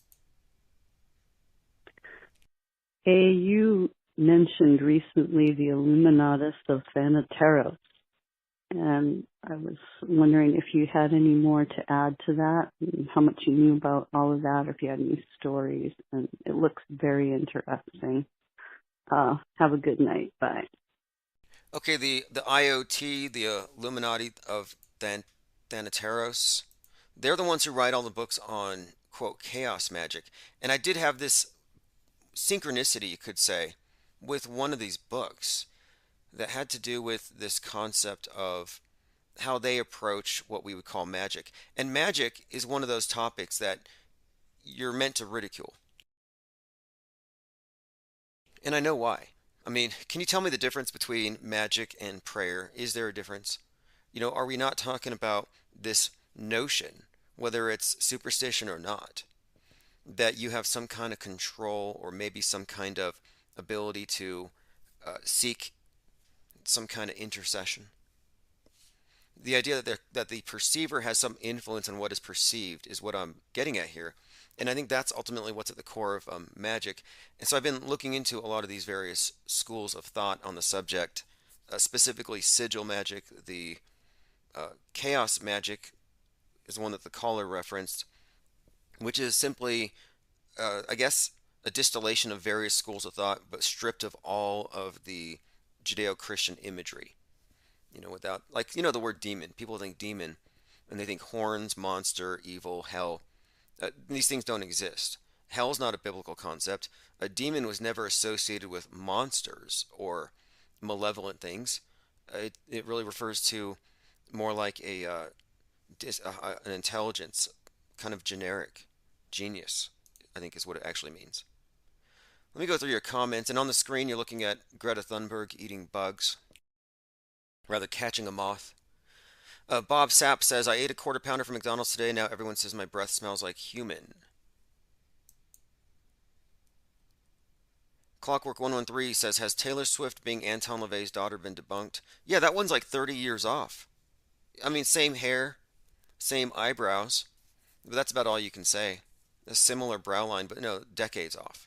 Hey, you mentioned recently the Illuminatus of Thanateros, and I was wondering if you had any more to add to that, and how much you knew about all of that, or if you had any stories, and it looks very interesting. Have a good night. Bye. Okay, the IoT, the Illuminati of Thanateros, they're the ones who write all the books on, quote, chaos magic. And I did have this synchronicity, you could say, with one of these books that had to do with this concept of how they approach what we would call magic. And magic is one of those topics that you're meant to ridicule. And I know why. I mean, can you tell me the difference between magic and prayer? Is there a difference? Are we not talking about this notion, whether it's superstition or not, that you have some kind of control or maybe some kind of ability to seek some kind of intercession? The idea that the perceiver has some influence on what is perceived is what I'm getting at here. And I think that's ultimately what's at the core of magic. And so I've been looking into a lot of these various schools of thought on the subject, specifically sigil magic. The chaos magic is one that the caller referenced, which is simply, I guess, a distillation of various schools of thought, but stripped of all of the Judeo-Christian imagery. Without, like, the word demon. People think demon, and they think horns, monster, evil, hell. These things don't exist. Hell's not a biblical concept. A demon was never associated with monsters or malevolent things. It really refers to more like an intelligence, kind of generic genius, I think is what it actually means. Let me go through your comments. And on the screen, you're looking at Greta Thunberg eating bugs, rather catching a moth. Bob Sapp says, I ate a quarter pounder from McDonald's today. Now everyone says my breath smells like human. Clockwork 113 says, has Taylor Swift being Anton LaVey's daughter been debunked? Yeah, that one's like 30 years off. I mean, same hair, same eyebrows, but that's about all you can say. A similar brow line, but no, decades off.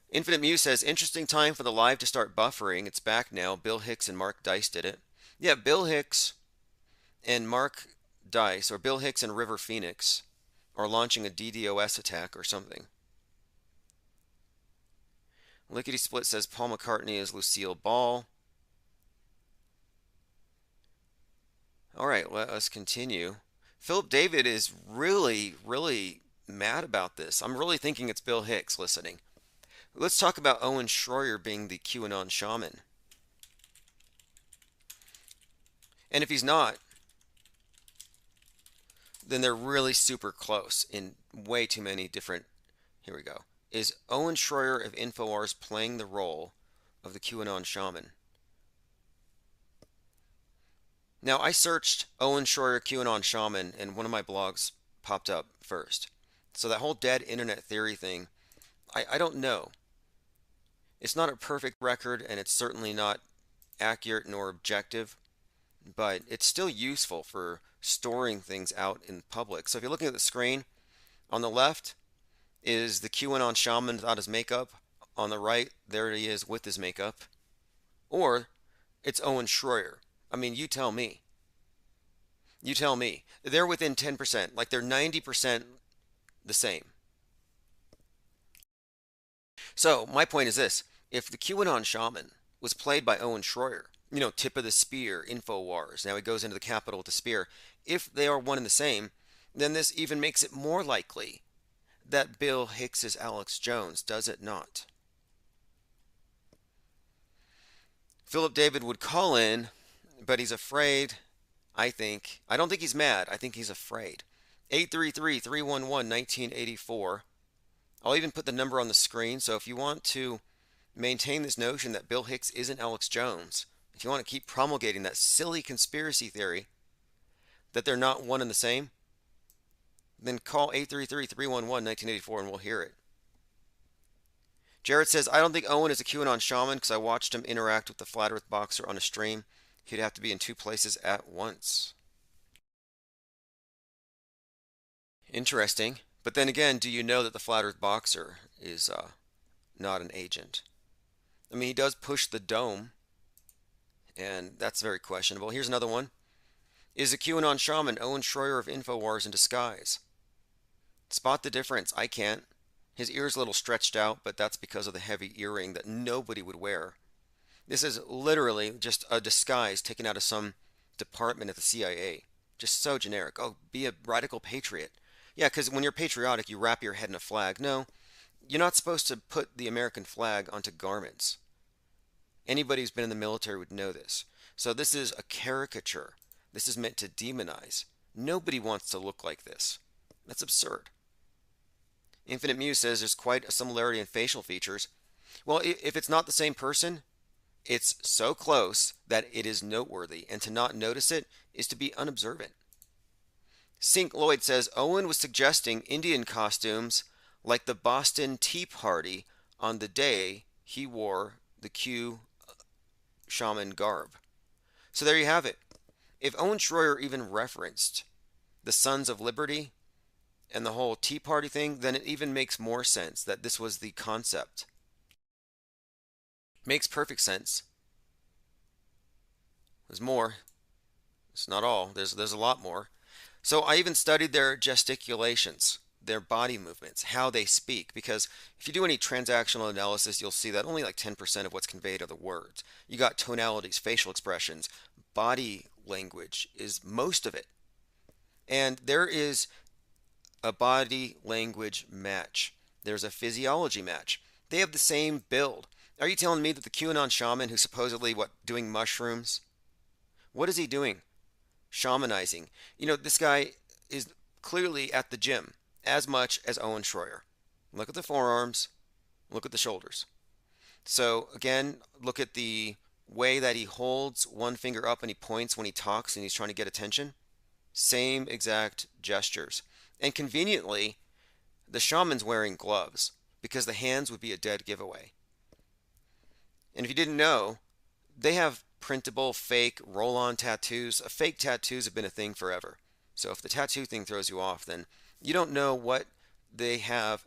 Infinite Muse says, interesting time for the live to start buffering. It's back now. Bill Hicks and Mark Dice did it. Yeah, Bill Hicks and Mark Dice, or Bill Hicks and River Phoenix, are launching a DDoS attack or something. Lickety Split says Paul McCartney is Lucille Ball. All right, let us continue. Philip David is really, really mad about this. I'm really thinking it's Bill Hicks listening. Let's talk about Owen Schroyer being the QAnon shaman. And if he's not, then they're really super close in way too many different... Here we go. Is Owen Schroyer of InfoWars playing the role of the QAnon shaman? Now, I searched Owen Schroyer QAnon shaman, and one of my blogs popped up first. So that whole dead internet theory thing, I don't know. It's not a perfect record, and it's certainly not accurate nor objective, but it's still useful for storing things out in public. So if you're looking at the screen, on the left is the QAnon shaman without his makeup. On the right, there he is with his makeup. Or it's Owen Schroyer. I mean, you tell me. You tell me. They're within 10%, like they're 90% the same. So my point is this. If the QAnon shaman was played by Owen Schroyer, tip of the spear, InfoWars, now he goes into the Capitol with the spear. If they are one and the same, then this even makes it more likely that Bill Hicks is Alex Jones, does it not? Philip David would call in, but he's afraid, I think. I don't think he's mad. I think he's afraid. 833-311-1984. I'll even put the number on the screen. So if you want to maintain this notion that Bill Hicks isn't Alex Jones, if you want to keep promulgating that silly conspiracy theory that they're not one and the same, then call 833-311-1984 and we'll hear it. Jared says, I don't think Owen is a QAnon shaman because I watched him interact with the Flat Earth Boxer on a stream. He'd have to be in two places at once. Interesting. But then again, do you know that the Flat Earth Boxer is not an agent? I mean, he does push the dome, and that's very questionable. Here's another one. Is a QAnon shaman Owen Schroyer of InfoWars in disguise? Spot the difference. I can't. His ear's a little stretched out, but that's because of the heavy earring that nobody would wear. This is literally just a disguise taken out of some department at the CIA. Just so generic. Oh, be a radical patriot. Yeah, because when you're patriotic, you wrap your head in a flag. No, you're not supposed to put the American flag onto garments. Anybody who's been in the military would know this. So this is a caricature. This is meant to demonize. Nobody wants to look like this. That's absurd. Infinite Muse says there's quite a similarity in facial features. Well, if it's not the same person, it's so close that it is noteworthy, and to not notice it is to be unobservant. Sink Lloyd says Owen was suggesting Indian costumes like the Boston Tea Party on the day he wore the Q shaman garb. So there you have it. If Owen Schroyer even referenced the Sons of Liberty and the whole Tea Party thing, then it even makes more sense that this was the concept. Makes perfect sense. There's more. It's not all. There's a lot more. So I even studied their gesticulations, their body movements, how they speak, because if you do any transactional analysis, you'll see that only like 10% of what's conveyed are the words. You got tonalities, facial expressions, body language is most of it. And there is a body language match. There's a physiology match. They have the same build. Are you telling me that the QAnon shaman who's supposedly, doing mushrooms? What is he doing? Shamanizing. You know, this guy is clearly at the gym as much as Owen Schroyer. Look at the forearms. Look at the shoulders. So again, look at the way that he holds one finger up and he points when he talks and he's trying to get attention. Same exact gestures. And conveniently, the shaman's wearing gloves because the hands would be a dead giveaway. And if you didn't know, they have printable, fake, roll-on tattoos. Fake tattoos have been a thing forever. So if the tattoo thing throws you off, then you don't know what they have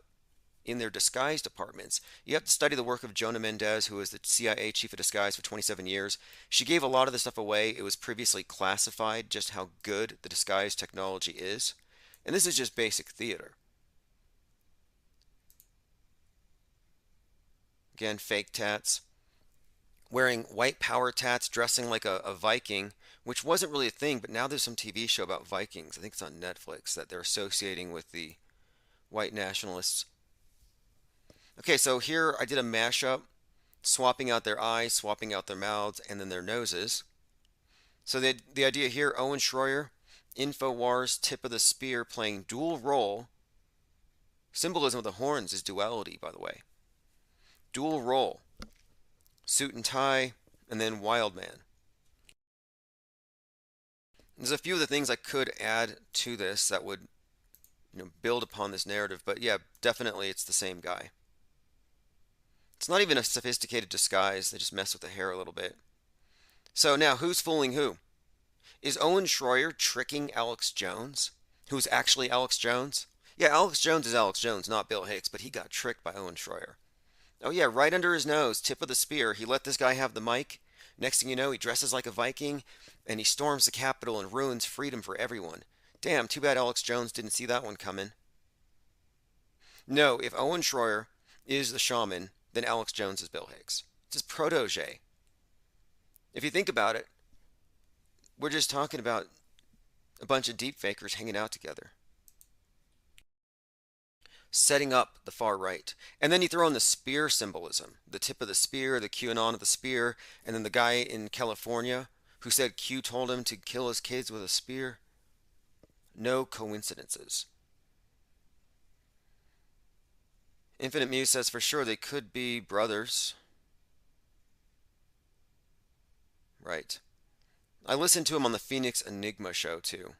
in their disguise departments. You have to study the work of Jonah Mendez, who was the CIA chief of disguise for 27 years. She gave a lot of the stuff away. It was previously classified, just how good the disguise technology is. And this is just basic theater. Again, fake tats. Wearing white power tats, dressing like a Viking, which wasn't really a thing, but now there's some TV show about Vikings. I think it's on Netflix that they're associating with the white nationalists. Okay, so here I did a mashup, swapping out their eyes, swapping out their mouths, and then their noses. So the idea here, Owen Schroyer, InfoWars, tip of the spear, playing dual role. Symbolism of the horns is duality, by the way. Dual role. Suit and tie, and then wild man. There's a few of the things I could add to this that would, build upon this narrative, but yeah, definitely it's the same guy. It's not even a sophisticated disguise. They just mess with the hair a little bit. So now, who's fooling who? Is Owen Schroyer tricking Alex Jones, who's actually Alex Jones? Yeah, Alex Jones is Alex Jones, not Bill Hicks, but he got tricked by Owen Schroyer. Oh yeah, right under his nose, tip of the spear, he let this guy have the mic. Next thing you know, he dresses like a Viking, and he storms the Capitol and ruins freedom for everyone. Damn, too bad Alex Jones didn't see that one coming. No, if Owen Schroyer is the shaman, then Alex Jones is Bill Hicks. It's his protege. If you think about it, we're just talking about a bunch of deep fakers hanging out together. Setting up the far right. And then you throw in the spear symbolism, the tip of the spear, the QAnon of the spear, and then the guy in California who said Q told him to kill his kids with a spear. No coincidences. Infinite Muse says for sure they could be brothers. Right. I listened to him on the Phoenix Enigma show too.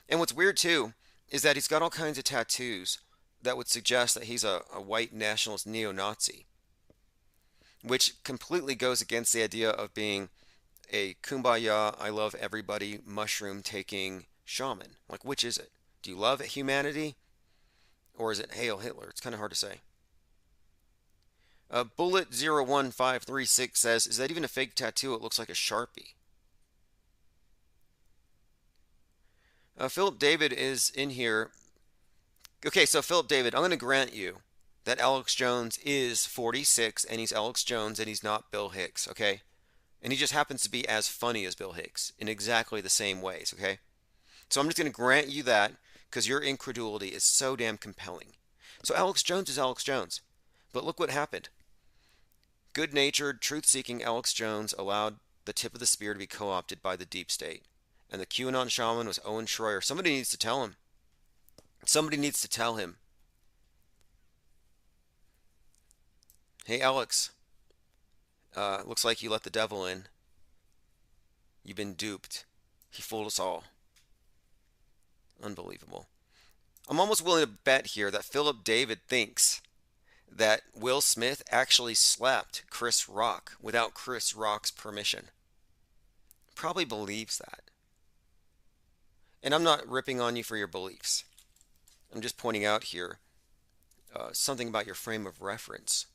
And what's weird too is that he's got all kinds of tattoos that would suggest that he's a white nationalist neo-Nazi, which completely goes against the idea of being a kumbaya, I love everybody, mushroom taking shaman. Like, which is it? Do you love humanity or is it Hail Hitler? It's kind of hard to say. Bullet01536 says, is that even a fake tattoo? It looks like a Sharpie. Philip David is in here. Okay, so Philip David, I'm going to grant you that Alex Jones is 46 and he's Alex Jones and he's not Bill Hicks, okay? And he just happens to be as funny as Bill Hicks in exactly the same ways, okay? So I'm just going to grant you that because your incredulity is so damn compelling. So Alex Jones is Alex Jones. But look what happened. Good-natured, truth-seeking Alex Jones allowed the tip of the spear to be co-opted by the deep state. And the QAnon shaman was Owen Schroyer. Somebody needs to tell him. Somebody needs to tell him. Hey, Alex. Looks like you let the devil in. You've been duped. He fooled us all. Unbelievable. I'm almost willing to bet here that Philip David thinks that Will Smith actually slapped Chris Rock without Chris Rock's permission. Probably believes that. And I'm not ripping on you for your beliefs. I'm just pointing out here something about your frame of reference.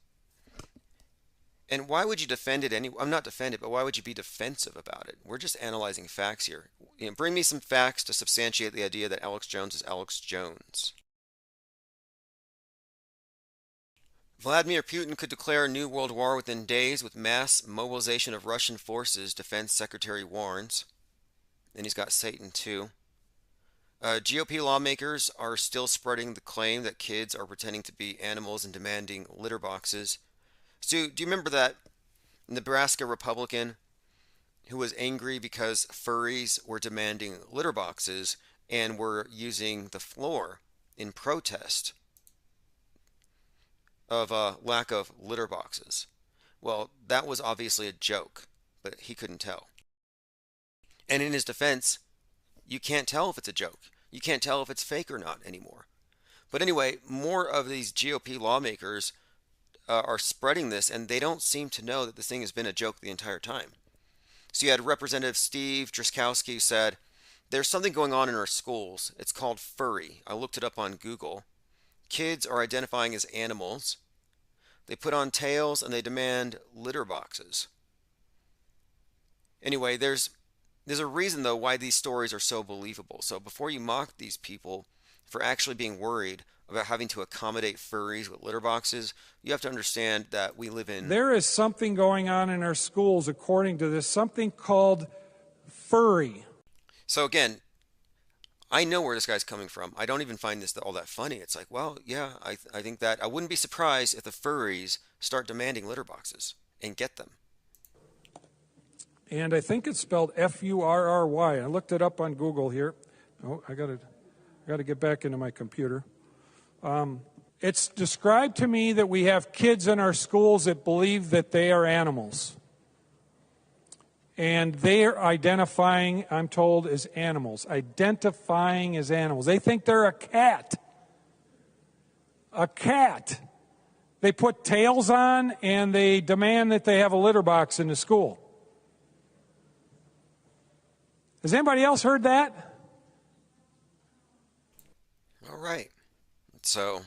And why would you defend it I'm not defended, but why would you be defensive about it? We're just analyzing facts here. You know, bring me some facts to substantiate the idea that Alex Jones is Alex Jones. Vladimir Putin could declare a new world war within days with mass mobilization of Russian forces, Defense Secretary warns. And he's got Satan too. GOP lawmakers are still spreading the claim that kids are pretending to be animals and demanding litter boxes. So, do you remember that Nebraska Republican who was angry because furries were demanding litter boxes and were using the floor in protest of a lack of litter boxes? Well, that was obviously a joke, but he couldn't tell. And in his defense, you can't tell if it's a joke. You can't tell if it's fake or not anymore. But anyway, more of these GOP lawmakers are spreading this, and they don't seem to know that this thing has been a joke the entire time. So you had Representative Steve Drazkowski who said, there's something going on in our schools. It's called furry. I looked it up on Google. Kids are identifying as animals. They put on tails and they demand litter boxes. Anyway, there's a reason, though, why these stories are so believable. So before you mock these people for actually being worried about having to accommodate furries with litter boxes, you have to understand that we live in... There is something going on in our schools, according to this, something called furry. So again, I know where this guy's coming from. I don't even find this all that funny. It's like, well, yeah, I think that I wouldn't be surprised if the furries start demanding litter boxes and get them. And I think it's spelled F-U-R-R-Y. I looked it up on Google here. Oh, I got to get back into my computer. It's described to me that we have kids in our schools that believe that they are animals. And they are identifying, I'm told, as animals. Identifying as animals. They think they're a cat. A cat. They put tails on and they demand that they have a litter box in the school. Has anybody else heard that? All right. So,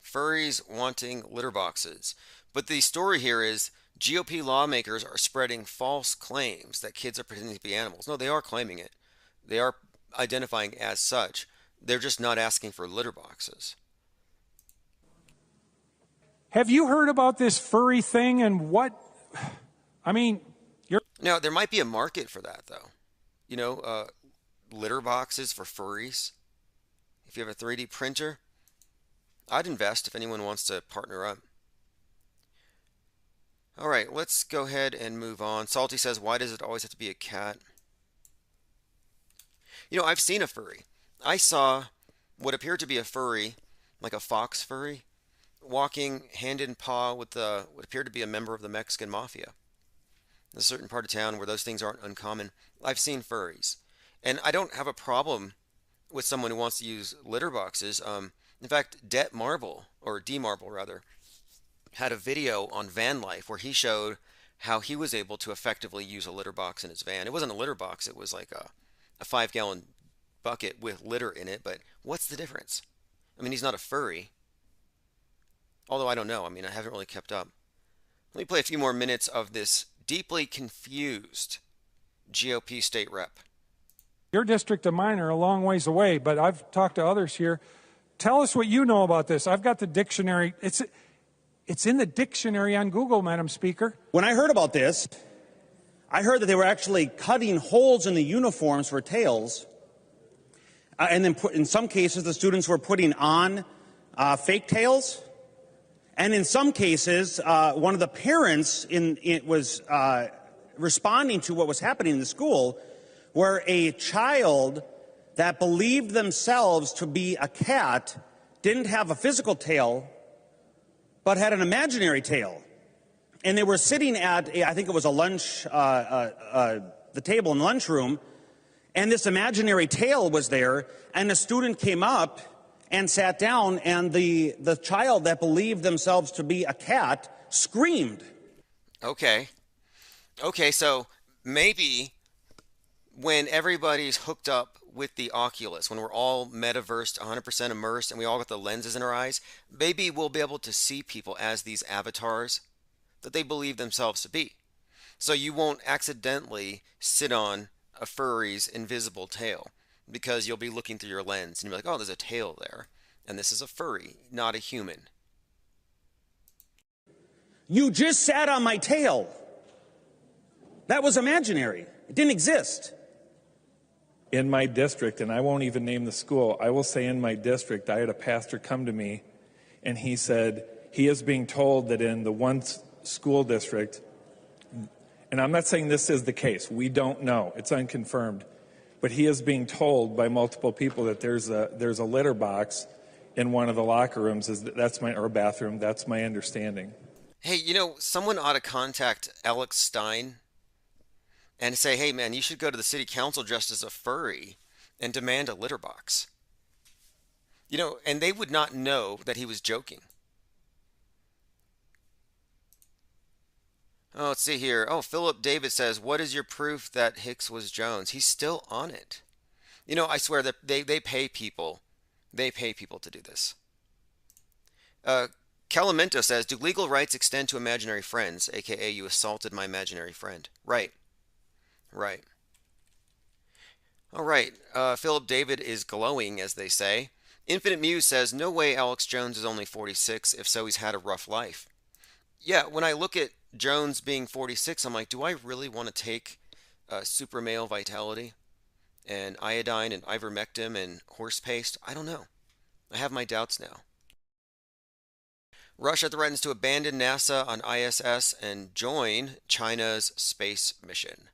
furries wanting litter boxes. But the story here is GOP lawmakers are spreading false claims that kids are pretending to be animals. No, they are claiming it. They are identifying as such. They're just not asking for litter boxes. Have you heard about this furry thing and what? I mean, Now, there might be a market for that, though. You know, litter boxes for furries. If you have a 3D printer, I'd invest if anyone wants to partner up. All right, let's go ahead and move on. Salty says, why does it always have to be a cat? You know, I've seen a furry. I saw what appeared to be a furry, like a fox furry, walking hand in paw with what appeared to be a member of the Mexican mafia. In a certain part of town where those things aren't uncommon, I've seen furries. And I don't have a problem with someone who wants to use litter boxes. In fact, Det Marble, or D Marble rather, had a video on van life where he showed how he was able to effectively use a litter box in his van. It wasn't a litter box, it was like a 5-gallon bucket with litter in it, but what's the difference? I mean, he's not a furry. Although I don't know. I mean, I haven't really kept up. Let me play a few more minutes of this deeply confused GOP state rep. Your district and mine are a long ways away, but I've talked to others here. Tell us what you know about this. I've got the dictionary. It's in the dictionary on Google, Madam Speaker. When I heard about this, I heard that they were actually cutting holes in the uniforms for tails. And then in some cases, the students were putting on fake tails. And in some cases, one of the parents was responding to what was happening in the school, where a child that believed themselves to be a cat didn't have a physical tail, but had an imaginary tail. And they were sitting at, I think it was a lunch, the table in the lunchroom, and this imaginary tail was there, and a student came up and sat down, and the child that believed themselves to be a cat screamed. Okay, so maybe when everybody's hooked up with the Oculus, when we're all metaversed, 100% immersed, and we all got the lenses in our eyes, maybe we'll be able to see people as these avatars that they believe themselves to be. So you won't accidentally sit on a furry's invisible tail, because you'll be looking through your lens and you'll be like, oh, there's a tail there. And this is a furry, not a human. You just sat on my tail. That was imaginary. It didn't exist. In my district, and I won't even name the school, I will say in my district, I had a pastor come to me and he said he is being told that in the one school district, and I'm not saying this is the case, we don't know, it's unconfirmed, but he is being told by multiple people that there's a litter box in one of the locker rooms, or bathroom. That's my understanding. Hey, someone ought to contact Alex Stein and say, hey man, you should go to the city council dressed as a furry and demand a litter box. And they would not know that he was joking. Oh, let's see here. Oh, Philip David says, what is your proof that Hicks was Jones? He's still on it. I swear that they pay people. They pay people to do this. Calamento says, do legal rights extend to imaginary friends? AKA, you assaulted my imaginary friend. Right. All right. Philip David is glowing, as they say. Infinite Muse says, no way Alex Jones is only 46. If so, he's had a rough life. Yeah, when I look at Jones being 46, I'm like, do I really want to take super male vitality and iodine and ivermectin and horse paste? I don't know. I have my doubts now. Russia threatens to abandon NASA on ISS and join China's space mission.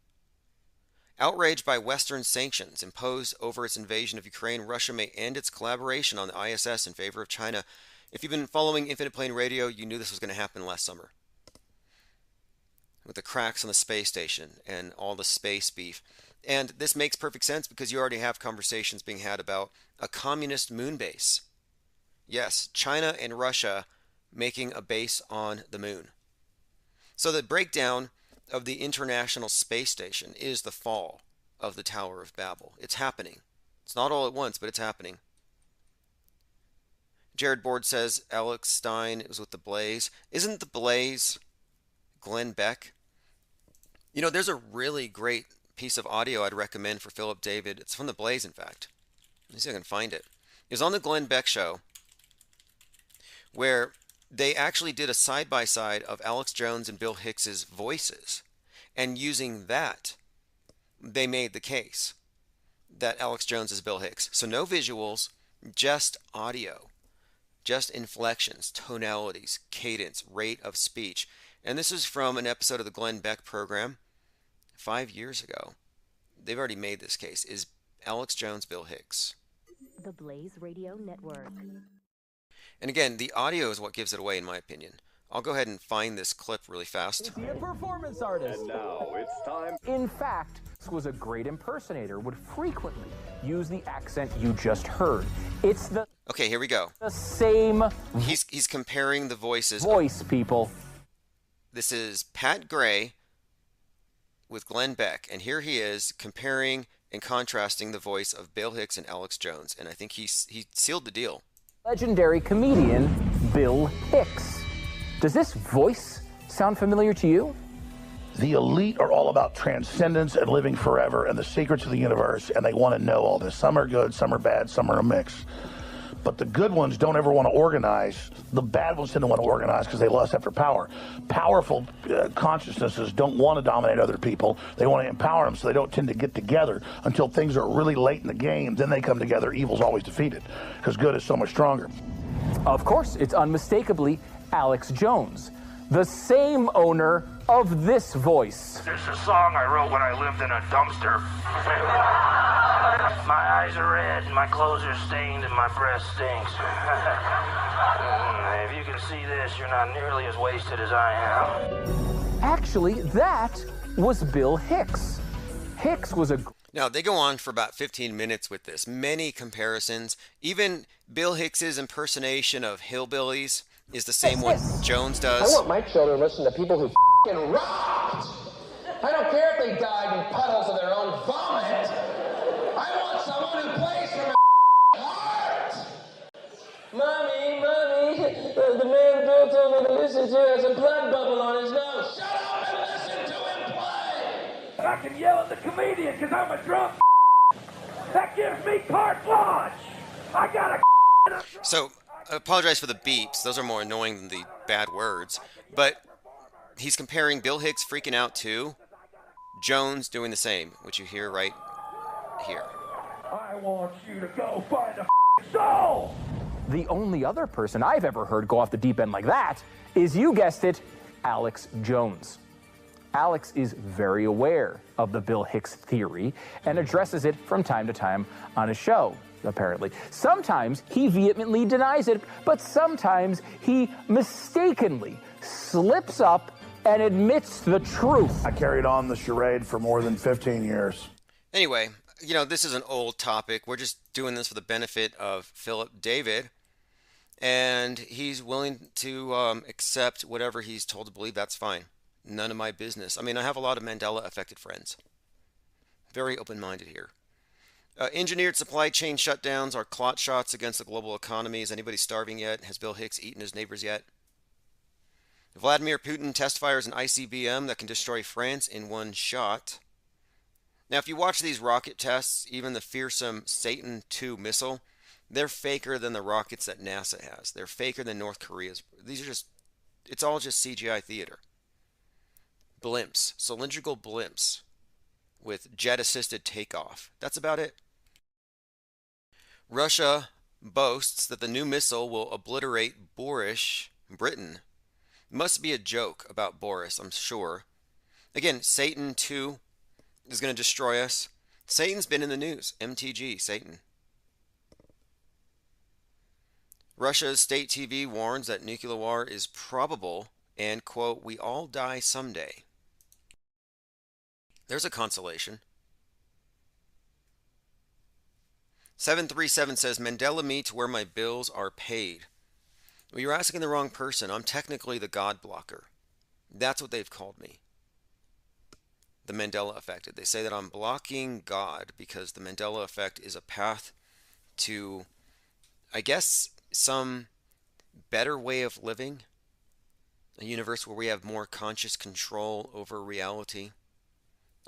Outraged by Western sanctions imposed over its invasion of Ukraine, Russia may end its collaboration on the ISS in favor of China. If you've been following Infinite Plane Radio, you knew this was going to happen last summer. With the cracks on the space station and all the space beef. And this makes perfect sense because you already have conversations being had about a communist moon base. Yes, China and Russia making a base on the moon. So the breakdown of the International Space Station is the fall of the Tower of Babel. It's happening. It's not all at once, but it's happening. Jared Board says Alex Stein was with the Blaze. Isn't the Blaze Glenn Beck? There's a really great piece of audio I'd recommend for Philip David. It's from the Blaze, in fact. Let me see if I can find it. It was on the Glenn Beck show where they actually did a side-by-side of Alex Jones and Bill Hicks's voices. And using that, they made the case that Alex Jones is Bill Hicks. So no visuals, just audio. Just inflections, tonalities, cadence, rate of speech. And this is from an episode of the Glenn Beck program 5 years ago. They've already made this case. Is Alex Jones Bill Hicks? The Blaze Radio Network. And again, the audio is what gives it away, in my opinion. I'll go ahead and find this clip really fast. Is he a performance artist? And now it's time. In fact, this was a great impersonator, would frequently use the accent you just heard. It's the Okay, here we go. The same He's comparing the voices. Voice, people. This is Pat Gray with Glenn Beck, and here he is comparing and contrasting the voice of Bill Hicks and Alex Jones, and I think he sealed the deal. Legendary comedian Bill Hicks. Does this voice sound familiar to you? The elite are all about transcendence and living forever and the secrets of the universe, and they want to know all this. Some are good, some are bad, some are a mix. But the good ones don't ever want to organize. The bad ones tend to want to organize because they lust after power. Powerful consciousnesses don't want to dominate other people. They want to empower them, so they don't tend to get together until things are really late in the game. Then they come together. Evil's always defeated because good is so much stronger. Of course, it's unmistakably Alex Jones, the same owner of this voice. This is a song I wrote when I lived in a dumpster. My eyes are red, my clothes are stained, and my breath stinks. If you can see this, you're not nearly as wasted as I am. Actually, that was Bill Hicks. Hicks was a... Now, they go on for about 15 minutes with this. Many comparisons. Even Bill Hicks's impersonation of hillbillies is the same one Jones does. I want my children to listen to people who f***ing rocked. I don't care if they died in puddles of their own vomit. I want someone who plays from a heart. Mommy, the man Bill told me to listen to has a blood bubble on his nose. Shut up and listen to him play. I can yell at the comedian because I'm a drunk. That gives me carte blanche. I got a... So, I apologize for the beeps. Those are more annoying than the bad words. But he's comparing Bill Hicks freaking out to Jones doing the same, which you hear right here. I want you to go find a soul. The only other person I've ever heard go off the deep end like that is, you guessed it, Alex Jones. Alex is very aware of the Bill Hicks theory and addresses it from time to time on his show, apparently. Sometimes he vehemently denies it, but sometimes he mistakenly slips up and admits the truth. I carried on the charade for more than 15 years. Anyway, you know, this is an old topic. We're just doing this for the benefit of Philip David, and he's willing to accept whatever he's told to believe. That's fine. None of my business. I mean, I have a lot of Mandela-affected friends. Very open-minded here. Engineered supply chain shutdowns are clot shots against the global economy. Is anybody starving yet? Has Bill Hicks eaten his neighbors yet? Vladimir Putin test fires an ICBM that can destroy France in one shot. Now, if you watch these rocket tests, even the fearsome Satan II missile, they're faker than the rockets that NASA has. They're faker than North Korea's. These are just, it's all just CGI theater. Blimps, cylindrical blimps with jet-assisted takeoff. That's about it. Russia boasts that the new missile will obliterate boorish Britain. Must be a joke about Boris, I'm sure. Again, Satan 2 is going to destroy us. Satan's been in the news. MTG, Satan. Russia's state TV warns that nuclear war is probable and, quote, we all die someday. There's a consolation. 737 says, Mandela me to where my bills are paid. Well, you're asking the wrong person. I'm technically the God blocker. That's what they've called me. The Mandela effect. They say that I'm blocking God because the Mandela effect is a path to, I guess, some better way of living. A universe where we have more conscious control over reality.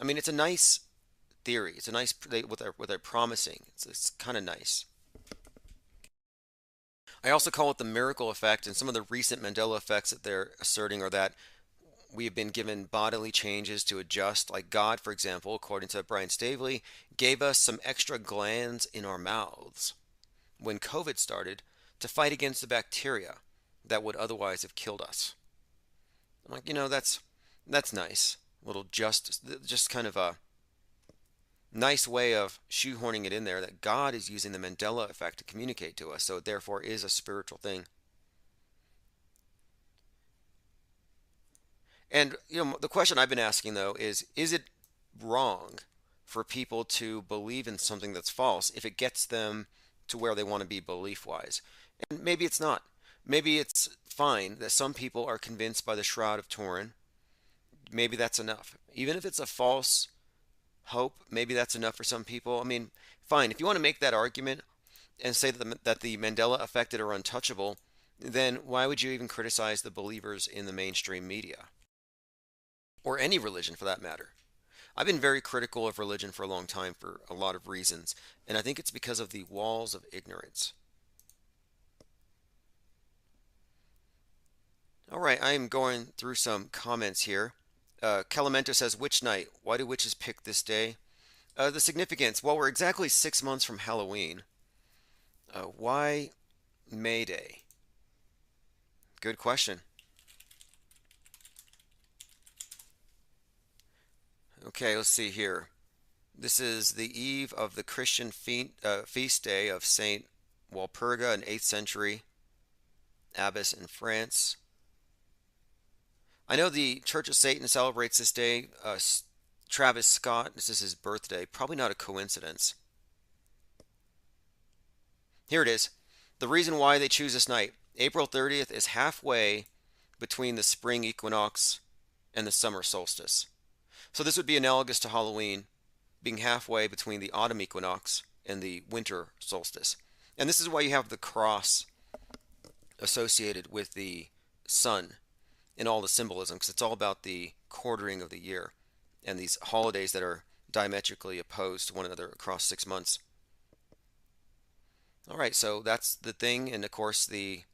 I mean, it's a nice theory. It's a nice, what they're promising. It's kind of nice. I also call it the miracle effect, and some of the recent Mandela effects that they're asserting are that we have been given bodily changes to adjust. Like God, for example, according to Brian Stavely, gave us some extra glands in our mouths when COVID started to fight against the bacteria that would otherwise have killed us. I'm like, you know, that's nice. A little just kind of a nice way of shoehorning it in there that God is using the Mandela effect to communicate to us, so it therefore is a spiritual thing. And the question I've been asking though is it wrong for people to believe in something that's false if it gets them to where they want to be belief-wise? And maybe it's not. Maybe it's fine that some people are convinced by the Shroud of Turin. Maybe that's enough. Even if it's a false hope, maybe that's enough for some people. I mean, fine. If you want to make that argument and say that the Mandela effect are untouchable, then why would you even criticize the believers in the mainstream media? Or any religion for that matter. I've been very critical of religion for a long time for a lot of reasons, and I think it's because of the walls of ignorance. All right, I am going through some comments here. Calamento says, "Witch night. Why do witches pick this day?" The significance. Well, we're exactly 6 months from Halloween. Why May Day? Good question. Okay, let's see here. This is the eve of the Christian feast day of Saint Walpurga, an 8th century abbess in France. I know the Church of Satan celebrates this day. Travis Scott, this is his birthday. Probably not a coincidence. Here it is. The reason why they choose this night. April 30th is halfway between the spring equinox and the summer solstice. So this would be analogous to Halloween being halfway between the autumn equinox and the winter solstice. And this is why you have the cross associated with the sun in all the symbolism, because it's all about the quartering of the year and these holidays that are diametrically opposed to one another across 6 months. All right, so that's the thing, and of course the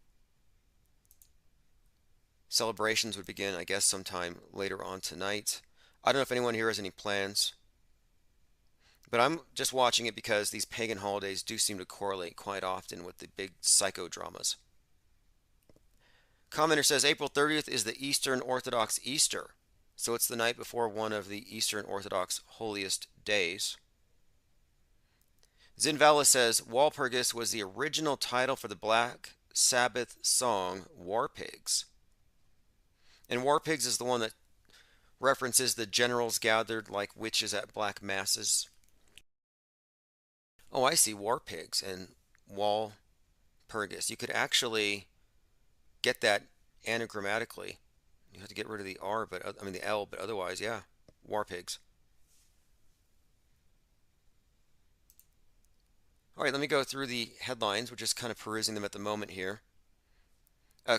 celebrations would begin, I guess, sometime later on tonight. I don't know if anyone here has any plans, but I'm just watching it because these pagan holidays do seem to correlate quite often with the big psychodramas. Commenter says April 30th is the Eastern Orthodox Easter, so it's the night before one of the Eastern Orthodox holiest days. Zinvala says Walpurgis was the original title for the Black Sabbath song War Pigs. And War Pigs is the one that references the generals gathered like witches at black masses. Oh, I see, War Pigs and Walpurgis. You could actually get that anagrammatically. You have to get rid of the R, but I mean the L, but otherwise, yeah, War Pigs. All right, let me go through the headlines. We're just kind of perusing them at the moment here.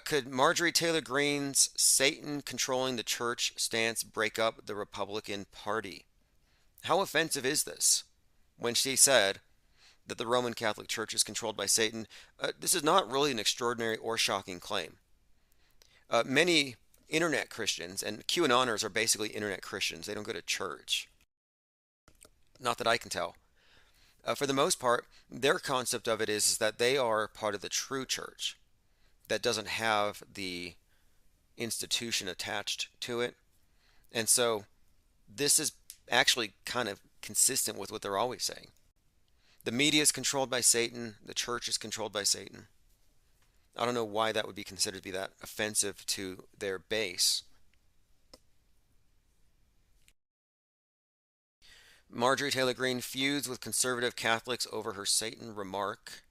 Could Marjorie Taylor Greene's Satan controlling the church stance break up the Republican Party? How offensive is this? When she said that the Roman Catholic Church is controlled by Satan, this is not really an extraordinary or shocking claim. Many internet Christians, and QAnoners are basically internet Christians, they don't go to church. Not that I can tell. For the most part, their concept of it is that they are part of the true church that doesn't have the institution attached to it. And so this is actually kind of consistent with what they're always saying. The media is controlled by Satan. The church is controlled by Satan. I don't know why that would be considered to be that offensive to their base. Marjorie Taylor Greene feuds with conservative Catholics over her Satan remark.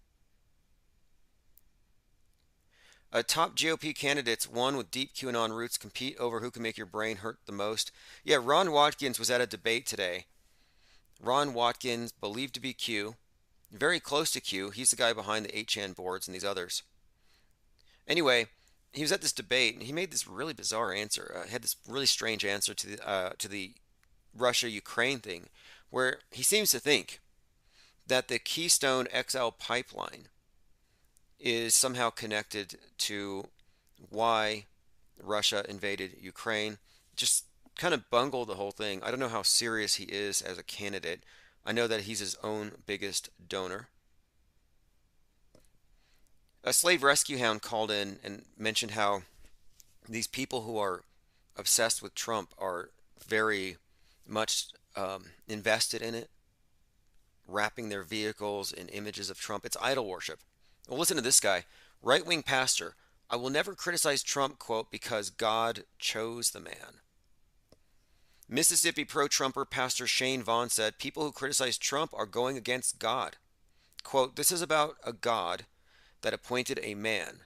Top GOP candidates, one with deep QAnon roots, compete over who can make your brain hurt the most. Yeah, Ron Watkins was at a debate today. Ron Watkins, believed to be Q, very close to Q. He's the guy behind the 8chan boards and these others. Anyway, he was at this debate and he made this really bizarre answer. Had this really strange answer to the Russia-Ukraine thing, where he seems to think that the Keystone XL pipeline is somehow connected to why Russia invaded Ukraine. Just kind of bungled the whole thing. I don't know how serious he is as a candidate. I know that he's his own biggest donor. A slave rescue hound called in and mentioned how these people who are obsessed with Trump are very much invested in it, wrapping their vehicles in images of Trump. It's idol worship. Well, listen to this guy, right-wing pastor. I will never criticize Trump, quote, because God chose the man. Mississippi pro-Trumper Pastor Shane Vaughn said, people who criticize Trump are going against God. Quote, this is about a God that appointed a man,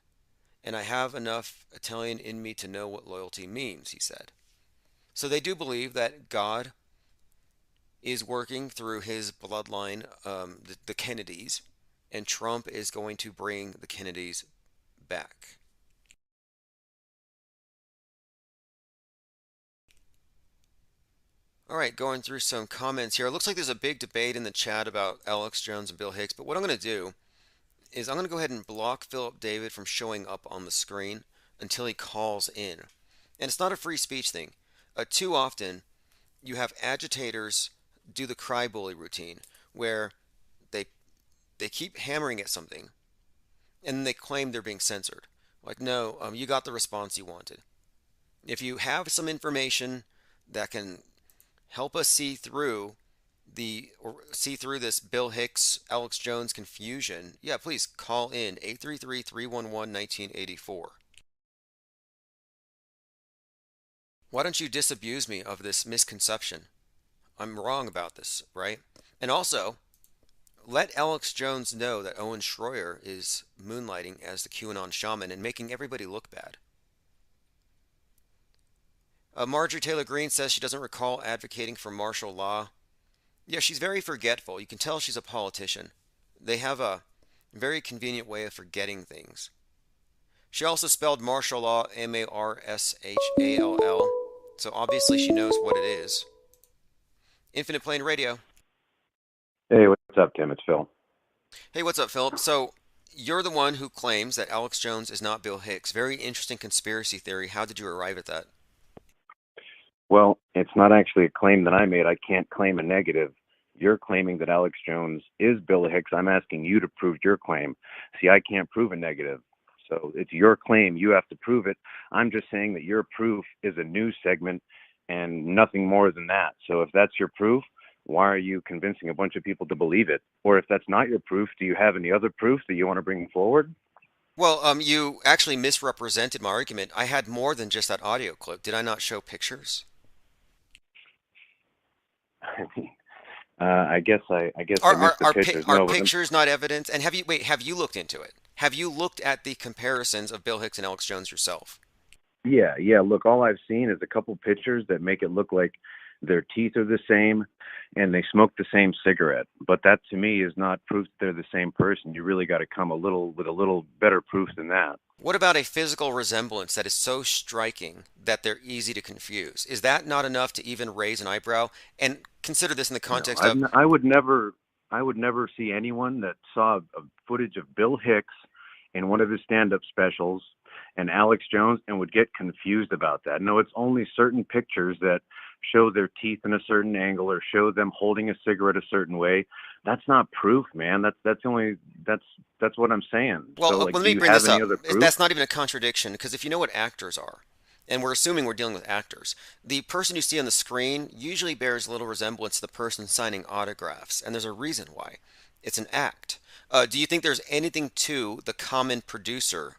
and I have enough Italian in me to know what loyalty means, he said. So they do believe that God is working through his bloodline, the Kennedys, and Trump is going to bring the Kennedys back. All right, going through some comments here. It looks like there's a big debate in the chat about Alex Jones and Bill Hicks, but what I'm going to do is I'm going to go ahead and block Philip David from showing up on the screen until he calls in. And it's not a free speech thing. Too often, you have agitators do the cry bully routine, where they keep hammering at something, and then they claim they're being censored. Like, no, you got the response you wanted. If you have some information that can help us see through this Bill Hicks, Alex Jones confusion, yeah, please call in 833-311-1984. Why don't you disabuse me of this misconception? I'm wrong about this, right? And also, let Alex Jones know that Owen Schroyer is moonlighting as the QAnon shaman and making everybody look bad. Marjorie Taylor Greene says she doesn't recall advocating for martial law. Yeah, she's very forgetful. You can tell she's a politician. They have a very convenient way of forgetting things. She also spelled martial law M-A-R-S-H-A-L-L, so obviously she knows what it is. Infinite Plane Radio. Hey, what's up, Tim? It's Phil. Hey, what's up, Philip? So, you're the one who claims that Alex Jones is not Bill Hicks. Very interesting conspiracy theory. How did you arrive at that? Well, it's not actually a claim that I made. I can't claim a negative. You're claiming that Alex Jones is Bill Hicks. I'm asking you to prove your claim. See, I can't prove a negative. So it's your claim. You have to prove it. I'm just saying that your proof is a news segment and nothing more than that. So if that's your proof, why are you convincing a bunch of people to believe it? Or if that's not your proof, do you have any other proof that you want to bring forward? Well, you actually misrepresented my argument. I had more than just that audio clip. Did I not show pictures? I guess I missed the pictures. Are pictures not evidence? And have you looked into it? Have you looked at the comparisons of Bill Hicks and Alex Jones yourself? Yeah. Look, all I've seen is a couple pictures that make it look like their teeth are the same and they smoke the same cigarette. But that to me is not proof that they're the same person. You really got to come with a little better proof than that. What about a physical resemblance that is so striking that they're easy to confuse? Is that not enough to even raise an eyebrow? And consider this in the context of... I would never see anyone that saw footage of Bill Hicks in one of his stand-up specials and Alex Jones and would get confused about that. No, it's only certain pictures that show their teeth in a certain angle or show them holding a cigarette a certain way. That's not proof, man. That's what I'm saying. Well, so, let me bring this up. That's not even a contradiction, because if you know what actors are, and we're assuming we're dealing with actors, the person you see on the screen usually bears little resemblance to the person signing autographs, and there's a reason why. It's an act. Do you think there's anything to the common producer,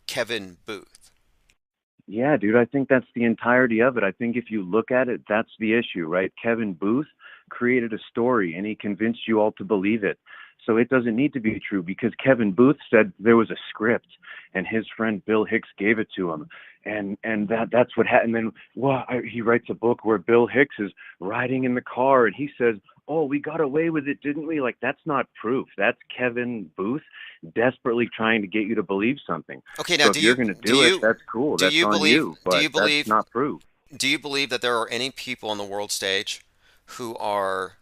Kevin Booth? Yeah, dude, I think that's the entirety of it. I think if you look at it, that's the issue, right? Kevin Booth created a story and he convinced you all to believe it. So it doesn't need to be true because Kevin Booth said there was a script and his friend Bill Hicks gave it to him. And that's what happened. And then he writes a book where Bill Hicks is riding in the car and he says, oh, we got away with it, didn't we? Like, that's not proof. That's Kevin Booth desperately trying to get you to believe something. Okay, now so if you're going to do it, that's cool. That's on you, but that's not proof. Do you believe that there are any people on the world stage who are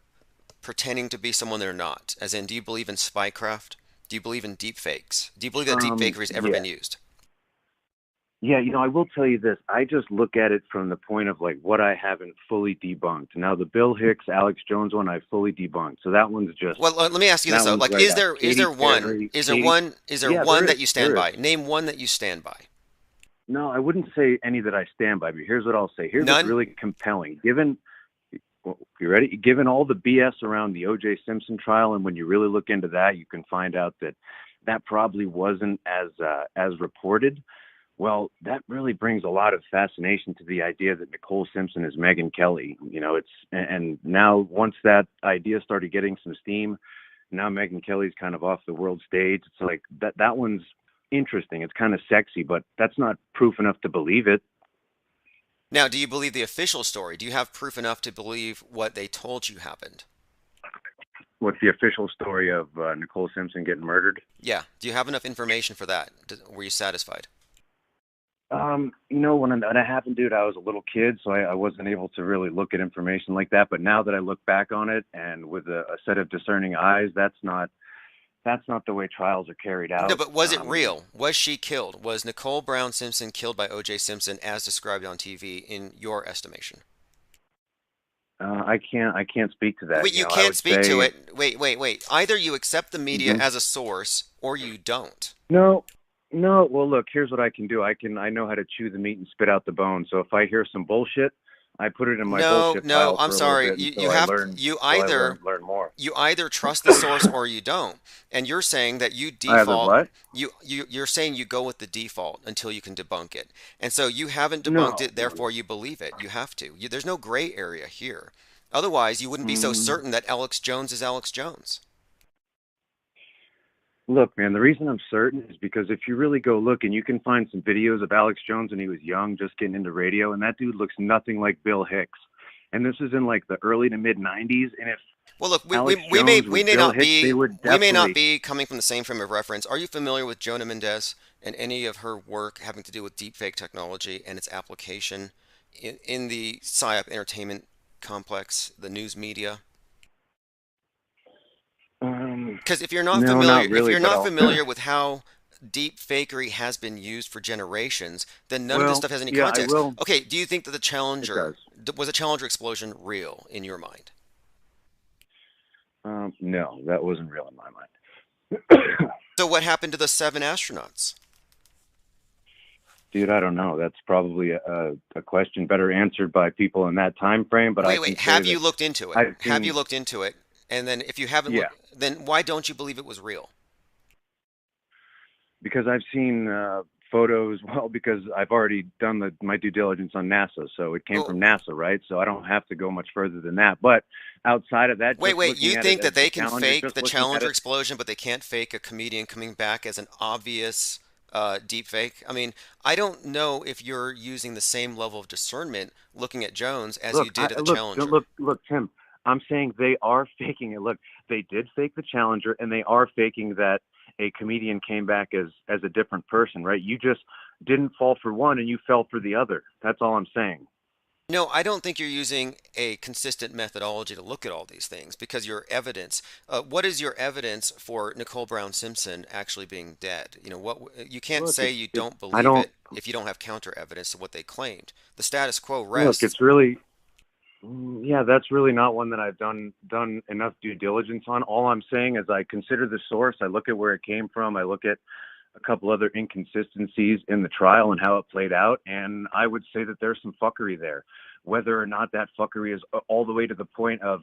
pretending to be someone they're not? As in, do you believe in spycraft? Do you believe in deep fakes? Do you believe that deep fakery has ever been used? Yeah, I will tell you this. I just look at it from the point of like what I haven't fully debunked. Now the Bill Hicks, Alex Jones one, I fully debunked. So that one's just. Well, let me ask you this though. Like, is there one that you stand by? Name one that you stand by. No, I wouldn't say any that I stand by. But here's what I'll say. Here's what's really compelling. You ready? Given all the BS around the O.J. Simpson trial, and when you really look into that, you can find out that probably wasn't as reported. Well, that really brings a lot of fascination to the idea that Nicole Simpson is Megyn Kelly. You know, and now once that idea started getting some steam, now Megyn Kelly's kind of off the world stage. It's like that one's interesting. It's kind of sexy, but that's not proof enough to believe it. Now, do you believe the official story? Do you have proof enough to believe what they told you happened? What's the official story of Nicole Simpson getting murdered? Yeah. Do you have enough information for that? Were you satisfied? You know, when it happened, dude, I was a little kid, so I wasn't able to really look at information like that. But now that I look back on it, and with a set of discerning eyes, that's not the way trials are carried out. No, but was it real? Was she killed? Was Nicole Brown Simpson killed by O.J. Simpson as described on TV in your estimation? I can't speak to that. Wait, you can't speak to it. Wait. Either you accept the media as a source or you don't. No. Well, look, here's what I can do. I know how to chew the meat and spit out the bone. So if I hear some bullshit, I put it in my bullshit pile. No, I'm sorry. You learn more. You either trust the source or you don't. And you're saying that you default. What? You're saying you go with the default until you can debunk it. And so you haven't debunked it, therefore you believe it. You have to. There's no gray area here. Otherwise, you wouldn't be so certain that Alex Jones is Alex Jones. Look, man, the reason I'm certain is because if you really go look, and you can find some videos of Alex Jones when he was young, just getting into radio, and that dude looks nothing like Bill Hicks. And this is in like the early to mid '90s. And if we may not be coming from the same frame of reference. Are you familiar with Jonah Mendez and any of her work having to do with deepfake technology and its application in the PSYOP entertainment complex, the news media? Because if you're not familiar with how deep fakery has been used for generations, then none of this stuff has any context. Okay, do you think that was a Challenger explosion real in your mind? No, that wasn't real in my mind. So what happened to the 7 astronauts? Dude, I don't know. That's probably a question better answered by people in that time frame. But wait. Have you looked into it? Have you looked into it? And then if you haven't, then why don't you believe it was real? Because I've seen photos. Well, because I've already done my due diligence on NASA, so it came from NASA, right? So I don't have to go much further than that. But outside of that, wait. You think that they can fake the Challenger explosion, but they can't fake a comedian coming back as an obvious deep fake? I mean, I don't know if you're using the same level of discernment looking at Jones as you did at the Challenger. Look, Tim. I'm saying they are faking it. Look, they did fake the Challenger, and they are faking that a comedian came back as a different person, right? You just didn't fall for one and you fell for the other. That's all I'm saying. No, I don't think you're using a consistent methodology to look at all these things because your evidence. What is your evidence for Nicole Brown Simpson actually being dead? You know, you can't say you don't believe it if you don't have counter evidence to what they claimed. The status quo rests. Look, it's really. Yeah, that's really not one that I've done enough due diligence on. All I'm saying is I consider the source. I look at where it came from. I look at a couple other inconsistencies in the trial and how it played out. And I would say that there's some fuckery there. Whether or not that fuckery is all the way to the point of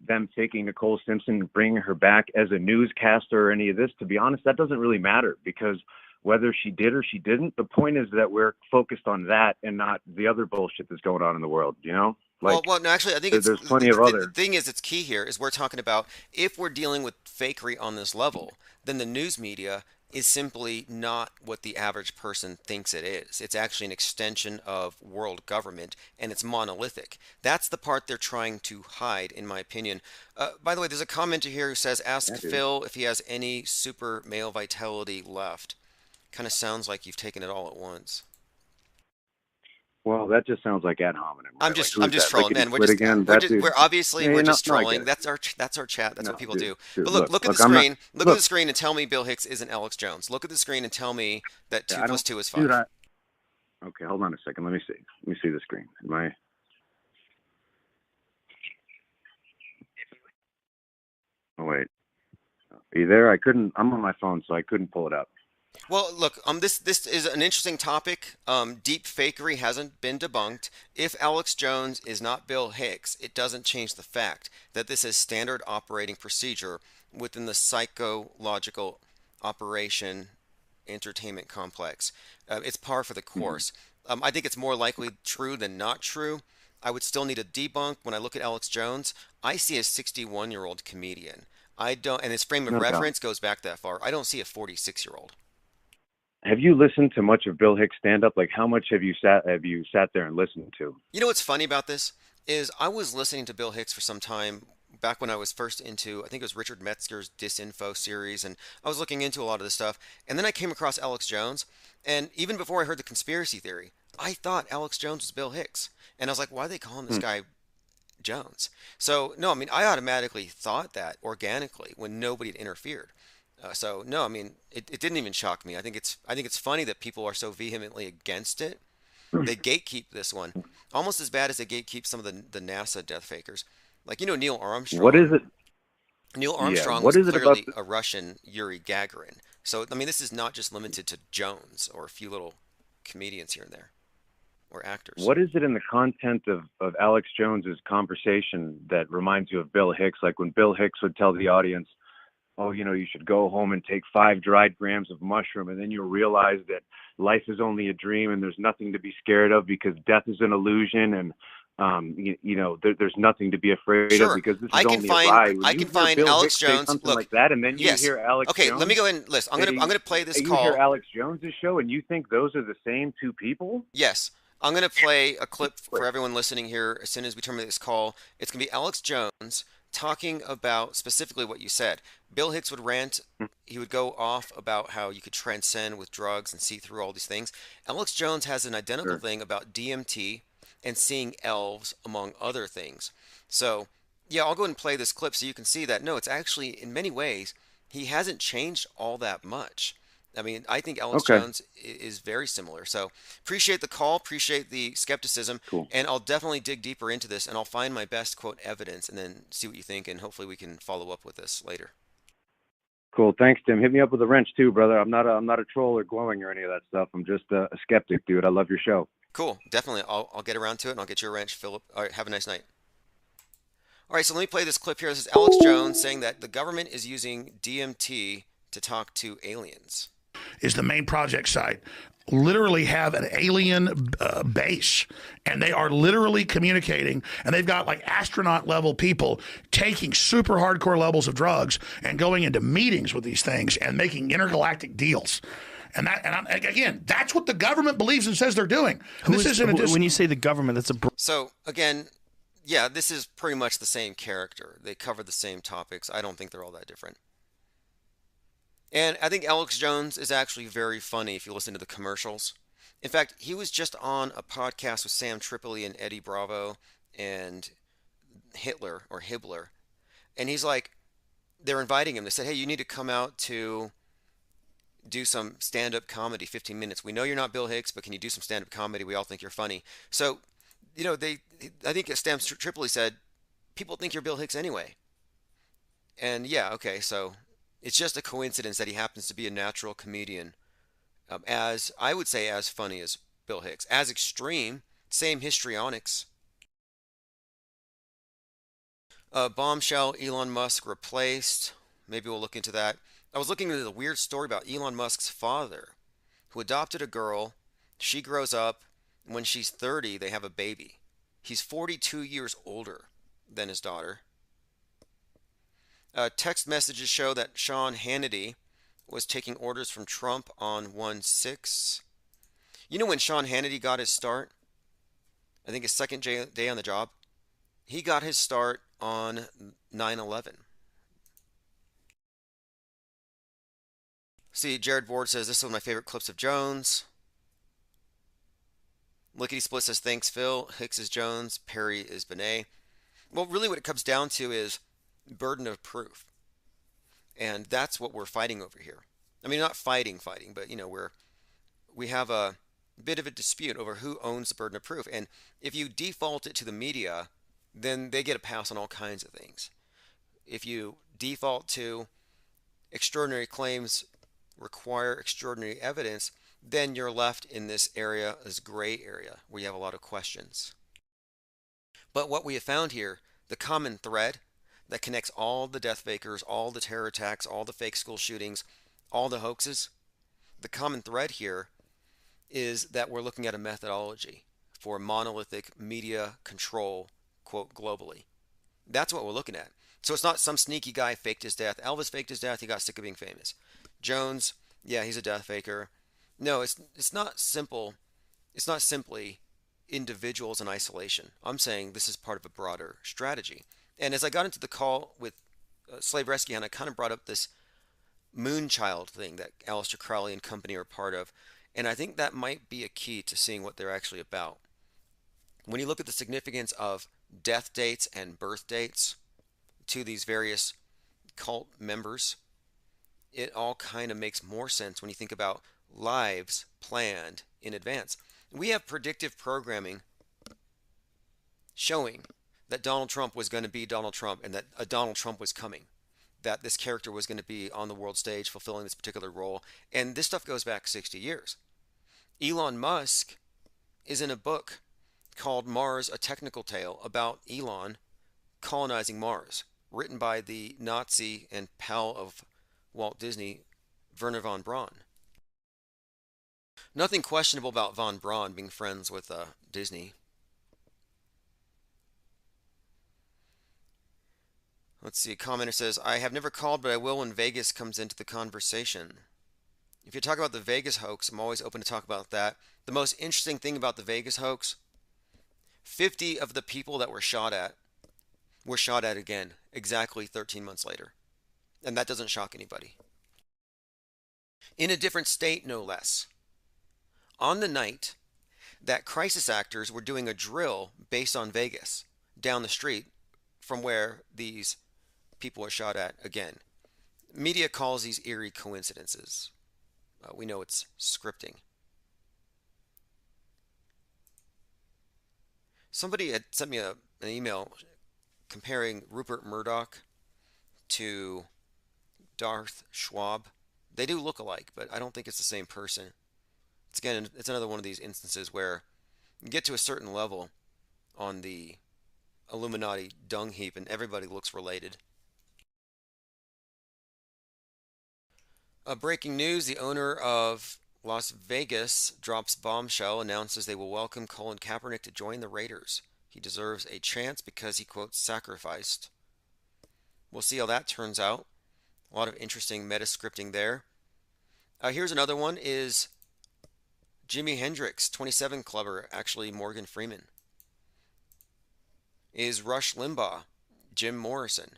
them taking Nicole Simpson and bringing her back as a newscaster or any of this, to be honest, that doesn't really matter because whether she did or she didn't, the point is that we're focused on that and not the other bullshit that's going on in the world, you know? Well, no, actually, I think there's plenty of other. The thing is, it's key here is we're talking about if we're dealing with fakery on this level, then the news media is simply not what the average person thinks it is. It's actually an extension of world government, and it's monolithic. That's the part they're trying to hide, in my opinion. By the way, there's a commenter here who says, ask Phil if he has any super male vitality left. Kind of sounds like you've taken it all at once. Well, that just sounds like ad hominem. Right? I'm just trolling, man. We're obviously just trolling. That's our chat. That's what people do. But look at the screen. Look at the screen and tell me Bill Hicks isn't Alex Jones. Look at the screen and tell me that 2 + 2 is 5. Dude, okay, hold on a second. Let me see. Let me see the screen. Oh wait. Are you there? I'm on my phone, so I couldn't pull it up. Well, look, this is an interesting topic. Deep fakery hasn't been debunked. If Alex Jones is not Bill Hicks, it doesn't change the fact that this is standard operating procedure within the psychological operation entertainment complex. It's par for the course. I think it's more likely true than not true. I would still need a debunk. When I look at Alex Jones, I see a 61-year-old comedian. I don't, and his frame of No doubt. reference goes back that far. I don't see a 46-year-old. Have you listened to much of Bill Hicks stand up? Like, how much have you sat there and listened to? You know what's funny about this is I was listening to Bill Hicks for some time back when I was first into, I think it was Richard Metzger's Disinfo series, and I was looking into a lot of this stuff. And then I came across Alex Jones, and even before I heard the conspiracy theory, I thought Alex Jones was Bill Hicks. And I was like, why are they calling this guy Jones? So, no, I mean, I automatically thought that organically when nobody had interfered. So no, I mean, it didn't even shock me. I think it's funny that people are so vehemently against it. They gatekeep this one, almost as bad as they gatekeep some of the NASA death fakers. Like, you know, Neil Armstrong. What is it? Neil Yeah, Armstrong what was is it about clearly a Russian Yuri Gagarin. So I mean, this is not just limited to Jones or a few little comedians here and there or actors. What is it in the content of Alex Jones's conversation that reminds you of Bill Hicks? Like when Bill Hicks would tell the audience, oh, you know, you should go home and take 5 dried grams of mushroom, and then you'll realize that life is only a dream and there's nothing to be scared of because death is an illusion, and there's nothing to be afraid of because this is only a ride. When I you can hear find Bill Alex Hicks say Jones. something Look, like that, and then you yes. hear Alex Okay, Jones. let me go ahead and list. I'm gonna play this call. You hear Alex Jones's show, and you think those are the same two people? Yes. I'm going to play a clip for everyone listening here as soon as we terminate this call. It's going to be Alex Jones talking about specifically what you said. Bill Hicks would rant. He would go off about how you could transcend with drugs and see through all these things. Alex Jones has an identical thing about DMT and seeing elves, among other things. So, yeah, I'll go ahead and play this clip so you can see that, no, it's actually, in many ways, he hasn't changed all that much. I mean, I think Alex Jones is very similar. So appreciate the call, appreciate the skepticism, and I'll definitely dig deeper into this, and I'll find my best, quote, evidence, and then see what you think, and hopefully we can follow up with this later. Cool. Thanks, Tim. Hit me up with a wrench too, brother. I'm not a troll or glowing or any of that stuff. I'm just a skeptic, dude. I love your show. Cool. Definitely. I'll get around to it, and I'll get you a wrench, Philip. All right. Have a nice night. All right. So let me play this clip here. This is Alex Jones saying that the government is using DMT to talk to aliens. Is the main project site. Literally have an alien base, and they are literally communicating, and they've got like astronaut level people taking super hardcore levels of drugs and going into meetings with these things and making intergalactic deals. And again, that's what the government believes and says they're doing. And this isn't when you say the government, that's a so again, yeah, this is pretty much the same character. They cover the same topics. I don't think they're all that different. And I think Alex Jones is actually very funny if you listen to the commercials. In fact, he was just on a podcast with Sam Tripoli and Eddie Bravo and Hitler or Hibbler. And he's like, they're inviting him. They said, hey, you need to come out to do some stand-up comedy, 15 minutes. We know you're not Bill Hicks, but can you do some stand-up comedy? We all think you're funny. So, you know, I think Sam Tripoli said, people think you're Bill Hicks anyway. And yeah, okay, so it's just a coincidence that he happens to be a natural comedian, as I would say, as funny as Bill Hicks, as extreme, same histrionics. Bombshell, Elon Musk replaced. Maybe we'll look into that. I was looking into the weird story about Elon Musk's father, who adopted a girl. She grows up. And when she's 30, they have a baby. He's 42 years older than his daughter. Text messages show that Sean Hannity was taking orders from Trump on 1/6. You know when Sean Hannity got his start? I think his second day on the job. He got his start on 9/11. See, Jared Ward says, this is one of my favorite clips of Jones. Lickety Split says, thanks, Phil. Hicks is Jones. Perry is Benet. Well, really what it comes down to is burden of proof. And that's what we're fighting over here. I mean, not fighting, but, you know, we have a bit of a dispute over who owns the burden of proof. And if you default it to the media, then they get a pass on all kinds of things. If you default to extraordinary claims require extraordinary evidence, then you're left in this area, this gray area, where you have a lot of questions. But what we have found here, the common thread that connects all the death fakers, all the terror attacks, all the fake school shootings, all the hoaxes, the common thread here is that we're looking at a methodology for monolithic media control, quote, globally. That's what we're looking at. So it's not some sneaky guy faked his death. Elvis faked his death. He got sick of being famous. Jones, yeah, he's a death faker. No, it's not simple. It's not simply individuals in isolation. I'm saying this is part of a broader strategy. And as I got into the call with Slave Rescue Hunt, I kind of brought up this Moonchild thing that Aleister Crowley and company are part of. And I think that might be a key to seeing what they're actually about. When you look at the significance of death dates and birth dates to these various cult members, it all kind of makes more sense when you think about lives planned in advance. We have predictive programming showing that Donald Trump was going to be Donald Trump and that a Donald Trump was coming, that this character was going to be on the world stage fulfilling this particular role. And this stuff goes back 60 years. Elon Musk is in a book called Mars, A Technical Tale, about Elon colonizing Mars, written by the Nazi and pal of Walt Disney, Werner von Braun. Nothing questionable about von Braun being friends with Disney. Let's see, a commenter says, I have never called, but I will when Vegas comes into the conversation. If you talk about the Vegas hoax, I'm always open to talk about that. The most interesting thing about the Vegas hoax, 50 of the people that were shot at again, exactly 13 months later. And that doesn't shock anybody. In a different state, no less. On the night that crisis actors were doing a drill based on Vegas, down the street from where these people were shot at again. Media calls these eerie coincidences. We know it's scripting. Somebody had sent me an email comparing Rupert Murdoch to Darth Schwab. They do look alike, but I don't think it's the same person. It's another one of these instances where you get to a certain level on the Illuminati dung heap and everybody looks related. Breaking news, the owner of Las Vegas drops bombshell, announces they will welcome Colin Kaepernick to join the Raiders. He deserves a chance because he, quote, sacrificed. We'll see how that turns out. A lot of interesting meta-scripting there. Here's another one is Jimi Hendrix, 27 Clubber, actually Morgan Freeman. Is Rush Limbaugh, Jim Morrison.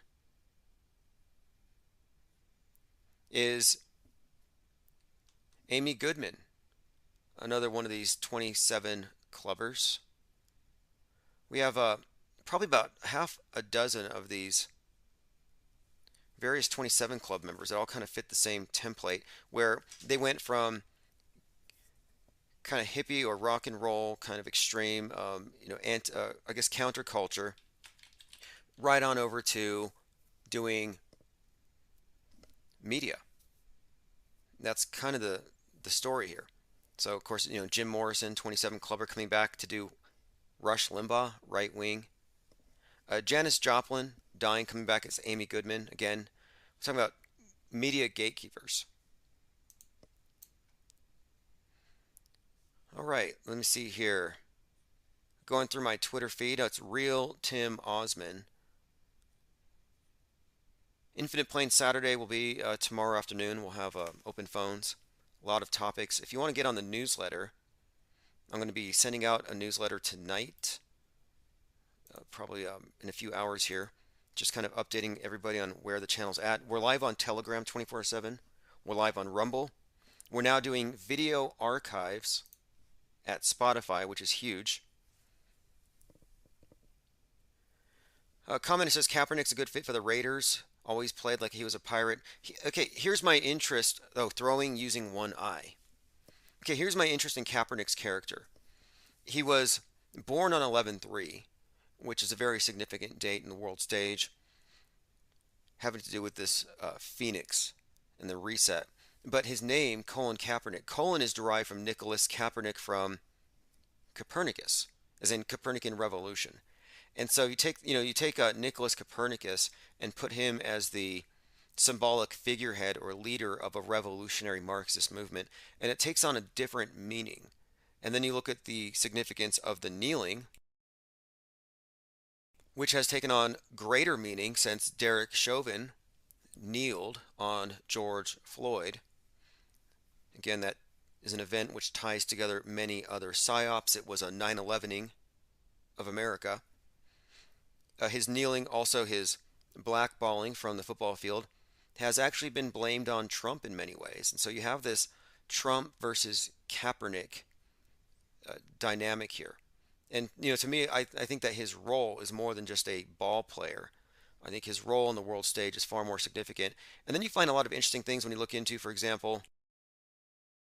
Is Amy Goodman, another one of these 27 Clubbers. We have probably about half a dozen of these various 27 Club members that all kind of fit the same template, where they went from kind of hippie or rock and roll, kind of extreme, I guess counterculture, right on over to doing media. That's kind of the story here. So of course, Jim Morrison, 27 Clubber, coming back to do Rush Limbaugh, right wing. Janis Joplin dying, coming back as Amy Goodman again. We're talking about media gatekeepers. All right, let me see here. Going through my Twitter feed, it's Real Tim Osman. Infinite Plane Saturday will be tomorrow afternoon. We'll have open phones, a lot of topics. If you want to get on the newsletter, I'm going to be sending out a newsletter tonight, probably in a few hours here, just kind of updating everybody on where the channel's at. We're live on Telegram 24/7. We're live on Rumble. We're now doing video archives at Spotify, which is huge. Comment says Kaepernick's a good fit for the Raiders. Always played like he was a pirate. Okay, here's my interest. Oh, throwing using one eye. Okay, here's my interest in Kaepernick's character. He was born on 11/3, which is a very significant date in the world stage, having to do with this phoenix and the reset. But his name, Colin Kaepernick, Colin is derived from Nicholas Kaepernick from Copernicus, as in Copernican revolution. And so you take Nicholas Copernicus and put him as the symbolic figurehead or leader of a revolutionary Marxist movement, and it takes on a different meaning. And then you look at the significance of the kneeling, which has taken on greater meaning since Derek Chauvin kneeled on George Floyd. Again, that is an event which ties together many other psyops. It was a 9/11ing of America. His kneeling, also his blackballing from the football field, has actually been blamed on Trump in many ways. And so you have this Trump versus Kaepernick dynamic here. And, to me, I think that his role is more than just a ball player. I think his role on the world stage is far more significant. And then you find a lot of interesting things when you look into, for example,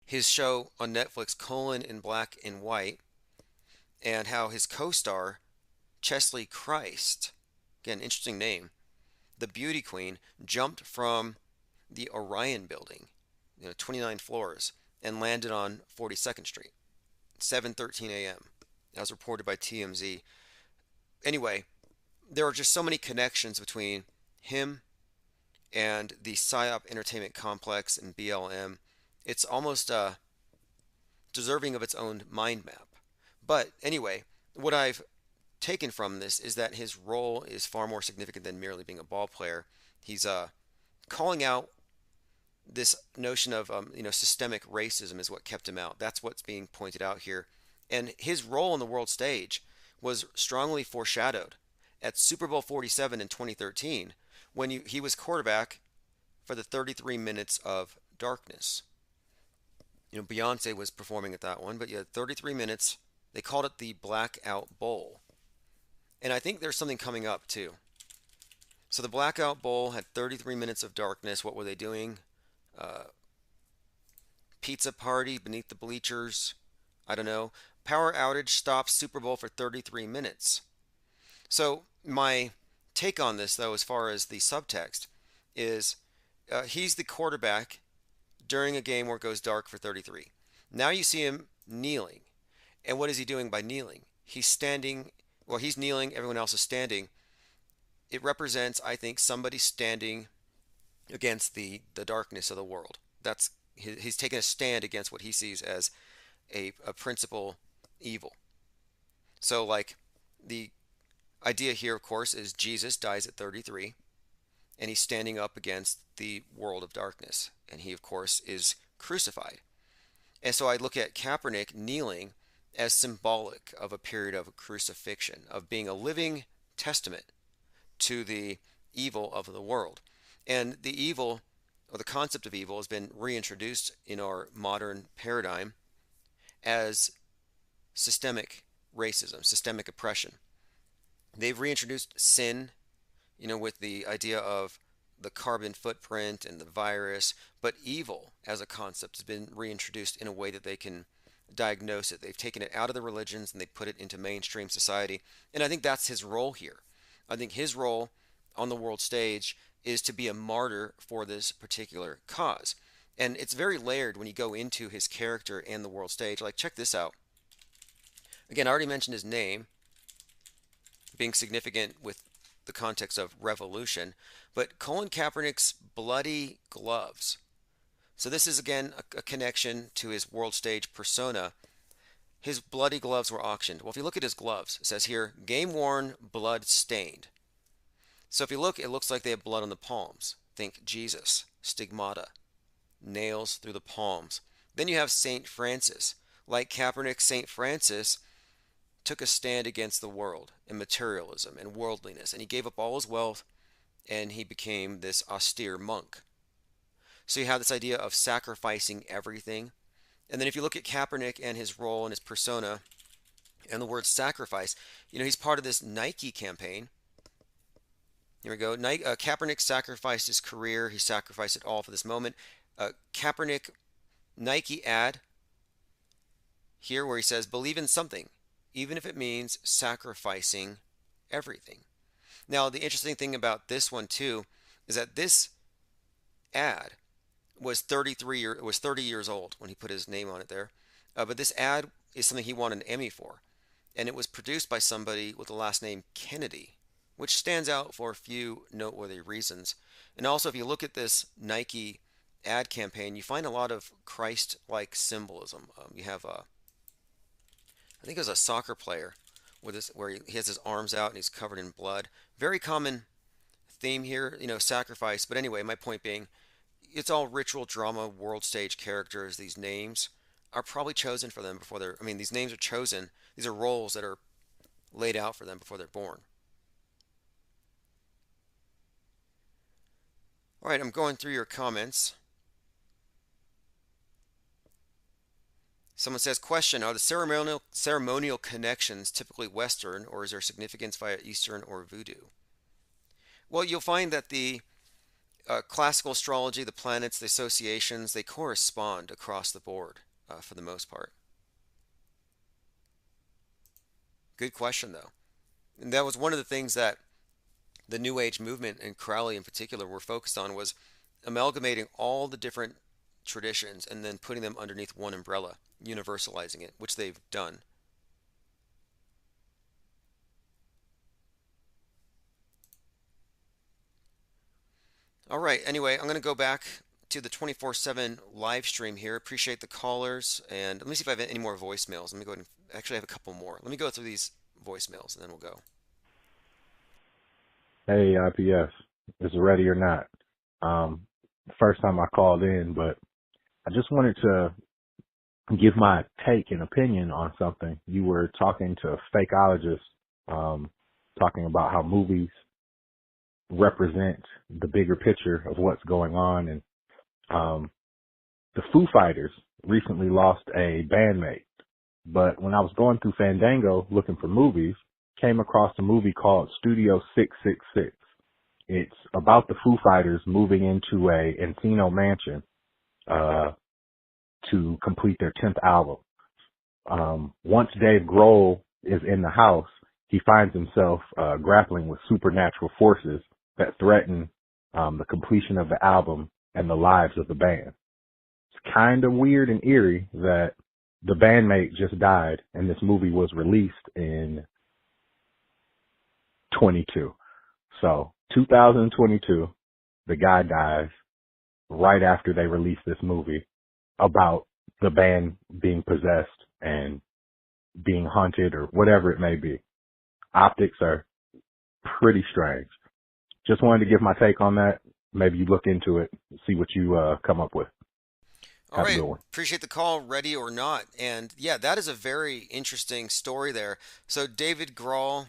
his show on Netflix, Colon in Black and White, and how his co-star, Chesley Christ, again, interesting name, the beauty queen, jumped from the Orion building, 29 floors, and landed on 42nd Street, 7:13 a.m. as reported by TMZ. Anyway, there are just so many connections between him and the PSYOP entertainment complex and BLM. It's almost deserving of its own mind map. But anyway, what I've taken from this is that his role is far more significant than merely being a ball player. He's calling out this notion of systemic racism is what kept him out. That's what's being pointed out here. And his role on the world stage was strongly foreshadowed at Super Bowl 47 in 2013 when he was quarterback for the 33 minutes of darkness. Beyonce was performing at that one, but you had 33 minutes. They called it the Blackout Bowl. And I think there's something coming up too. So the Blackout Bowl had 33 minutes of darkness. What were they doing? Pizza party beneath the bleachers. I don't know. Power outage stops Super Bowl for 33 minutes. So my take on this, though, as far as the subtext, is he's the quarterback during a game where it goes dark for 33. Now you see him kneeling. And what is he doing by kneeling? He's standing, well, he's kneeling, everyone else is standing. It represents, I think, somebody standing against the darkness of the world. He's taking a stand against what he sees as a principal evil. So, like, the idea here, of course, is Jesus dies at 33, and he's standing up against the world of darkness. And he, of course, is crucified. And so I look at Kaepernick kneeling as symbolic of a period of crucifixion, of being a living testament to the evil of the world. And the evil, or the concept of evil, has been reintroduced in our modern paradigm as systemic racism, systemic oppression. They've reintroduced sin, with the idea of the carbon footprint and the virus, but evil as a concept has been reintroduced in a way that they can diagnose it. They've taken it out of the religions and they put it into mainstream society. And I think that's his role here. I think his role on the world stage is to be a martyr for this particular cause. And it's very layered when you go into his character and the world stage. Like, check this out. Again, I already mentioned his name being significant with the context of revolution, but Colin Kaepernick's bloody gloves. So this is, again, a connection to his world stage persona. His bloody gloves were auctioned. Well, if you look at his gloves, it says here, game worn, blood stained. So if you look, it looks like they have blood on the palms. Think Jesus, stigmata, nails through the palms. Then you have St. Francis. Like Kaepernick, St. Francis took a stand against the world and materialism and worldliness, and he gave up all his wealth and he became this austere monk. So you have this idea of sacrificing everything. And then if you look at Kaepernick and his role and his persona and the word sacrifice, he's part of this Nike campaign. Here we go. Kaepernick sacrificed his career. He sacrificed it all for this moment. Kaepernick Nike ad here where he says, believe in something, even if it means sacrificing everything. Now, the interesting thing about this one, too, is that this ad was 30 years old when he put his name on it there. But this ad is something he won an Emmy for. And it was produced by somebody with the last name Kennedy, which stands out for a few noteworthy reasons. And also, if you look at this Nike ad campaign, you find a lot of Christ-like symbolism. You have I think it was a soccer player with this, where he has his arms out and he's covered in blood. Very common theme here, sacrifice. But anyway, my point being, it's all ritual drama, world stage characters. These names are probably chosen for them before they're, these names are chosen. These are roles that are laid out for them before they're born. All right, I'm going through your comments. Someone says, question, are the ceremonial connections typically Western, or is there significance via Eastern or Voodoo? Well, you'll find that the classical astrology, the planets, the associations, they correspond across the board for the most part. Good question, though. And that was one of the things that the New Age movement, and Crowley in particular, were focused on, was amalgamating all the different traditions and then putting them underneath one umbrella, universalizing it, which they've done. All right, anyway, I'm going to go back to the 24/7 live stream here. Appreciate the callers, and let me see if I have any more voicemails. Let me go ahead and actually I have a couple more. Let me go through these voicemails and then we'll go. Hey, IPS, is it ready or not? First time I called in, but I just wanted to give my take and opinion on something. You were talking to fakeologists, talking about how movies represent the bigger picture of what's going on. And the Foo Fighters recently lost a bandmate. But when I was going through Fandango looking for movies, came across a movie called Studio 666. It's about the Foo Fighters moving into a Encino mansion to complete their 10th album. Once Dave Grohl is in the house, he finds himself grappling with supernatural forces that threaten the completion of the album and the lives of the band. It's kind of weird and eerie that the bandmate just died and this movie was released in 22. So 2022, the guy dies right after they release this movie about the band being possessed and being haunted or whatever it may be. Optics are pretty strange. Just wanted to give my take on that. Maybe you look into it, see what you come up with. All right, appreciate the call, ready or not. And yeah, that is a very interesting story there. So David Grohl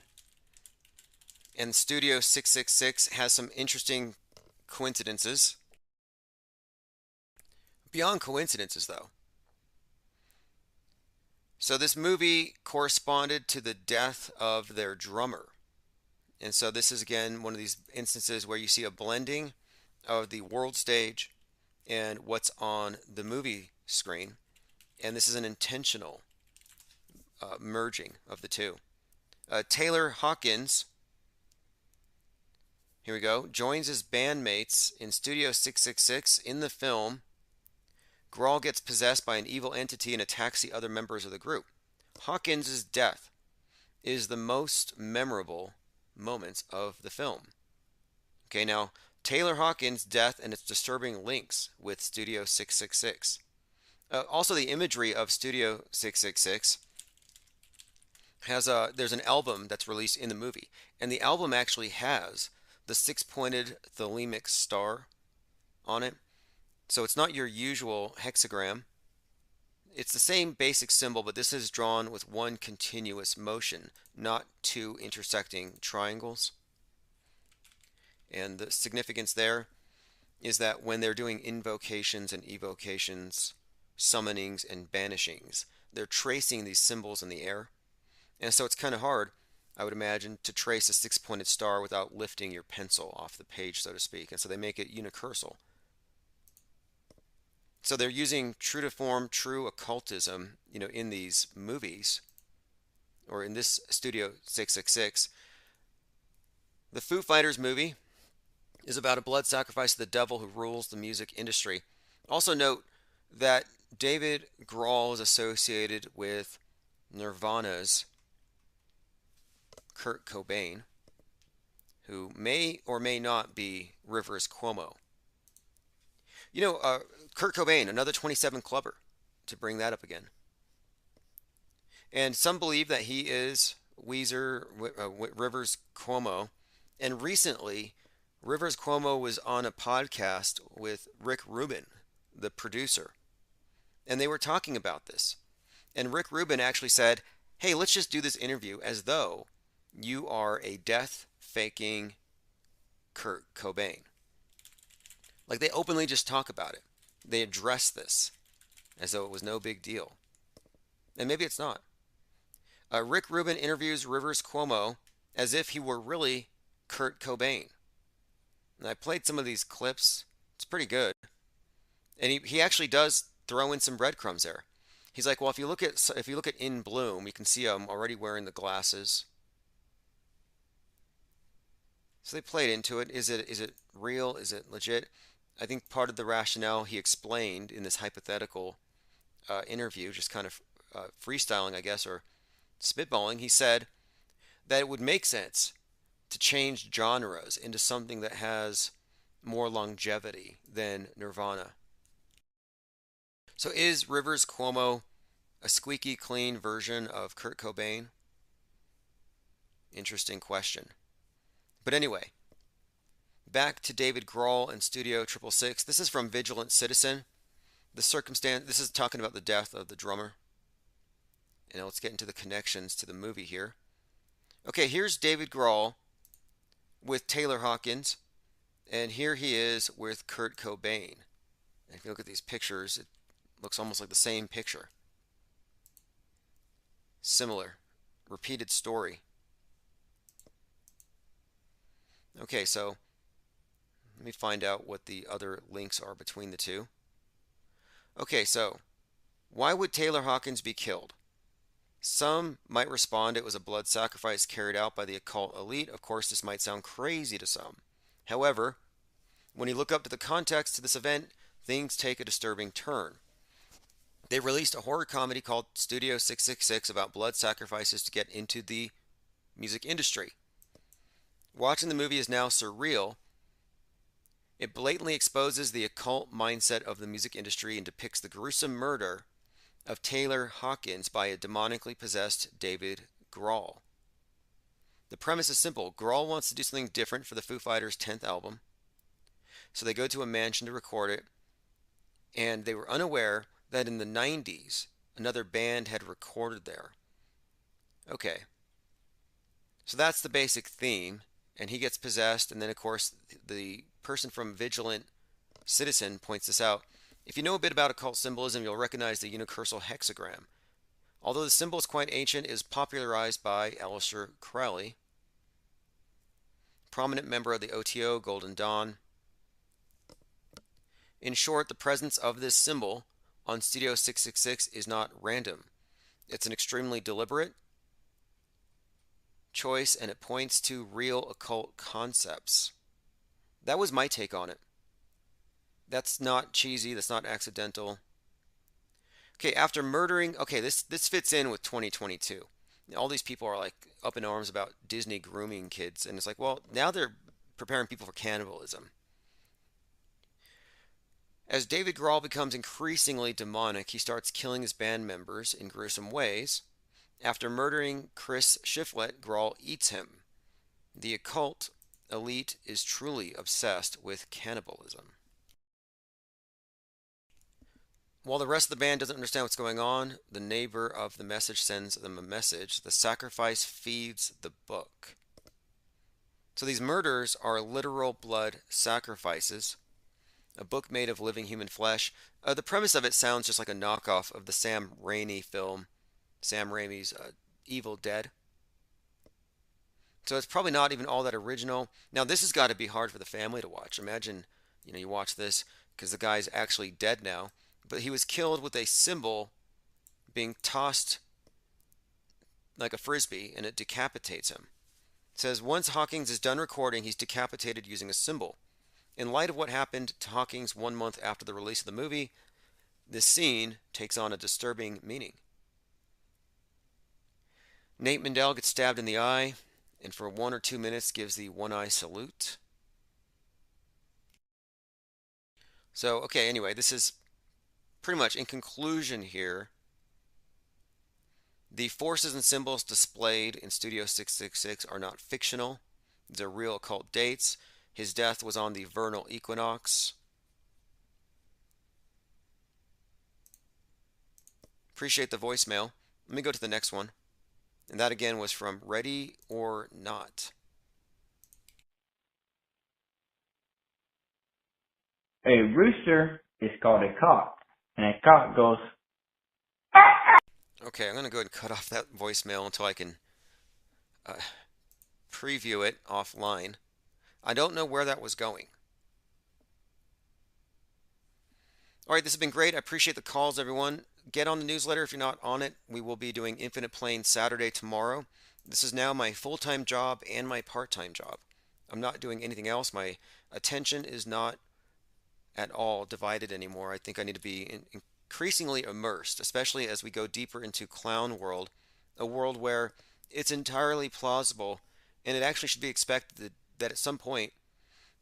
and Studio 666 has some interesting coincidences. Beyond coincidences, though. So this movie corresponded to the death of their drummer. And so this is, again, one of these instances where you see a blending of the world stage and what's on the movie screen. And this is an intentional merging of the two. Taylor Hawkins, here we go, joins his bandmates in Studio 666 in the film. Grohl gets possessed by an evil entity and attacks the other members of the group. Hawkins' death is the most memorable moments of the film. Okay, now Taylor Hawkins' death and its disturbing links with Studio 666. Also, the imagery of Studio 666 has there's an album that's released in the movie, and the album actually has the six-pointed thelemic star on it. So it's not your usual hexagram. It's the same basic symbol, but this is drawn with one continuous motion, not two intersecting triangles. And the significance there is that when they're doing invocations and evocations, summonings and banishings, they're tracing these symbols in the air. And so it's kind of hard, I would imagine, to trace a six-pointed star without lifting your pencil off the page, so to speak. And so they make it unicursal. So they're using true to form, true occultism, in these movies, or in this Studio 666. The Foo Fighters movie is about a blood sacrifice to the devil who rules the music industry. Also note that David Grohl is associated with Nirvana's Kurt Cobain. who may or may not be Rivers Cuomo. Kurt Cobain, another 27 clubber, to bring that up again. And some believe that he is Weezer, Rivers Cuomo. And recently, Rivers Cuomo was on a podcast with Rick Rubin, the producer. And they were talking about this. And Rick Rubin actually said, hey, let's just do this interview as though you are a death-faking Kurt Cobain. Like, they openly just talk about it. They address this as though it was no big deal. And maybe it's not. Rick Rubin interviews Rivers Cuomo as if he were really Kurt Cobain. And I played some of these clips. It's pretty good. And he actually does throw in some breadcrumbs there. He's like, well, if you look at In Bloom, you can see I'm already wearing the glasses. So they played into it. Is it real? Is it legit? I think part of the rationale he explained in this hypothetical interview, just kind of freestyling, I guess, or spitballing, he said that it would make sense to change genres into something that has more longevity than Nirvana. So is Rivers Cuomo a squeaky clean version of Kurt Cobain? Interesting question. But anyway, back to David Grohl and Studio 666. This is from Vigilant Citizen. This is talking about the death of the drummer. And let's get into the connections to the movie here. Okay, here's David Grohl with Taylor Hawkins. And here he is with Kurt Cobain. And if you look at these pictures, it looks almost like the same picture. Similar. Repeated story. Okay, so let me find out what the other links are between the two. Okay, so why would Taylor Hawkins be killed? Some might respond it was a blood sacrifice carried out by the occult elite. Of course, this might sound crazy to some. However, when you look up to the context to this event, things take a disturbing turn. They released a horror comedy called Studio 666 about blood sacrifices to get into the music industry. Watching the movie is now surreal. It blatantly exposes the occult mindset of the music industry and depicts the gruesome murder of Taylor Hawkins by a demonically possessed David Grohl. The premise is simple. Grohl wants to do something different for the Foo Fighters' 10th album. So they go to a mansion to record it, and they were unaware that in the 90s, another band had recorded there. Okay. So that's the basic theme, and he gets possessed, and then of course the person from Vigilant Citizen points this out. If you know a bit about occult symbolism, you'll recognize the universal hexagram. Although the symbol is quite ancient, it is popularized by Aleister Crowley, prominent member of the OTO, Golden Dawn. In short, the presence of this symbol on Studio 666 is not random. It's an extremely deliberate choice, and it points to real occult concepts. That was my take on it. That's not cheesy, that's not accidental. Okay, after murdering, okay, this fits in with 2022. All these people are like up in arms about Disney grooming kids, and it's like, well, now they're preparing people for cannibalism. As David Grohl becomes increasingly demonic, he starts killing his band members in gruesome ways. After murdering Chris Shiflett, Grohl eats him. The occult elite is truly obsessed with cannibalism. While the rest of the band doesn't understand what's going on, the neighbor of the message sends them a message. The sacrifice feeds the book. So these murders are literal blood sacrifices. A book made of living human flesh. The premise of it sounds just like a knockoff of the Sam Raimi film, Sam Raimi's Evil Dead. So it's probably not even all that original. Now this has got to be hard for the family to watch. Imagine, you watch this because the guy's actually dead now, but he was killed with a symbol being tossed like a frisbee, and it decapitates him. It says once Hawkins is done recording, he's decapitated using a symbol. In light of what happened to Hawkins 1 month after the release of the movie, this scene takes on a disturbing meaning. Nate Mendel gets stabbed in the eye, and for 1 or 2 minutes gives the one-eye salute. So, okay, anyway, this is pretty much in conclusion here. The forces and symbols displayed in Studio 666 are not fictional. These are real occult dates. His death was on the vernal equinox. Appreciate the voicemail. Let me go to the next one. And that again was from Ready or Not. A rooster is called a cock, and a cock goes. Okay, I'm going to go ahead and cut off that voicemail until I can preview it offline. I don't know where that was going. All right, this has been great. I appreciate the calls, everyone. Get on the newsletter if you're not on it. We will be doing Infinite Plane Saturday tomorrow. This is now my full-time job and my part-time job. I'm not doing anything else. My attention is not at all divided anymore. I think I need to be increasingly immersed, especially as we go deeper into clown world, a world where it's entirely plausible, and it actually should be expected that at some point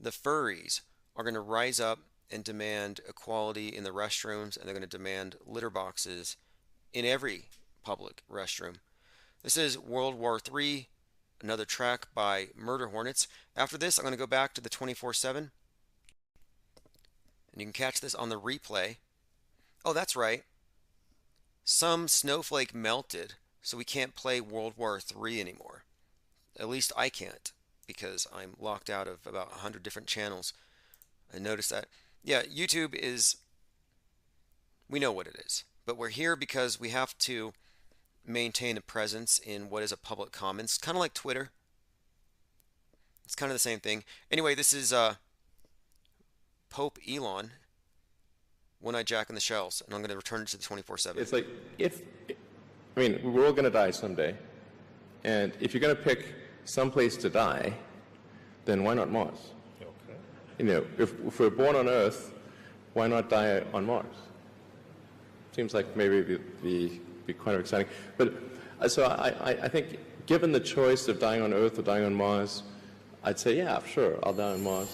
the furries are going to rise up and demand equality in the restrooms, and they're going to demand litter boxes in every public restroom. This is World War III, another track by Murder Hornets. After this, I'm going to go back to the 24/7. And you can catch this on the replay. Oh, that's right. Some snowflake melted, so we can't play World War III anymore. At least I can't, because I'm locked out of about 100 different channels. I noticed that. Yeah, YouTube is, we know what it is. But we're here because we have to maintain a presence in what is a public commons. Kind of like Twitter. It's kind of the same thing. Anyway, this is Pope Elon, One-Eyed Jack in the Shells, and I'm going to return it to the 24/7. It's like, we're all going to die someday, and if you're going to pick some place to die, then why not Mars? Okay. If we're born on Earth, why not die on Mars? Seems like maybe it'd be kind of exciting. But so I think, given the choice of dying on Earth or dying on Mars, I'd say, yeah, sure, I'll die on Mars.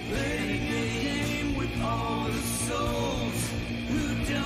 Playing a game with all the souls who died.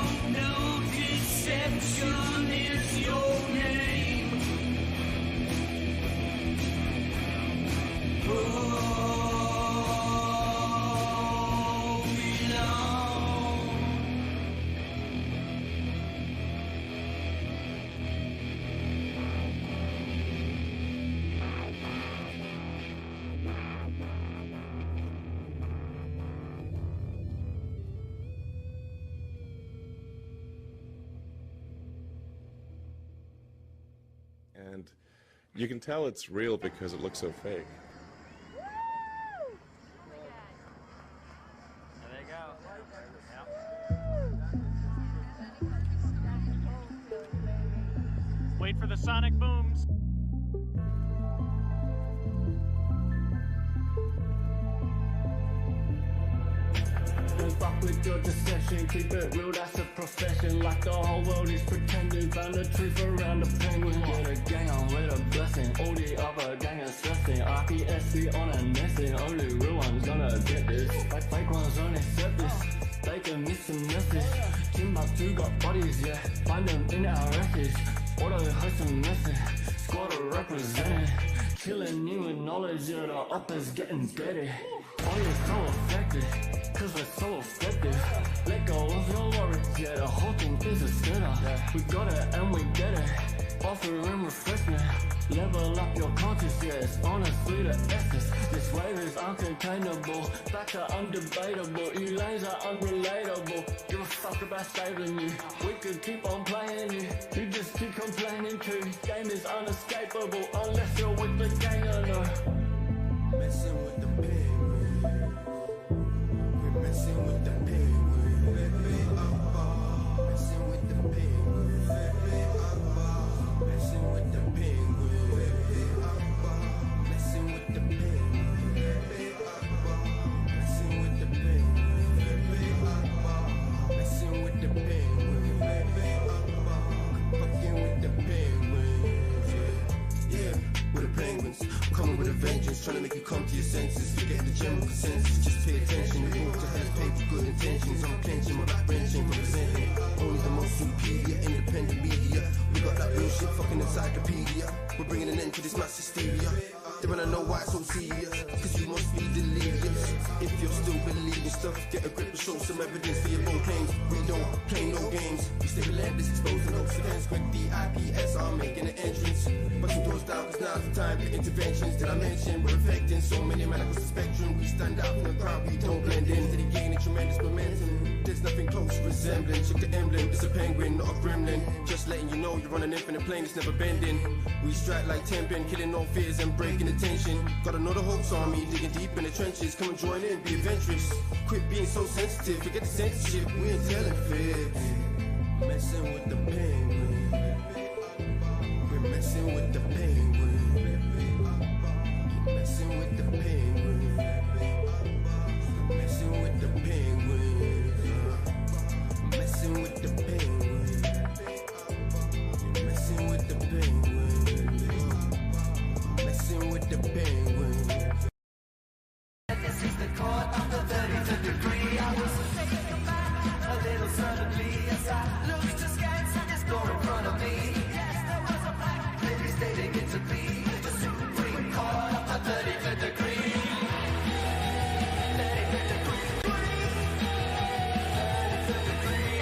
And you can tell it's real because it looks so fake. There they go. Wait for the sonic booms. Fuck with your deception, keep it real, that's a profession. Like the whole world is pretending, found the truth around the penguin. Get a gang on with a blessing, all the other gang are stressing. RPSC on a nesting, only real ones gonna get this. Fake ones don't accept this, they can miss some message. Timbuktu got bodies, yeah, find them in our records. Auto host a message, squad are represented. Killing you with knowledge, yeah, the uppers getting dirty. Oh, you're so affected, cause we're so effective. Let go of your worries, yeah, the whole thing is a stutter. We got it and we get it, offering refreshment. Level up your conscience, yeah, it's honestly the essence. This wave is uncontainable, facts are undebatable. You lanes are unrelatable, give a fuck about saving you. We could keep on playing you, you just keep complaining too. Game is unescapable, unless you're with the gang or no. Messing with the penguin, we're messing with the penguin. Messing with the penguin, messing with the penguin, messing with the penguin, messing with the penguin, messing with the penguin, fucking with the penguins, yeah, with the penguins, coming with a vengeance, trying to make you come to your senses, forget the general consensus, just pay attention, the rules to hell is paid with good intentions, I'm clenching, my back wrenching, representing, only the most superior, independent media, we got that real shit fucking encyclopedia, we're bringing an end to this mass hysteria, they wanna know why it's so serious, cause you must be delirious, if you're still believing stuff, get a grip and show some evidence for your own claims, we don't play no games, we stay relentless, exposing hopes against quick, the IPS are making an entrance, busting doors down cause now's the time for interventions, did I mention, we're affecting so many man across the spectrum, we stand out from the crowd, we don't blend in, steady gaining tremendous momentum, there's nothing close resembling, check the emblem, it's a penguin, not a gremlin, just letting you know you're on an infinite plane, it's never bending, we strike like 10 pin, killing all fears and breaking the tension, gotta know the hopes army, digging deep in the trenches, come and join in, be adventurous, quit being so sensitive, forget the censorship, we ain't telling fibs, messing with the penguin, we're messing with the penguin, messing with the penguin, messing with the penguin, messing with the penguin, messing with the penguin, messing with the penguin. This is the court of the 35th degree. I was taken back a little suddenly as I looked askance at this door in front of me. Yes, there was a black lady stating it to be the Supreme Court of the 35th degree. 35th degree. 35th degree.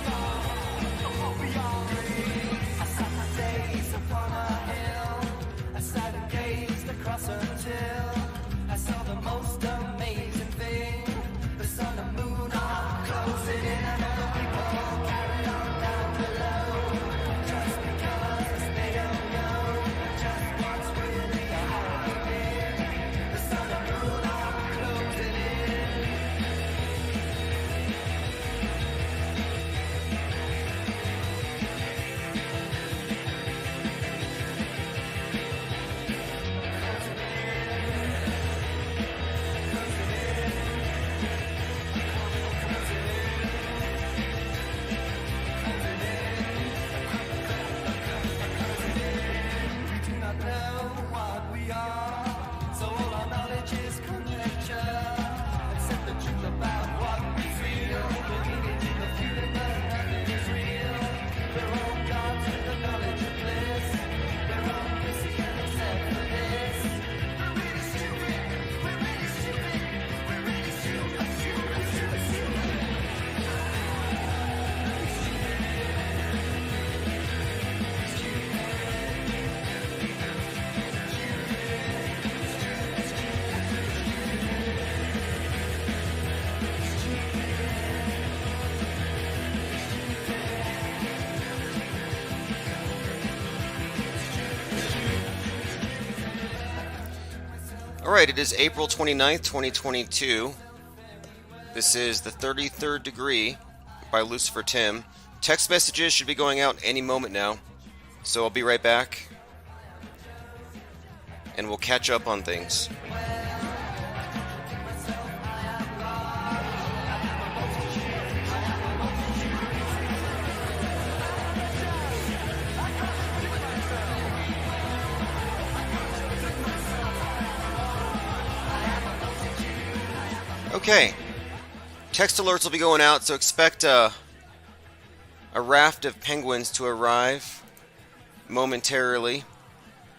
I hope we all agree. I set my face upon her. Alright, it is April 29th, 2022. This is The 33rd Degree by Lucifer Tim. Text messages should be going out any moment now. So I'll be right back. And we'll catch up on things. Okay, text alerts will be going out, so expect a raft of penguins to arrive momentarily,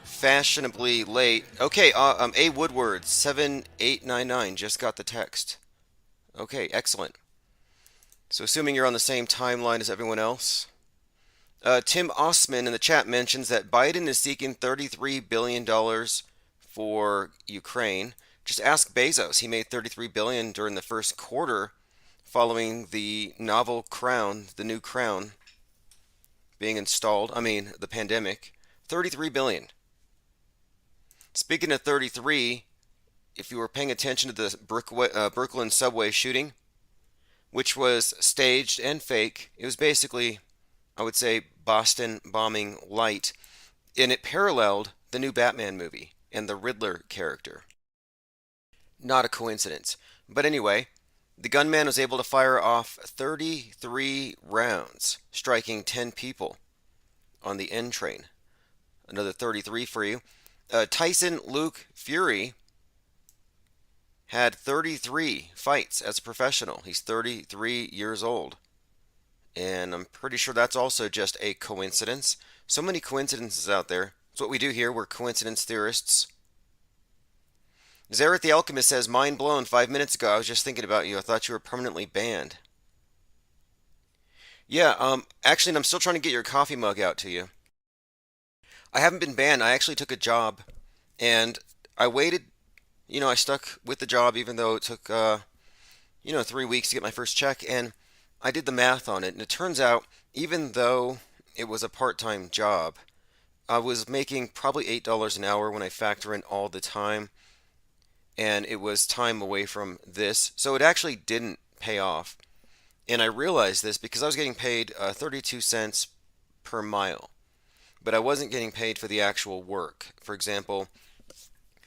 fashionably late. Okay, A. Woodward, 7899, just got the text. Okay, excellent. So assuming you're on the same timeline as everyone else. Tim Osman in the chat mentions that Biden is seeking $33 billion for Ukraine. Just ask Bezos. He made $33 billion during the first quarter following the novel crown, the new crown being installed. The pandemic. $33 billion. Speaking of 33, if you were paying attention to the Brooklyn subway shooting, which was staged and fake, it was basically, I would say, Boston bombing light, and it paralleled the new Batman movie and the Riddler character. Not a coincidence. But anyway, the gunman was able to fire off 33 rounds, striking 10 people on the N train. Another 33 for you. Tyson Luke Fury had 33 fights as a professional. He's 33 years old. And I'm pretty sure that's also just a coincidence. So many coincidences out there. That's what we do here. We're coincidence theorists. Zareth the Alchemist says, mind blown, 5 minutes ago I was just thinking about you. I thought you were permanently banned. Yeah, actually, I'm still trying to get your coffee mug out to you. I haven't been banned. I actually took a job, and I waited. I stuck with the job even though it took, 3 weeks to get my first check, and I did the math on it, and it turns out, even though it was a part-time job, I was making probably $8 an hour when I factor in all the time. And it was time away from this, so it actually didn't pay off. And I realized this because I was getting paid 32 cents per mile, but I wasn't getting paid for the actual work. For example,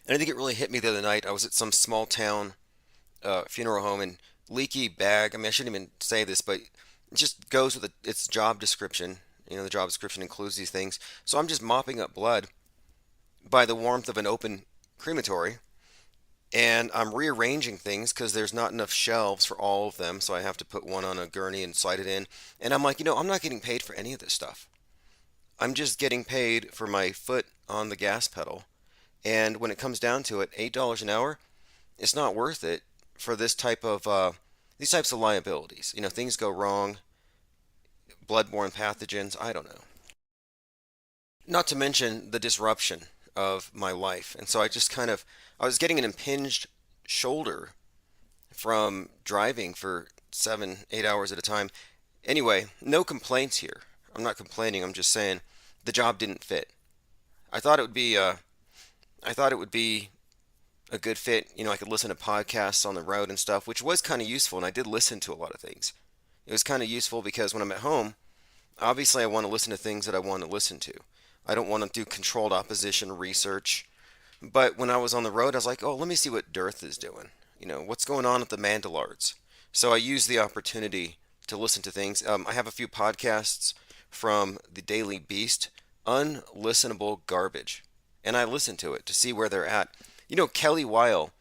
and I think it really hit me the other night. I was at some small town funeral home, and leaky bag. I shouldn't even say this, but it just goes with its job description. The job description includes these things. So I'm just mopping up blood by the warmth of an open crematory. And I'm rearranging things because there's not enough shelves for all of them, so I have to put one on a gurney and slide it in. And I'm like, I'm not getting paid for any of this stuff. I'm just getting paid for my foot on the gas pedal. And when it comes down to it, $8 an hour, it's not worth it for these types of liabilities. Things go wrong, bloodborne pathogens, I don't know. Not to mention the disruption of my life. And so I was getting an impinged shoulder from driving for 7-8 hours at a time. Anyway, no complaints here. I'm not complaining. I'm just saying the job didn't fit. I thought it would be a good fit. I could listen to podcasts on the road and stuff, which was kind of useful. And I did listen to a lot of things. It was kind of useful because when I'm at home, obviously I want to listen to things that I want to listen to. I don't want to do controlled opposition research. But when I was on the road, I was like, oh, let me see what Dearth is doing. What's going on at the Mandalards. So I used the opportunity to listen to things. I have a few podcasts from the Daily Beast, unlistenable garbage. And I listened to it to see where they're at. Kelly Weil,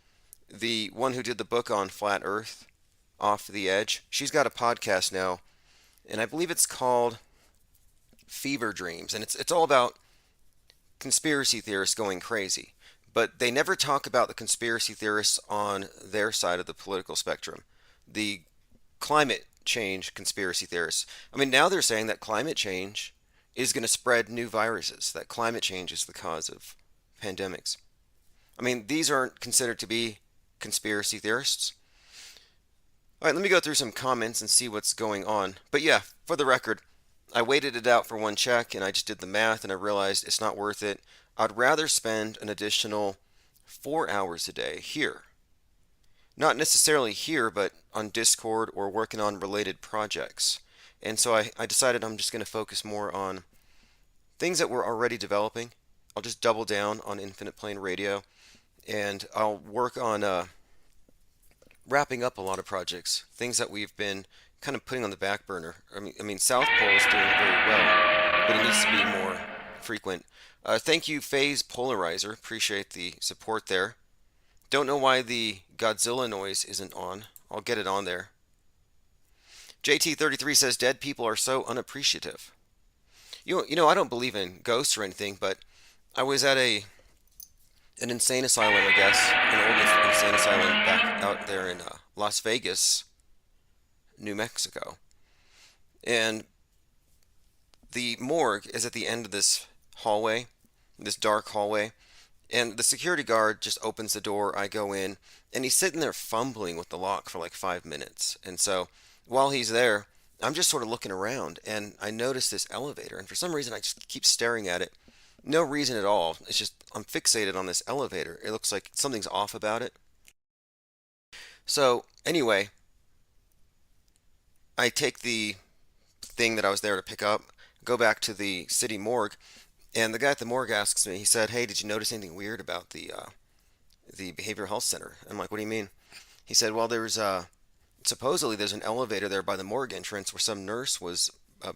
the one who did the book on Flat Earth, Off the Edge, she's got a podcast now, and I believe it's called Fever Dreams, and it's all about conspiracy theorists going crazy. But they never talk about the conspiracy theorists on their side of the political spectrum. The climate change conspiracy theorists. Now they're saying that climate change is going to spread new viruses, that climate change is the cause of pandemics. These aren't considered to be conspiracy theorists. All right, let me go through some comments and see what's going on. But yeah, for the record, I waited it out for one check, and I just did the math, and I realized it's not worth it. I'd rather spend an additional 4 hours a day here. Not necessarily here, but on Discord or working on related projects. And so I decided I'm just going to focus more on things that we're already developing. I'll just double down on Infinite Plane Radio, and I'll work on wrapping up a lot of projects, things that we've been kind of putting on the back burner. I mean, South Pole is doing very well, but it needs to be more frequent. Thank you, Phase Polarizer. Appreciate the support there. Don't know why the Godzilla noise isn't on. I'll get it on there. JT33 says dead people are so unappreciative. You know, I don't believe in ghosts or anything, but I was at an insane asylum, I guess, an old insane asylum back out there in Las Vegas, New Mexico. And the morgue is at the end of this hallway, this dark hallway, and the security guard just opens the door. I go in, and he's sitting there fumbling with the lock for like 5 minutes. And so while he's there, I'm just sort of looking around, and I notice this elevator, and for some reason I just keep staring at it. No reason at all. It's just I'm fixated on this elevator. It looks like something's off about it. So anyway, I take the thing that I was there to pick up, go back to the city morgue, and the guy at the morgue asks me, he said, "Hey, did you notice anything weird about the behavioral health center?" I'm like, "What do you mean?" He said, "Well, supposedly there's an elevator there by the morgue entrance where some nurse was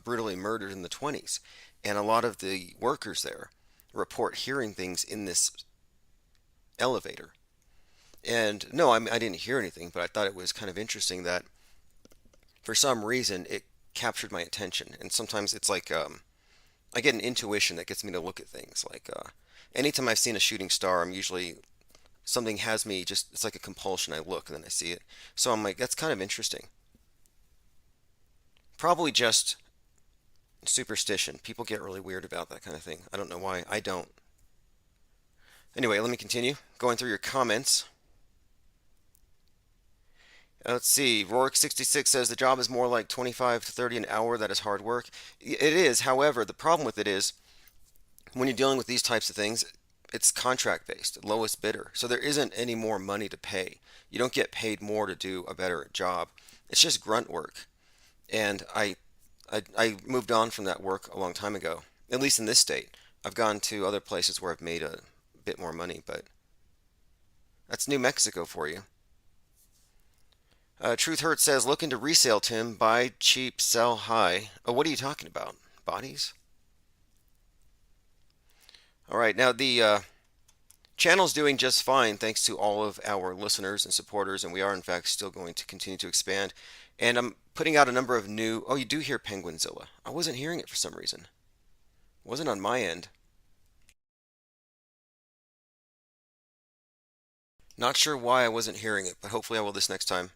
brutally murdered in the 20s, and a lot of the workers there report hearing things in this elevator." And no, I didn't hear anything, but I thought it was kind of interesting that for some reason it captured my attention. And sometimes it's like I get an intuition that gets me to look at things. Like anytime I've seen a shooting star, I'm usually something has me just, it's like a compulsion. I look and then I see it. So I'm like, that's kind of interesting. Probably just superstition. People get really weird about that kind of thing. I don't know why. I don't. Anyway, let me continue going through your comments. Let's see. Rorik66 says the job is more like 25 to 30 an hour. That is hard work. It is. However, the problem with it is when you're dealing with these types of things, it's contract based, lowest bidder. So there isn't any more money to pay. You don't get paid more to do a better job. It's just grunt work. And I moved on from that work a long time ago, at least in this state. I've gone to other places where I've made a bit more money, but that's New Mexico for you. Truth Hurts says, look into resale, Tim. Buy cheap, sell high. Oh, what are you talking about? Bodies? All right, now the channel's doing just fine thanks to all of our listeners and supporters, and we are in fact still going to continue to expand. And I'm putting out a number of new... Oh, you do hear Penguinzilla. I wasn't hearing it for some reason. It wasn't on my end. Not sure why I wasn't hearing it, but hopefully I will this next time.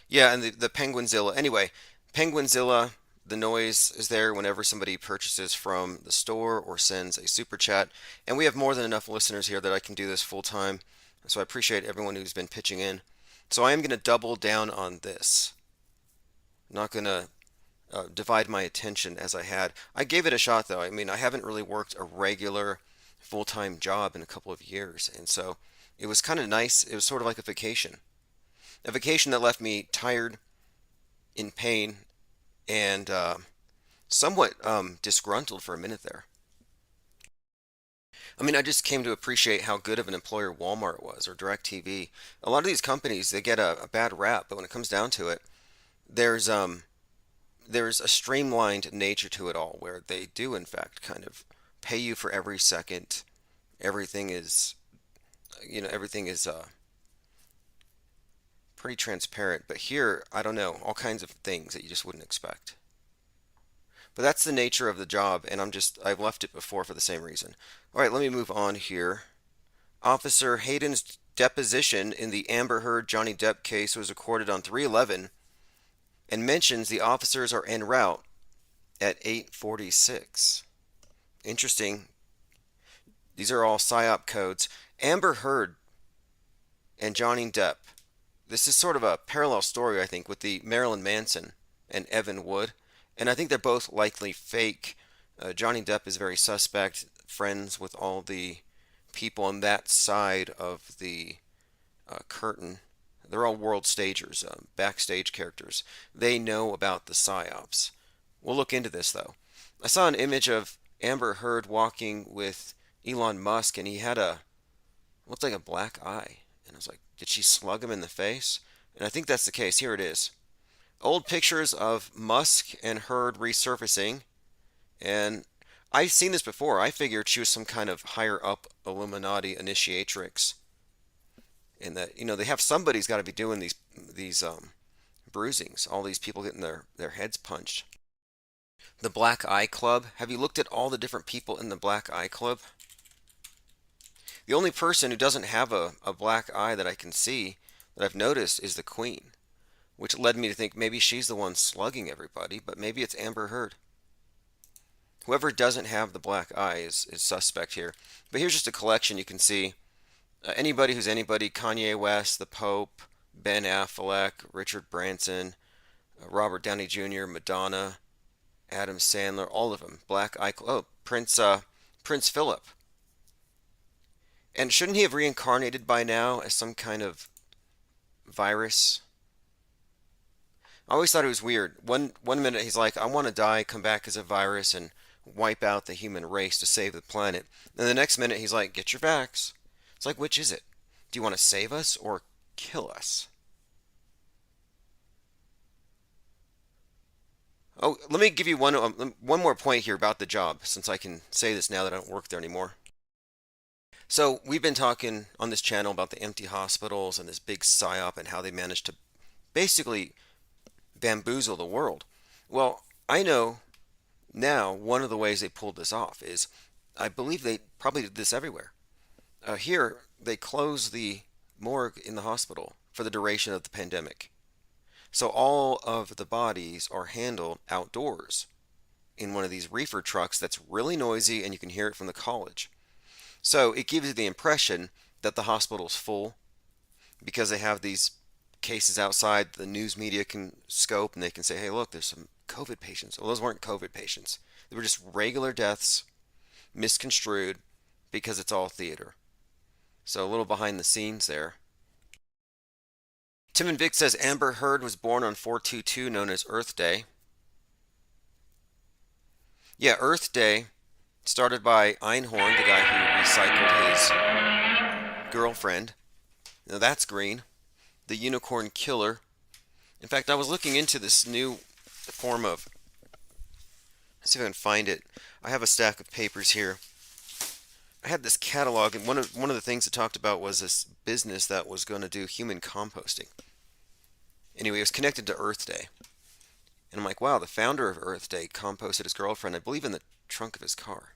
Yeah, and the Penguinzilla. Anyway, Penguinzilla, the noise is there whenever somebody purchases from the store or sends a super chat. And we have more than enough listeners here that I can do this full time. So I appreciate everyone who's been pitching in. So I am going to double down on this. I'm not going to divide my attention as I had. I gave it a shot though. I mean, I haven't really worked a regular full-time job in a couple of years. And so it was kind of nice. It was sort of like a vacation. A vacation that left me tired, in pain, and somewhat disgruntled for a minute there. I mean, I just came to appreciate how good of an employer Walmart was, or DirecTV. A lot of these companies, they get a bad rap, but when it comes down to it, there's a streamlined nature to it all, where they do, in fact, kind of pay you for every second. Everything is, everything is pretty transparent. But here, I don't know, all kinds of things that you just wouldn't expect. But that's the nature of the job, and I've left it before for the same reason. All right, let me move on here. Officer Hayden's deposition in the Amber Heard Johnny Depp case was recorded on 3/11 and mentions the officers are en route at 8:46. Interesting. These are all PSYOP codes. Amber Heard and Johnny Depp. This is sort of a parallel story, I think, with the Marilyn Manson and Evan Wood. And I think they're both likely fake. Johnny Depp is very suspect. friends with all the people on that side of the curtain. They're all world stagers, backstage characters. They know about the psyops. We'll look into this though. I saw an image of Amber Heard walking with Elon Musk, and he had looked like a black eye. And I was like, did she slug him in the face? And I think that's the case. Here it is. Old pictures of Musk and Heard resurfacing. And I've seen this before. I figured she was some kind of higher up Illuminati initiatrix. And that, they have somebody's got to be doing these bruisings. All these people getting their heads punched. The Black Eye Club. Have you looked at all the different people in the Black Eye Club? The only person who doesn't have a black eye that I can see that I've noticed is the Queen, which led me to think maybe she's the one slugging everybody, but maybe it's Amber Heard. Whoever doesn't have the black eye is suspect here. But here's just a collection. You can see anybody who's anybody: Kanye West, the Pope, Ben Affleck, Richard Branson, Robert Downey Jr., Madonna, Adam Sandler, all of them. Black eye. Oh, Prince Philip. And shouldn't he have reincarnated by now as some kind of virus? I always thought it was weird. One minute he's like, I want to die, come back as a virus, and wipe out the human race to save the planet. And the next minute he's like, get your vax. It's like, which is it? Do you want to save us or kill us? Oh, let me give you one more point here about the job, since I can say this now that I don't work there anymore. So we've been talking on this channel about the empty hospitals and this big psyop and how they managed to basically bamboozle the world. Well, I know now one of the ways they pulled this off is, I believe they probably did this everywhere. Here, they closed the morgue in the hospital for the duration of the pandemic. So all of the bodies are handled outdoors in one of these reefer trucks that's really noisy, and you can hear it from the college. So it gives you the impression that the hospital's full because they have these cases outside. The news media can scope and they can say, hey, look, there's some COVID patients. Well, those weren't COVID patients. They were just regular deaths, misconstrued, because it's all theater. So a little behind the scenes there. Tim and Vic says Amber Heard was born on 4/22, known as Earth Day. Yeah, Earth Day started by Einhorn, the guy who recycled his girlfriend. Now that's green. The Unicorn Killer. In fact, I was looking into this new form of... Let's see if I can find it. I have a stack of papers here. I had this catalog, and one of the things it talked about was this business that was going to do human composting. Anyway, it was connected to Earth Day. And I'm like, wow, the founder of Earth Day composted his girlfriend, I believe, in the trunk of his car.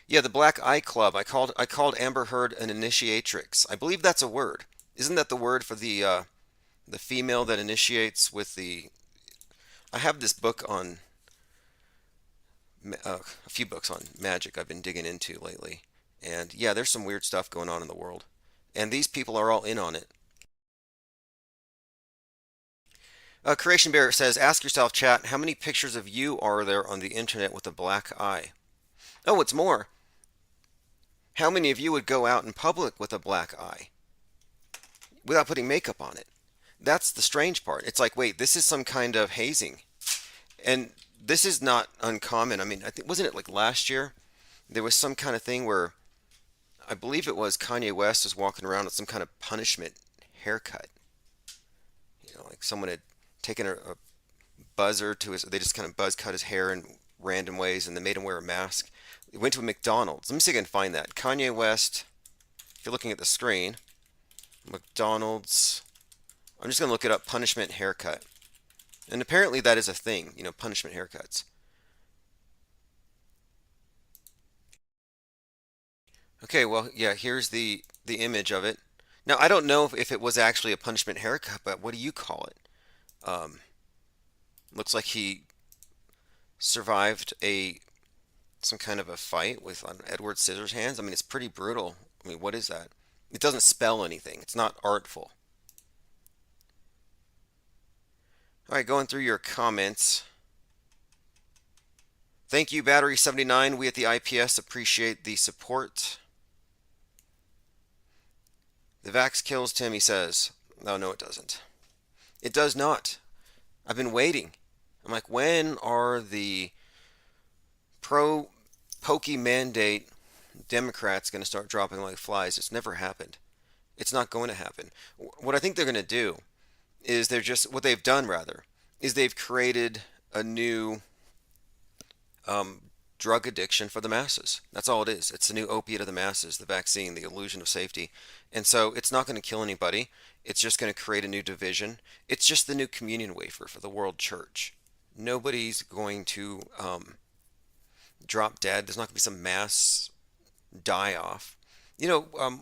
Yeah, the Black Eye Club. I called Amber Heard an initiatrix. I believe that's a word. Isn't that the word for the female that initiates with the... I have this book on... a few books on magic I've been digging into lately. And yeah, there's some weird stuff going on in the world. And these people are all in on it. Creation Bear says, ask yourself, chat, how many pictures of you are there on the internet with a black eye? Oh, it's more. How many of you would go out in public with a black eye without putting makeup on it? That's the strange part. It's like, wait, this is some kind of hazing. And this is not uncommon. I mean, I think, wasn't it like last year? There was some kind of thing where, I believe it was Kanye West was walking around with some kind of punishment haircut. You know, like someone had taken a buzzer to his, they just kind of buzz cut his hair in random ways and they made him wear a mask. He went to a McDonald's. Let me see if I can find that. Kanye West, if you're looking at the screen, McDonald's, I'm just going to look it up, punishment haircut. And apparently that is a thing, you know, punishment haircuts. Okay, well, yeah, here's the image of it. Now, I don't know if it was actually a punishment haircut, but what do you call it? Looks like he survived some kind of a fight with Edward Scissorhands. I mean, it's pretty brutal. I mean, what is that? It doesn't spell anything. It's not artful. All right, going through your comments. Thank you, Battery79. We at the IPS appreciate the support. The vax kills Tim, he says. Oh, no, it doesn't. It does not. I've been waiting. I'm like, when are the pro-pokey mandate Democrats going to start dropping like flies? It's never happened. It's not going to happen. What I think they're going to do is what they've done rather, is they've created a new drug addiction for the masses. That's all it is. It's the new opiate of the masses, the vaccine, the illusion of safety. And so it's not going to kill anybody. It's just going to create a new division. It's just the new communion wafer for the world church. Nobody's going to drop dead. There's not going to be some mass die-off. I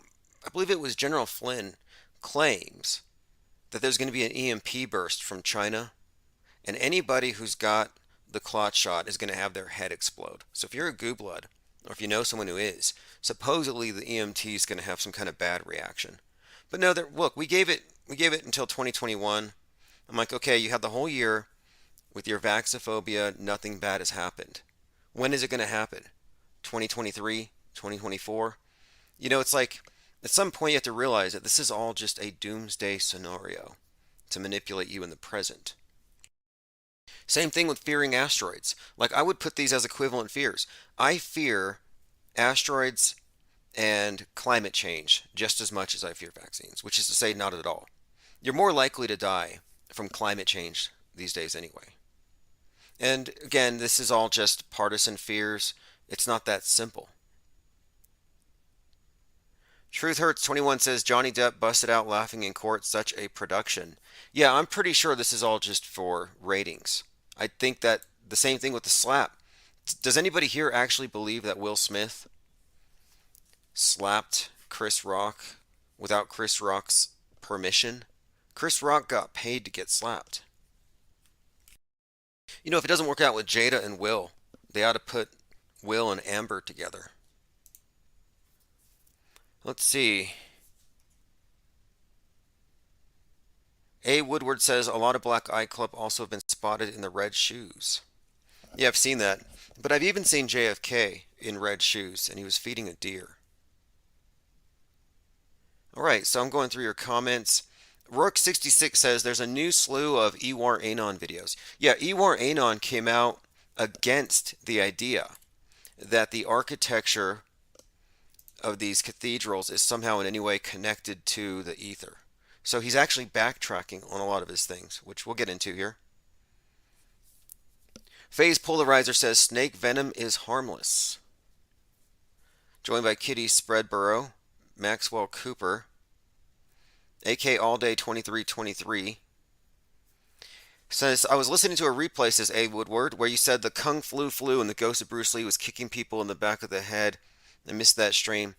believe it was General Flynn claims that there's going to be an EMP burst from China, and anybody who's got the clot shot is going to have their head explode. So if you're a goo blood, or if you know someone who is, supposedly the EMT is going to have some kind of bad reaction. But no, look, we gave it until 2021. I'm like, okay, you had the whole year with your vaxophobia, nothing bad has happened. When is it going to happen? 2023, 2024? It's like at some point you have to realize that this is all just a doomsday scenario to manipulate you in the present. Same thing with fearing asteroids. Like, I would put these as equivalent fears. I fear asteroids and climate change just as much as I fear vaccines, which is to say, not at all. You're more likely to die from climate change these days anyway. And again, this is all just partisan fears. It's not that simple. Truth Hurts 21 says Johnny Depp busted out laughing in court, such a production. Yeah, I'm pretty sure this is all just for ratings. I think that the same thing with the slap. Does anybody here actually believe that Will Smith slapped Chris Rock without Chris Rock's permission? Chris Rock got paid to get slapped. If it doesn't work out with Jada and Will, they ought to put Will and Amber together. Let's see. A. Woodward says a lot of Black Eye Club also have been spotted in the red shoes. Yeah, I've seen that. But I've even seen JFK in red shoes, and he was feeding a deer. Alright, so I'm going through your comments. Rourke66 says there's a new slew of Ewar Anon videos. Yeah, Ewar Anon came out against the idea that the architecture of these cathedrals is somehow in any way connected to the ether. So he's actually backtracking on a lot of his things, which we'll get into here. Phase Polarizer says snake venom is harmless. Joined by Kitty Spreadborough, Maxwell Cooper, AK All Day 2323. Says, I was listening to a replay, says A. Woodward, where you said the Kung Flu and the ghost of Bruce Lee was kicking people in the back of the head. I missed that stream.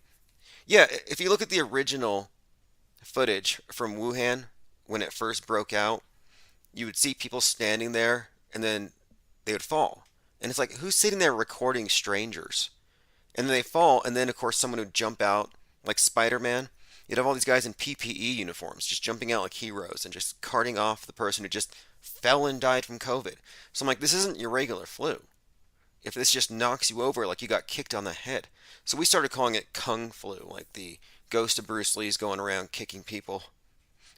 Yeah, if you look at the original footage from Wuhan when it first broke out, you would see people standing there and then they would fall. And it's like, who's sitting there recording strangers? And then they fall, and then of course someone would jump out like Spider-Man. You'd have all these guys in PPE uniforms just jumping out like heroes and just carting off the person who just fell and died from COVID. So I'm like, this isn't your regular flu. If this just knocks you over like you got kicked on the head. So we started calling it Kung Flu, like the ghost of Bruce Lee's going around kicking people.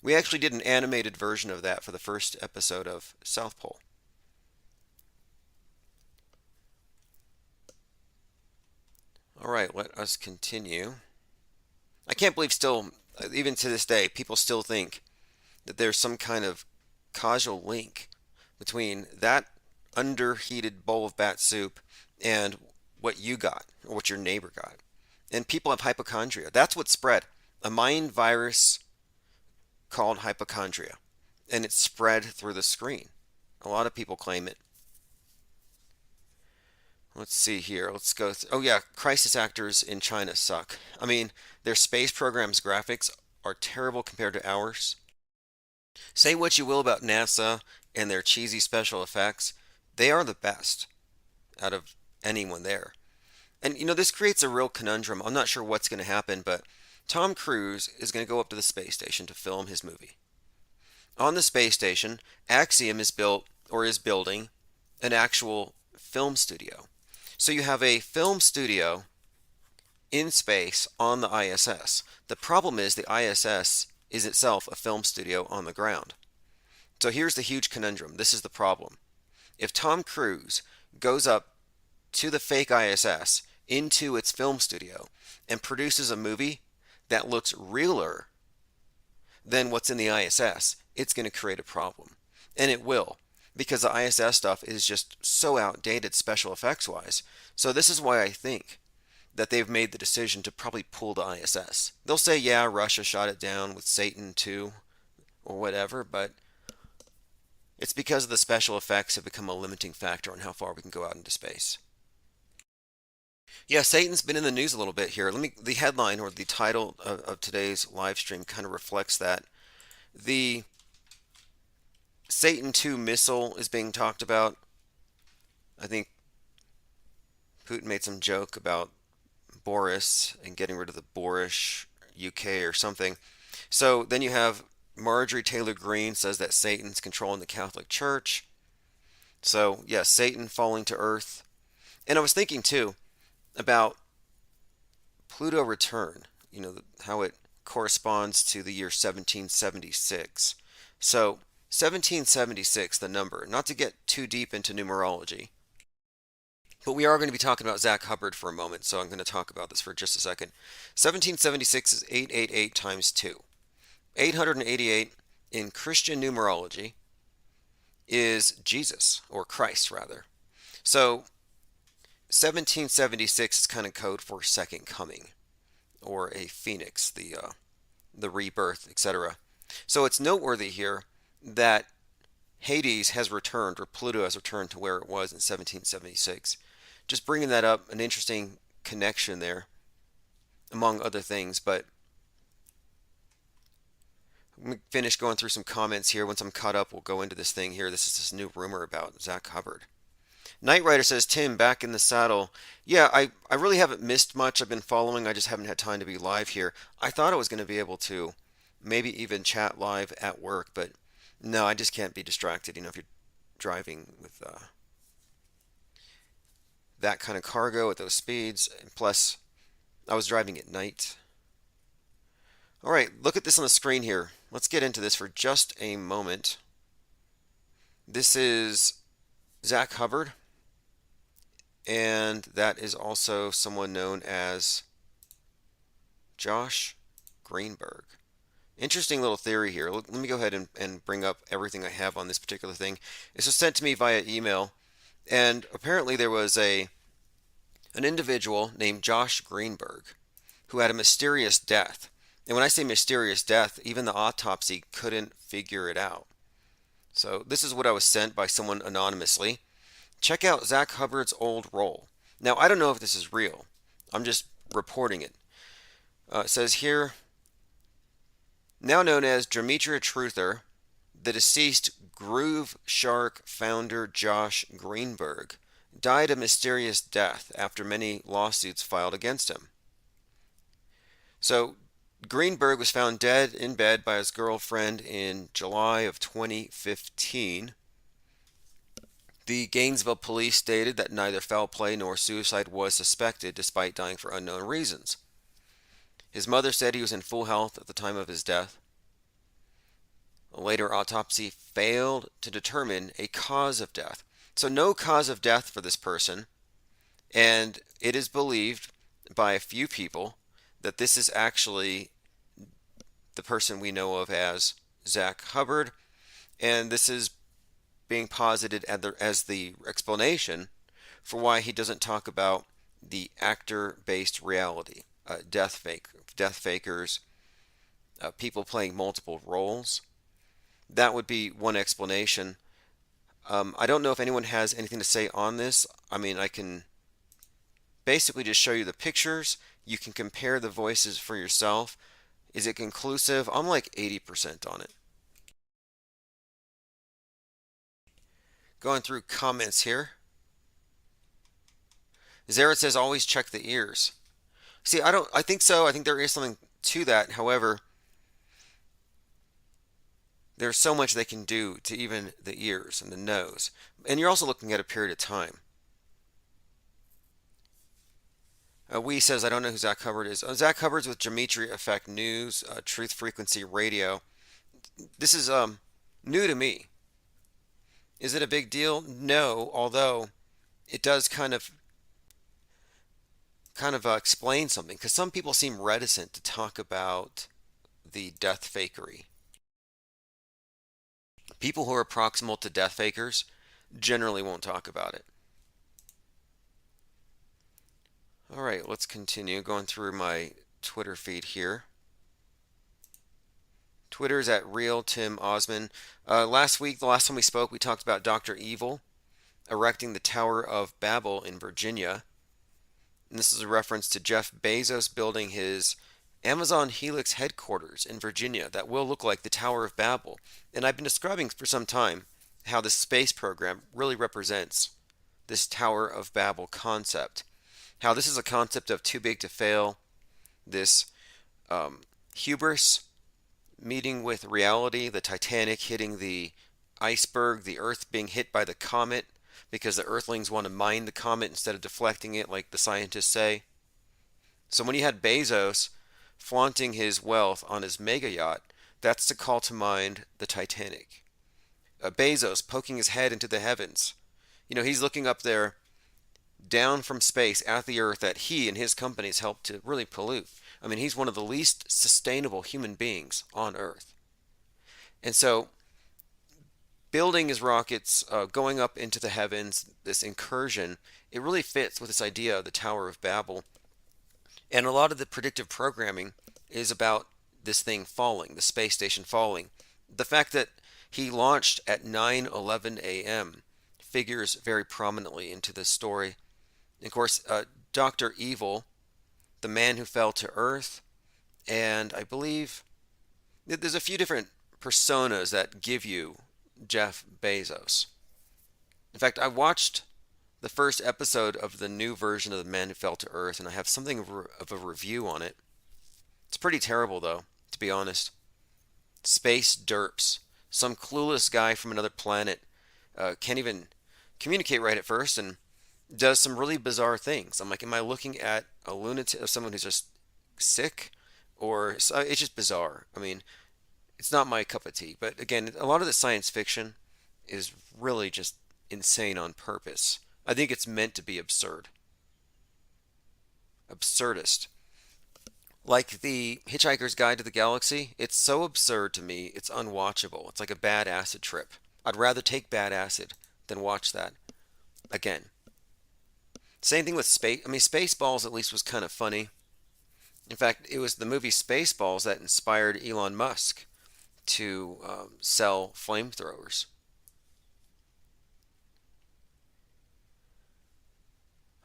We actually did an animated version of that for the first episode of South Pole. Alright, let us continue. I can't believe still, even to this day, people still think that there's some kind of causal link between that underheated bowl of bat soup and what you got, or what your neighbor got. And people have hypochondria. That's what spread. A mind virus called hypochondria. And it spread through the screen. A lot of people claim it. Let's see here. Let's go. Oh yeah, crisis actors in China suck. I mean, their space program's graphics are terrible compared to ours. Say what you will about NASA and their cheesy special effects. They are the best out of anyone there. And this creates a real conundrum. I'm not sure what's going to happen, but Tom Cruise is going to go up to the space station to film his movie. On the space station, Axiom is building an actual film studio. So you have a film studio in space on the ISS. The problem is the ISS is itself a film studio on the ground. So here's the huge conundrum. This is the problem. If Tom Cruise goes up to the fake ISS into its film studio and produces a movie that looks realer than what's in the ISS, it's going to create a problem. And it will, because the ISS stuff is just so outdated special effects wise. So this is why I think that they've made the decision to probably pull the ISS. They'll say, yeah, Russia shot it down with Satan 2 or whatever, but it's because of the special effects have become a limiting factor on how far we can go out into space. Yeah, Satan's been in the news a little bit here. The headline or the title of today's live stream kind of reflects that. The Satan 2 missile is being talked about. I think Putin made some joke about Boris and getting rid of the Boorish UK or something. So then you have Marjorie Taylor Greene says that Satan's controlling the Catholic Church. So yes, Satan falling to earth. And I was thinking too about Pluto return, how it corresponds to the year 1776. So 1776, the number, not to get too deep into numerology, but we are going to be talking about Zach Hubbard for a moment, so I'm going to talk about this for just a second. 1776 is 888 times 2. 888 in Christian numerology is Jesus, or Christ rather. So 1776 is kind of code for second coming, or a phoenix, the rebirth, etc. So it's noteworthy here that Hades has returned, or Pluto has returned to where it was in 1776. Just bringing that up, an interesting connection there, among other things. But let me finish going through some comments here. Once I'm caught up, we'll go into this thing here. This is this new rumor about Zach Hubbard. Knight Rider says, Tim, back in the saddle. Yeah, I really haven't missed much. I've been following. I just haven't had time to be live here. I thought I was going to be able to maybe even chat live at work, but no, I just can't be distracted. If you're driving with that kind of cargo at those speeds. And plus, I was driving at night. All right, look at this on the screen here. Let's get into this for just a moment. This is Zach Hubbard, and that is also someone known as Josh Greenberg. Interesting little theory here. Let me go ahead and bring up everything I have on this particular thing. This was sent to me via email, and apparently there was an individual named Josh Greenberg who had a mysterious death. And when I say mysterious death, even the autopsy couldn't figure it out. So this is what I was sent by someone anonymously. Check out Zach Hubbard's old role. Now, I don't know if this is real. I'm just reporting it. It says here, now known as Dromitra Truther, the deceased Groove Shark founder Josh Greenberg died a mysterious death after many lawsuits filed against him. So Greenberg was found dead in bed by his girlfriend in July of 2015. The Gainesville police stated that neither foul play nor suicide was suspected despite dying for unknown reasons. His mother said he was in full health at the time of his death. A later autopsy failed to determine a cause of death. So no cause of death for this person, and it is believed by a few people that this is actually the person we know of as Zach Hubbard, and this is being posited as the explanation for why he doesn't talk about the actor-based reality, death fakers, people playing multiple roles. That would be one explanation. I don't know if anyone has anything to say on this. I mean, I can basically just show you the pictures. You can compare the voices for yourself. Is it conclusive? I'm like 80% on it. Going through comments here. Zaret says always check the ears. See, I think so. I think there is something to that. However, there's so much they can do to even the ears and the nose. And you're also looking at a period of time. Wee says, I don't know who Zach Hubbard is. Zach Hubbard's with Geometry Effect News, Truth Frequency Radio. This is new to me. Is it a big deal? No, although it does kind of explain something, because some people seem reticent to talk about the death fakery. People who are proximal to death fakers generally won't talk about it. All right, let's continue going through my Twitter feed here. Twitter is at Real Tim Osman. Last week, the last time we spoke, we talked about Dr. Evil erecting the Tower of Babel in Virginia. And this is a reference to Jeff Bezos building his Amazon Helix headquarters in Virginia that will look like the Tower of Babel. And I've been describing for some time how the space program really represents this Tower of Babel concept. How this is a concept of too big to fail, this hubris meeting with reality, the Titanic hitting the iceberg, the Earth being hit by the comet because the Earthlings want to mine the comet instead of deflecting it like the scientists say. So when you had Bezos flaunting his wealth on his mega yacht, that's to call to mind the Titanic. Bezos poking his head into the heavens. You know, he's looking up there down from space at the Earth that he and his companies helped to really pollute. I mean, he's one of the least sustainable human beings on Earth. And so, building his rockets, going up into the heavens, this incursion, it really fits with this idea of the Tower of Babel. And a lot of the predictive programming is about this thing falling, the space station falling. The fact that he launched at 9:11 a.m. figures very prominently into this story. And of course, Dr. Evil, the man who fell to Earth, and I believe there's a few different personas that give you Jeff Bezos. In fact, I watched the first episode of the new version of The Man Who Fell to Earth, and I have something of a review on it. It's pretty terrible, though, to be honest. Space derps. Some clueless guy from another planet can't even communicate right at first and does some really bizarre things. I'm like, am I looking at a lunatic, or someone who's just sick? Or it's just bizarre. I mean, it's not my cup of tea. But again, a lot of the science fiction is really just insane on purpose. I think it's meant to be absurd. Absurdist. Like the Hitchhiker's Guide to the Galaxy, it's so absurd to me, it's unwatchable. It's like a bad acid trip. I'd rather take bad acid than watch that again. Same thing with space. I mean, Spaceballs at least was kind of funny. In fact, it was the movie Spaceballs that inspired Elon Musk to sell flamethrowers.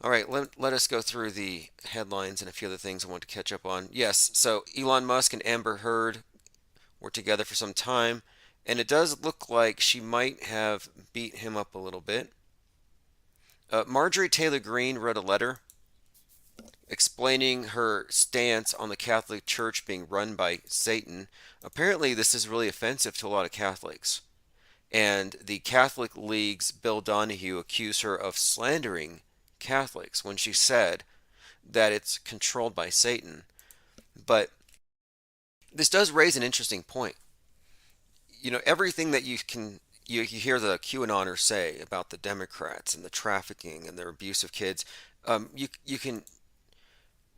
All right, let us go through the headlines and a few other things I want to catch up on. Yes, so Elon Musk and Amber Heard were together for some time, and it does look like she might have beat him up a little bit. Marjorie Taylor Greene wrote a letter explaining her stance on the Catholic Church being run by Satan. Apparently, this is really offensive to a lot of Catholics. And the Catholic League's Bill Donahue accused her of slandering Catholics when she said that it's controlled by Satan. But this does raise an interesting point. You know, everything that you hear the QAnoners say about the Democrats and the trafficking and their abuse of kids,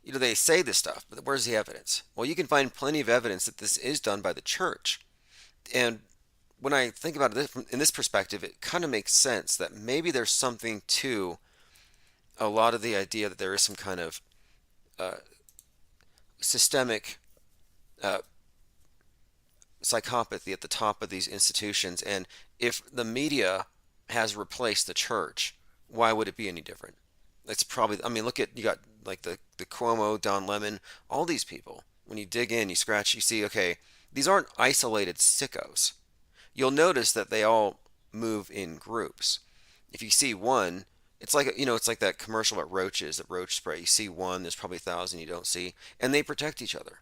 they say this stuff, but where's the evidence? Well, you can find plenty of evidence that this is done by the church. And when I think about it in this perspective, it kind of makes sense that maybe there's something to a lot of the idea that there is some kind of systemic psychopathy at the top of these institutions. And if the media has replaced the church, why would it be any different? It's probably, I mean, you got like the Cuomo, Don Lemon, all these people. When you dig in, you scratch, you see, okay, these aren't isolated sickos. You'll notice that they all move in groups. If you see one, it's like, it's like that commercial about roaches, that roach spray. You see one, there's probably 1,000 you don't see, and they protect each other.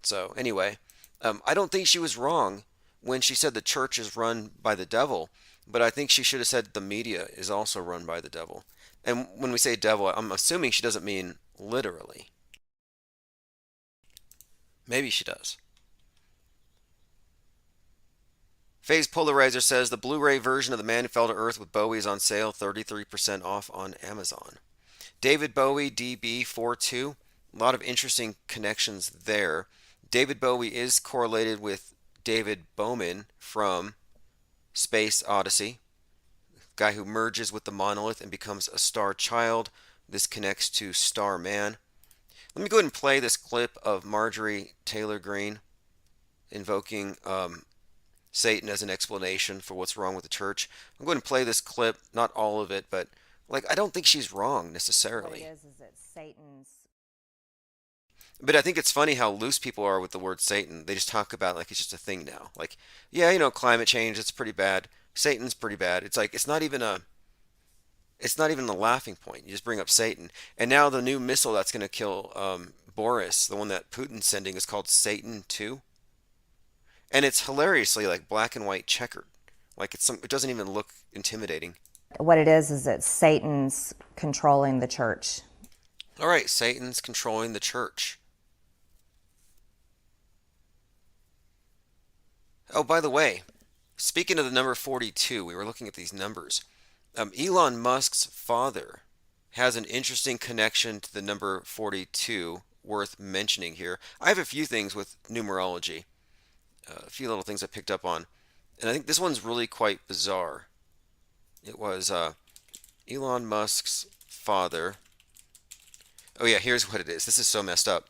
So anyway, I don't think she was wrong when she said the church is run by the devil, but I think she should have said the media is also run by the devil. And when we say devil, I'm assuming she doesn't mean literally. Maybe she does. Phase Polarizer says the Blu-ray version of The Man Who Fell to Earth with Bowie is on sale, 33% off on Amazon. David Bowie, DB42. A lot of interesting connections there. David Bowie is correlated with David Bowman from Space Odyssey, guy who merges with the monolith and becomes a star child. This connects to Starman. Let me go ahead and play this clip of Marjorie Taylor Greene invoking Satan as an explanation for what's wrong with the church. I'm going to play this clip, not all of it, but I don't think she's wrong necessarily. What it is that Satan's. But I think it's funny how loose people are with the word Satan. They just talk about it like it's just a thing now. Like, yeah, climate change, it's pretty bad. Satan's pretty bad. It's like it's not even a laughing point. You just bring up Satan. And now the new missile that's going to kill Boris, the one that Putin's sending, is called Satan 2. And it's hilariously like black and white checkered. Like it doesn't even look intimidating. What it is that Satan's controlling the church. All right, Satan's controlling the church. Oh, by the way, speaking of the number 42, we were looking at these numbers. Elon Musk's father has an interesting connection to the number 42 worth mentioning here. I have a few things with numerology, a few little things I picked up on, and I think this one's really quite bizarre. It was Elon Musk's father. Oh yeah, here's what it is. This is so messed up.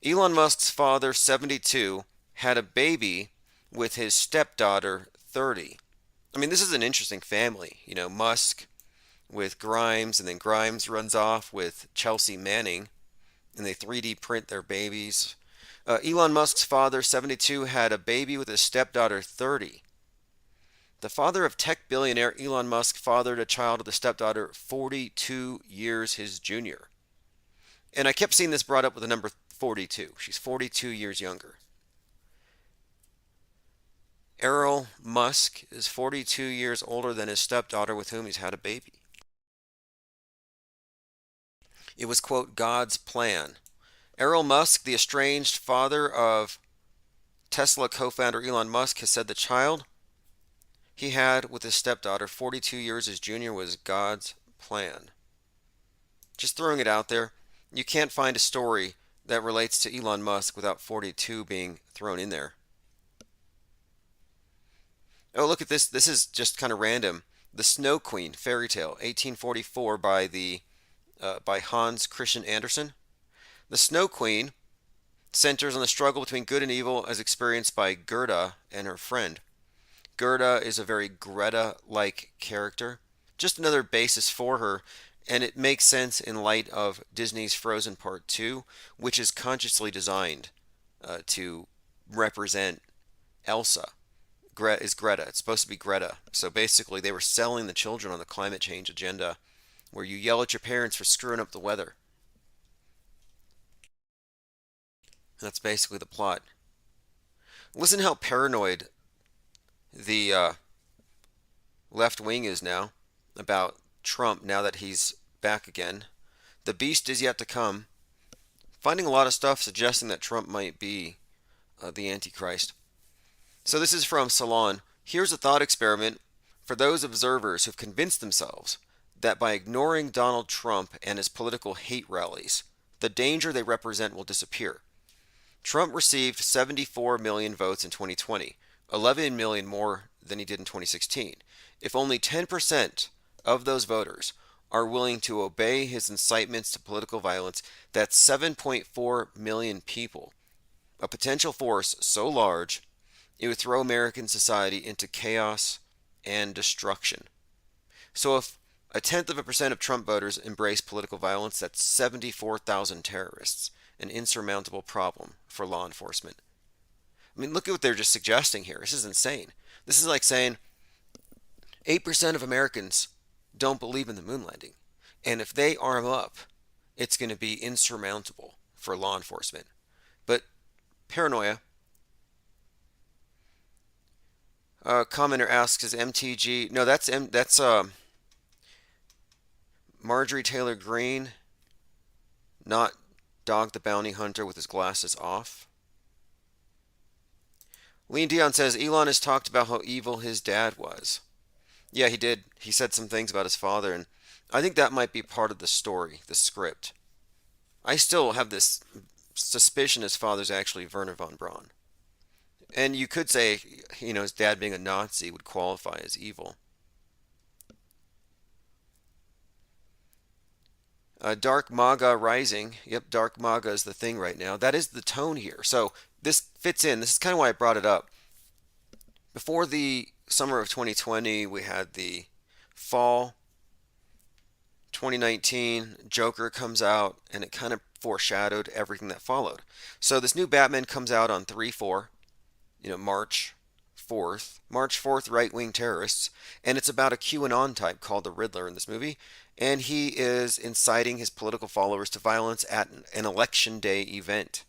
Elon Musk's father, 72, had a baby with his stepdaughter, 30. I mean, this is an interesting family. Musk with Grimes, and then Grimes runs off with Chelsea Manning, and they 3D print their babies. Elon Musk's father, 72, had a baby with his stepdaughter, 30. The father of tech billionaire Elon Musk fathered a child with a stepdaughter 42 years his junior. And I kept seeing this brought up with the number 42. She's 42 years younger. Errol Musk is 42 years older than his stepdaughter with whom he's had a baby. It was, quote, God's plan. Errol Musk, the estranged father of Tesla co-founder Elon Musk, has said the child he had with his stepdaughter, 42 years his junior, was God's plan. Just throwing it out there. You can't find a story that relates to Elon Musk without 42 being thrown in there. Oh, look at this. This is just kind of random. The Snow Queen fairy tale, 1844, by Hans Christian Andersen. The Snow Queen centers on the struggle between good and evil as experienced by Gerda and her friend. Gerda is a very Greta-like character. Just another basis for her, and it makes sense in light of Disney's Frozen Part 2, which is consciously designed to represent Elsa. Is Greta. It's supposed to be Greta. So basically they were selling the children on the climate change agenda, where you yell at your parents for screwing up the weather. That's basically the plot. Listen how paranoid the left wing is now about Trump now that he's back again. The beast is yet to come. Finding a lot of stuff suggesting that Trump might be the Antichrist. So this is from Salon. Here's a thought experiment for those observers who've convinced themselves that by ignoring Donald Trump and his political hate rallies, the danger they represent will disappear. Trump received 74 million votes in 2020, 11 million more than he did in 2016. If only 10% of those voters are willing to obey his incitements to political violence, that's 7.4 million people. A potential force so large, it would throw American society into chaos and destruction. So if a tenth of a percent of Trump voters embrace political violence, that's 74,000 terrorists, an insurmountable problem for law enforcement. I mean, look at what they're just suggesting here. This is insane. This is like saying 8% of Americans don't believe in the moon landing. And if they arm up, it's going to be insurmountable for law enforcement. But paranoia. Commenter asks, is MTG... No, that's Marjorie Taylor Greene not Dog the Bounty Hunter with his glasses off. Lean Dion says Elon has talked about how evil his dad was. Yeah, he did. He said some things about his father, and I think that might be part of the story, the script. I still have this suspicion his father's actually Werner von Braun. And you could say, his dad being a Nazi would qualify as evil. Dark MAGA Rising. Yep, Dark MAGA is the thing right now. That is the tone here. So this fits in. This is kind of why I brought it up. Before the summer of 2020, we had the fall 2019, Joker comes out, and it kind of foreshadowed everything that followed. So this new Batman comes out on 3/4, March 4th. March 4th, right-wing terrorists, and it's about a QAnon type called the Riddler in this movie, and he is inciting his political followers to violence at an election day event.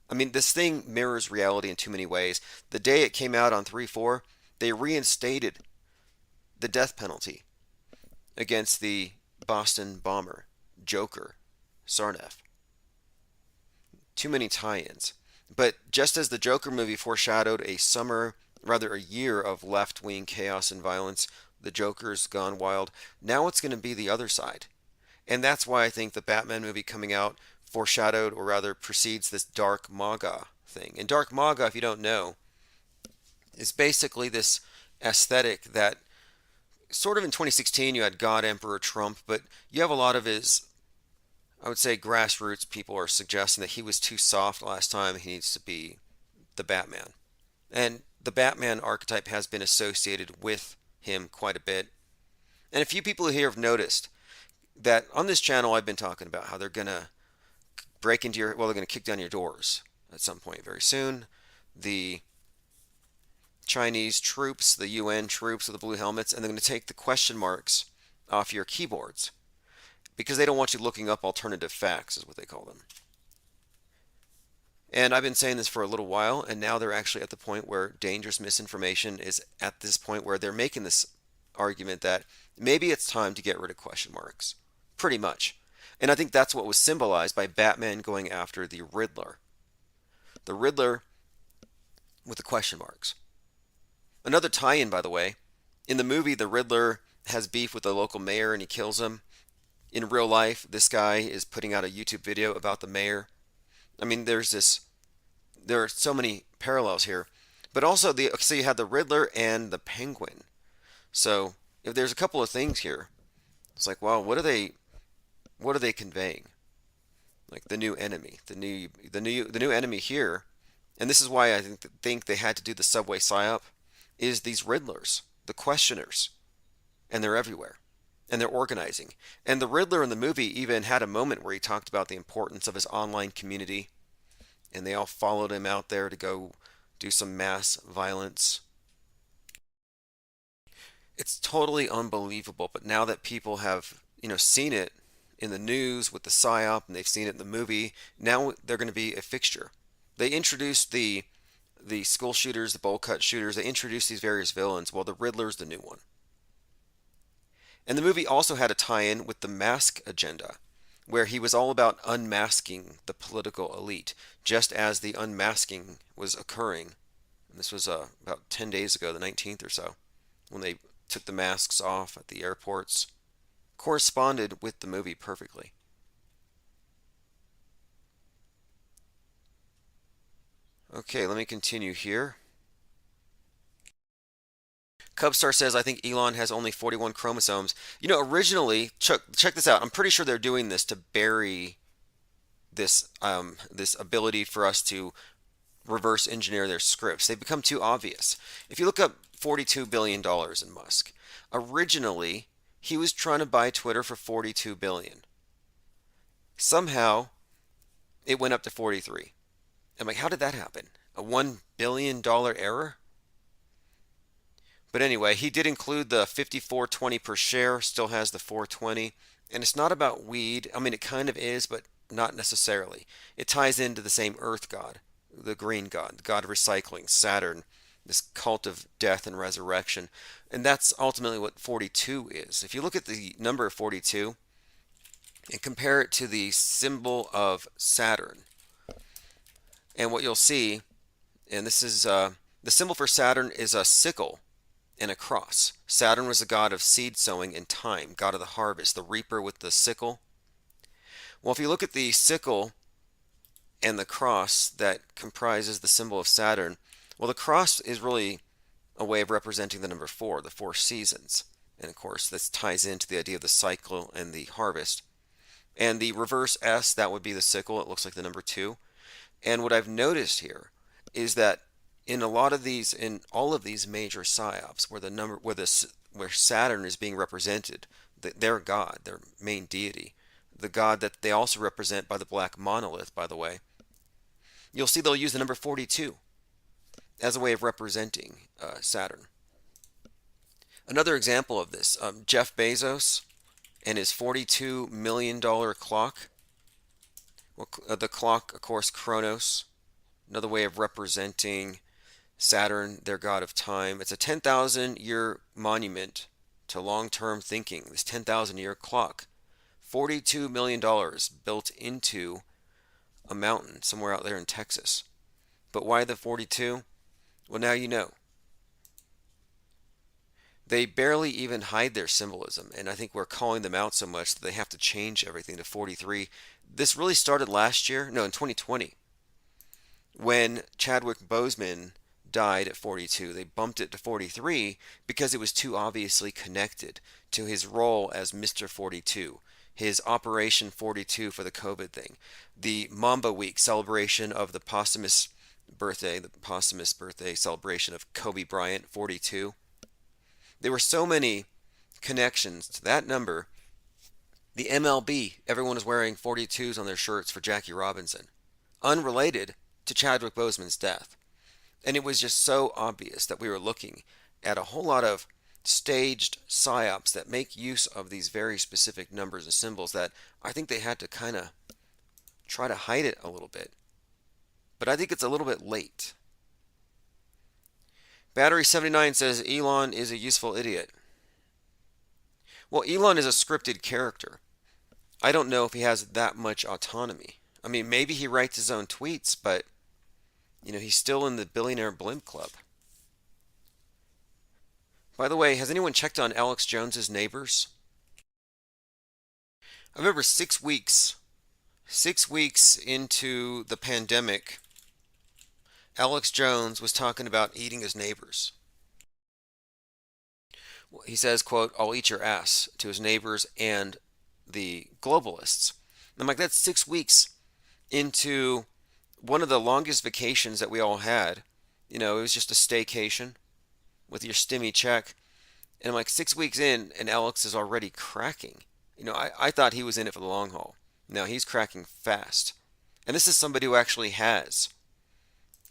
I mean, this thing mirrors reality in too many ways. The day it came out on 3/4, they reinstated the death penalty against the Boston bomber, Joker, Sarnath. Too many tie-ins. But just as the Joker movie foreshadowed a year of left-wing chaos and violence, the Joker's gone wild. Now it's going to be the other side. And that's why I think the Batman movie coming out foreshadowed, or rather precedes, this Dark MAGA thing. And Dark MAGA, if you don't know, is basically this aesthetic that sort of in 2016 you had God Emperor Trump, but you have a lot of his, I would say, grassroots people are suggesting that he was too soft last time. He needs to be the Batman. And the Batman archetype has been associated with him quite a bit. And a few people here have noticed that on this channel I've been talking about how they're going to they're going to kick down your doors at some point very soon. The Chinese troops, the UN troops with the blue helmets, and they're going to take the question marks off your keyboards because they don't want you looking up alternative facts, is what they call them. And I've been saying this for a little while, and now they're actually at the point where dangerous misinformation is at this point where they're making this argument that maybe it's time to get rid of question marks. Pretty much. And I think that's what was symbolized by Batman going after the Riddler. The Riddler with the question marks. Another tie-in, by the way. In the movie, the Riddler has beef with the local mayor and he kills him. In real life, this guy is putting out a YouTube video about the mayor. I mean, there are so many parallels here. But also, so you had the Riddler and the Penguin. So, if there's a couple of things here, it's like, wow, what are they conveying? Like the new enemy, the new enemy here, and this is why I think they had to do the subway psyop, is these Riddlers, the questioners, and they're everywhere, and they're organizing. And the Riddler in the movie even had a moment where he talked about the importance of his online community, and they all followed him out there to go do some mass violence. It's totally unbelievable, but now that people have, seen it in the news with the psyop, and they've seen it in the movie, now they're going to be a fixture. They introduced the school shooters, the bowl cut shooters, they introduced these various villains, while the Riddler's the new one. And the movie also had a tie-in with the mask agenda, where he was all about unmasking the political elite, just as the unmasking was occurring. And this was about 10 days ago, the 19th or so, when they took the masks off at the airports. Corresponded with the movie perfectly. Okay, let me continue here. Cubstar says, I think Elon has only 41 chromosomes. Originally, check this out. I'm pretty sure they're doing this to bury this ability for us to reverse engineer their scripts. They've become too obvious. If you look up $42 billion in Musk, originally he was trying to buy Twitter for $42 billion. Somehow, it went up to 43. I'm like, how did that happen? A $1 billion error? But anyway, he did include the $54.20 per share, still has the $4.20. And it's not about weed. I mean, it kind of is, but not necessarily. It ties into the same earth god, the green god, the god of recycling, Saturn, this cult of death and resurrection. And that's ultimately what 42 is. If you look at the number 42, and compare it to the symbol of Saturn. And what you'll see, and this is the symbol for Saturn is a sickle and a cross. Saturn was the god of seed sowing and time, god of the harvest, the reaper with the sickle. Well, if you look at the sickle and the cross that comprises the symbol of Saturn, well, the cross is really a way of representing the number 4, the 4 seasons. And of course, this ties into the idea of the cycle and the harvest. And the reverse S, that would be the sickle. It looks like the number 2. And what I've noticed here is that in all of these major psyops, where Saturn is being represented, their god, their main deity, the god that they also represent by the black monolith, by the way, you'll see they'll use the number 42 as a way of representing Saturn. Another example of this, Jeff Bezos and his $42 million clock. Well, the clock, of course, Chronos, another way of representing Saturn, their god of time. It's a 10,000-year monument to long-term thinking, this 10,000-year clock. $42 million built into a mountain somewhere out there in Texas. But why the 42? Well, now you know. They barely even hide their symbolism, and I think we're calling them out so much that they have to change everything to 43. This really started last year, no, in 2020, when Chadwick Boseman died at 42. They bumped it to 43 because it was too obviously connected to his role as Mr. 42, his Operation 42 for the COVID thing, the Mamba Week celebration of the posthumous birthday celebration of Kobe Bryant, 42. There were so many connections to that number. The MLB, everyone was wearing 42s on their shirts for Jackie Robinson, unrelated to Chadwick Boseman's death. And it was just so obvious that we were looking at a whole lot of staged psyops that make use of these very specific numbers and symbols that I think they had to kind of try to hide it a little bit. But I think it's a little bit late. Battery 79 says Elon is a useful idiot. Well, Elon is a scripted character. I don't know if he has that much autonomy. I mean, maybe he writes his own tweets, but he's still in the billionaire blimp club. By the way, has anyone checked on Alex Jones's neighbors? I remember 6 weeks into the pandemic, Alex Jones was talking about eating his neighbors. He says, quote, "I'll eat your ass," to his neighbors and the globalists. And I'm like, that's 6 weeks into one of the longest vacations that we all had. It was just a staycation with your stimmy check. And I'm like 6 weeks in, and Alex is already cracking. I thought he was in it for the long haul. Now he's cracking fast. And this is somebody who actually has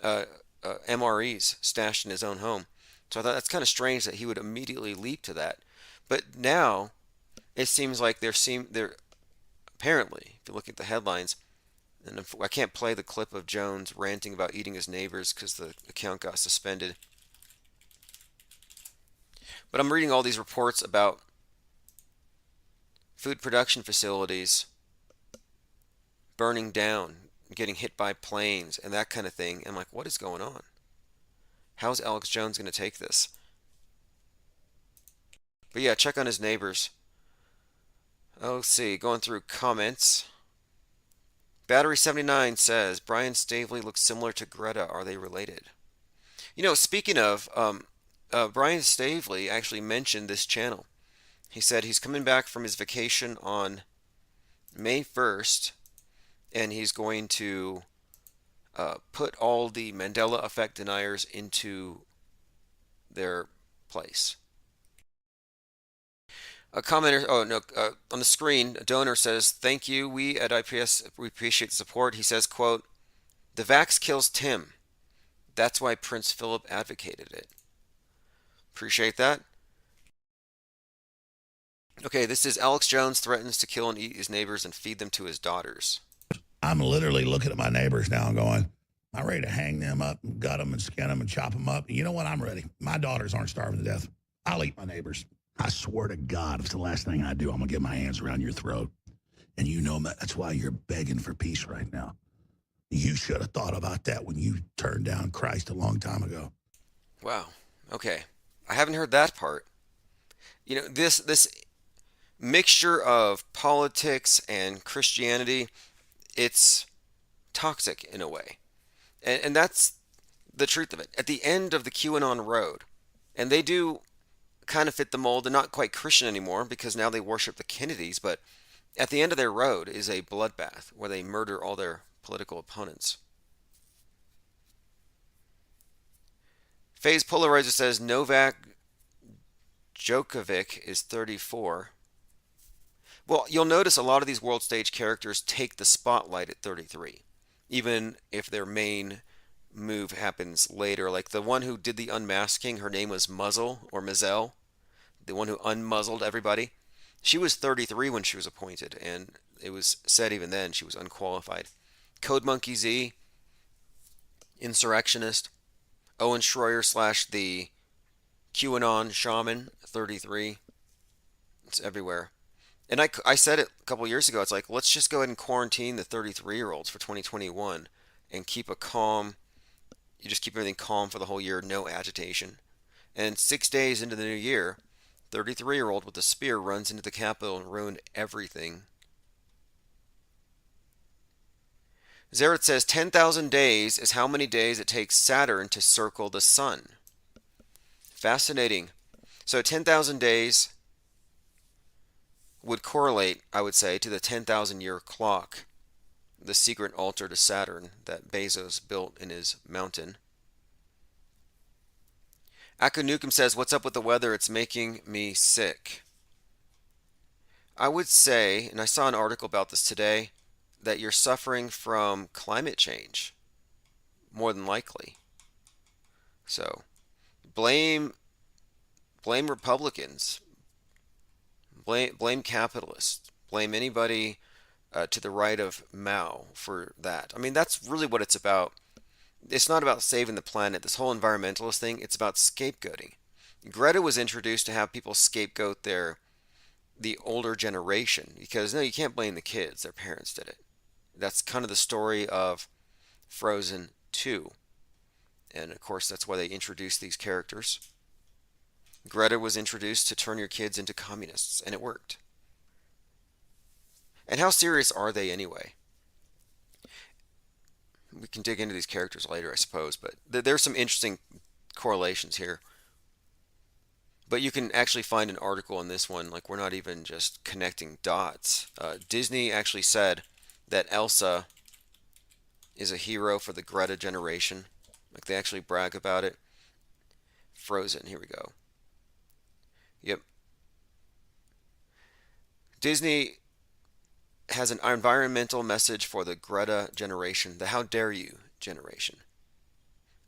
MREs stashed in his own home. So I thought that's kind of strange that he would immediately leap to that. But now it seems like they're apparently, if you look at the headlines, and I can't play the clip of Jones ranting about eating his neighbors because the account got suspended. But I'm reading all these reports about food production facilities burning down, getting hit by planes, and that kind of thing. And I'm like, what is going on? How's Alex Jones going to take this? But yeah, check on his neighbors. Oh, let's see, going through comments. Battery 79 says, Brian Stavely looks similar to Greta. Are they related? Speaking of, Brian Stavely actually mentioned this channel. He said he's coming back from his vacation on May 1st, and he's going to put all the Mandela effect deniers into their place. A commenter, on the screen, a donor says, "Thank you. We at IPS, we appreciate the support." He says, quote, "The vax kills Tim. That's why Prince Philip advocated it." Appreciate that. Okay, this is Alex Jones threatens to kill and eat his neighbors and feed them to his daughters. I'm literally looking at my neighbors now and going, I'm ready to hang them up and gut them and skin them and chop them up. You know what? I'm ready. My daughters aren't starving to death. I'll eat my neighbors. I swear to God, if it's the last thing I do, I'm going to get my hands around your throat And you know that's why you're begging for peace right now. You should have thought about that when you turned down Christ a long time ago. Wow. Okay. I haven't heard that part. You know, this mixture of politics and Christianity, it's toxic in a way. And that's the truth of it. At the end of the QAnon road, and they do kind of fit the mold. They're not quite Christian anymore because now they worship the Kennedys, but at the end of their road is a bloodbath where they murder all their political opponents. Phase Polarizer says Novak Djokovic is 34. Well, you'll notice a lot of these world stage characters take the spotlight at 33, even if their main move happens later. Like the one who did the unmasking, her name was Muzzle or Mazel, the one who unmuzzled everybody. She was 33 when she was appointed, and it was said even then she was unqualified. Code Monkey Z, insurrectionist. Owen Schroyer / the QAnon shaman, 33. It's everywhere. And I said it a couple years ago. It's like, let's just go ahead and quarantine the 33-year-olds for 2021 and keep a calm. You just keep everything calm for the whole year, no agitation. And 6 days into the new year, 33-year-old with a spear runs into the Capitol and ruined everything. Zerat says 10,000 days is how many days it takes Saturn to circle the sun. Fascinating. So 10,000 days would correlate, I would say, to the 10,000 year clock, the secret altar to Saturn that Bezos built in his mountain. Akanukum says, what's up with the weather? It's making me sick. I would say, and I saw an article about this today, that you're suffering from climate change, more than likely. So, blame Republicans, blame capitalists, blame anybody to the right of Mao for that. I mean, that's really what it's about. It's not about saving the planet. This whole environmentalist thing, it's about scapegoating. Greta was introduced to have people scapegoat the older generation because no, you can't blame the kids. Their parents did it. That's kind of the story of Frozen 2. And of course, that's why they introduced these characters. Greta was introduced to turn your kids into communists, and it worked. And how serious are they anyway? We can dig into these characters later, I suppose, but there's some interesting correlations here. But you can actually find an article in this one, like we're not even just connecting dots. Disney actually said that Elsa is a hero for the Greta generation. Like they actually brag about it. Frozen, here we go. Yep. Disney has an environmental message for the Greta generation, the how dare you generation.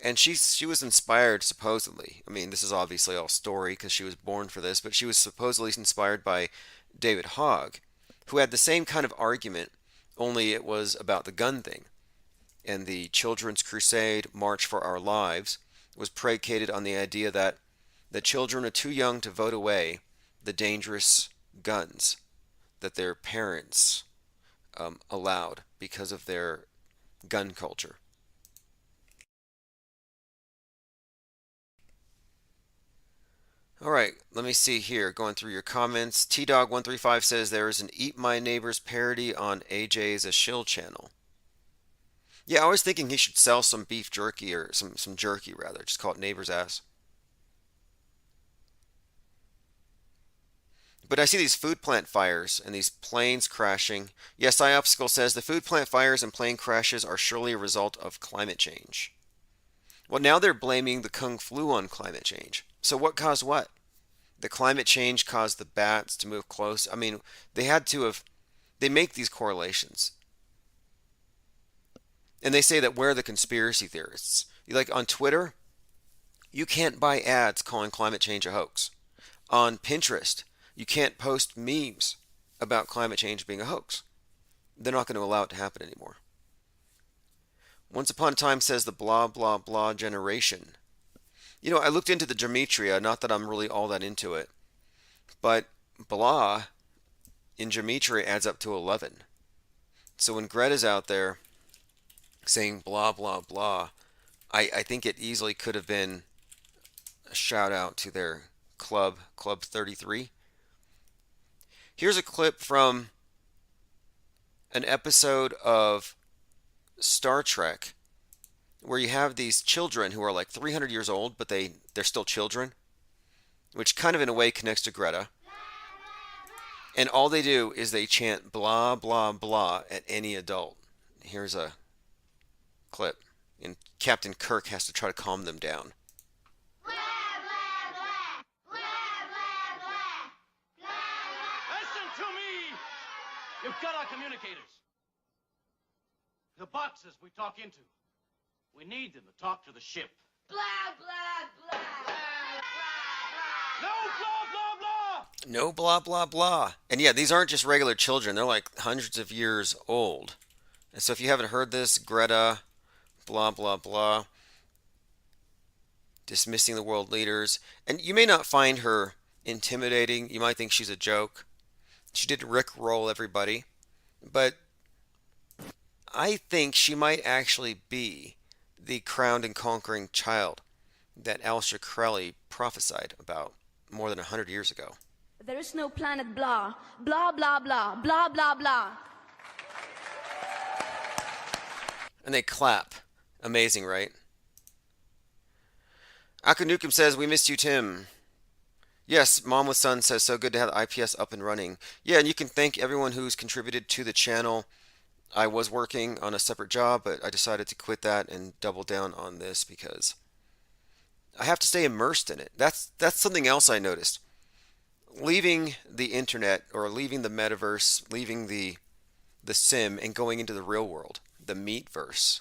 And she was inspired, supposedly. I mean, this is obviously all story because she was born for this, but she was supposedly inspired by David Hogg, who had the same kind of argument, only it was about the gun thing. And the Children's Crusade, March for Our Lives, was predicated on the idea that the children are too young to vote away the dangerous guns that their parents allowed because of their gun culture. All right, let me see here. Going through your comments. T-Dog135 says there is an Eat My Neighbor's parody on AJ's A Shill channel. Yeah, I was thinking he should sell some beef jerky or some jerky rather. Just call it Neighbor's Ass. But I see these food plant fires and these planes crashing. Yes, Iopsicle says the food plant fires and plane crashes are surely a result of climate change. Well, now they're blaming the Kung Flu on climate change. So what caused what? The climate change caused the bats to move close. I mean, they make these correlations. And they say that we're the conspiracy theorists. Like on Twitter, you can't buy ads calling climate change a hoax. On Pinterest, you can't post memes about climate change being a hoax. They're not going to allow it to happen anymore. Once Upon a Time says the blah, blah, blah generation. You know, I looked into the gematria, not that I'm really all that into it, but blah in gematria it adds up to 11. So when Greta's out there saying blah, blah, blah, I think it easily could have been a shout out to their club, Club 33. Here's a clip from an episode of Star Trek where you have these children who are like 300 years old, but they're still children, which kind of in a way connects to Greta. And all they do is they chant blah, blah, blah at any adult. Here's a clip. And Captain Kirk has to try to calm them down. Listen to me! You've got our communicators. The boxes we talk into. We need them to talk to the ship. Blah, blah, blah. No blah, blah, blah! No blah, blah, blah. And yeah, these aren't just regular children. They're like hundreds of years old. And so if you haven't heard this, Greta, blah, blah, blah, dismissing the world leaders. And you may not find her intimidating. You might think she's a joke. She did rickroll everybody. But I think she might actually be the crowned and conquering child that Aleister Crowley prophesied about more than 100 years ago. There is no planet blah, blah, blah, blah, blah, blah, blah. And they clap. Amazing, right? Akanukum says, we missed you, Tim. Yes, Mom with Son says, so good to have the IPS up and running. Yeah, and you can thank everyone who's contributed to the channel. I was working on a separate job, but I decided to quit that and double down on this because I have to stay immersed in it. That's something else I noticed. Leaving the internet or leaving the metaverse, leaving the sim and going into the real world, the meatverse,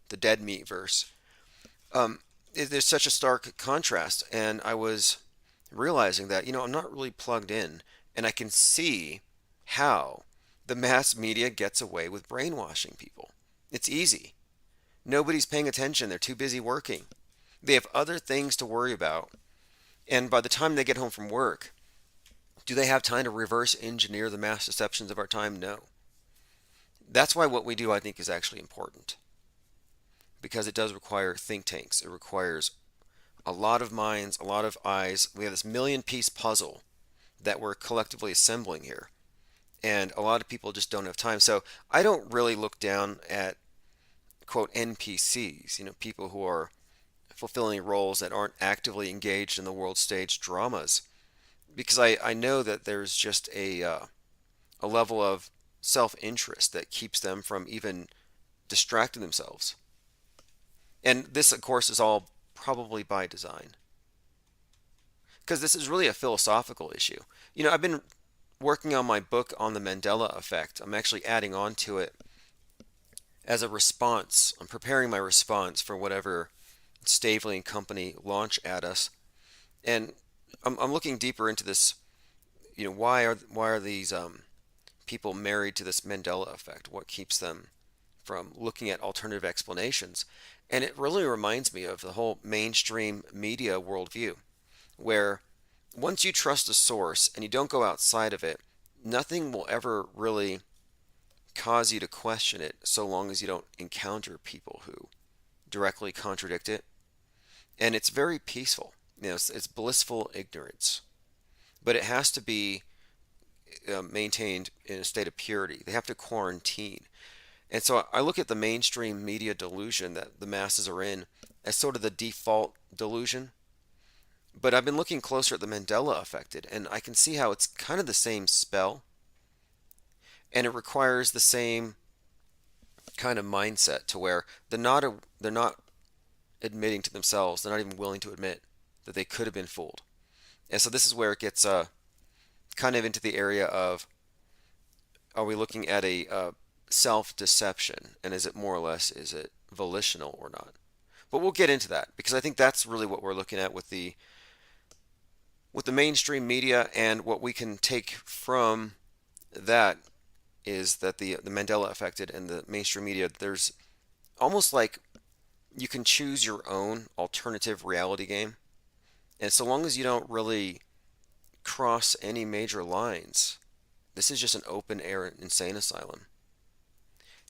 the dead meatverse, there's such a stark contrast. And I was realizing that, I'm not really plugged in, and I can see how the mass media gets away with brainwashing people. It's easy. Nobody's paying attention. They're too busy working. They have other things to worry about. And by the time they get home from work, do they have time to reverse engineer the mass deceptions of our time? No. That's why what we do, I think, is actually important. Because it does require think tanks. It requires a lot of minds, a lot of eyes. We have this million-piece puzzle that we're collectively assembling here. And a lot of people just don't have time. So I don't really look down at, quote, NPCs, people who are fulfilling roles that aren't actively engaged in the world stage dramas. Because I know that there's just a level of self-interest that keeps them from even distracting themselves. And this, of course, is all probably by design. Because this is really a philosophical issue. I've been working on my book on the Mandela effect. I'm actually adding on to it as a response. I'm preparing my response for whatever Stavely and company launch at us. And I'm looking deeper into this. Why are these people married to this Mandela effect? What keeps them from looking at alternative explanations? And it really reminds me of the whole mainstream media worldview, where once you trust a source and you don't go outside of it, nothing will ever really cause you to question it so long as you don't encounter people who directly contradict it. And it's very peaceful. It's blissful ignorance. But it has to be maintained in a state of purity. They have to quarantine. And so I look at the mainstream media delusion that the masses are in as sort of the default delusion. But I've been looking closer at the Mandela effect, and I can see how it's kind of the same spell. And it requires the same kind of mindset to where they're not admitting to themselves, they're not even willing to admit that they could have been fooled. And so this is where it gets kind of into the area of, are we looking at a self-deception, and is it more or less, is it volitional or not? But we'll get into that, because I think that's really what we're looking at with the mainstream media. And what we can take from that is that the Mandela effect and the mainstream media, there's almost like you can choose your own alternative reality game. And so long as you don't really cross any major lines, This is just an open air insane asylum.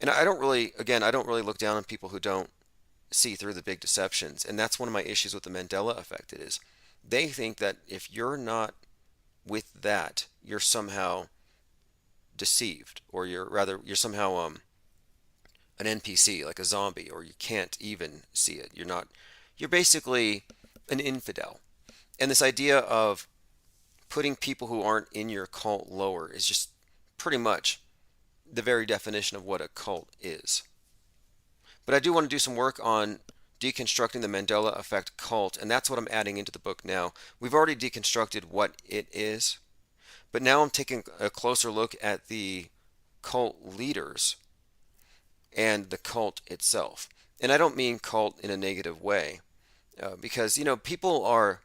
And I don't really, again, I don't really look down on people who don't see through the big deceptions. And that's one of my issues with the Mandela effect. It is they think that if you're not with that, you're somehow deceived, or you're somehow an NPC, like a zombie, or you can't even see it. You're basically an infidel. And this idea of putting people who aren't in your cult lower is just pretty much the very definition of what a cult is. But I do want to do some work on deconstructing the Mandela effect cult, and that's what I'm adding into the book now. We've already deconstructed what it is, but now I'm taking a closer look at the cult leaders and the cult itself. And I don't mean cult in a negative way, because, people are,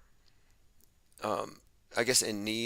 I guess, in need